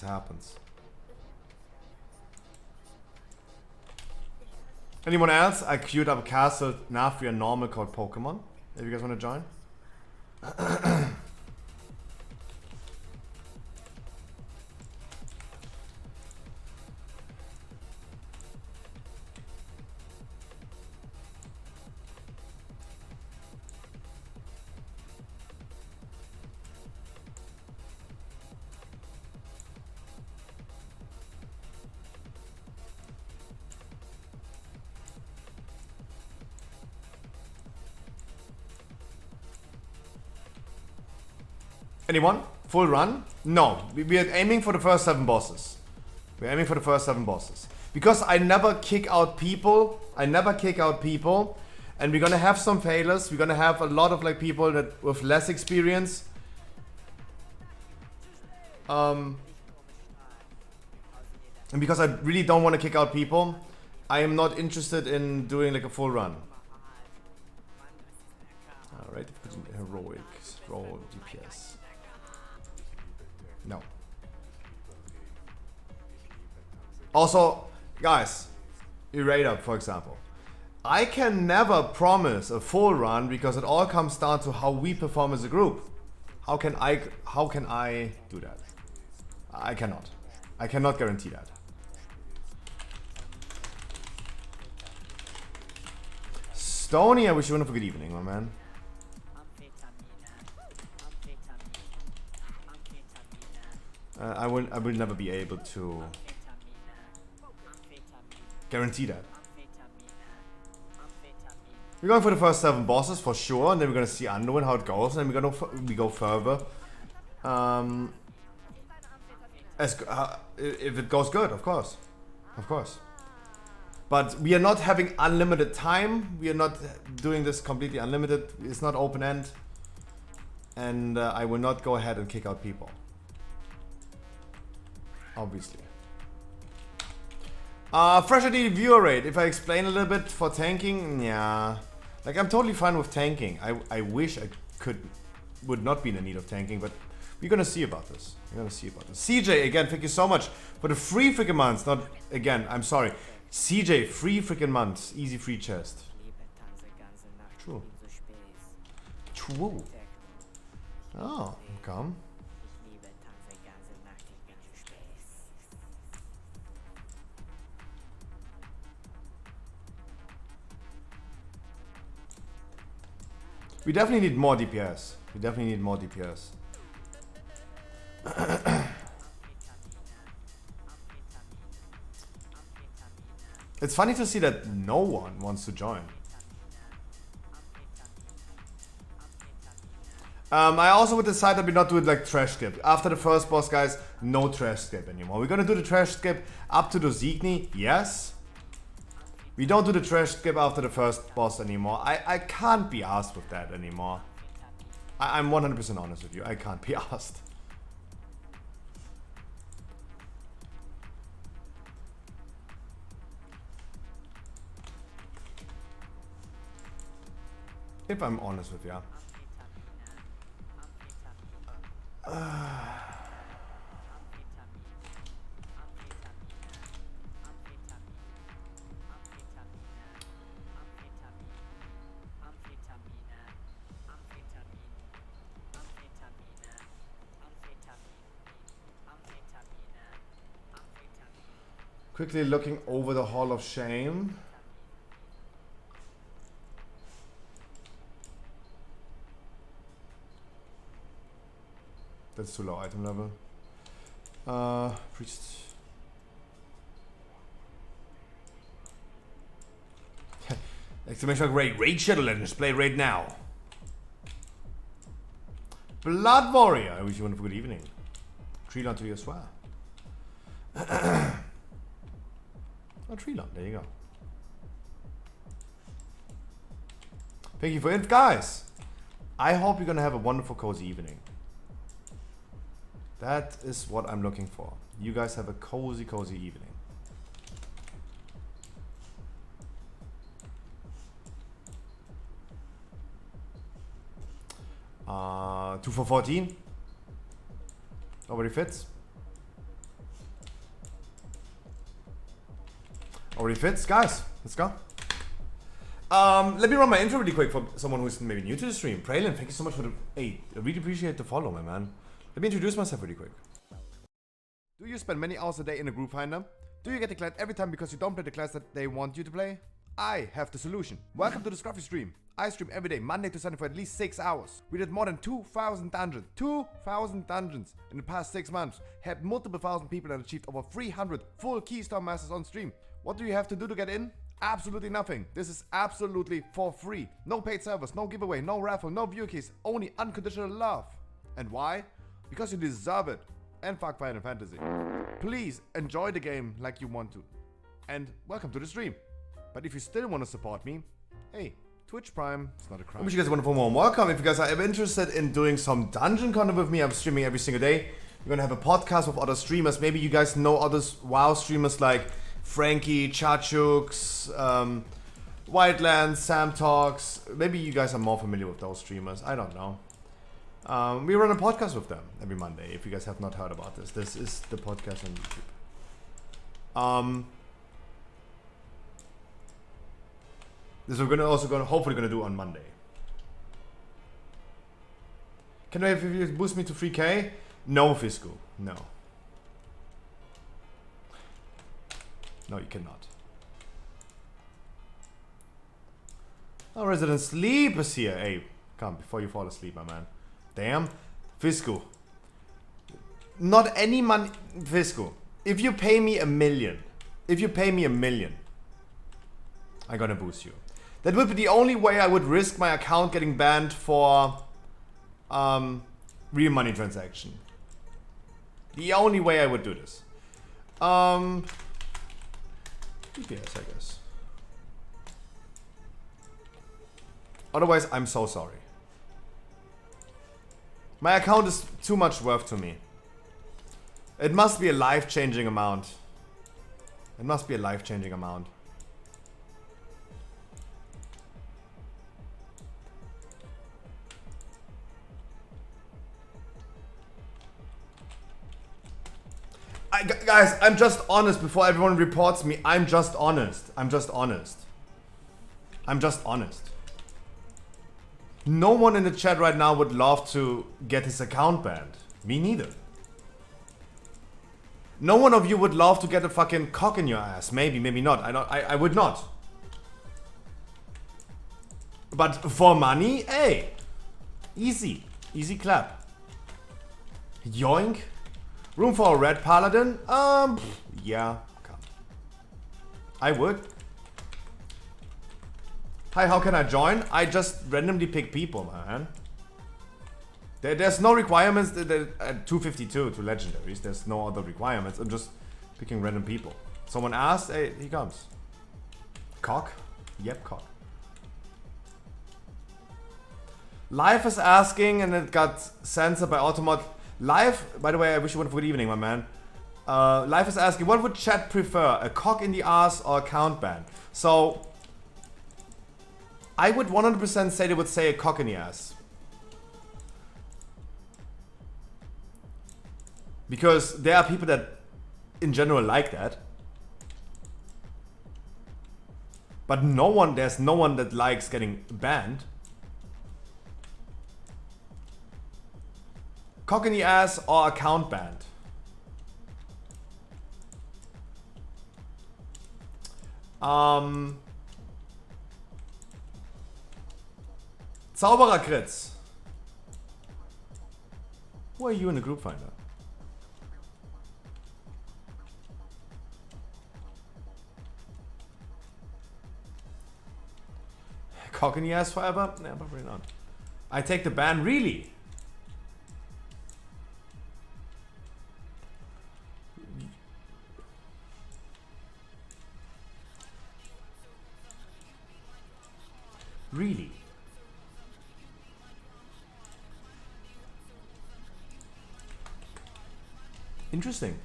Happens. Anyone else? I queued up Castle Nafria normal called Pokemon. If you guys want to join. Anyone? Full run? No. We are aiming for the first 7 bosses. We're aiming for the first 7 bosses. Because I never kick out people. And we're gonna have some failures. We're gonna have a lot of like people that with less experience. And because I really don't want to kick out people, I am not interested in doing like a full run. right? If it's heroic, roll DPS. No. Also, guys, Irada, for example. I can never promise a full run because it all comes down to how we perform as a group. How can I do that? I cannot. I cannot guarantee that. Stony, I wish you a good evening, my man. I will never be able to guarantee that. We're going for the first 7 bosses for sure, and then we're gonna see Anduin how it goes, and then we go further. If it goes good, of course. But we are not having unlimited time. We are not doing this completely unlimited. It's not open end. And I will not go ahead and kick out people. Obviously. Fresh ID viewer rate. If I explain a little bit for tanking, yeah. Like, I'm totally fine with tanking. I wish I would not be in the need of tanking, but we're gonna see about this. CJ, again, thank you so much for the free freaking months. Not again, I'm sorry. CJ, free freaking months. Easy free chest. True. Oh, come. We definitely need more DPS. It's funny to see that no one wants to join. I also would decide that we not do it like trash skip. After the first boss, guys, no trash skip anymore. We're gonna do the trash skip up to the Zigni, yes. We don't do the trash skip after the first boss anymore. I can't be asked with that anymore. I'm 100% honest with you. I can't be asked. If I'm honest with you. Quickly looking over the Hall of Shame. That's too low item level. Priest. Exclamation mark Raid Shadow Legends. Play right now. Blood Warrior. I wish you a good evening. Treelon to you as well. Oh, Treelon. There you go. Thank you for it, guys. I hope you're gonna have a wonderful, cozy evening. That is what I'm looking for. You guys have a cozy, cozy evening. Two for 14. Already fits. Guys, let's go. Let me run my intro really quick for someone who's maybe new to the stream. Praylin, thank you so much for the... Hey, I really appreciate the follow, my man. Let me introduce myself really quick. Do you spend many hours a day in a group finder? Do you get declared every time because you don't play the class that they want you to play? I have the solution. Welcome to the Scruffy stream. I stream every day, Monday to Sunday for at least 6 hours. We did more than 2,000 dungeons. 2,000 dungeons in the past 6 months. Had multiple thousand people and achieved over 300 full Keystone Masters on stream. What do you have to do to get in? Absolutely nothing. This is absolutely for free. No paid servers, no giveaway, no raffle, no view keys, only unconditional love. And why? Because you deserve it. And fuck Final Fantasy. Please enjoy the game like you want to. And welcome to the stream. But if you still want to support me, hey, Twitch Prime, it's not a crime. I wish you guys a wonderful warm welcome. If you guys are ever interested in doing some dungeon content with me, I'm streaming every single day. We're gonna have a podcast with other streamers. Maybe you guys know other WoW streamers like Frankie, Chachooks, Wildlands, Sam Talks. Maybe you guys are more familiar with those streamers. I don't know. We run a podcast with them every Monday. If you guys have not heard about this, this is the podcast on YouTube. This we're hopefully gonna do on Monday. Can I boost me to 3K? No, Fisco. No. No, you cannot. Oh, Resident Sleep is here. Hey, come before you fall asleep, my man. Damn. Fisco. Not any money. Fisco. If you pay me $1 million. If you pay me $1 million. I'm gonna boost you. That would be the only way I would risk my account getting banned for real money transaction. The only way I would do this. DPS, I guess. Otherwise, I'm so sorry. My account is too much worth to me. It must be a life-changing amount. It must be a life-changing amount. Guys, I'm just honest before everyone reports me. I'm just honest. I'm just honest. I'm just honest. No one in the chat right now would love to get his account banned. Me neither. No one of you would love to get a fucking cock in your ass. Maybe, maybe not. I would not. But for money, hey. Easy. Easy clap. Yoink. Room for a red paladin? Yeah. Come. I would. Hi, how can I join? I just randomly pick people, man. There's no requirements at 252 to legendaries. There's no other requirements. I'm just picking random people. Someone asked, hey, he comes. Cock? Yep, cock. Life is asking, and it got censored by Automat. Life, by the way, I wish you a good evening, my man. Life is asking, what would chat prefer? A cock in the ass or a count ban? So, I would 100% say they would say a cock in the ass. Because there are people that, in general, like that. But there's no one that likes getting banned. Cock in the ass or account banned? Zauberer Kritz. Who are you in the group finder? Cock in the ass forever? Nah, probably not. I take the ban, really? Really? Interesting.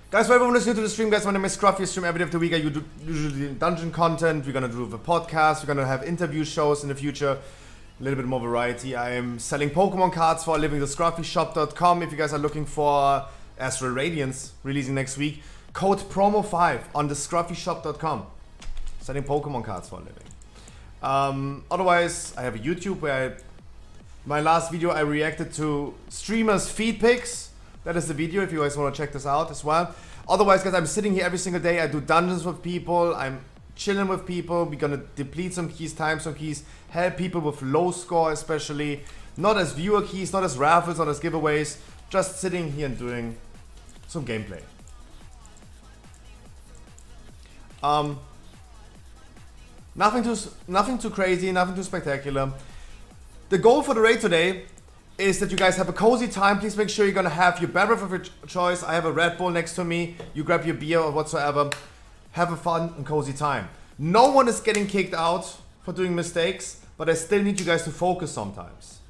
Guys, for everyone listening to the stream, guys, my name is Scruffy. I stream every day of the week. I do usually dungeon content. We're gonna do the podcast. We're gonna have interview shows in the future. A little bit more variety. I am selling Pokemon cards for a living. The scruffyshop.com. If you guys are looking for Astral Radiance releasing next week, code promo5 on the scruffyshop.com. Selling Pokemon cards for a living. Otherwise, I have a YouTube where my last video I reacted to streamers' feed pics. That is the video if you guys want to check this out as well. Otherwise, guys, I'm sitting here every single day. I do dungeons with people. I'm chilling with people. We're gonna deplete some keys, time some keys, help people with low score especially. Not as viewer keys, not as raffles, not as giveaways. Just sitting here and doing some gameplay. Nothing too crazy, nothing too spectacular. The goal for the raid today is that you guys have a cozy time. Please make sure you're gonna have your beverage of your choice. I have a Red Bull next to me. You grab your beer or whatsoever. Have a fun and cozy time. No one is getting kicked out for doing mistakes, but I still need you guys to focus sometimes.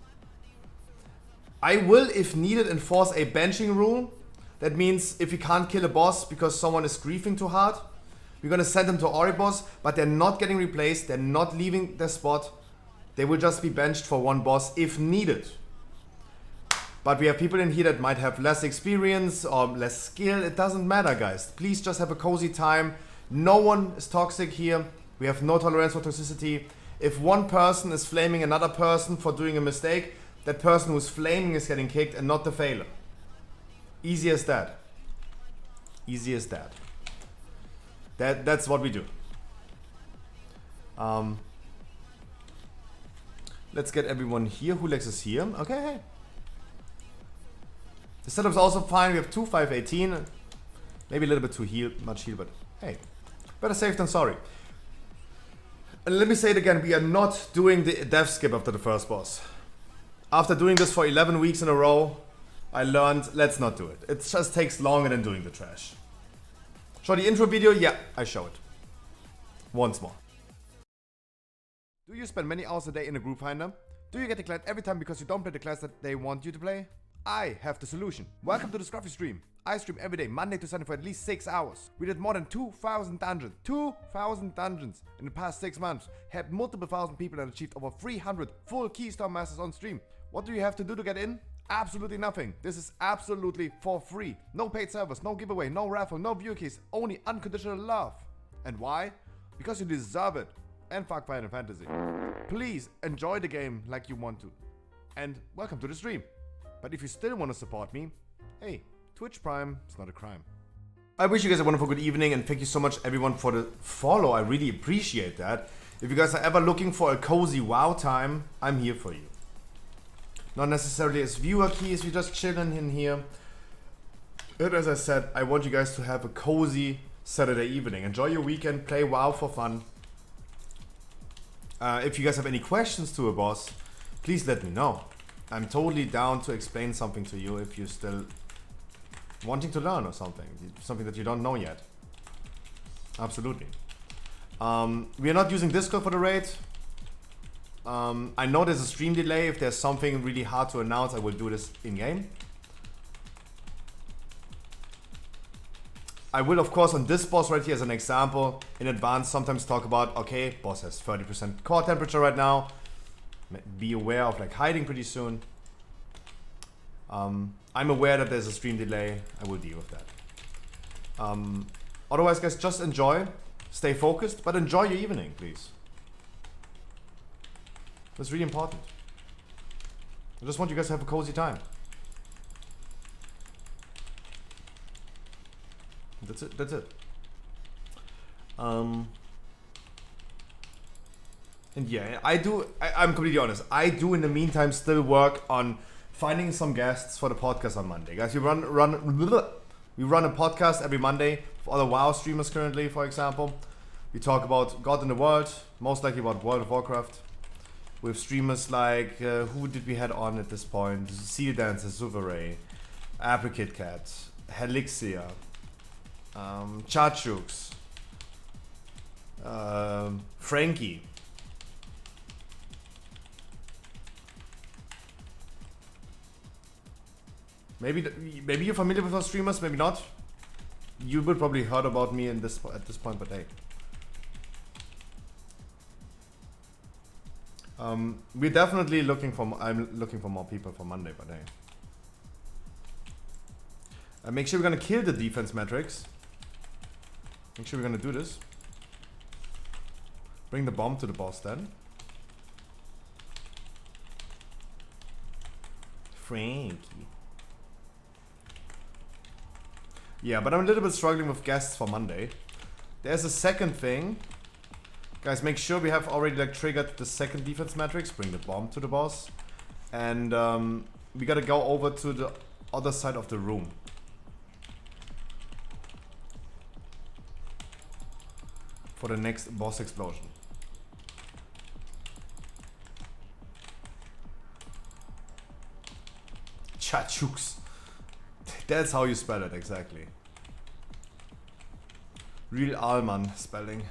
I will, if needed, enforce a benching rule. That means if you can't kill a boss because someone is griefing too hard, We're gonna send them to Ori boss, but they're not getting replaced. They're not leaving their spot. They will just be benched for one boss if needed. But we have people in here that might have less experience or less skill. It doesn't matter, guys. Please just have a cozy time. No one is toxic here. We have no tolerance for toxicity. If one person is flaming another person for doing a mistake, that person who's flaming is getting kicked and not the failure. Easy as that. Easy as that. That's what we do. Let's get everyone here. Hulex is here. Okay, hey. The setup's also fine. We have 2 518. Maybe a little bit too much heal, but hey. Better safe than sorry. And let me say it again, we are not doing the death skip after the first boss. After doing this for 11 weeks in a row, I learned, let's not do it. It just takes longer than doing the trash. Show the intro video? Yeah, I show it. Once more. Do you spend many hours a day in a group finder? Do you get declared every time because you don't play the class that they want you to play? I have the solution. Welcome to the Scruffy stream. I stream every day, Monday to Sunday for at least 6 hours. We did more than 2,000 dungeons. 2,000 dungeons in the past 6 months. Helped multiple thousand people and achieved over 300 full Keystone Masters on stream. What do you have to do to get in? Absolutely nothing. This is absolutely for free. No paid servers, no giveaway, no raffle, no view keys, only unconditional love. And why? Because you deserve it. And fuck Final Fantasy. Please enjoy the game like you want to. And welcome to the stream. But if you still want to support me, hey, Twitch Prime is not a crime. I wish you guys a wonderful good evening and thank you so much everyone for the follow. I really appreciate that. If you guys are ever looking for a cozy WoW time, I'm here for you. Not necessarily as viewer keys, we're just chilling in here. But as I said, I want you guys to have a cozy Saturday evening. Enjoy your weekend, play WoW for fun. If you guys have any questions to a boss, please let me know. I'm totally down to explain something to you if you're still wanting to learn or something that you don't know yet. Absolutely. We are not using Discord for the raid. I know there's a stream delay. If there's something really hard to announce, I will do this in-game. I will, of course, on this boss right here as an example, in advance sometimes talk about, okay, boss has 30% core temperature right now. Be aware of like hiding pretty soon. I'm aware that there's a stream delay. I will deal with that. Otherwise, guys, just enjoy. Stay focused, but enjoy your evening, please. That's really important. I just want you guys to have a cozy time. That's it. That's it. And yeah, I'm completely honest. I do in the meantime still work on finding some guests for the podcast on Monday. Guys, we run a podcast every Monday for other WoW streamers currently, for example. We talk about God in the World, most likely about World of Warcraft. With streamers like, who did we had on at this point? Seal Dancer, Suveray, Apricot Cat, Helixia, Chachux, Frankie. Maybe you're familiar with our streamers, maybe not. You will probably heard about me at this point, but hey. We're definitely looking for. I'm looking for more people for Monday, but hey. Make sure we're gonna kill the defense metrics. Make sure we're gonna do this. Bring the bomb to the boss then. Frankie. Yeah, but I'm a little bit struggling with guests for Monday. There's a second thing. Guys, make sure we have already like triggered the second defense matrix. Bring the bomb to the boss. And we gotta go over to the other side of the room. For the next boss explosion. Chachux. That's how you spell it, exactly. Real Alman spelling.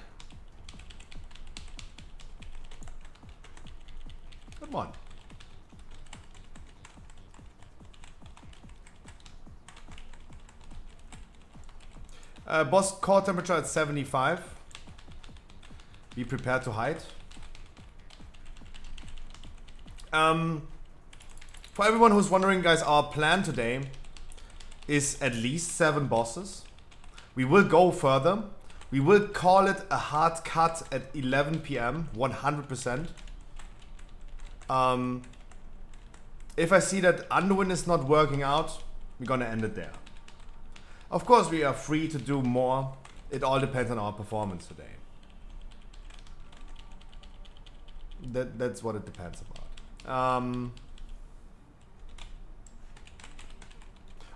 Good one. Boss core temperature at 75. Be prepared to hide. For everyone who's wondering, guys, our plan today is at least 7 bosses. We will go further. We will call it a hard cut at 11 PM, 100%. If I see that Anduin is not working out, we're gonna end it there. Of course, we are free to do more. It all depends on our performance today. That's what it depends about.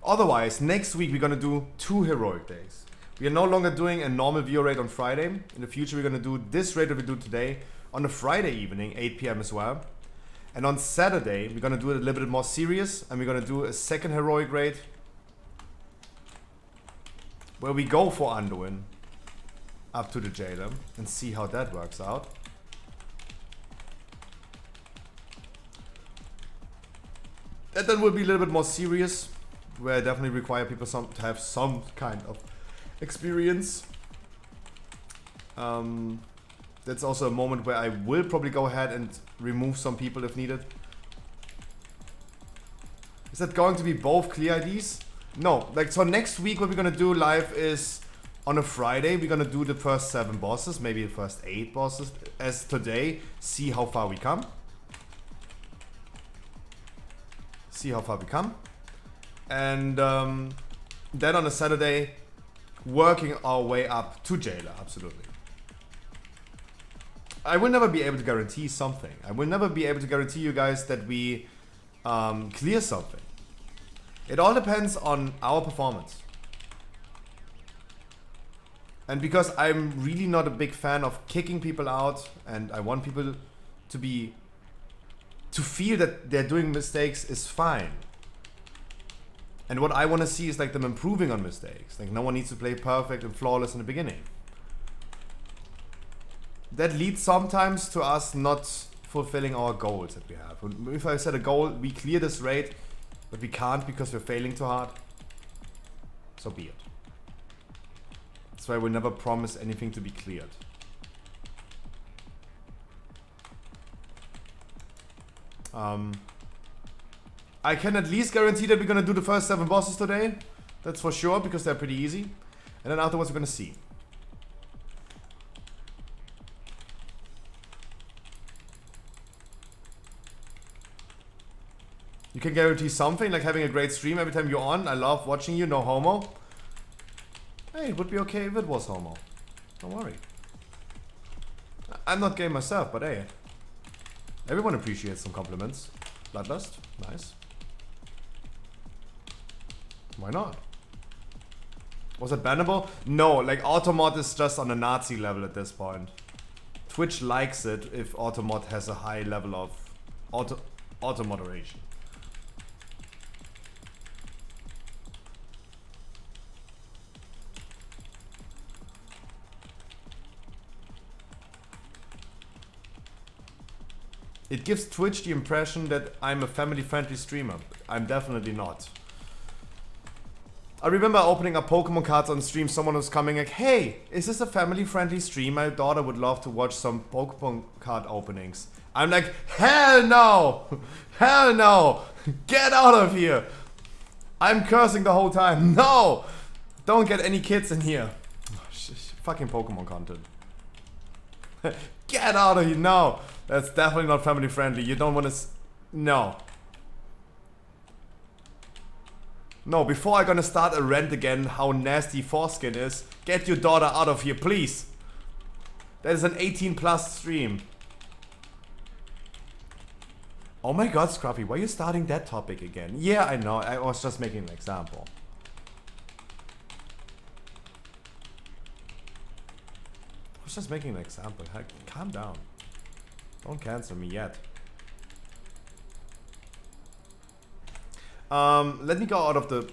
Otherwise, next week we're gonna do 2 heroic days. We are no longer doing a normal VO raid on Friday. In the future, we're gonna do this raid that we do today on a Friday evening, 8 PM as well. And on Saturday, we're gonna do it a little bit more serious, and we're gonna do a second heroic raid where we go for Anduin up to the jailer and see how that works out. That then will be a little bit more serious, where I definitely require people to have some kind of experience. That's also a moment where I will probably go ahead and remove some people if needed. Is that going to be both clear IDs? No, like, so next week what we're gonna do live is on a Friday. We're gonna do the first 7 bosses, maybe the first 8 bosses as today. See how far we come. And then on a Saturday, working our way up to jailer, absolutely. I will never be able to guarantee something. I will never be able to guarantee you guys that we clear something. It all depends on our performance. And because I'm really not a big fan of kicking people out, and I want people to feel that they're doing mistakes is fine. And what I want to see is like them improving on mistakes. Like, no one needs to play perfect and flawless in the beginning. That leads sometimes to us not fulfilling our goals that we have. If I set a goal, we clear this raid, but we can't because we're failing too hard, so be it. That's why I will never promise anything to be cleared. I can at least guarantee that we're gonna do the first 7 bosses today. That's for sure, because they're pretty easy. And then afterwards we're gonna see. You can guarantee something, like having a great stream every time you're on. I love watching you, no homo. Hey, it would be okay if it was homo. Don't worry. I'm not gay myself, but hey. Everyone appreciates some compliments. Bloodlust, nice. Why not? Was it bannable? No, like Automod is just on a Nazi level at this point. Twitch likes it if Automod has a high level of auto moderation. It gives Twitch the impression that I'm a family-friendly streamer. I'm definitely not. I remember opening up Pokemon cards on stream. Someone was coming like, hey, is this a family-friendly stream? My daughter would love to watch some Pokemon card openings. I'm like, hell no! Hell no! Get out of here! I'm cursing the whole time. No! Don't get any kids in here. Fucking Pokemon content. Get out of here. No! That's definitely not family friendly. You don't want to... No. No, before I'm gonna start a rant again how nasty foreskin is, get your daughter out of here, please. That is an 18+ stream. Oh my god, Scruffy, why are you starting that topic again? Yeah, I know. I was just making an example. I was just making an example. Calm down. Don't cancel me yet. Let me go out of the...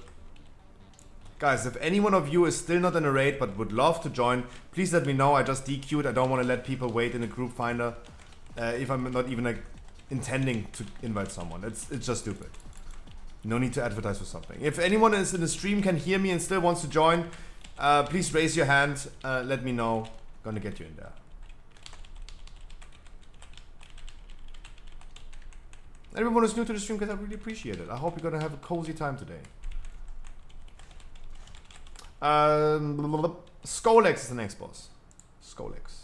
Guys, if any one of you is still not in a raid but would love to join, please let me know. I just DQ'd. I don't want to let people wait in a group finder if I'm not even like intending to invite someone. It's just stupid. No need to advertise for something. If anyone is in the stream can hear me and still wants to join, please raise your hand. Let me know. Gonna get you in there. Everyone who's new to the stream, guys, I really appreciate it. I hope you're gonna have a cozy time today. Skolex is the next boss. Skolex.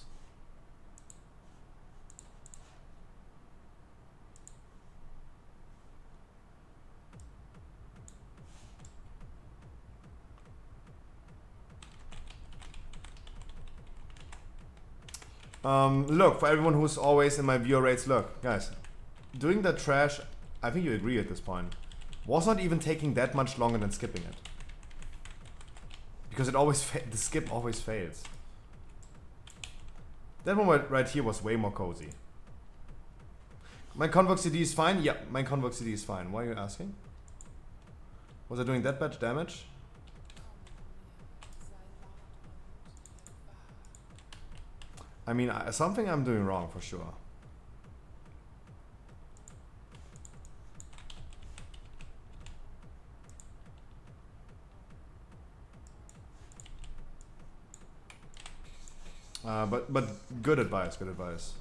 Look, for everyone who's always in my viewer rates, look, guys, doing that trash, I think you agree at this point, was not even taking that much longer than skipping it. Because it always, the skip always fails. That one right here was way more cozy. My Convox CD is fine? Yeah, my Convox CD is fine. Why are you asking? Was I doing that much damage? I mean, something I'm doing wrong for sure. But good advice, good advice.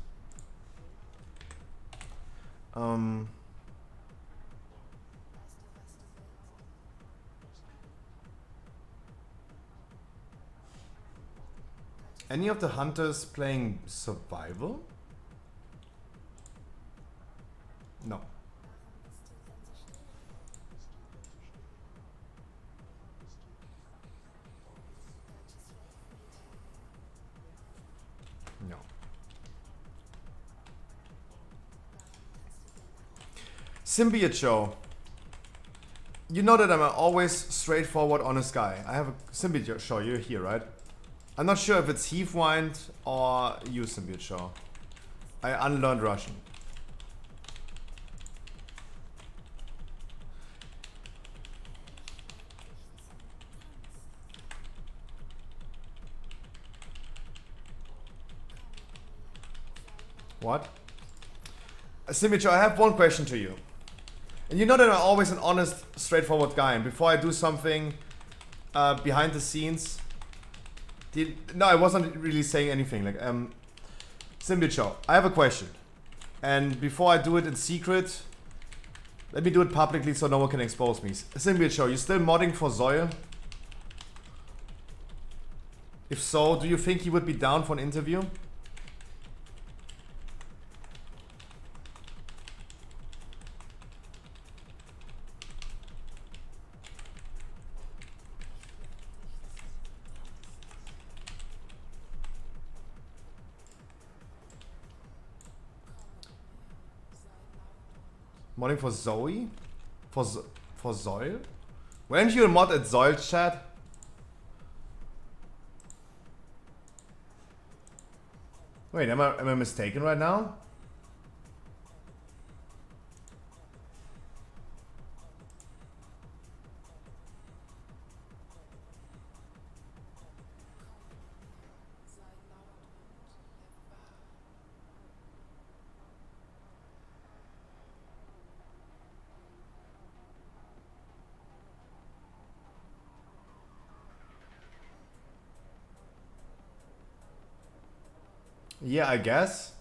Any of the hunters playing survival? No. No. Symbiote show. You know that I'm an always straightforward, honest guy. I have a Symbiote show. You're here, right? I'm not sure if it's Heathwind or you, Symbiote show. I unlearned Russian. What? Symbiote show, I have one question to you. And you know that I'm always an honest, straightforward guy. And before I do something behind the scenes... No, I wasn't really saying anything. Like, Symbiote show, I have a question. And before I do it in secret, let me do it publicly so no one can expose me. Symbiote show, you still modding for Zoya? If so, do you think he would be down for an interview? Modding for Zoe? For Zoil? Weren't you a mod at Zoil, chat? Wait, am I mistaken right now? Yeah, I guess.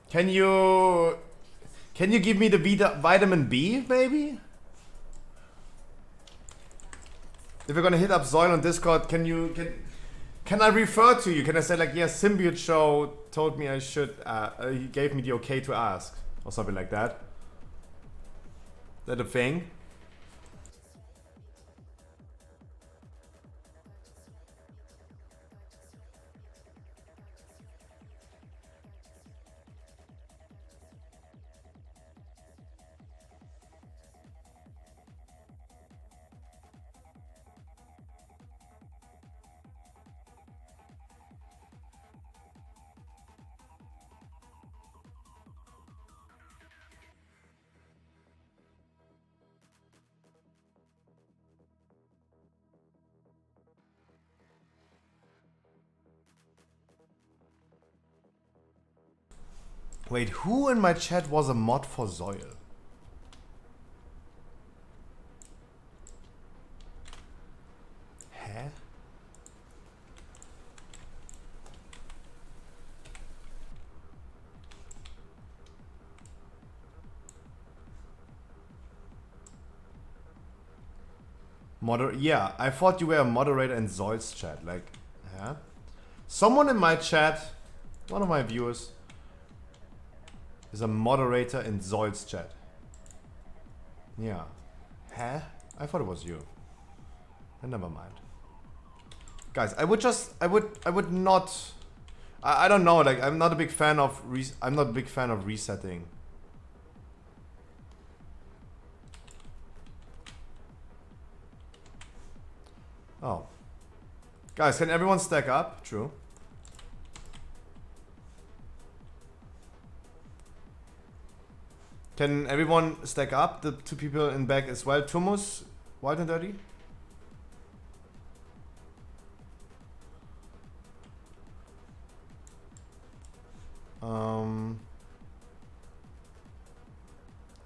Can you give me the vitamin B, maybe? If we're gonna hit up Zoil on Discord, can I refer to you? Can I say like, yes, Symbiote show told me I should, he gave me the okay to ask, or something like that? Is that a thing? Wait, who in my chat was a mod for Zoil? Huh? Yeah, I thought you were a moderator in Zoid's chat. Like, yeah. Someone in my chat, one of my viewers, is a moderator in Zoid's chat. Yeah. Huh? I thought it was you. And never mind. Guys, I would not. I don't know. Like, I'm not a big fan of resetting. Oh. Guys, can everyone stack up? True. Can everyone stack up? The two people in back as well. Tumus, Wild and Dirty.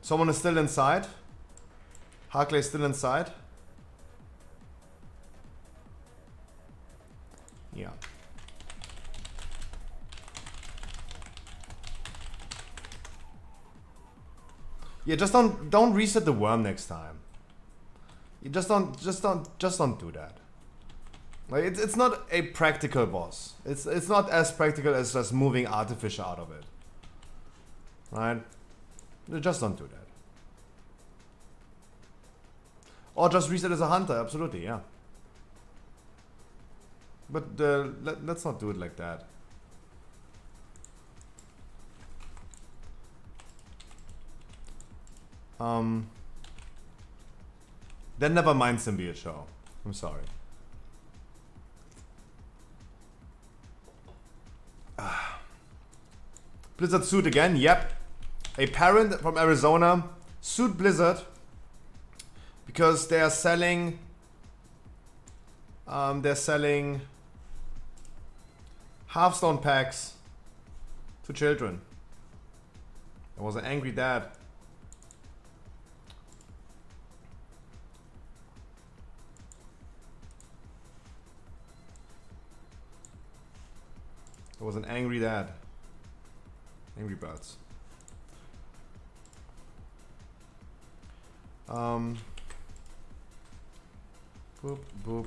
Someone is still inside. Harkley is still inside. Yeah. Yeah, just don't reset the worm next time. You just don't do that. Like it's not a practical boss. It's not as practical as just moving artificial out of it. Right? Just don't do that. Or just reset as a hunter, absolutely, yeah. But let's not do it like that. Then never mind Symbiote Show. I'm sorry. Blizzard suit again, yep. A parent from Arizona sued Blizzard because they are selling Hearthstone packs to children. There was an angry dad. There was an angry dad. Angry Birds. Boop, boop.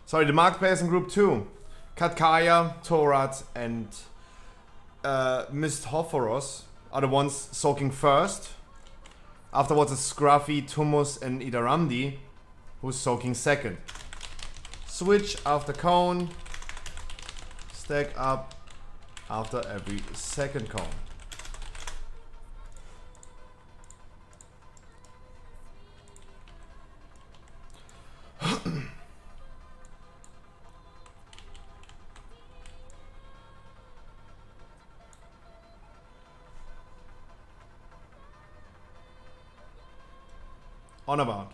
Sorry, the marked players in group 2. Katkaya, Torat, and Mist Hophoros are the ones soaking first. Afterwards it's Scruffy, Tumus, and Idaramdi who's soaking second. Switch after cone. Stack up after every second cone. On about.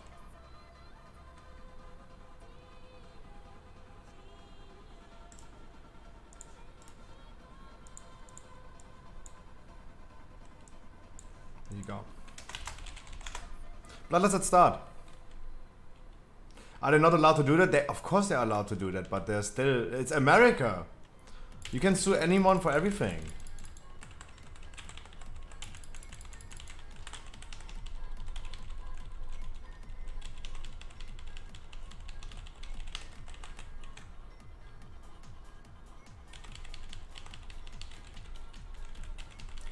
There you go. Bloodless at start. Are they not allowed to do that? Of course they are allowed to do that, but they're still... It's America. You can sue anyone for everything.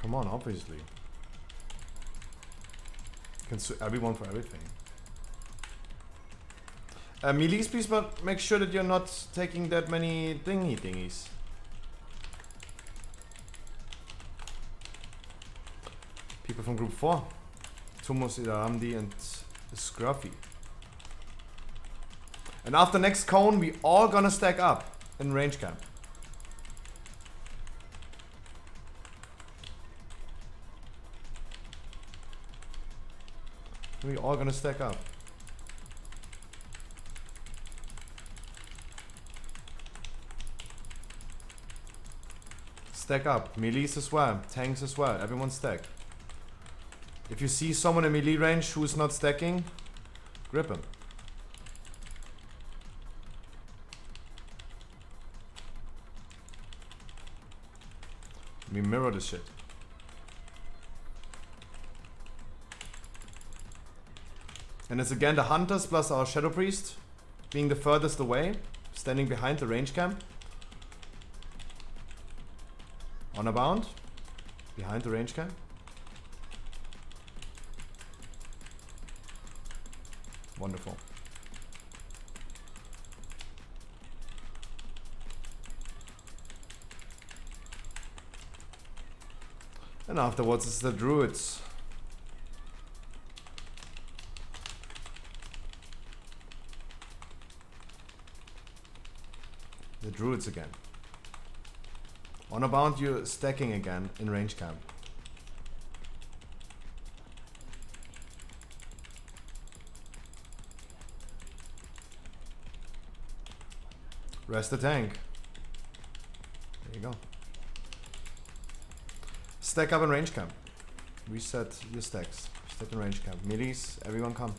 Come on, obviously. You can sue everyone for everything. Melees, please, but make sure that you're not taking that many thingies. People from group 4. Tumus, Idaramdi, and Scruffy. And after next cone, we all gonna stack up in range camp. We're all gonna stack up. Stack up. Melees as well. Tanks as well. Everyone stack. If you see someone in melee range who's not stacking, grip him. We mirror this shit. And it's again the hunters plus our shadow priest being the furthest away, standing behind the range camp. Honor bound, behind the range camp. Wonderful. And afterwards it's the druids. The druids again. Honor bound, you're stacking again in range camp. Rest the tank. There you go. Stack up in range camp. Reset your stacks. Stack in range camp. Melees, everyone come.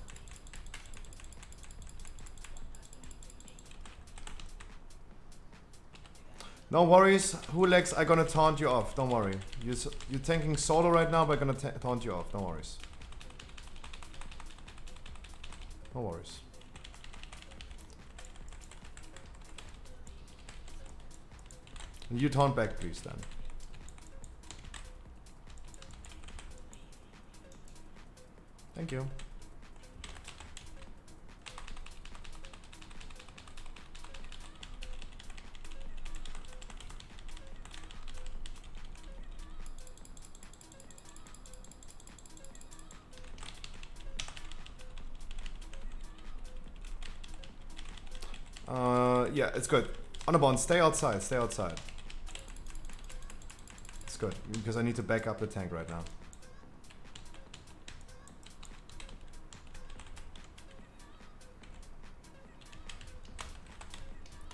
No worries, Hulex, I'm gonna taunt you off, don't worry. You're tanking solo right now, but I'm gonna taunt you off, no worries. No worries. You taunt back, please, then. Thank you. Yeah, it's good. On a bond, stay outside, stay outside. It's good, because I need to back up the tank right now.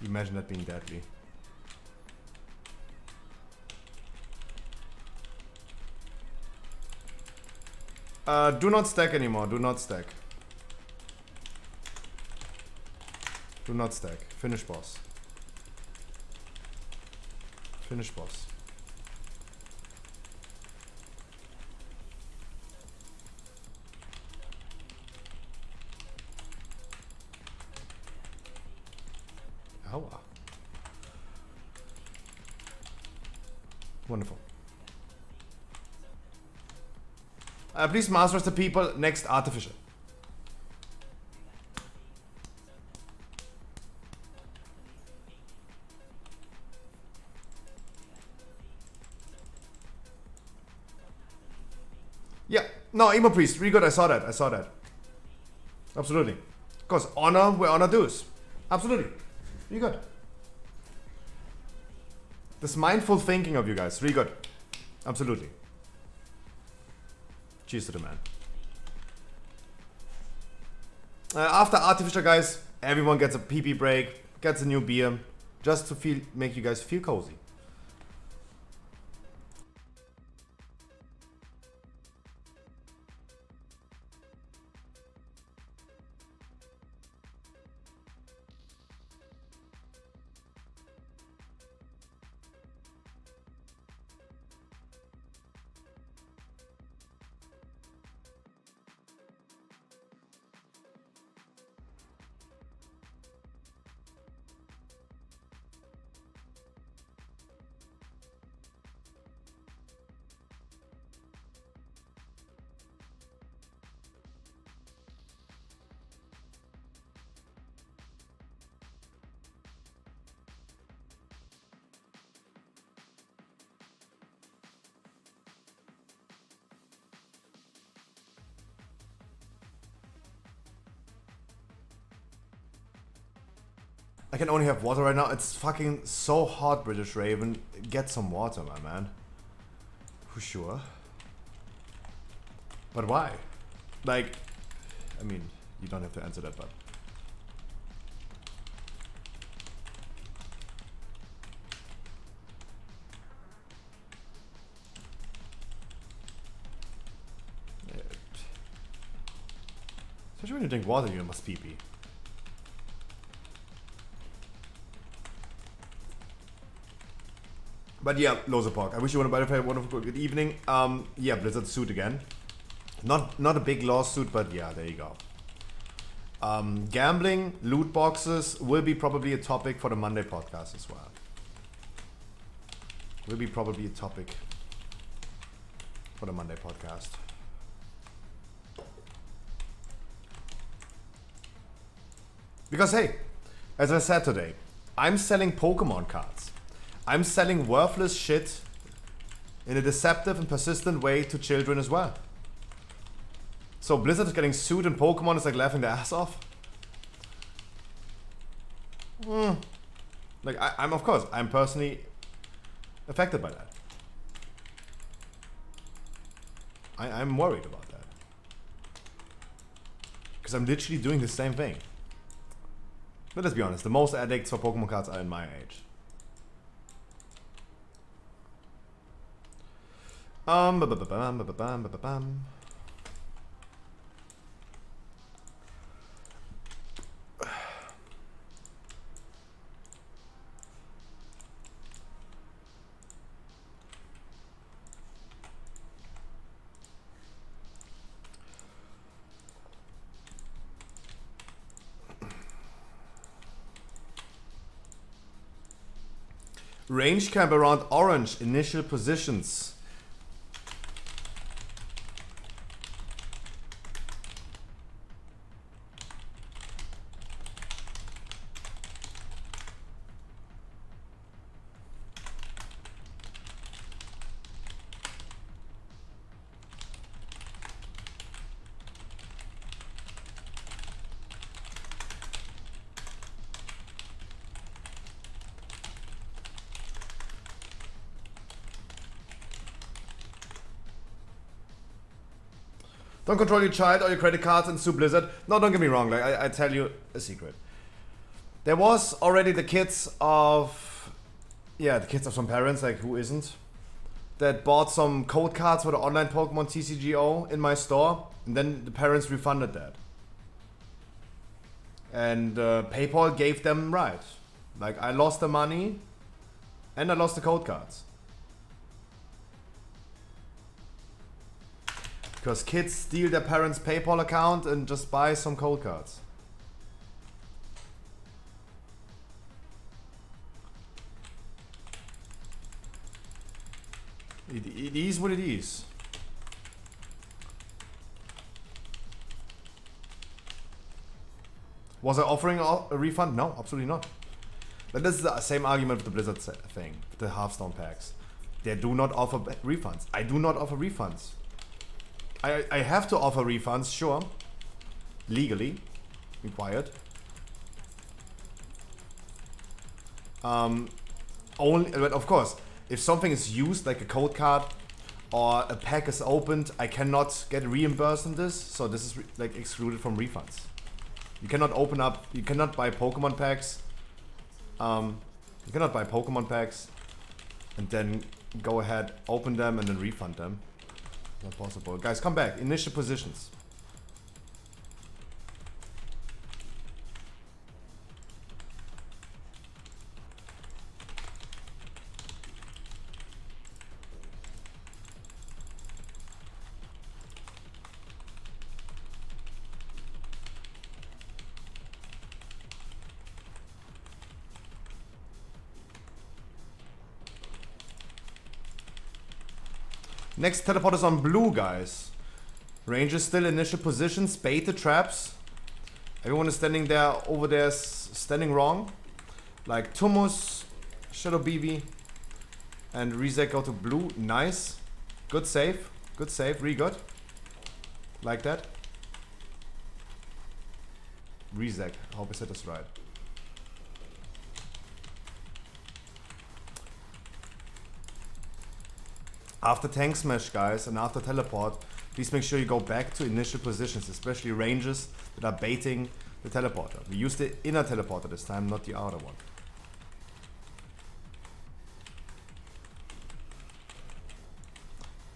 Imagine that being deadly. Do not stack anymore, do not stack. Do not stack. Finish boss. Finish boss. Aua. Wonderful. Please master the people. Next artificial. Yeah, no, Emo Priest, really good. I saw that. I saw that. Absolutely. Of course, honor where honor dues. Absolutely. Really good. This mindful thinking of you guys, really good. Absolutely. Cheers to the man. After artificial, guys, everyone gets a pee break, gets a new beer, just to make you guys feel cozy. I can only have water right now. It's fucking so hot, British Raven. Get some water, my man. For sure. But why? Like, I mean, you don't have to answer that, but. Especially when you drink water, you must pee-pee. But yeah, Lozapok, I wish you a wonderful good evening. Yeah, Blizzard suit again. Not a big lawsuit, but yeah, there you go. Gambling, loot boxes will be probably a topic for the Monday podcast as well. Will be probably a topic for the Monday podcast. Because hey, as I said today, I'm selling Pokemon cards. I'm selling worthless shit in a deceptive and persistent way to children as well. So Blizzard is getting sued and Pokemon is like laughing their ass off. Like I'm of course, I'm personally affected by that. I'm worried about that. Because I'm literally doing the same thing. But let's be honest, the most addicts for Pokemon cards are in my age. Range camp around orange, initial positions. Don't control your child or your credit cards and sue Blizzard. No, don't get me wrong, like I tell you a secret. There was already the kids of some parents, like who isn't, that bought some code cards for the online Pokemon TCGO in my store, and then the parents refunded that. And PayPal gave them right. Like I lost the money and I lost the code cards. Because kids steal their parents' PayPal account and just buy some cold cards. It is what it is. Was I offering a refund? No, absolutely not. But this is the same argument with the Blizzard thing, the Hearthstone packs. They do not offer refunds. I do not offer refunds. I have to offer refunds, sure. Legally required. Only, but of course, if something is used, like a code card or a pack is opened, I cannot get reimbursed on this. So this is like excluded from refunds. You cannot open up. You cannot buy Pokemon packs. You cannot buy Pokemon packs and then go ahead, open them, and then refund them. Not possible. Guys, come back. Initial positions. Next teleport is on blue, guys. Range is still initial positions. Bait the traps. Everyone is standing there, over there, standing wrong. Like Tumus, Shadow BB, and Rizek go to blue. Nice. Good save. Good save. Really good. Like that. Rizek. I hope I said this right. After tank smash, guys, and after teleport, please make sure you go back to initial positions, especially ranges that are baiting the teleporter. We use the inner teleporter this time, not the outer one.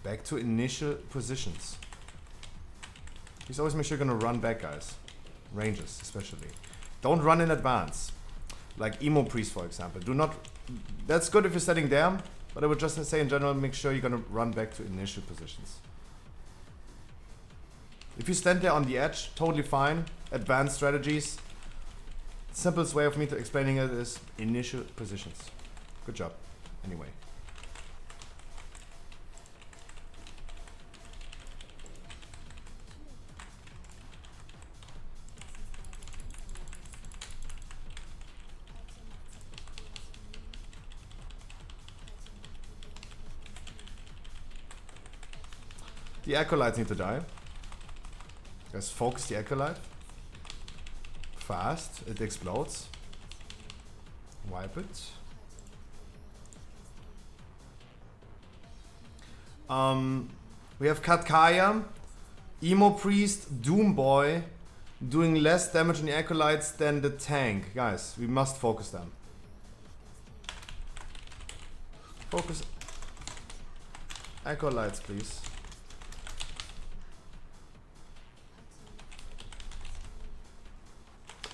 Back to initial positions. Please always make sure you're gonna run back, guys. Ranges, especially. Don't run in advance. Like Emo Priest, for example. Do not... That's good if you're standing there, but I would just say in general, make sure you're gonna run back to initial positions. If you stand there on the edge, totally fine. Advanced strategies. Simplest way of me to explaining it is initial positions. Good job. Anyway. The acolytes need to die. Guys, focus the acolyte. Fast, it explodes. Wipe it. We have Katkaya, Emo Priest, Doom Boy doing less damage on the acolytes than the tank. Guys, we must focus them. Focus acolytes, please.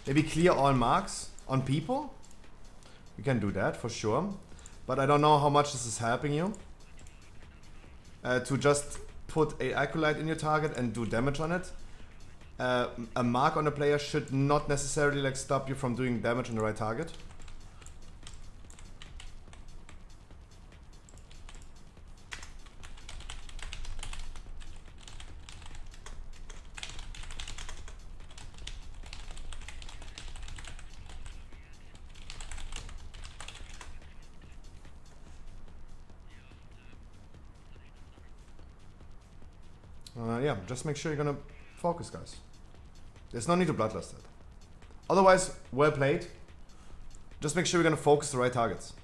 Maybe clear all marks on people. We can do that for sure. But I don't know how much this is helping you. To just put a acolyte in your target and do damage on it. A mark on a player should not necessarily like stop you from doing damage on the right target. Yeah, just make sure you're gonna focus, guys. There's no need to bloodlust it. Otherwise, well played. Just make sure you're gonna focus the right targets.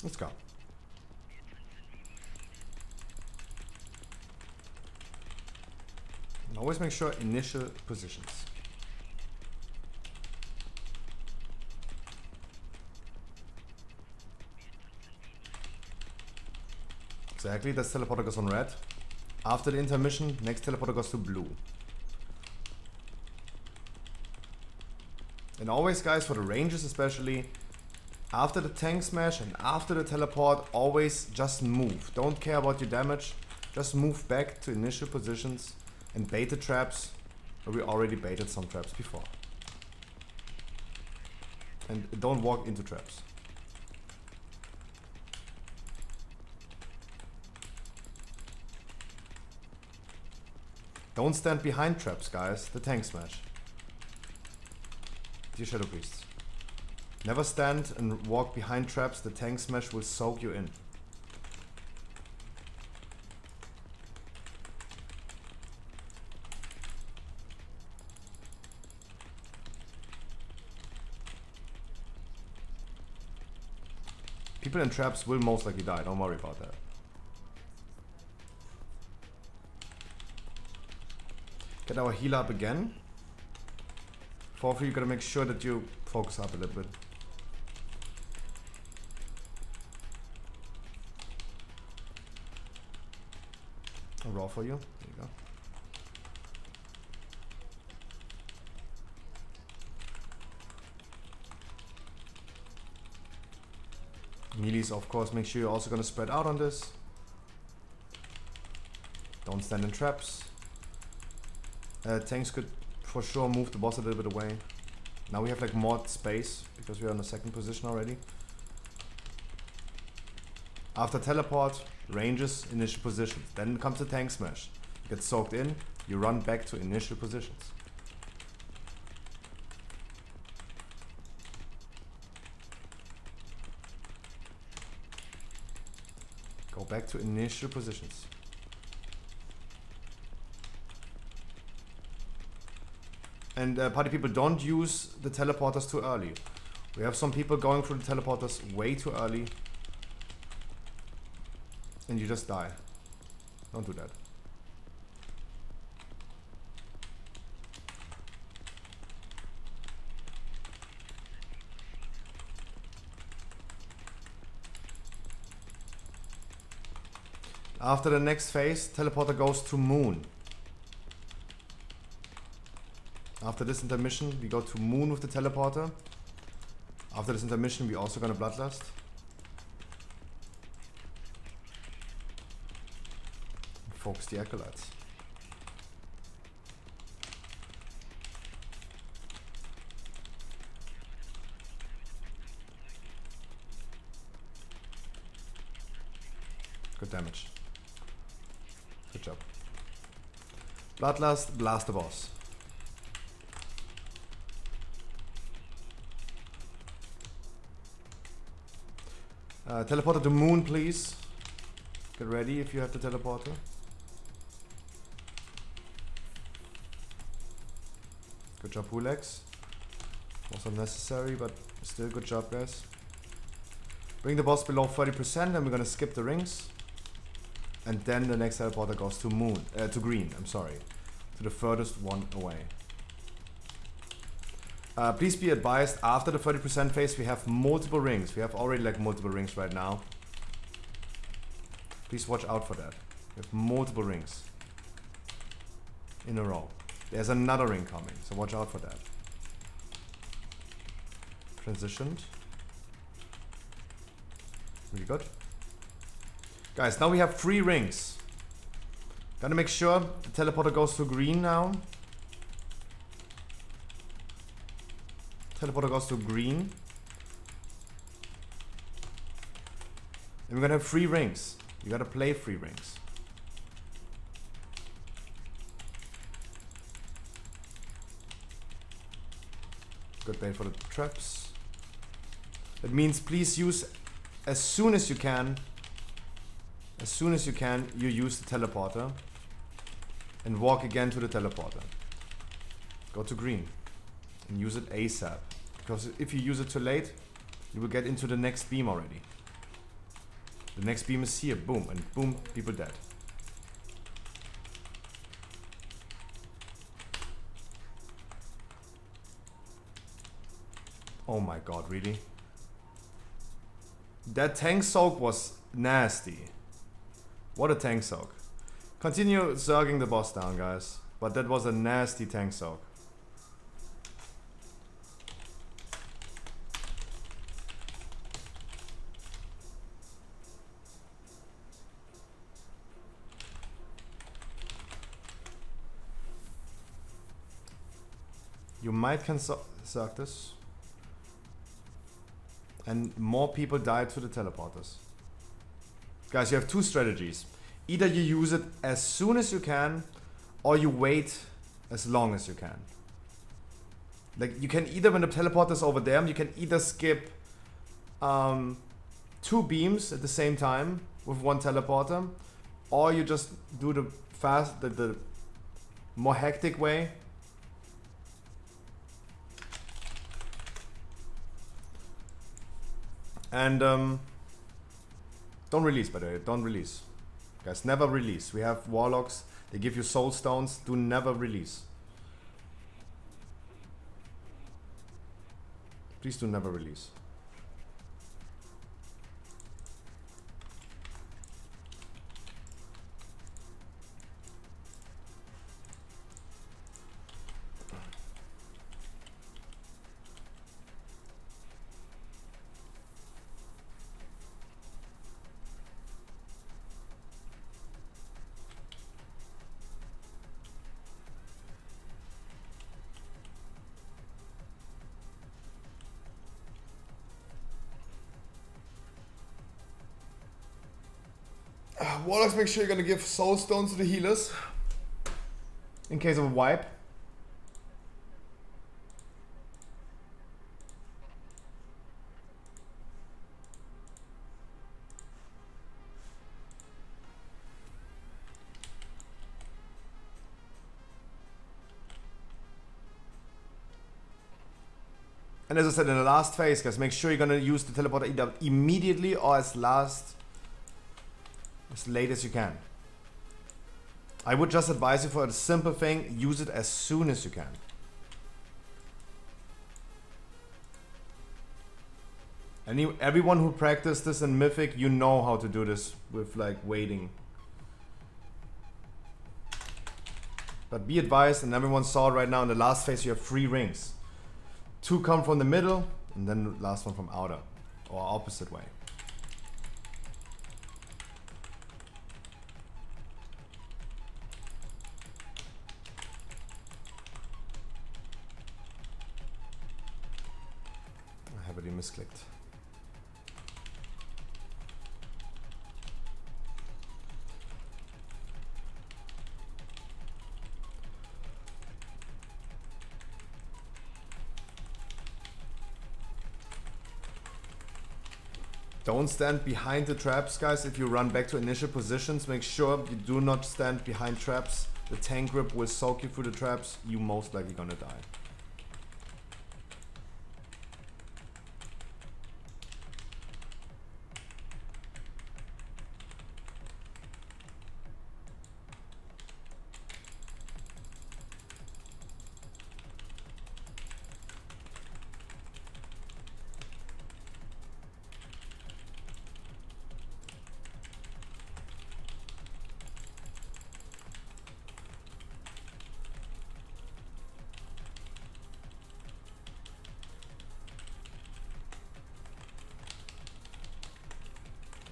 Let's go. And always make sure initial positions. Exactly, that's teleporter goes on red. After the intermission, next teleporter goes to blue. And always, guys, for the ranges especially, after the tank smash and after the teleport, always just move. Don't care about your damage. Just move back to initial positions and bait the traps, where we already baited some traps before. And don't walk into traps. Don't stand behind traps, guys. The tank smash. Dear Shadow Priests. Never stand and walk behind traps. The tank smash will soak you in. People in traps will most likely die. Don't worry about that. Get our heal up again. For free, you gotta make sure that you focus up a little bit. A raw for you. There you go. Melees, of course, make sure you're also gonna spread out on this. Don't stand in traps. Tanks could for sure move the boss a little bit away. Now we have like more space because we are in the second position already. After teleport, ranges, initial positions. Then comes the tank smash. You get soaked in, you run back to initial positions. Go back to initial positions. And party people, don't use the teleporters too early. We have some people going through the teleporters way too early. And you just die. Don't do that. After the next phase, teleporter goes to moon. After this intermission, we go to moon with the teleporter. After this intermission, we also gonna bloodlust. Focus the acolytes. Good damage. Good job. Bloodlust, blast the boss. Teleporter to moon, please. Get ready if you have the teleporter. Good job, Hulex. Was unnecessary, but still good job, guys. Bring the boss below 30% and we're gonna skip the rings. And then the next teleporter goes to moon, to green, I'm sorry. To the furthest one away. Please be advised, after the 30% phase we have multiple rings. We have already like multiple rings right now. Please watch out for that. We have multiple rings in a row. There's another ring coming, so watch out for that. Transitioned. Really good. Guys, now we have 3 rings. Gotta make sure the teleporter goes to green now. Teleporter goes to green. And we're gonna have 3 rings. You gotta play 3 rings. Good bait for the traps. That means please use as soon as you can. As soon as you can, you use the teleporter. And walk again to the teleporter. Go to green. And use it ASAP. Because if you use it too late, you will get into the next beam already. The next beam is here, boom, and boom, people dead. Oh my god, really? That tank soak was nasty. What a tank soak. Continue zerging the boss down, guys. But that was a nasty tank soak. You might can zerg this. And more people died to the teleporters. Guys, you have 2 strategies. Either you use it as soon as you can, or you wait as long as you can. Like, you can either, when the teleporter is over there, you can either skip 2 beams at the same time with 1 teleporter, or you just do the fast, the more hectic way. And don't release, by the way, don't release. Guys, never release. We have warlocks, they give you soul stones, do never release. Please do never release. Warlocks, make sure you're gonna give soul stones to the healers. In case of a wipe. And as I said in the last phase, guys, make sure you're gonna use the teleporter either immediately or as late as you can. I would just advise you for a simple thing, use it as soon as you can. Everyone who practiced this in Mythic, you know how to do this with like waiting. But be advised, and everyone saw it right now in the last phase, you have 3 rings. 2 come from the middle, and then the last one from outer, or opposite way. I heavily misclicked. Don't stand behind the traps, guys. If you run back to initial positions, make sure you do not stand behind traps. The tank grip will soak you through the traps. You most likely gonna die.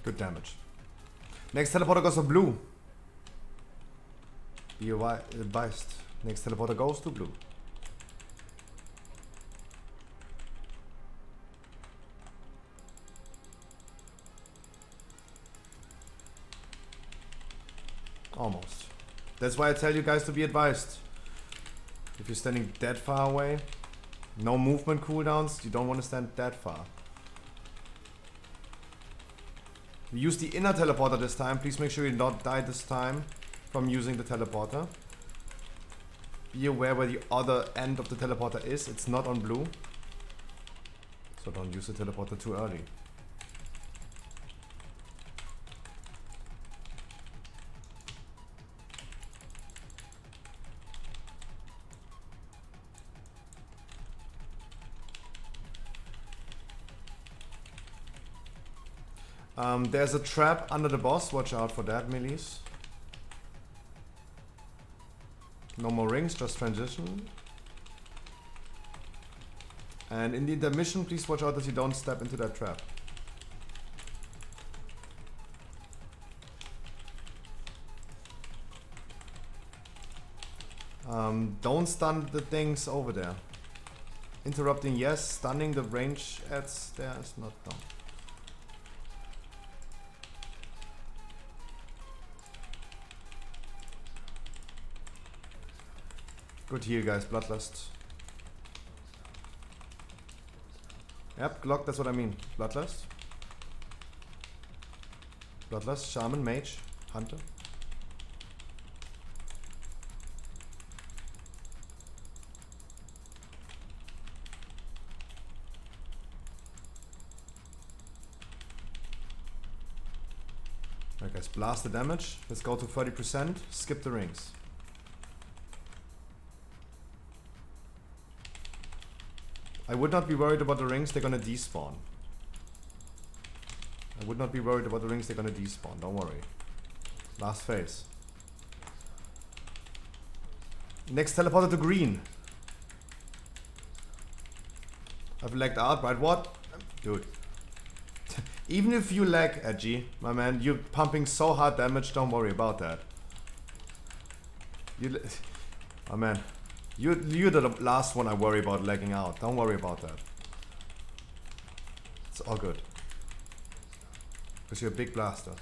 Good damage. Next teleporter goes to blue. Be advised. Next teleporter goes to blue. Almost. That's why I tell you guys to be advised. If you're standing that far away, no movement cooldowns, you don't want to stand that far. Use the inner teleporter this time. Please make sure you don't die this time from using the teleporter. Be aware where the other end of the teleporter is. It's not on blue. So don't use the teleporter too early. There's a trap under the boss. Watch out for that, melees. No more rings, just transition. And in the intermission, please watch out that you don't step into that trap. Don't stun the things over there. Interrupting, yes. Stunning the range adds there is not done. Good heal, guys. Bloodlust. Yep, Glock, that's what I mean. Bloodlust. Bloodlust, Shaman, Mage, Hunter. Alright guys, blast the damage. Let's go to 30%. Skip the rings. I would not be worried about the rings, they're gonna despawn. I would not be worried about the rings, they're gonna despawn, don't worry. Last phase. Next teleporter to green. I've lagged out, right? What? Dude. Even if you lag, Edgy, my man, you're pumping so hard damage, don't worry about that. Oh man. You're the last one I worry about lagging out. Don't worry about that. It's all good. Because you're a big blaster.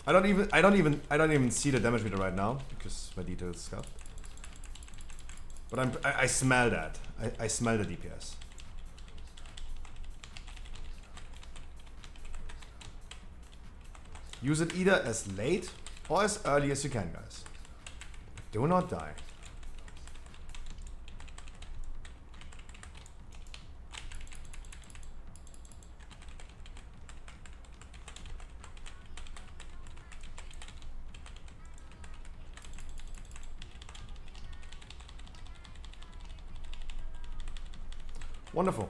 I don't even see the damage meter right now because my detail is scuffed. But I smell that. I smell the DPS. Use it either as late or as early as you can, guys. Do not die. Wonderful.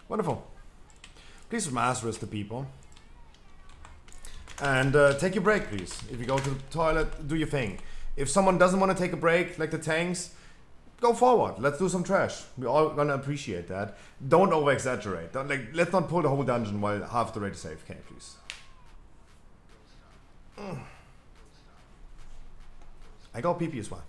Wonderful. Please mass rest the people. And take your break, please. If you go to the toilet, do your thing. If someone doesn't want to take a break, like the tanks, go forward. Let's do some trash. We're all gonna appreciate that. Don't over-exaggerate. Let's not pull the whole dungeon while half the raid is AFK, please. I got PP as well.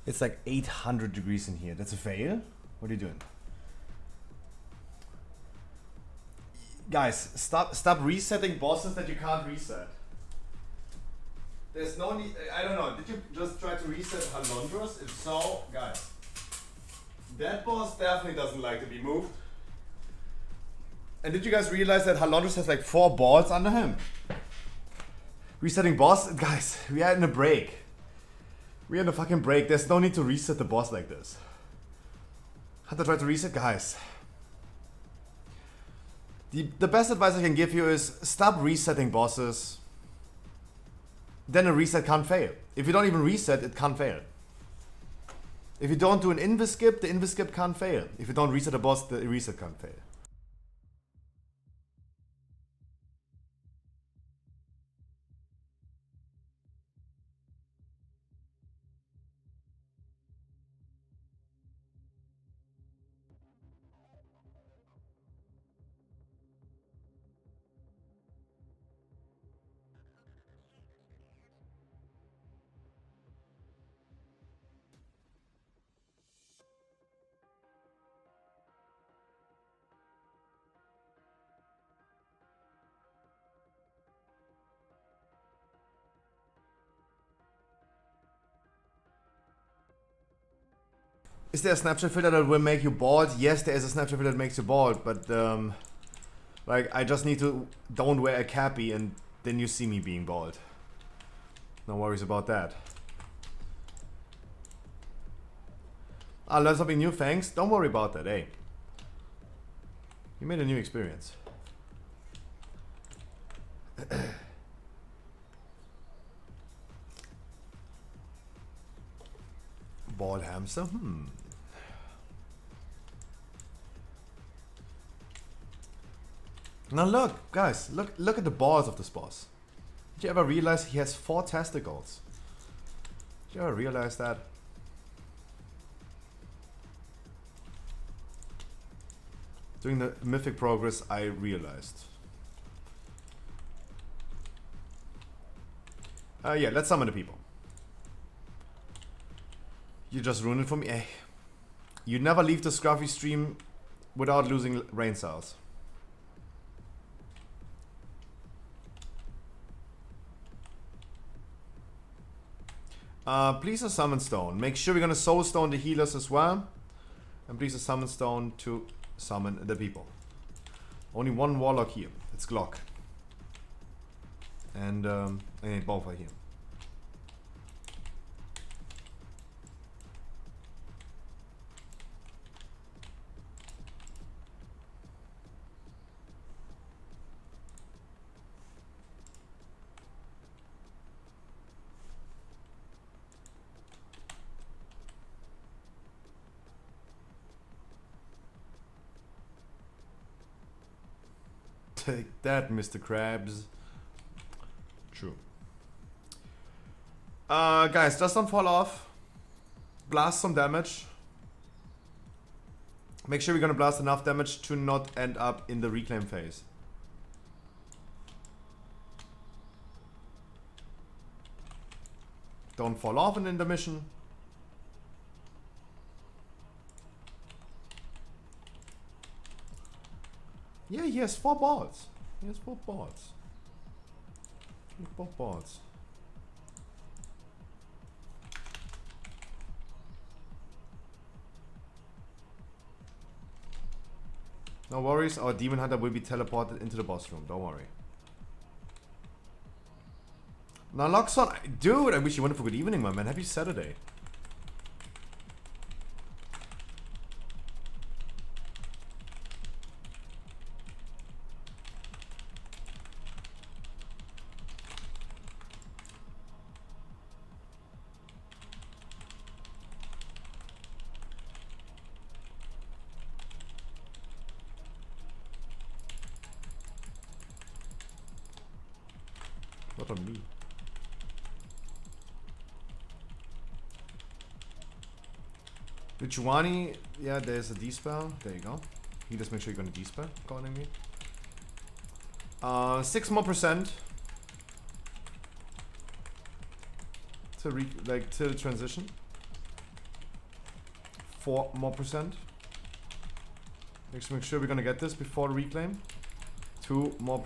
It's like 800 degrees in here. That's a fail? What are you doing? Guys, stop resetting bosses that you can't reset. There's no need. I don't know. Did you just try to reset Halondros? If so, guys, that boss definitely doesn't like to be moved. And did you guys realize that Halondros has like 4 balls under him? Resetting boss? Guys, we are in a break. We are in a fucking break. There's no need to reset the boss like this. Hunter tried to reset? Guys. The best advice I can give you is stop resetting bosses. Then a reset can't fail. If you don't even reset, it can't fail. If you don't do an invis skip, the invis skip can't fail. If you don't reset a boss, the reset can't fail. Is there a snapshot filter that will make you bald? Yes, there is a snapshot filter that makes you bald, but like I just need to don't wear a cappy and then you see me being bald. No worries about that. I learned something new, thanks. Don't worry about that, hey. You made a new experience. Bald hamster? Now look, guys, look at the balls of this boss. Did you ever realize he has 4 testicles? Did you ever realize that? During the mythic progress, I realized. Yeah, let's summon the people. You just ruined it for me. Hey. You never leave the Scruffy stream without losing brain cells. Please a summon stone. Make sure we're gonna soul stone the healers as well. And please a summon stone to summon the people. Only one warlock here. It's Glock. And both are here. Take that, Mr. Krabs. True. Guys, just don't fall off. Blast some damage. Make sure we're gonna blast enough damage to not end up in the reclaim phase. Don't fall off in the mission. Yeah, he has 4 balls. He has 4 balls. 4 balls. No worries, our demon hunter will be teleported into the boss room. Don't worry. Now, Loxon, dude, I wish you wonderful good evening, my man. Happy Saturday. Not on me. Luchuani, yeah, there's a D-spell. There you go. You just make sure you're gonna D-spell accordingly. 6% more to transition. 4% more. Let's make sure we're gonna get this before the reclaim. 2% more.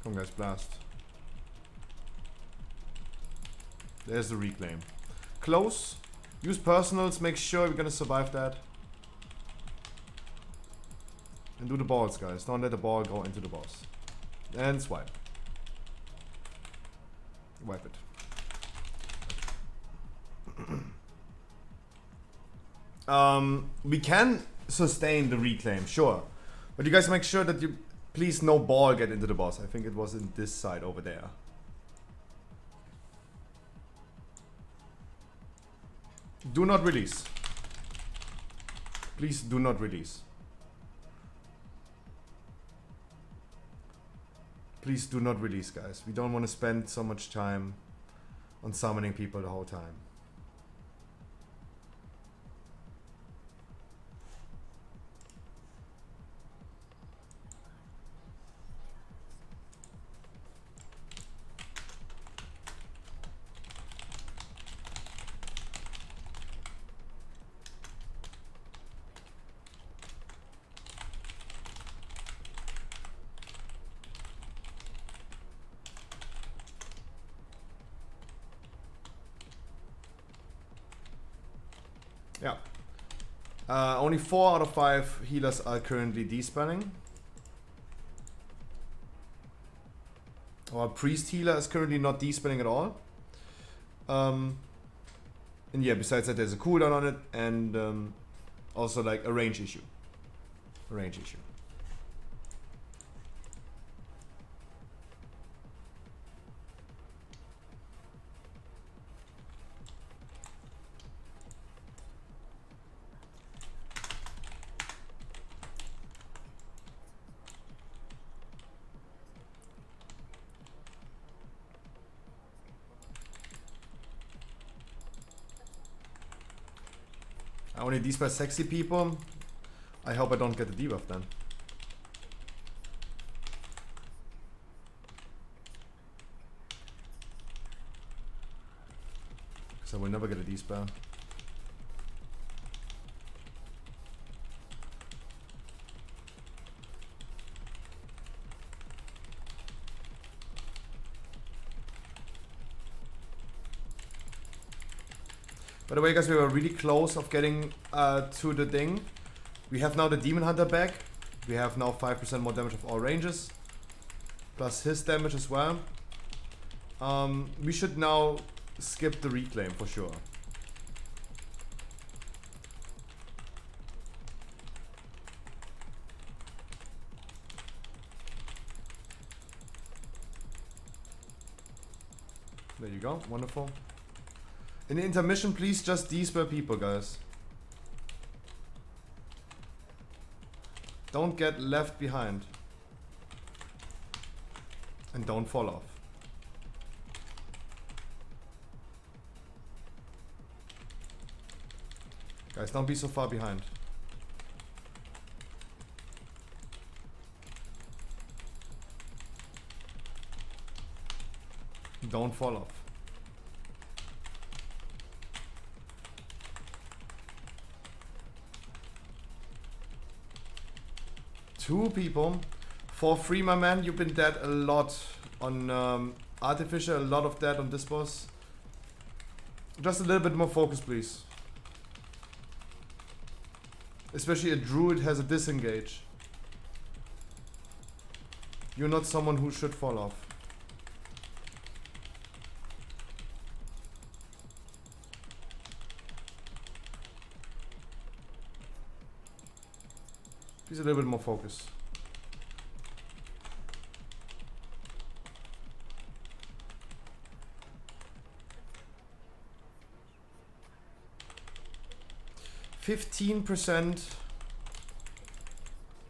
Come guys, blast. There's the reclaim. Close. Use personals. Make sure we're gonna survive that. And do the balls, guys. Don't let the ball go into the boss. And swipe. Wipe it. We can sustain the reclaim, sure. But you guys make sure that you... Please no ball get into the boss. I think it was in this side over there. Do not release. Please do not release. Please do not release, guys. We don't want to spend so much time on summoning people the whole time. Yeah. Only 4 out of 5 healers are currently despelling. Our priest healer is currently not despelling at all. And yeah, besides that, there's a cooldown on it, and also like a range issue. A range issue. I only despel sexy people. I hope I don't get the debuff then. Because I will never get a despel. By the way, guys, we were really close of getting to the thing. We have now the Demon Hunter back. We have now 5% more damage of all ranges. Plus his damage as well. We should now skip the reclaim for sure. There you go, wonderful. In the intermission, please just despel people, guys. Don't get left behind. And don't fall off. Guys, don't be so far behind. Don't fall off. Two people. For free, my man. You've been dead a lot on Artificial, a lot of dead on this boss. Just a little bit more focus, please. Especially a druid has a disengage. You're not someone who should fall off. Please a little bit more focus. %15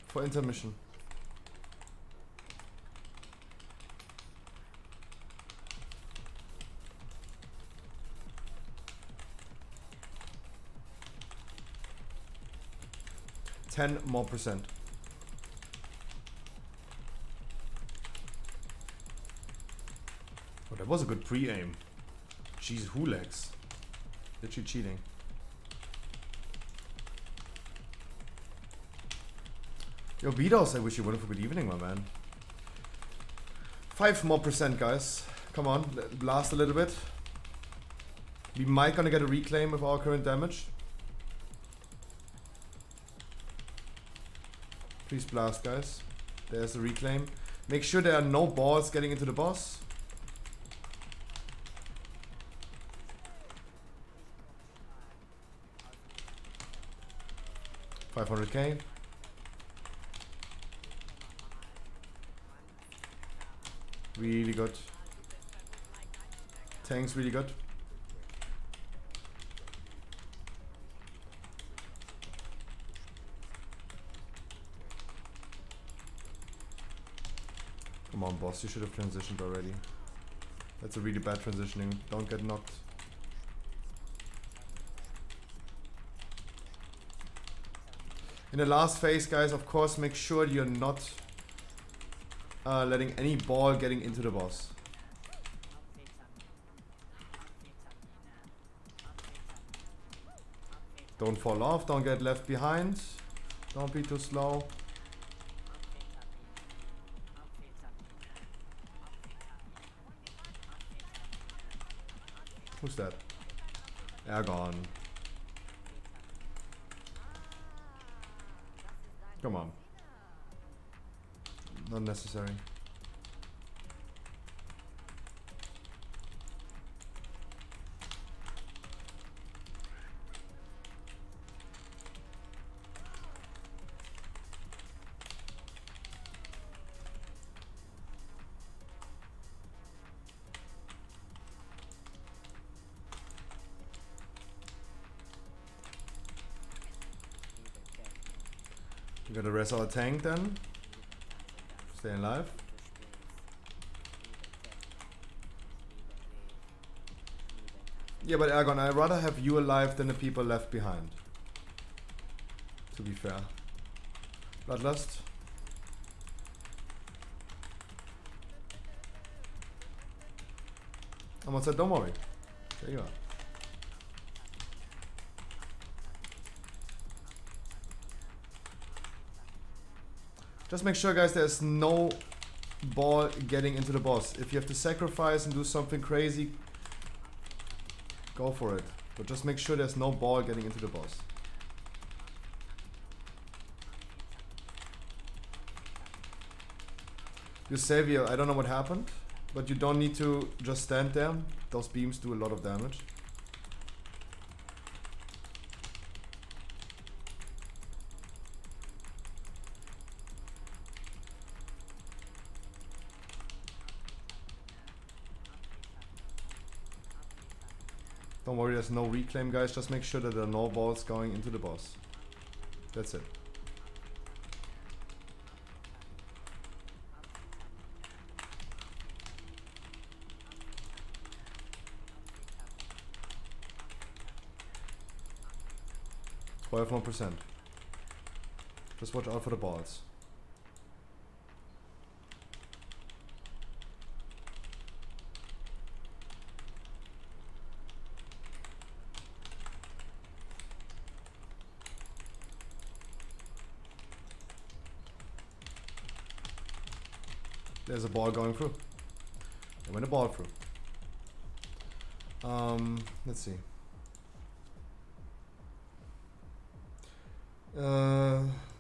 for intermission. $10 more. Oh, that was a good pre-aim. Jeez, who lags? Literally cheating. Yo, Beatles, I wish you wonderful good evening, my man. 5 more %, guys. Come on, blast a little bit. We might gonna get a reclaim with our current damage. Please blast, guys. There's the reclaim. Make sure there are no balls getting into the boss. $500k. Really good. Tank's really good. Come on, boss, you should have transitioned already. That's a really bad transitioning. Don't get knocked. In the last phase, guys, of course, make sure you're not letting any ball getting into the boss. Don't fall off, don't get left behind. Don't be too slow. Who's that? Ergon. Come on. Not necessary. We gotta rest our tank then. Stay alive. Yeah, but Ergon, I'd rather have you alive than the people left behind. To be fair. Bloodlust. I'm outside, don't worry. There you are. Just make sure, guys, there's no ball getting into the boss. If you have to sacrifice and do something crazy, go for it. But just make sure there's no ball getting into the boss. You Savior, I don't know what happened, but you don't need to just stand there. Those beams do a lot of damage. Don't worry, there's no reclaim, guys. Just make sure that there are no balls going into the boss. That's it. More percent. Just watch out for the balls. There's a ball going through. It went a ball through. Let's see.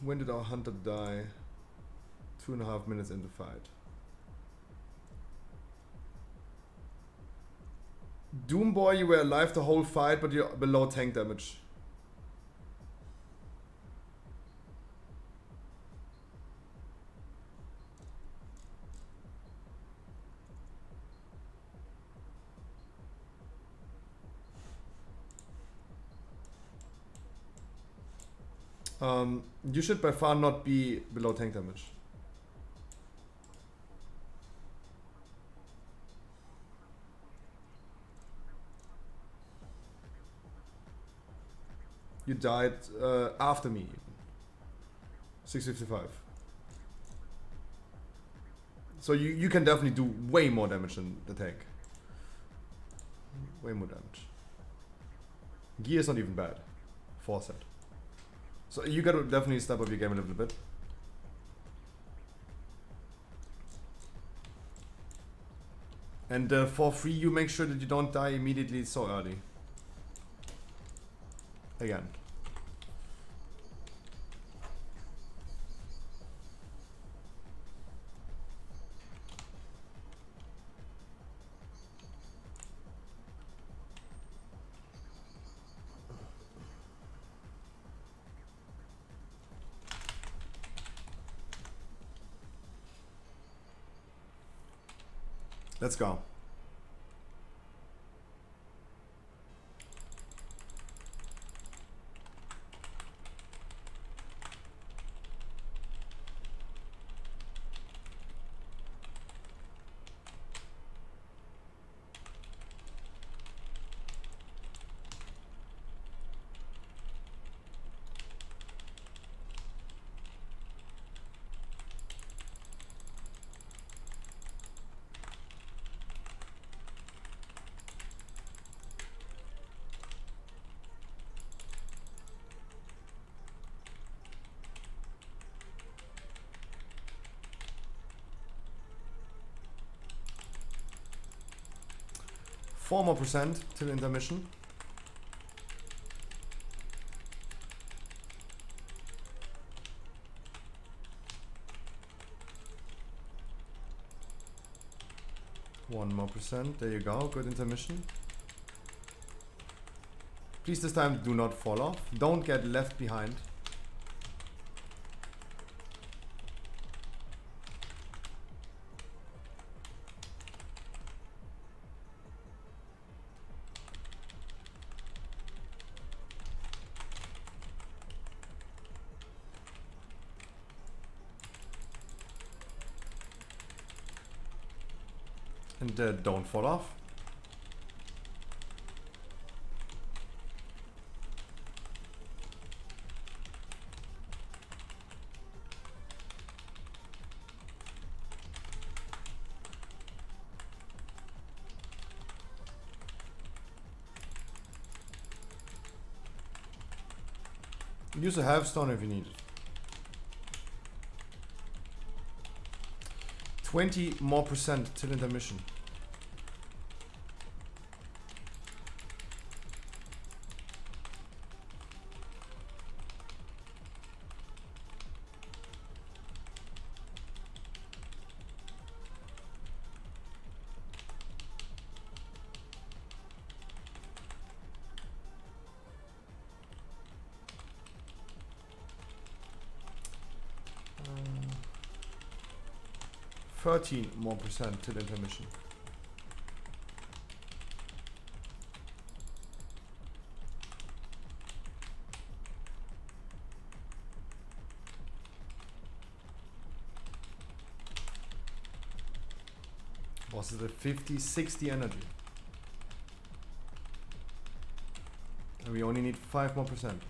When did our hunter die? 2.5 minutes into fight. Doomboy, you were alive the whole fight, but you're below tank damage. You should by far not be below tank damage. You died after me. 655. So you can definitely do way more damage than the tank. Way more damage. Gear is not even bad. 4 set. So you gotta definitely step up your game a little bit. And for free, you make sure that you don't die immediately so early. again. Let's go. Four more percent till intermission. One more percent. There you go. Good intermission. Please this time do not fall off. Don't get left behind. And don't fall off. Use a half stone if you need it. 20 more percent till intermission. Uh, 13 more percent till intermission. Boss is at 50, 60 energy. And we only need 5 more percent.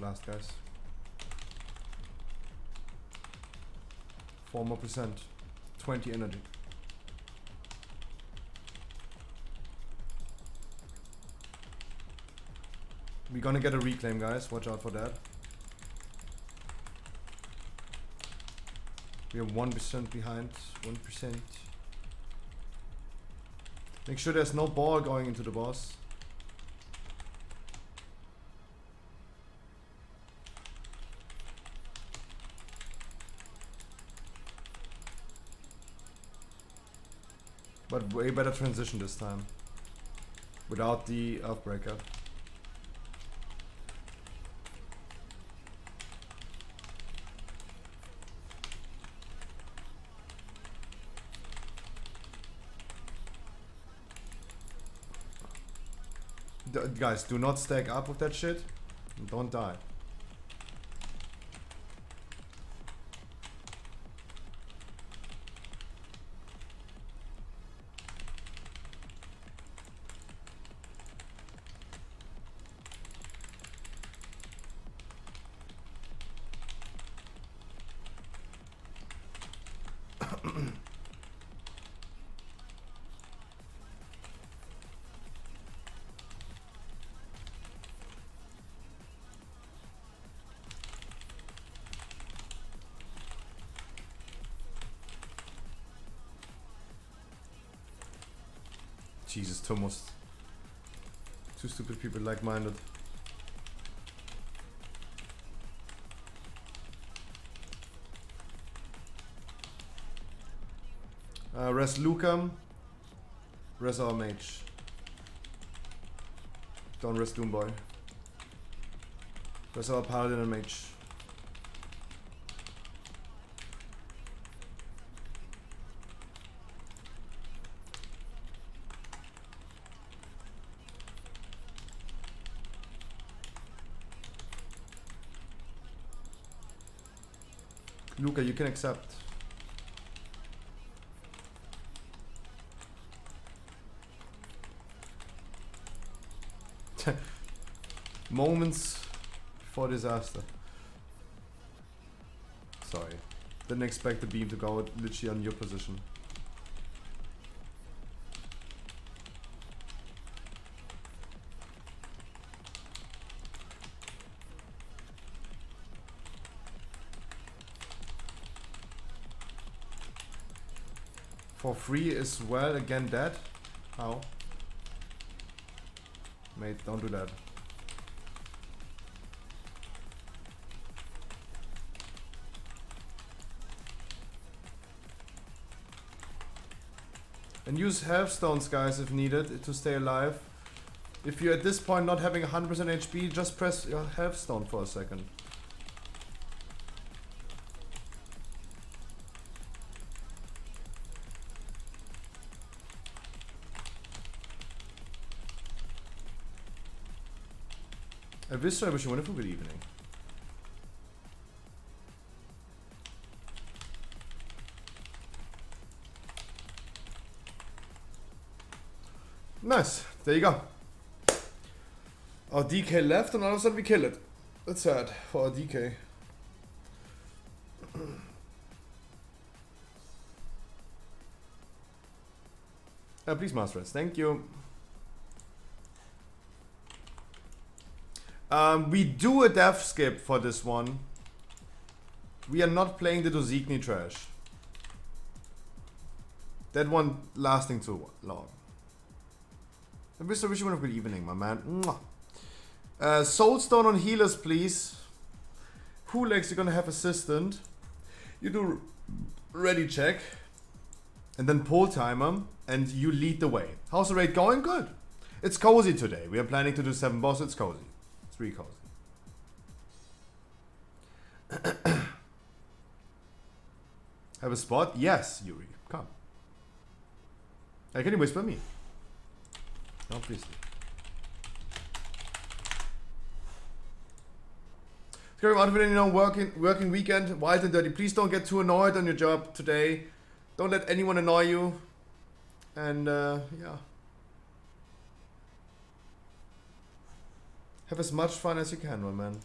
Last guys. 4 more percent. 20 energy. We're gonna get a reclaim, guys. Watch out for that. We are 1% behind. 1%. Make sure there's no ball going into the boss. But way better transition this time. Without the Earthbreaker. Guys, do not stack up with that shit. And don't die. Jesus, Thomas. Two stupid people like-minded. Res Luca. Res our mage. Don't res Doomboy. Res our paladin and mage. Luca, you can accept. Moments before disaster. Sorry. Didn't expect the beam to go literally on your position. For free as well, again dead? How? Mate, don't do that. And use healthstones, guys, if needed, to stay alive. If you're at this point not having 100% HP, just press your healthstone for a second. Vista, I wish you a wonderful good evening. Nice, there you go. Our DK left and all of a sudden we kill it. That's sad for our DK. Please, Master, thank you. We do a death skip for this one. We are not playing the Dozikni trash. That one lasting too long. I wish you would have a good evening, my man. Soulstone on healers, please. Hulex, you're gonna have assistant. You do ready check. And then pull timer. And you lead the way. How's the raid going? Good. It's cozy today. We are planning to do 7 bosses. It's cozy. It's really cozy. Have a spot? Yes, Yuri. Come. Hey, can you whisper me? Obviously. Scary outfit, you know, working weekend, wild and dirty. Please don't get too annoyed on your job today. Don't let anyone annoy you. And yeah. Have as much fun as you can, my man.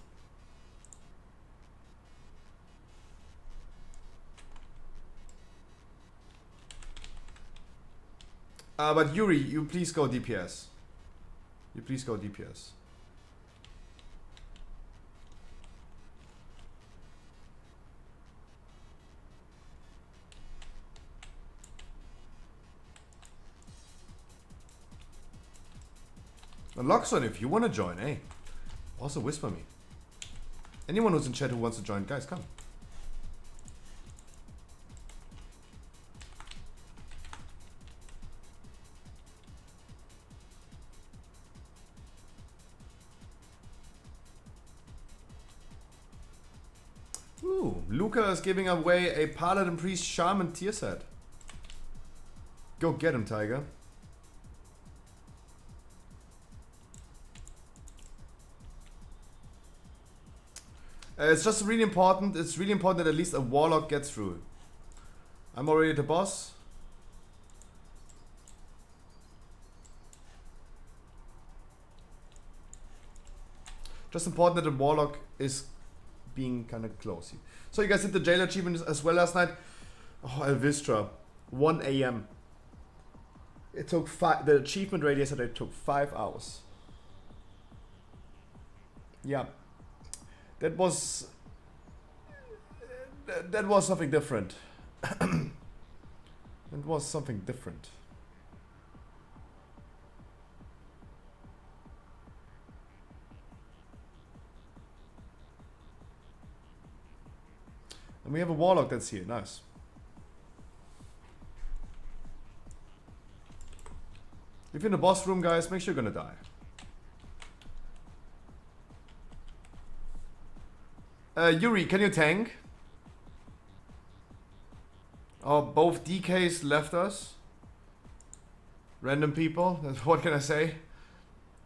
But Yuri, you please go DPS. You please go DPS. And Loxon, if you want to join, hey, also whisper me. Anyone who's in chat who wants to join, guys, come. Ooh, Luca is giving away a Paladin Priest Shaman tier set. Go get him, Tiger. It's just really important. It's really important that at least a Warlock gets through. I'm already the boss. Just important that the Warlock is being kind of close here. So you guys did the Jailer achievement as well last night. Oh, Elvistra. 1 AM. It took the achievement rate yesterday took 5 hours. Yeah. That was something different. It was something different. And we have a Warlock that's here. Nice. If you're in the boss room, guys, make sure you're gonna die. Yuri, can you tank? Oh, both DKs left us. Random people. What can I say?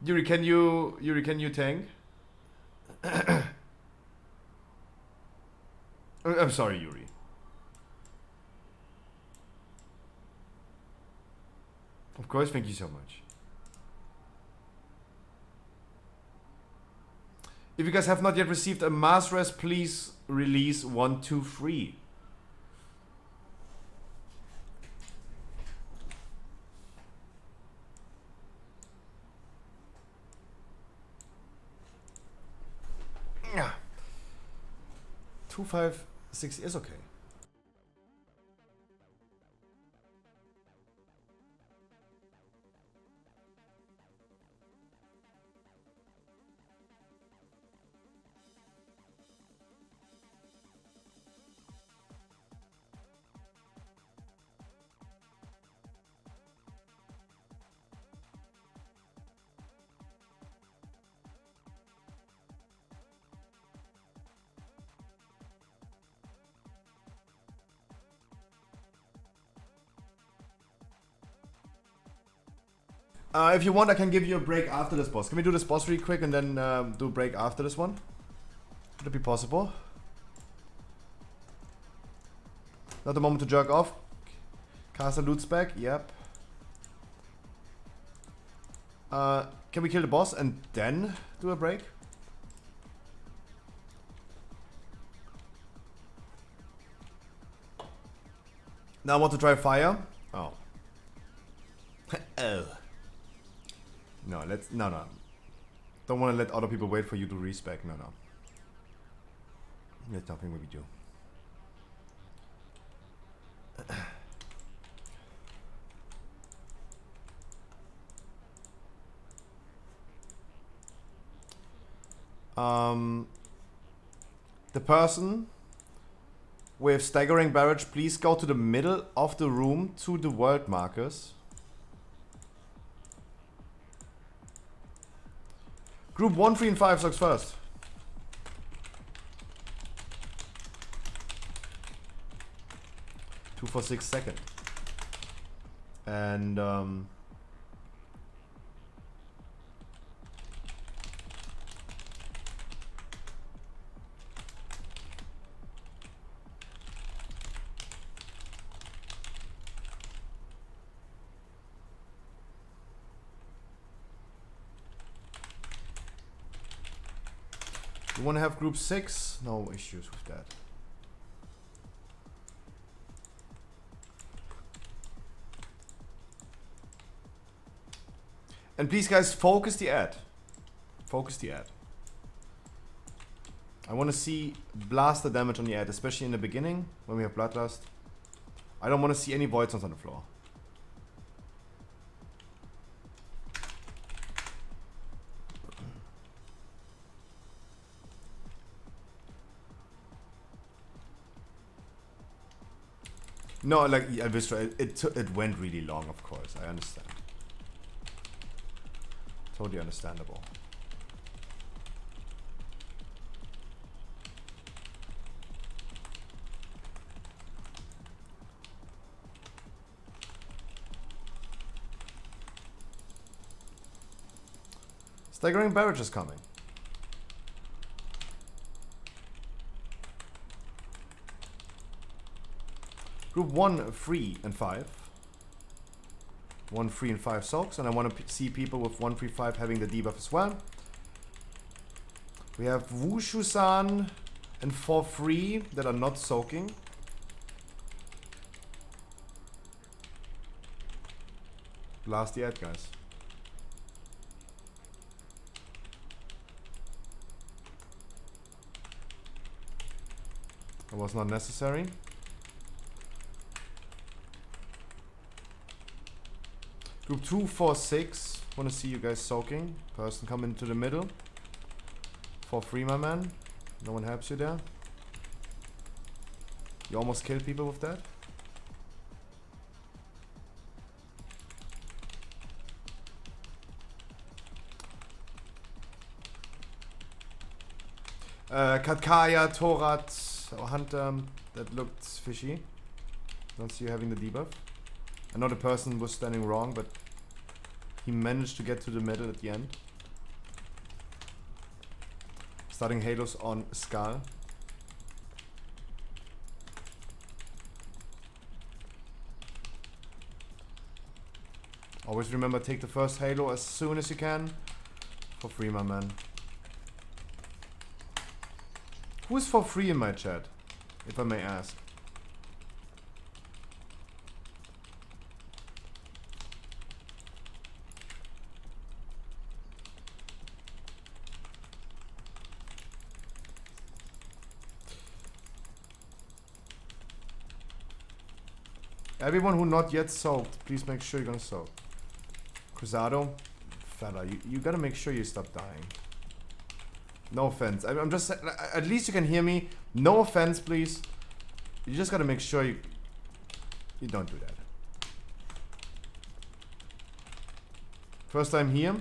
Yuri, can you tank? I'm sorry, Yuri. Of course, thank you so much. If you guys have not yet received a mass res, please release 1, 2, 3. Yeah. 256 is okay. If you want, I can give you a break after this boss. Can we do this boss really quick and then do a break after this one? Could it be possible? Not the moment to jerk off. Caster loot spec, yep. Can we kill the boss and then do a break? Now I want to try fire. Oh. Oh. No, no. Don't want to let other people wait for you to respec. No. That's nothing we do. The person with staggering barrage, please go to the middle of the room to the world markers. Group 1, 3, and 5 sucks first. Two for 6 seconds. And you want to have group 6? No issues with that. And please, guys, focus the ad. Focus the ad. I want to see blaster damage on the ad, especially in the beginning when we have Bloodlust. I don't want to see any void zones on the floor. No, like it went really long, of course. I understand. Totally understandable. Staggering barrage is coming. Group 1, 3, and 5. 1, 3, and 5 soaks, and I want to see people with 1, 3, 5 having the debuff as well. We have Wushu-san and 4, 3 that are not soaking. Blast the ad, guys. That was not necessary. Group 2, 4, 6. Want to see you guys soaking. Person come into the middle. 4, 3, my man. No one helps you there. You almost killed people with that. Katkaya, Torat, or Hunter. That looked fishy. Don't see you having the debuff. I know the person was standing wrong, but he managed to get to the middle at the end. Starting Halos on Skull. Always remember, take the first Halo as soon as you can. For free, my man. Who is for free in my chat, if I may ask? Everyone who not yet soaked, please make sure you're gonna soak. Cruzado, fella, you gotta make sure you stop dying. No offense. I'm just, at least you can hear me. No offense, please. You just gotta make sure you don't do that. First time here?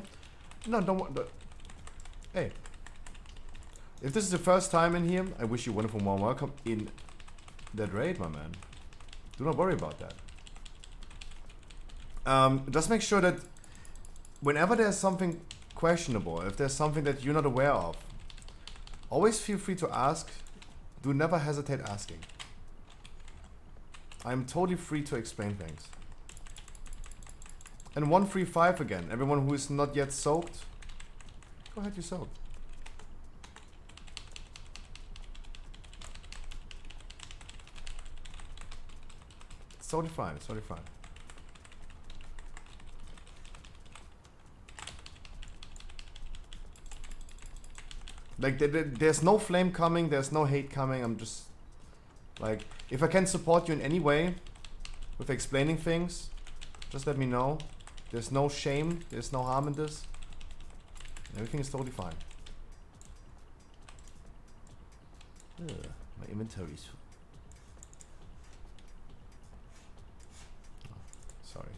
No, don't. Hey, if this is the first time in here, I wish you wonderful warm welcome in that raid, my man. Do not worry about that. Just make sure that whenever there's something questionable, if there's something that you're not aware of, always feel free to ask. Do never hesitate asking. I'm totally free to explain things. And 135 again. Everyone who is not yet soaked, go ahead, you soak. It's totally fine. It's totally fine. Like, there's no flame coming, there's no hate coming. I'm just, like, if I can support you in any way with explaining things, just let me know. There's no shame, there's no harm in this. Everything is totally fine. Ugh, my inventory's... Oh, sorry,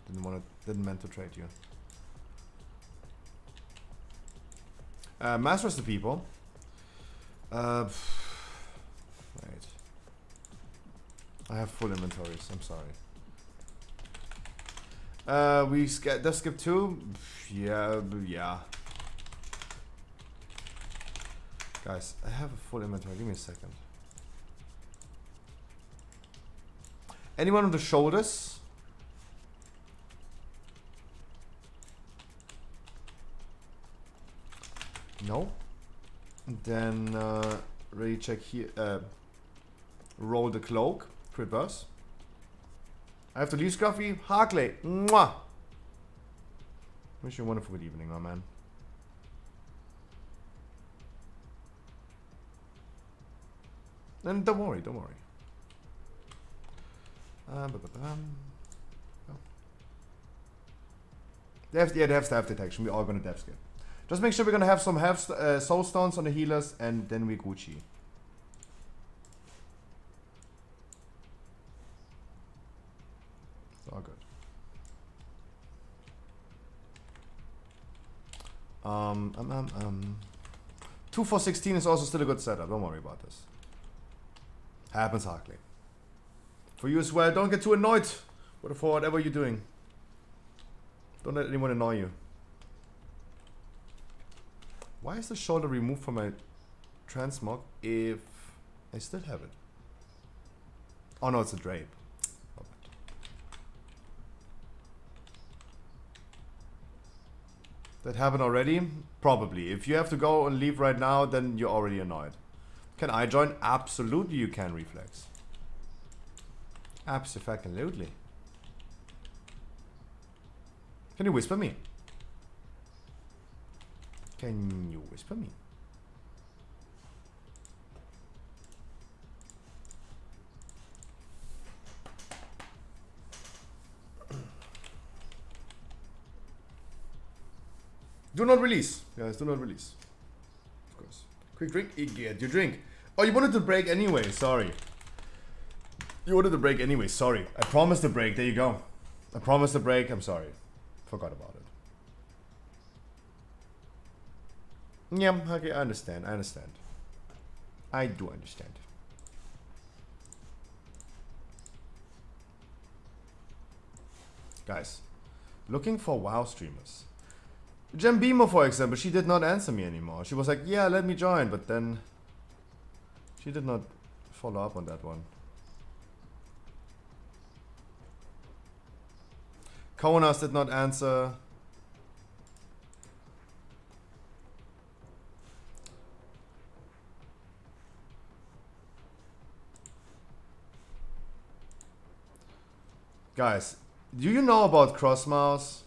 didn't meant to trade you. Masters the people. Wait. I have full inventories, I'm sorry. We just skip 2? Yeah. Guys, I have a full inventory, give me a second. Anyone on the shoulders? No. Then ready check here. Roll the cloak. Crit burst. I have to leave Scruffy. Harkley. Mwah. Wish you a wonderful good evening, my man. And don't worry, don't worry. Oh. They have staff detection. We're all gonna dev skip. Just make sure we're gonna have some soul stones on the healers, and then we Gucci. It's all good. 2 for 16 is also still a good setup. Don't worry about this. Happens, Harkley. For you as well. Don't get too annoyed for whatever you're doing. Don't let anyone annoy you. Why is the shoulder removed from my transmog if I still have it? Oh no, it's a drape. That happened already? Probably. If you have to go and leave right now, then you're already annoyed. Can I join? Absolutely you can, Reflex. Abso-fucking-lutely. Can you whisper me? Can you whisper me? Do not release. Guys, do not release. Of course. Quick drink. Get your drink. Oh, you wanted to break anyway. Sorry. You wanted to break anyway. Sorry. I promised the break. There you go. I promised the break. I'm sorry. Forgot about it. Yeah, okay, I understand. I do understand. Guys, looking for WoW streamers. Jambimo, for example, she did not answer me anymore. She was like, yeah, let me join, but then she did not follow up on that one. Konas did not answer. Guys, do you know about Crossmouse?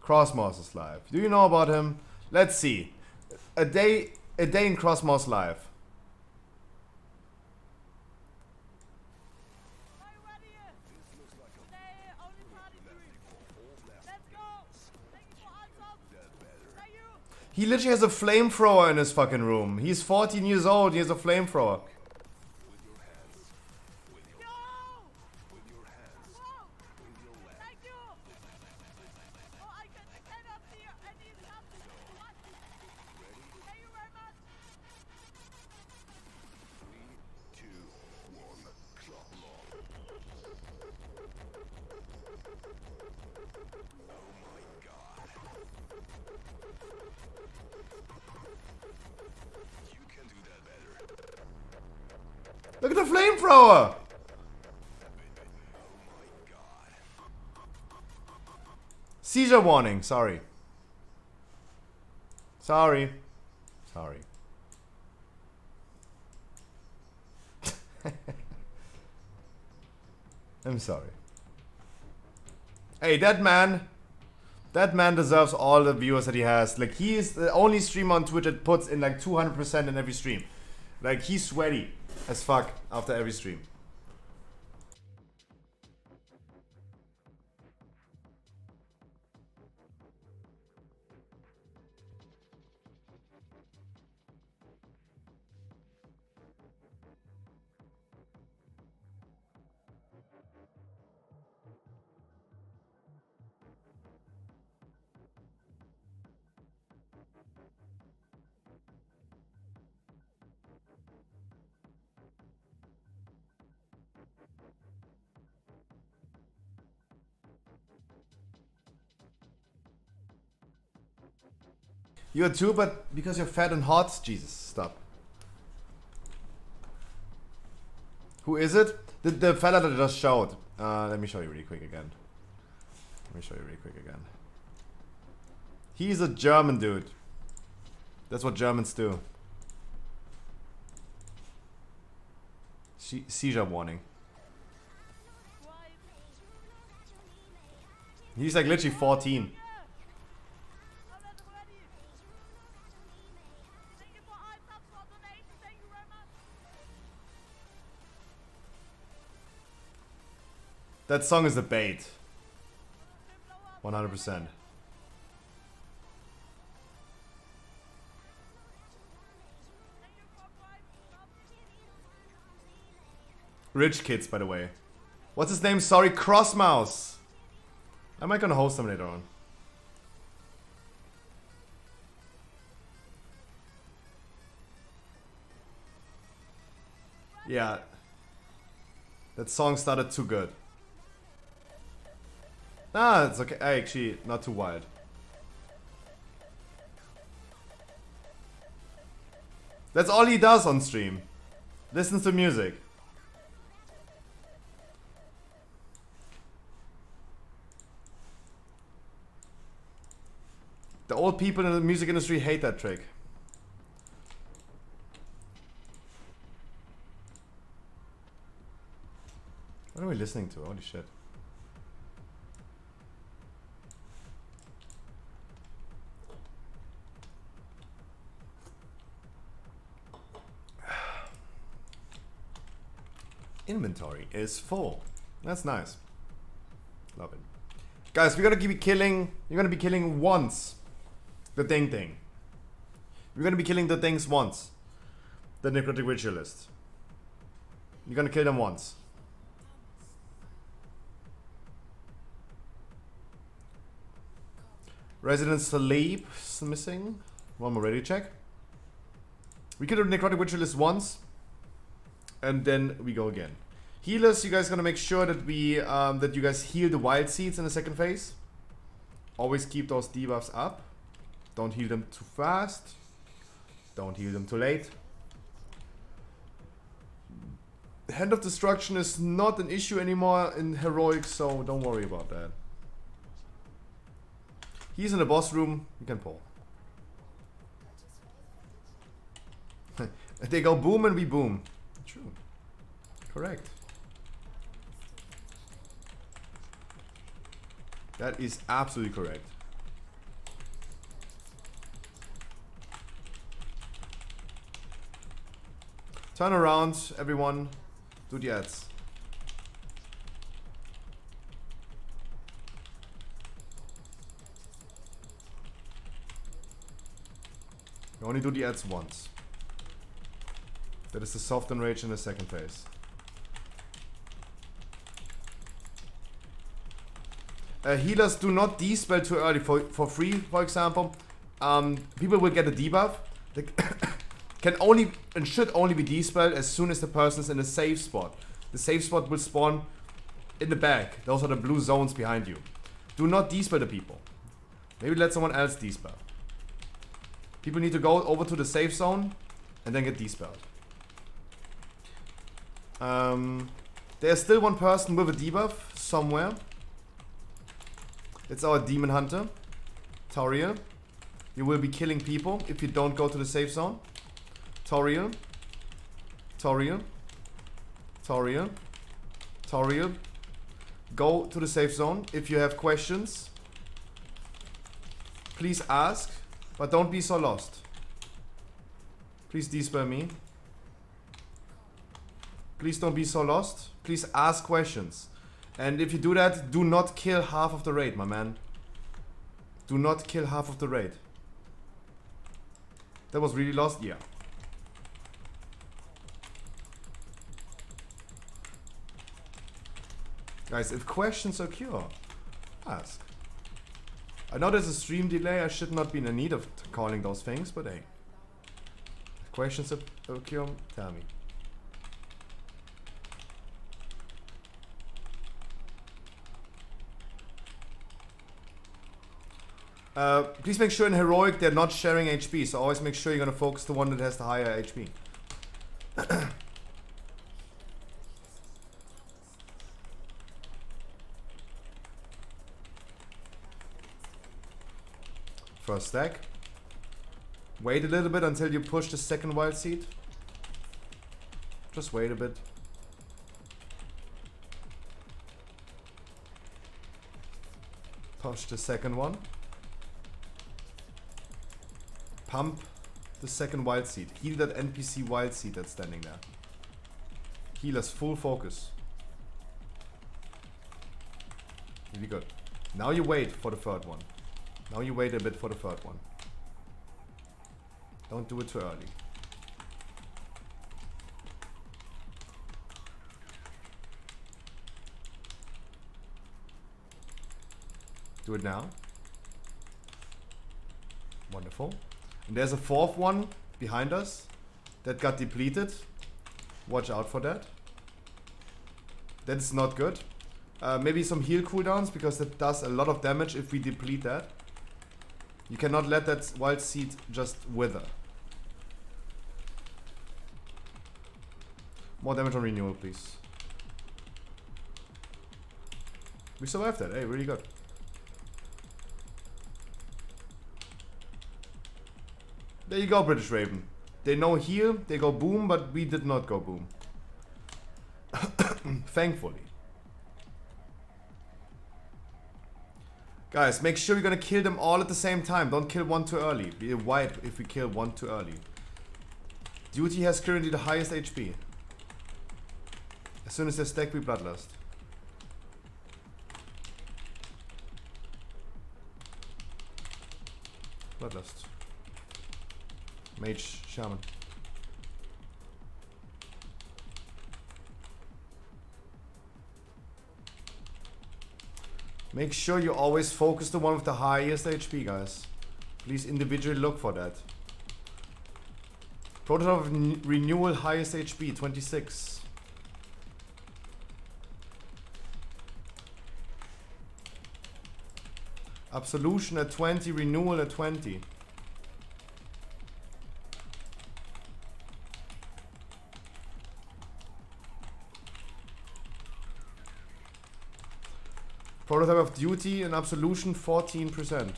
Crossmouse is live. Do you know about him? Let's see. A day in Crossmouse live. He literally has a flamethrower in his fucking room. He's 14 years old. He has a flamethrower. Look at the flamethrower! Seizure warning, sorry. Sorry. Sorry. I'm sorry. Hey, that man deserves all the viewers that he has. Like, he is the only streamer on Twitch that puts in like 200% in every stream. Like, he's sweaty as fuck after every stream. You're too, but because you're fat and hot? Jesus, stop. Who is it? The fella that I just showed. Let me show you really quick again. He's a German dude. That's what Germans do. Seizure warning. He's like literally 14. That song is a bait. 100%. Rich kids, by the way. What's his name? Sorry, Crossmouse. I might gonna host him later on. Yeah. That song started too good. Ah, it's okay. Actually, not too wild. That's all he does on stream. Listens to music. The old people in the music industry hate that trick. What are we listening to? Holy shit. Inventory is full. That's nice. Love it. Guys, we're gonna be killing. You're gonna be killing once. The thing. We're gonna be killing the things once. The necrotic ritualist. You're gonna kill them once. Resident Sleep is missing. One more ready check. We kill the Necrotic Ritualist once, and then we go again. Healers, you guys gonna make sure that we that you guys heal the Wild Seeds in the second phase. Always keep those debuffs up. Don't heal them too fast. Don't heal them too late. Hand of Destruction is not an issue anymore in Heroic, so don't worry about that. He's in the boss room, you can pull. They go boom and we boom. True. Correct. That is absolutely correct. Turn around, everyone. Do the ads. You only do the ads once. That is the soft enrage in the second phase. Healers do not dispel too early. For free, for example, people will get a debuff. They can only and should only be dispelled as soon as the person is in a safe spot. The safe spot will spawn in the back. Those are the blue zones behind you. Do not dispel the people. Maybe let someone else dispel. People need to go over to the safe zone and then get dispelled. There's still one person with a debuff somewhere. It's our Demon Hunter, Tauriel. You will be killing people if you don't go to the safe zone. Tauriel. Tauriel. Tauriel. Tauriel. Go to the safe zone. If you have questions, please ask, but don't be so lost. Please dispel me. Please don't be so lost. Please ask questions. And if you do that, do not kill half of the raid, my man. Do not kill half of the raid. That was really lost? Yeah. Guys, if questions occur, ask. I know there's a stream delay. I should not be in the need of calling those things, but hey. If questions occur, tell me. Please make sure in Heroic they're not sharing HP, so always make sure you're gonna focus the one that has the higher HP. First stack. Wait a little bit until you push the second Wild Seed. Just wait a bit. Push the second one. Pump the second Wild Seed. Heal that NPC Wild Seed that's standing there. Healers, full focus. Really good. Now you wait for the third one. Now you wait a bit for the third one. Don't do it too early. Do it now. Wonderful. And there's a fourth one behind us that got depleted. Watch out for that. That's not good. Maybe some heal cooldowns, because that does a lot of damage if we deplete that. You cannot let that Wild Seed just wither. More damage on renewal, please. We survived that. Hey, really good. There you go, British Raven. They know heal, they go boom, but we did not go boom. Thankfully. Guys, make sure you're gonna kill them all at the same time. Don't kill one too early. Be a wipe if we kill one too early. Duty has currently the highest HP. As soon as they stack, we Bloodlust. Bloodlust. Mage, Shaman. Make sure you always focus the one with the highest HP, guys. Please individually look for that. Prototype of renewal, highest HP, 26. Absolution at 20, renewal at 20. Prototype of duty and absolution 14%.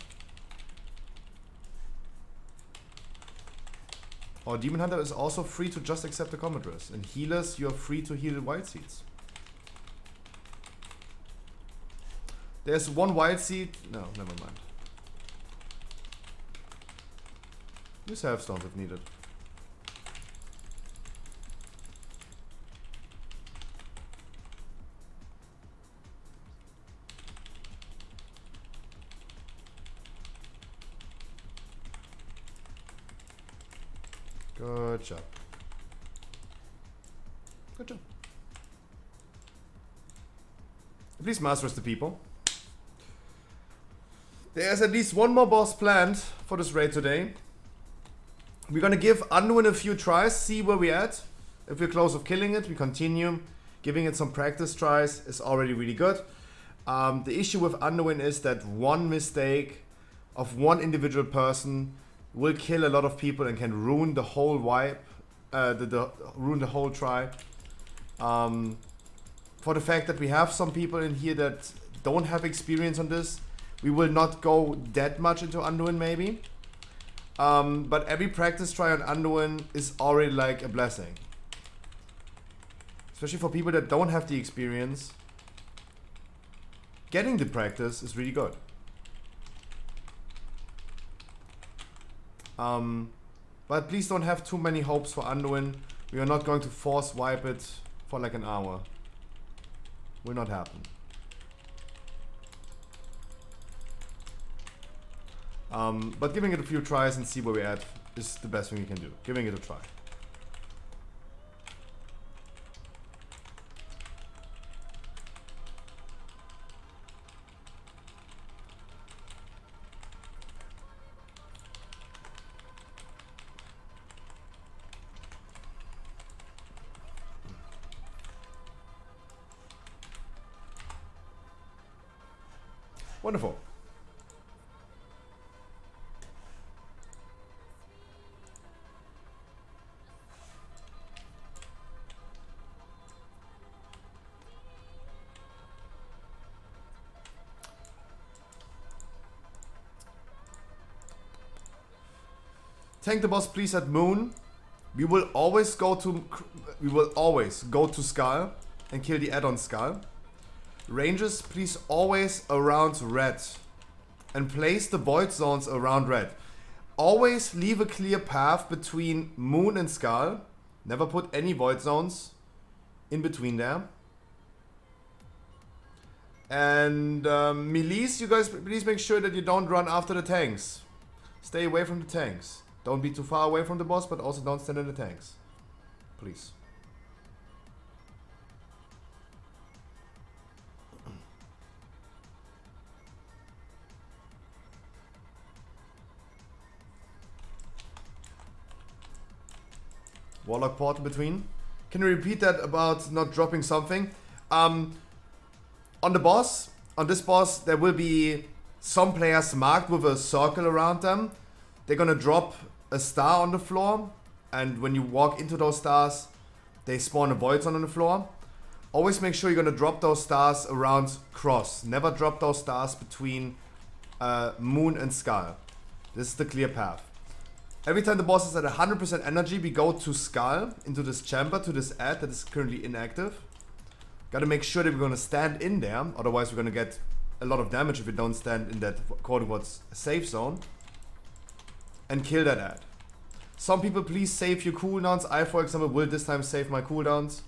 Our Demon Hunter is also free to just accept the combat risk. And healers, you are free to heal wild seeds. There's one wild seed. No, never mind. Use half stones if needed. Good job. Good job. Please master the people. There's at least one more boss planned for this raid today. We're gonna give Anduin a few tries, see where we're at. If we're close of killing it, we continue. Giving it some practice tries is already really good. The issue with Anduin is that one mistake of one individual person will kill a lot of people and can ruin the whole wipe, ruin the whole try. For the fact that we have some people in here that don't have experience on this, we will not go that much into Anduin maybe. But every practice try on Anduin is already like a blessing. Especially for people that don't have the experience. Getting the practice is really good. But please don't have too many hopes for Anduin. We are not going to force wipe it for like an hour. Will not happen. But giving it a few tries and see where we're at is the best thing you can do. Giving it a try. Wonderful. Tank the boss please at Moon. We will always go to Skull and kill the add-on Skull. Ranges please always around red and place the void zones around red. Always leave a clear path between Moon and Skull. Never put any void zones in between there. And melees, you guys please make sure that you don't run after the tanks. Stay away from the tanks. Don't be too far away from the boss, but also don't stand in the tanks. Please. Warlock portal between. Can you repeat that about not dropping something? On the boss, on this boss, there will be some players marked with a circle around them. They're gonna drop a star on the floor, and when you walk into those stars, they spawn a void zone on the floor. Always make sure you're gonna drop those stars around cross. Never drop those stars between Moon and Skull. This is the clear path. Every time the boss is at 100% energy, we go to Skull, into this chamber, to this ad that is currently inactive. Gotta make sure that we're gonna stand in there, otherwise we're gonna get a lot of damage if we don't stand in that quote-unquote safe zone. And kill that ad. Some people please save your cooldowns. I, for example, will this time save my cooldowns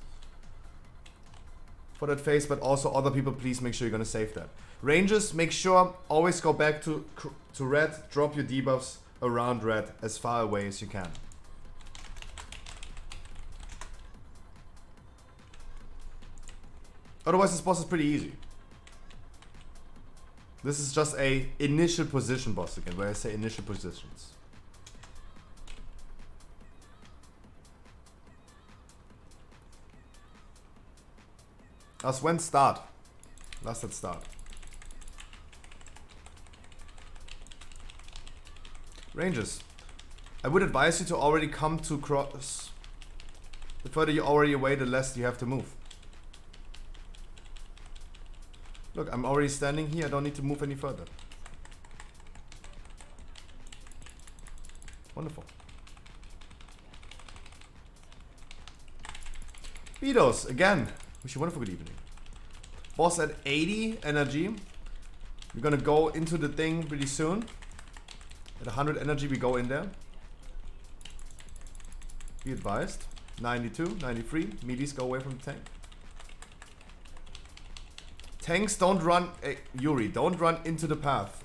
for that phase, but also other people please make sure you're gonna save that. Ranges, make sure always go back to red, drop your debuffs around red as far away as you can. Otherwise this boss is pretty easy. This is just a initial position boss again, where I say initial positions. When start? Last at start. Ranges. I would advise you to already come to cross. The further you already away, the less you have to move. Look, I'm already standing here. I don't need to move any further. Wonderful. Beatos, again. Wish you a wonderful good evening. Boss at 80 energy. We're gonna go into the thing pretty soon. At 100 energy, we go in there. Be advised. 92, 93. Meaties go away from the tank. Tanks don't run. Yuri, don't run into the path.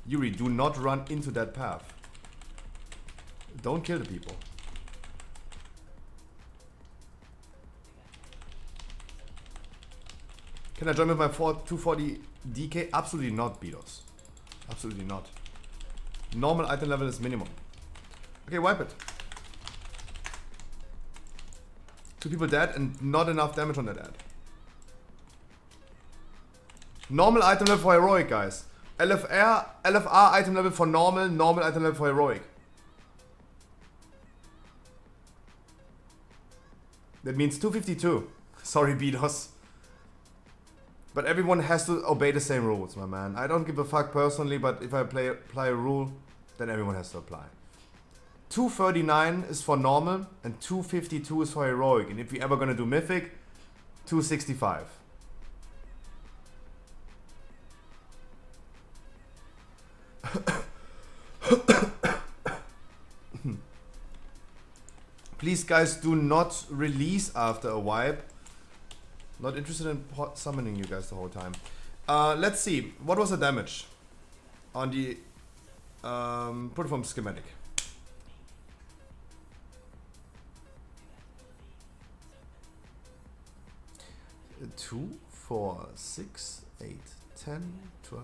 Yuri, do not run into that path. Don't kill the people. Can I join with my 240 DK? Absolutely not, Beatos. Absolutely not. Normal item level is minimum. Okay, wipe it. 2 people dead and not enough damage on that ad. Normal item level for heroic, guys. LFR item level for normal, normal item level for heroic. That means 252. Sorry, Beatos. But everyone has to obey the same rules, my man. I don't give a fuck personally, but if I apply a rule, then everyone has to apply. 239 is for normal, and 252 is for heroic. And if we ever gonna do mythic, 265. Please, guys, do not release after a wipe. Not interested in summoning you guys the whole time. Let's see. What was the damage on the protoform schematic? 2, 4, 6, 8, 10, 12.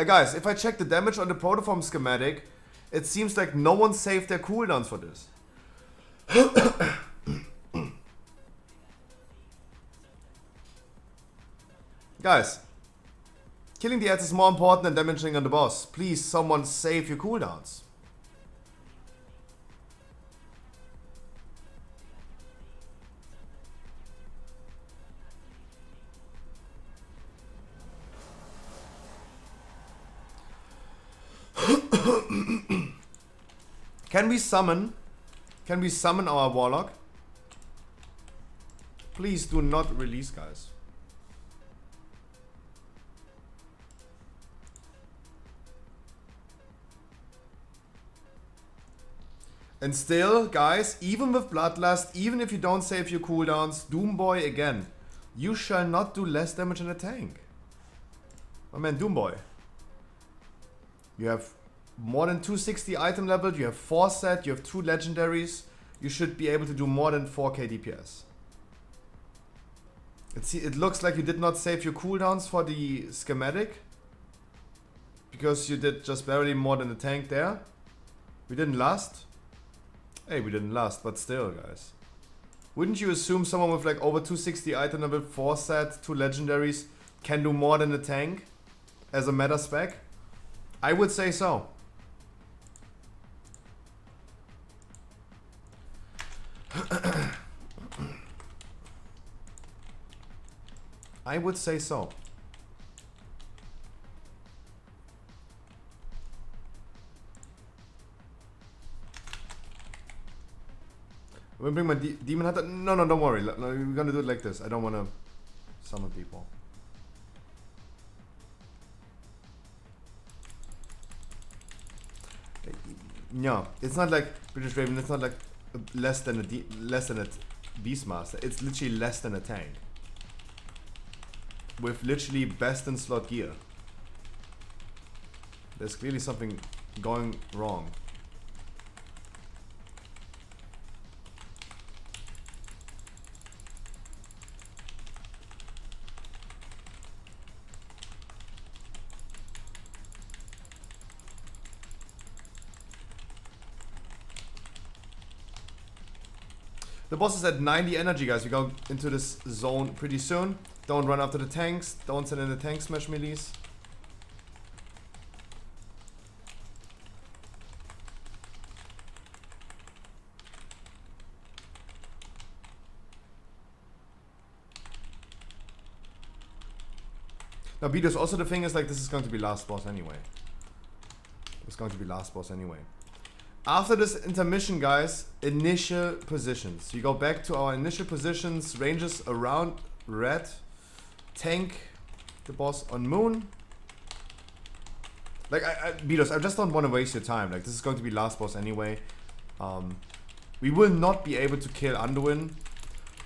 Guys, if I check the damage on the protoform schematic, it seems like no one saved their cooldowns for this. Guys, killing the ads is more important than damaging on the boss. Please, someone save your cooldowns. Can we summon? Can we summon our warlock? Please do not release, guys. And still, guys, even with Bloodlust, even if you don't save your cooldowns, Doomboy again, you shall not do less damage in a tank. My man, Doomboy. You have more than 260 item level, you have 4 set, you have 2 legendaries. You should be able to do more than 4k DPS. It looks like you did not save your cooldowns for the schematic. Because you did just barely more than the tank there. We didn't last. Hey, we didn't last, but still, guys. Wouldn't you assume someone with like over 260 item level, 4 set, 2 legendaries can do more than the tank as a meta spec? I would say so. I would say so. We'll bring my demon hunter. No, don't worry. No, we're gonna do it like this. I don't wanna summon people. No, it's not like British Raven. It's not like less than a Beastmaster. It's literally less than a tank. With literally best in slot gear. There's clearly something going wrong. The boss is at 90 energy, guys. We go into this zone pretty soon. Don't run after the tanks. Don't send in the tank smash melees. Now, Beatles, also the thing is, like, this is going to be last boss anyway. It's going to be last boss anyway. After this intermission, guys, initial positions. You go back to our initial positions, ranges around red, tank the boss on moon. Like, Beatles, I just don't want to waste your time. Like, this is going to be last boss anyway. We will not be able to kill Anduin.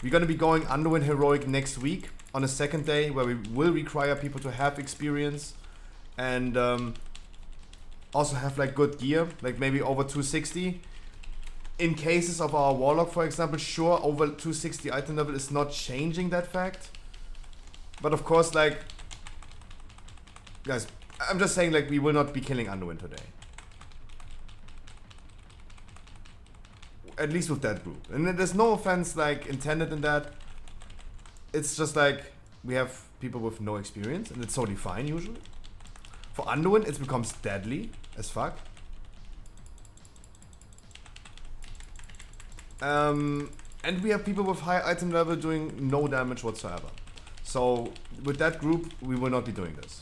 We're going to be going Anduin Heroic next week on a second day where we will require people to have experience and also have like good gear, like maybe over 260. In cases of our Warlock, for example, sure, over 260 item level is not changing that fact. But of course, like, guys, I'm just saying, like, we will not be killing Anduin today. At least with that group. And there's no offense, like, intended in that. It's just like, we have people with no experience, and it's totally fine, usually. For Anduin, it becomes deadly as fuck. And we have people with high item level doing no damage whatsoever. So, with that group, we will not be doing this.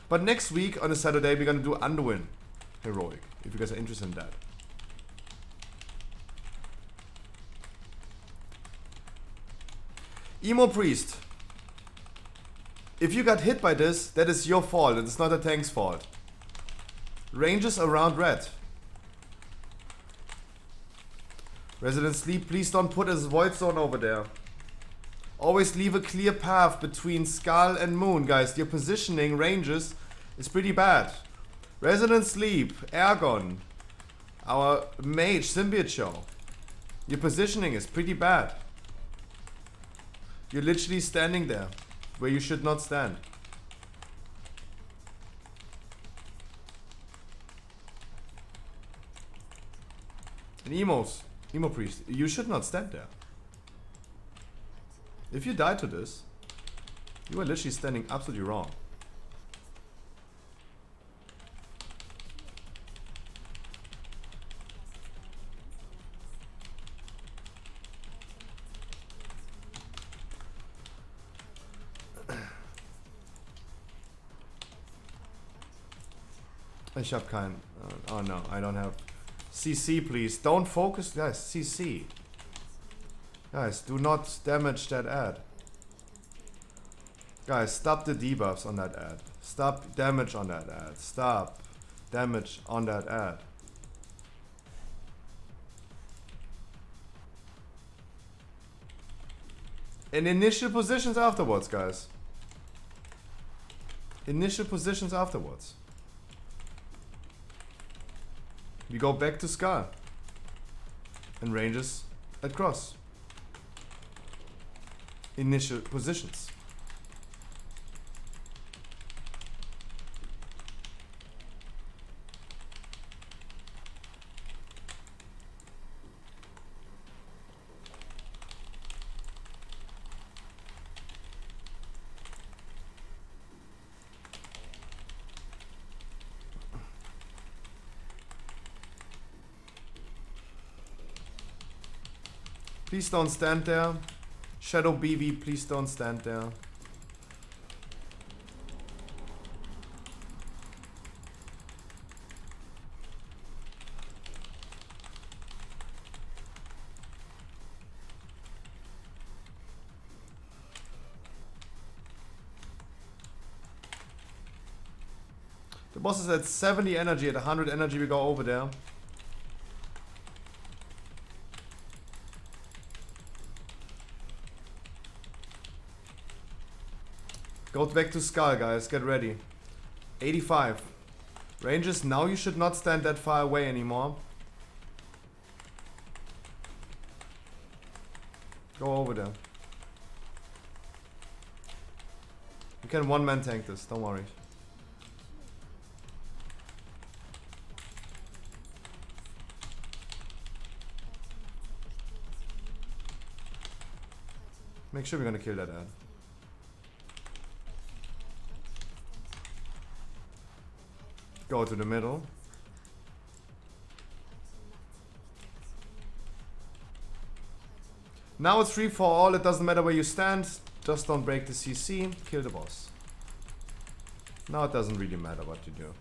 But next week, on a Saturday, we're gonna do Anduin Heroic, if you guys are interested in that. Emo Priest. If you got hit by this, that is your fault. It is not the tank's fault. Ranges around red. Resident Sleep, please don't put a void zone over there. Always leave a clear path between Skull and Moon, guys. Your positioning ranges is pretty bad. Resident Sleep, Ergon, our mage, Symbiote Show. Your positioning is pretty bad. You're literally standing there where you should not stand. And Emo Priest, you should not stand there. If you die to this, you are literally standing absolutely wrong. Ich hab keinen. Oh no, I don't have. CC, please. Don't focus. Guys, CC. Guys, do not damage that ad. Guys, stop the debuffs on that ad. Stop damage on that ad. Stop damage on that ad. In initial positions afterwards, guys. Initial positions afterwards. We go back to Scar. And ranges at cross. Initial positions. Please don't stand there. Shadow BV, please don't stand there. The boss is at 70 energy, at 100 energy we go over there. Go back to Skull, guys. Get ready. 85. Ranges, now you should not stand that far away anymore. Go over there. You can one-man tank this, don't worry. Make sure we're gonna kill that ad. Go to the middle. Now it's free for all. It doesn't matter where you stand. Just don't break the CC. Kill the boss. Now it doesn't really matter what you do.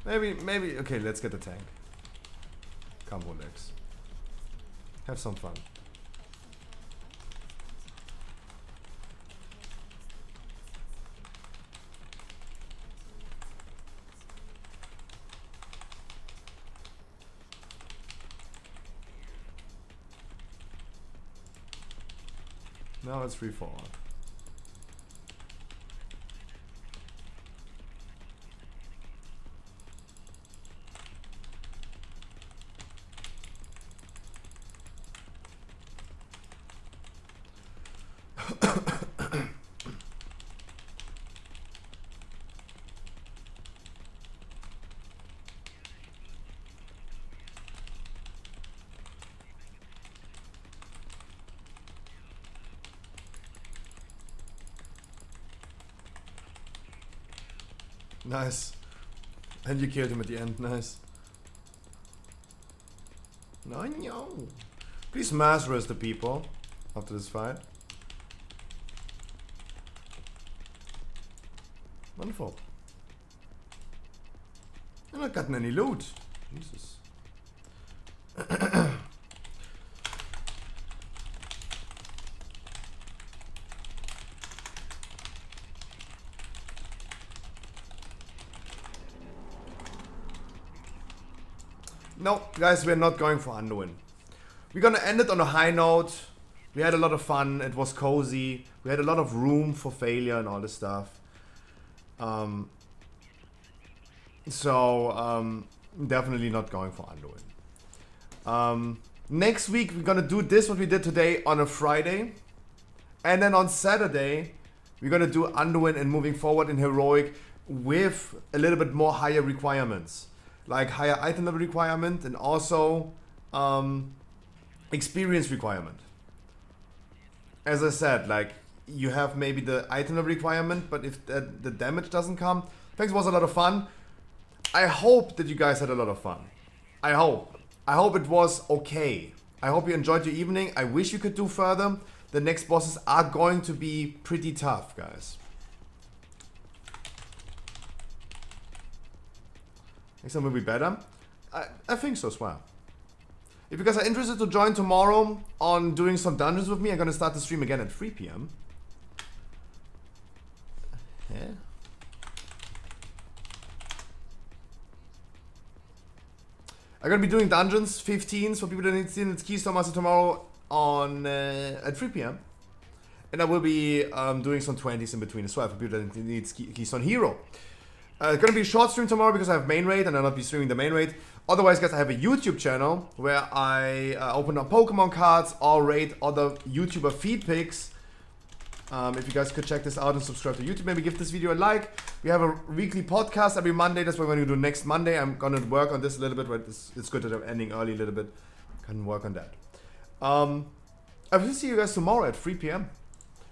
Maybe. Okay, let's get the tank. Combo legs. Have some fun. Now it's free for all. Nice. And you killed him at the end. Nice. No. Please mass roast the people after this fight. Wonderful. I've not gotten any loot. Jesus. No, guys, we're not going for Underwin. We're gonna end it on a high note. We had a lot of fun. It was cozy. We had a lot of room for failure and all this stuff. Definitely not going for Underwin. Next week, we're gonna do this, what we did today, on a Friday. And then on Saturday, we're gonna do Underwin and moving forward in Heroic with a little bit more higher requirements. Like higher item level requirement and also experience requirement. As I said, like you have maybe the item level requirement, but if the damage doesn't come, thanks, was a lot of fun. I hope that you guys had a lot of fun. I hope it was okay. I hope you enjoyed your evening. I wish you could do further. The next bosses are going to be pretty tough, guys. Next time will be better. I think so as well. If you guys are interested to join tomorrow on doing some dungeons with me, I'm gonna start the stream again at 3 PM. Yeah. I'm gonna be doing dungeons 15s for people that need to see its Keystone Master tomorrow on at 3 PM. And I will be doing some 20s in between as well for people that need Keystone Hero. It's gonna be a short stream tomorrow because I have main raid and I'll not be streaming the main raid. Otherwise, guys, I have a YouTube channel where I open up Pokemon cards or rate other YouTuber feed picks. If you guys could check this out and subscribe to YouTube, maybe give this video a like. We have a weekly podcast every Monday. That's what we're going to do next Monday. I'm going to work on this a little bit, but it's good that I'm ending early a little bit. Can work on that. I will see you guys tomorrow at 3 PM.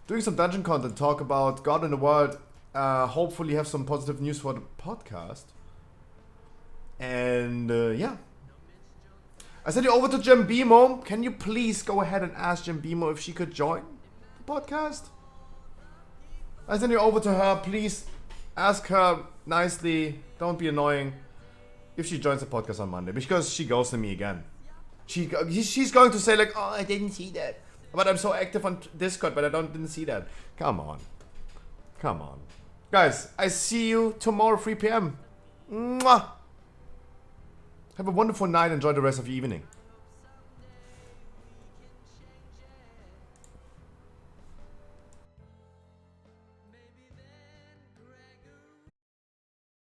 Doing some dungeon content, talk about God and the world. Hopefully have some positive news for the podcast. And yeah. I sent you over to Jambimo. Can you please go ahead and ask Jambimo if she could join the podcast? I sent you over to her. Please ask her nicely. Don't be annoying. If she joins the podcast on Monday. Because she goes to me again. She's going to say like, oh, I didn't see that. But I'm so active on Discord, but I didn't see that. Come on. Come on. Guys, I see you tomorrow 3 PM. Mwah! Have a wonderful night. Enjoy the rest of your evening.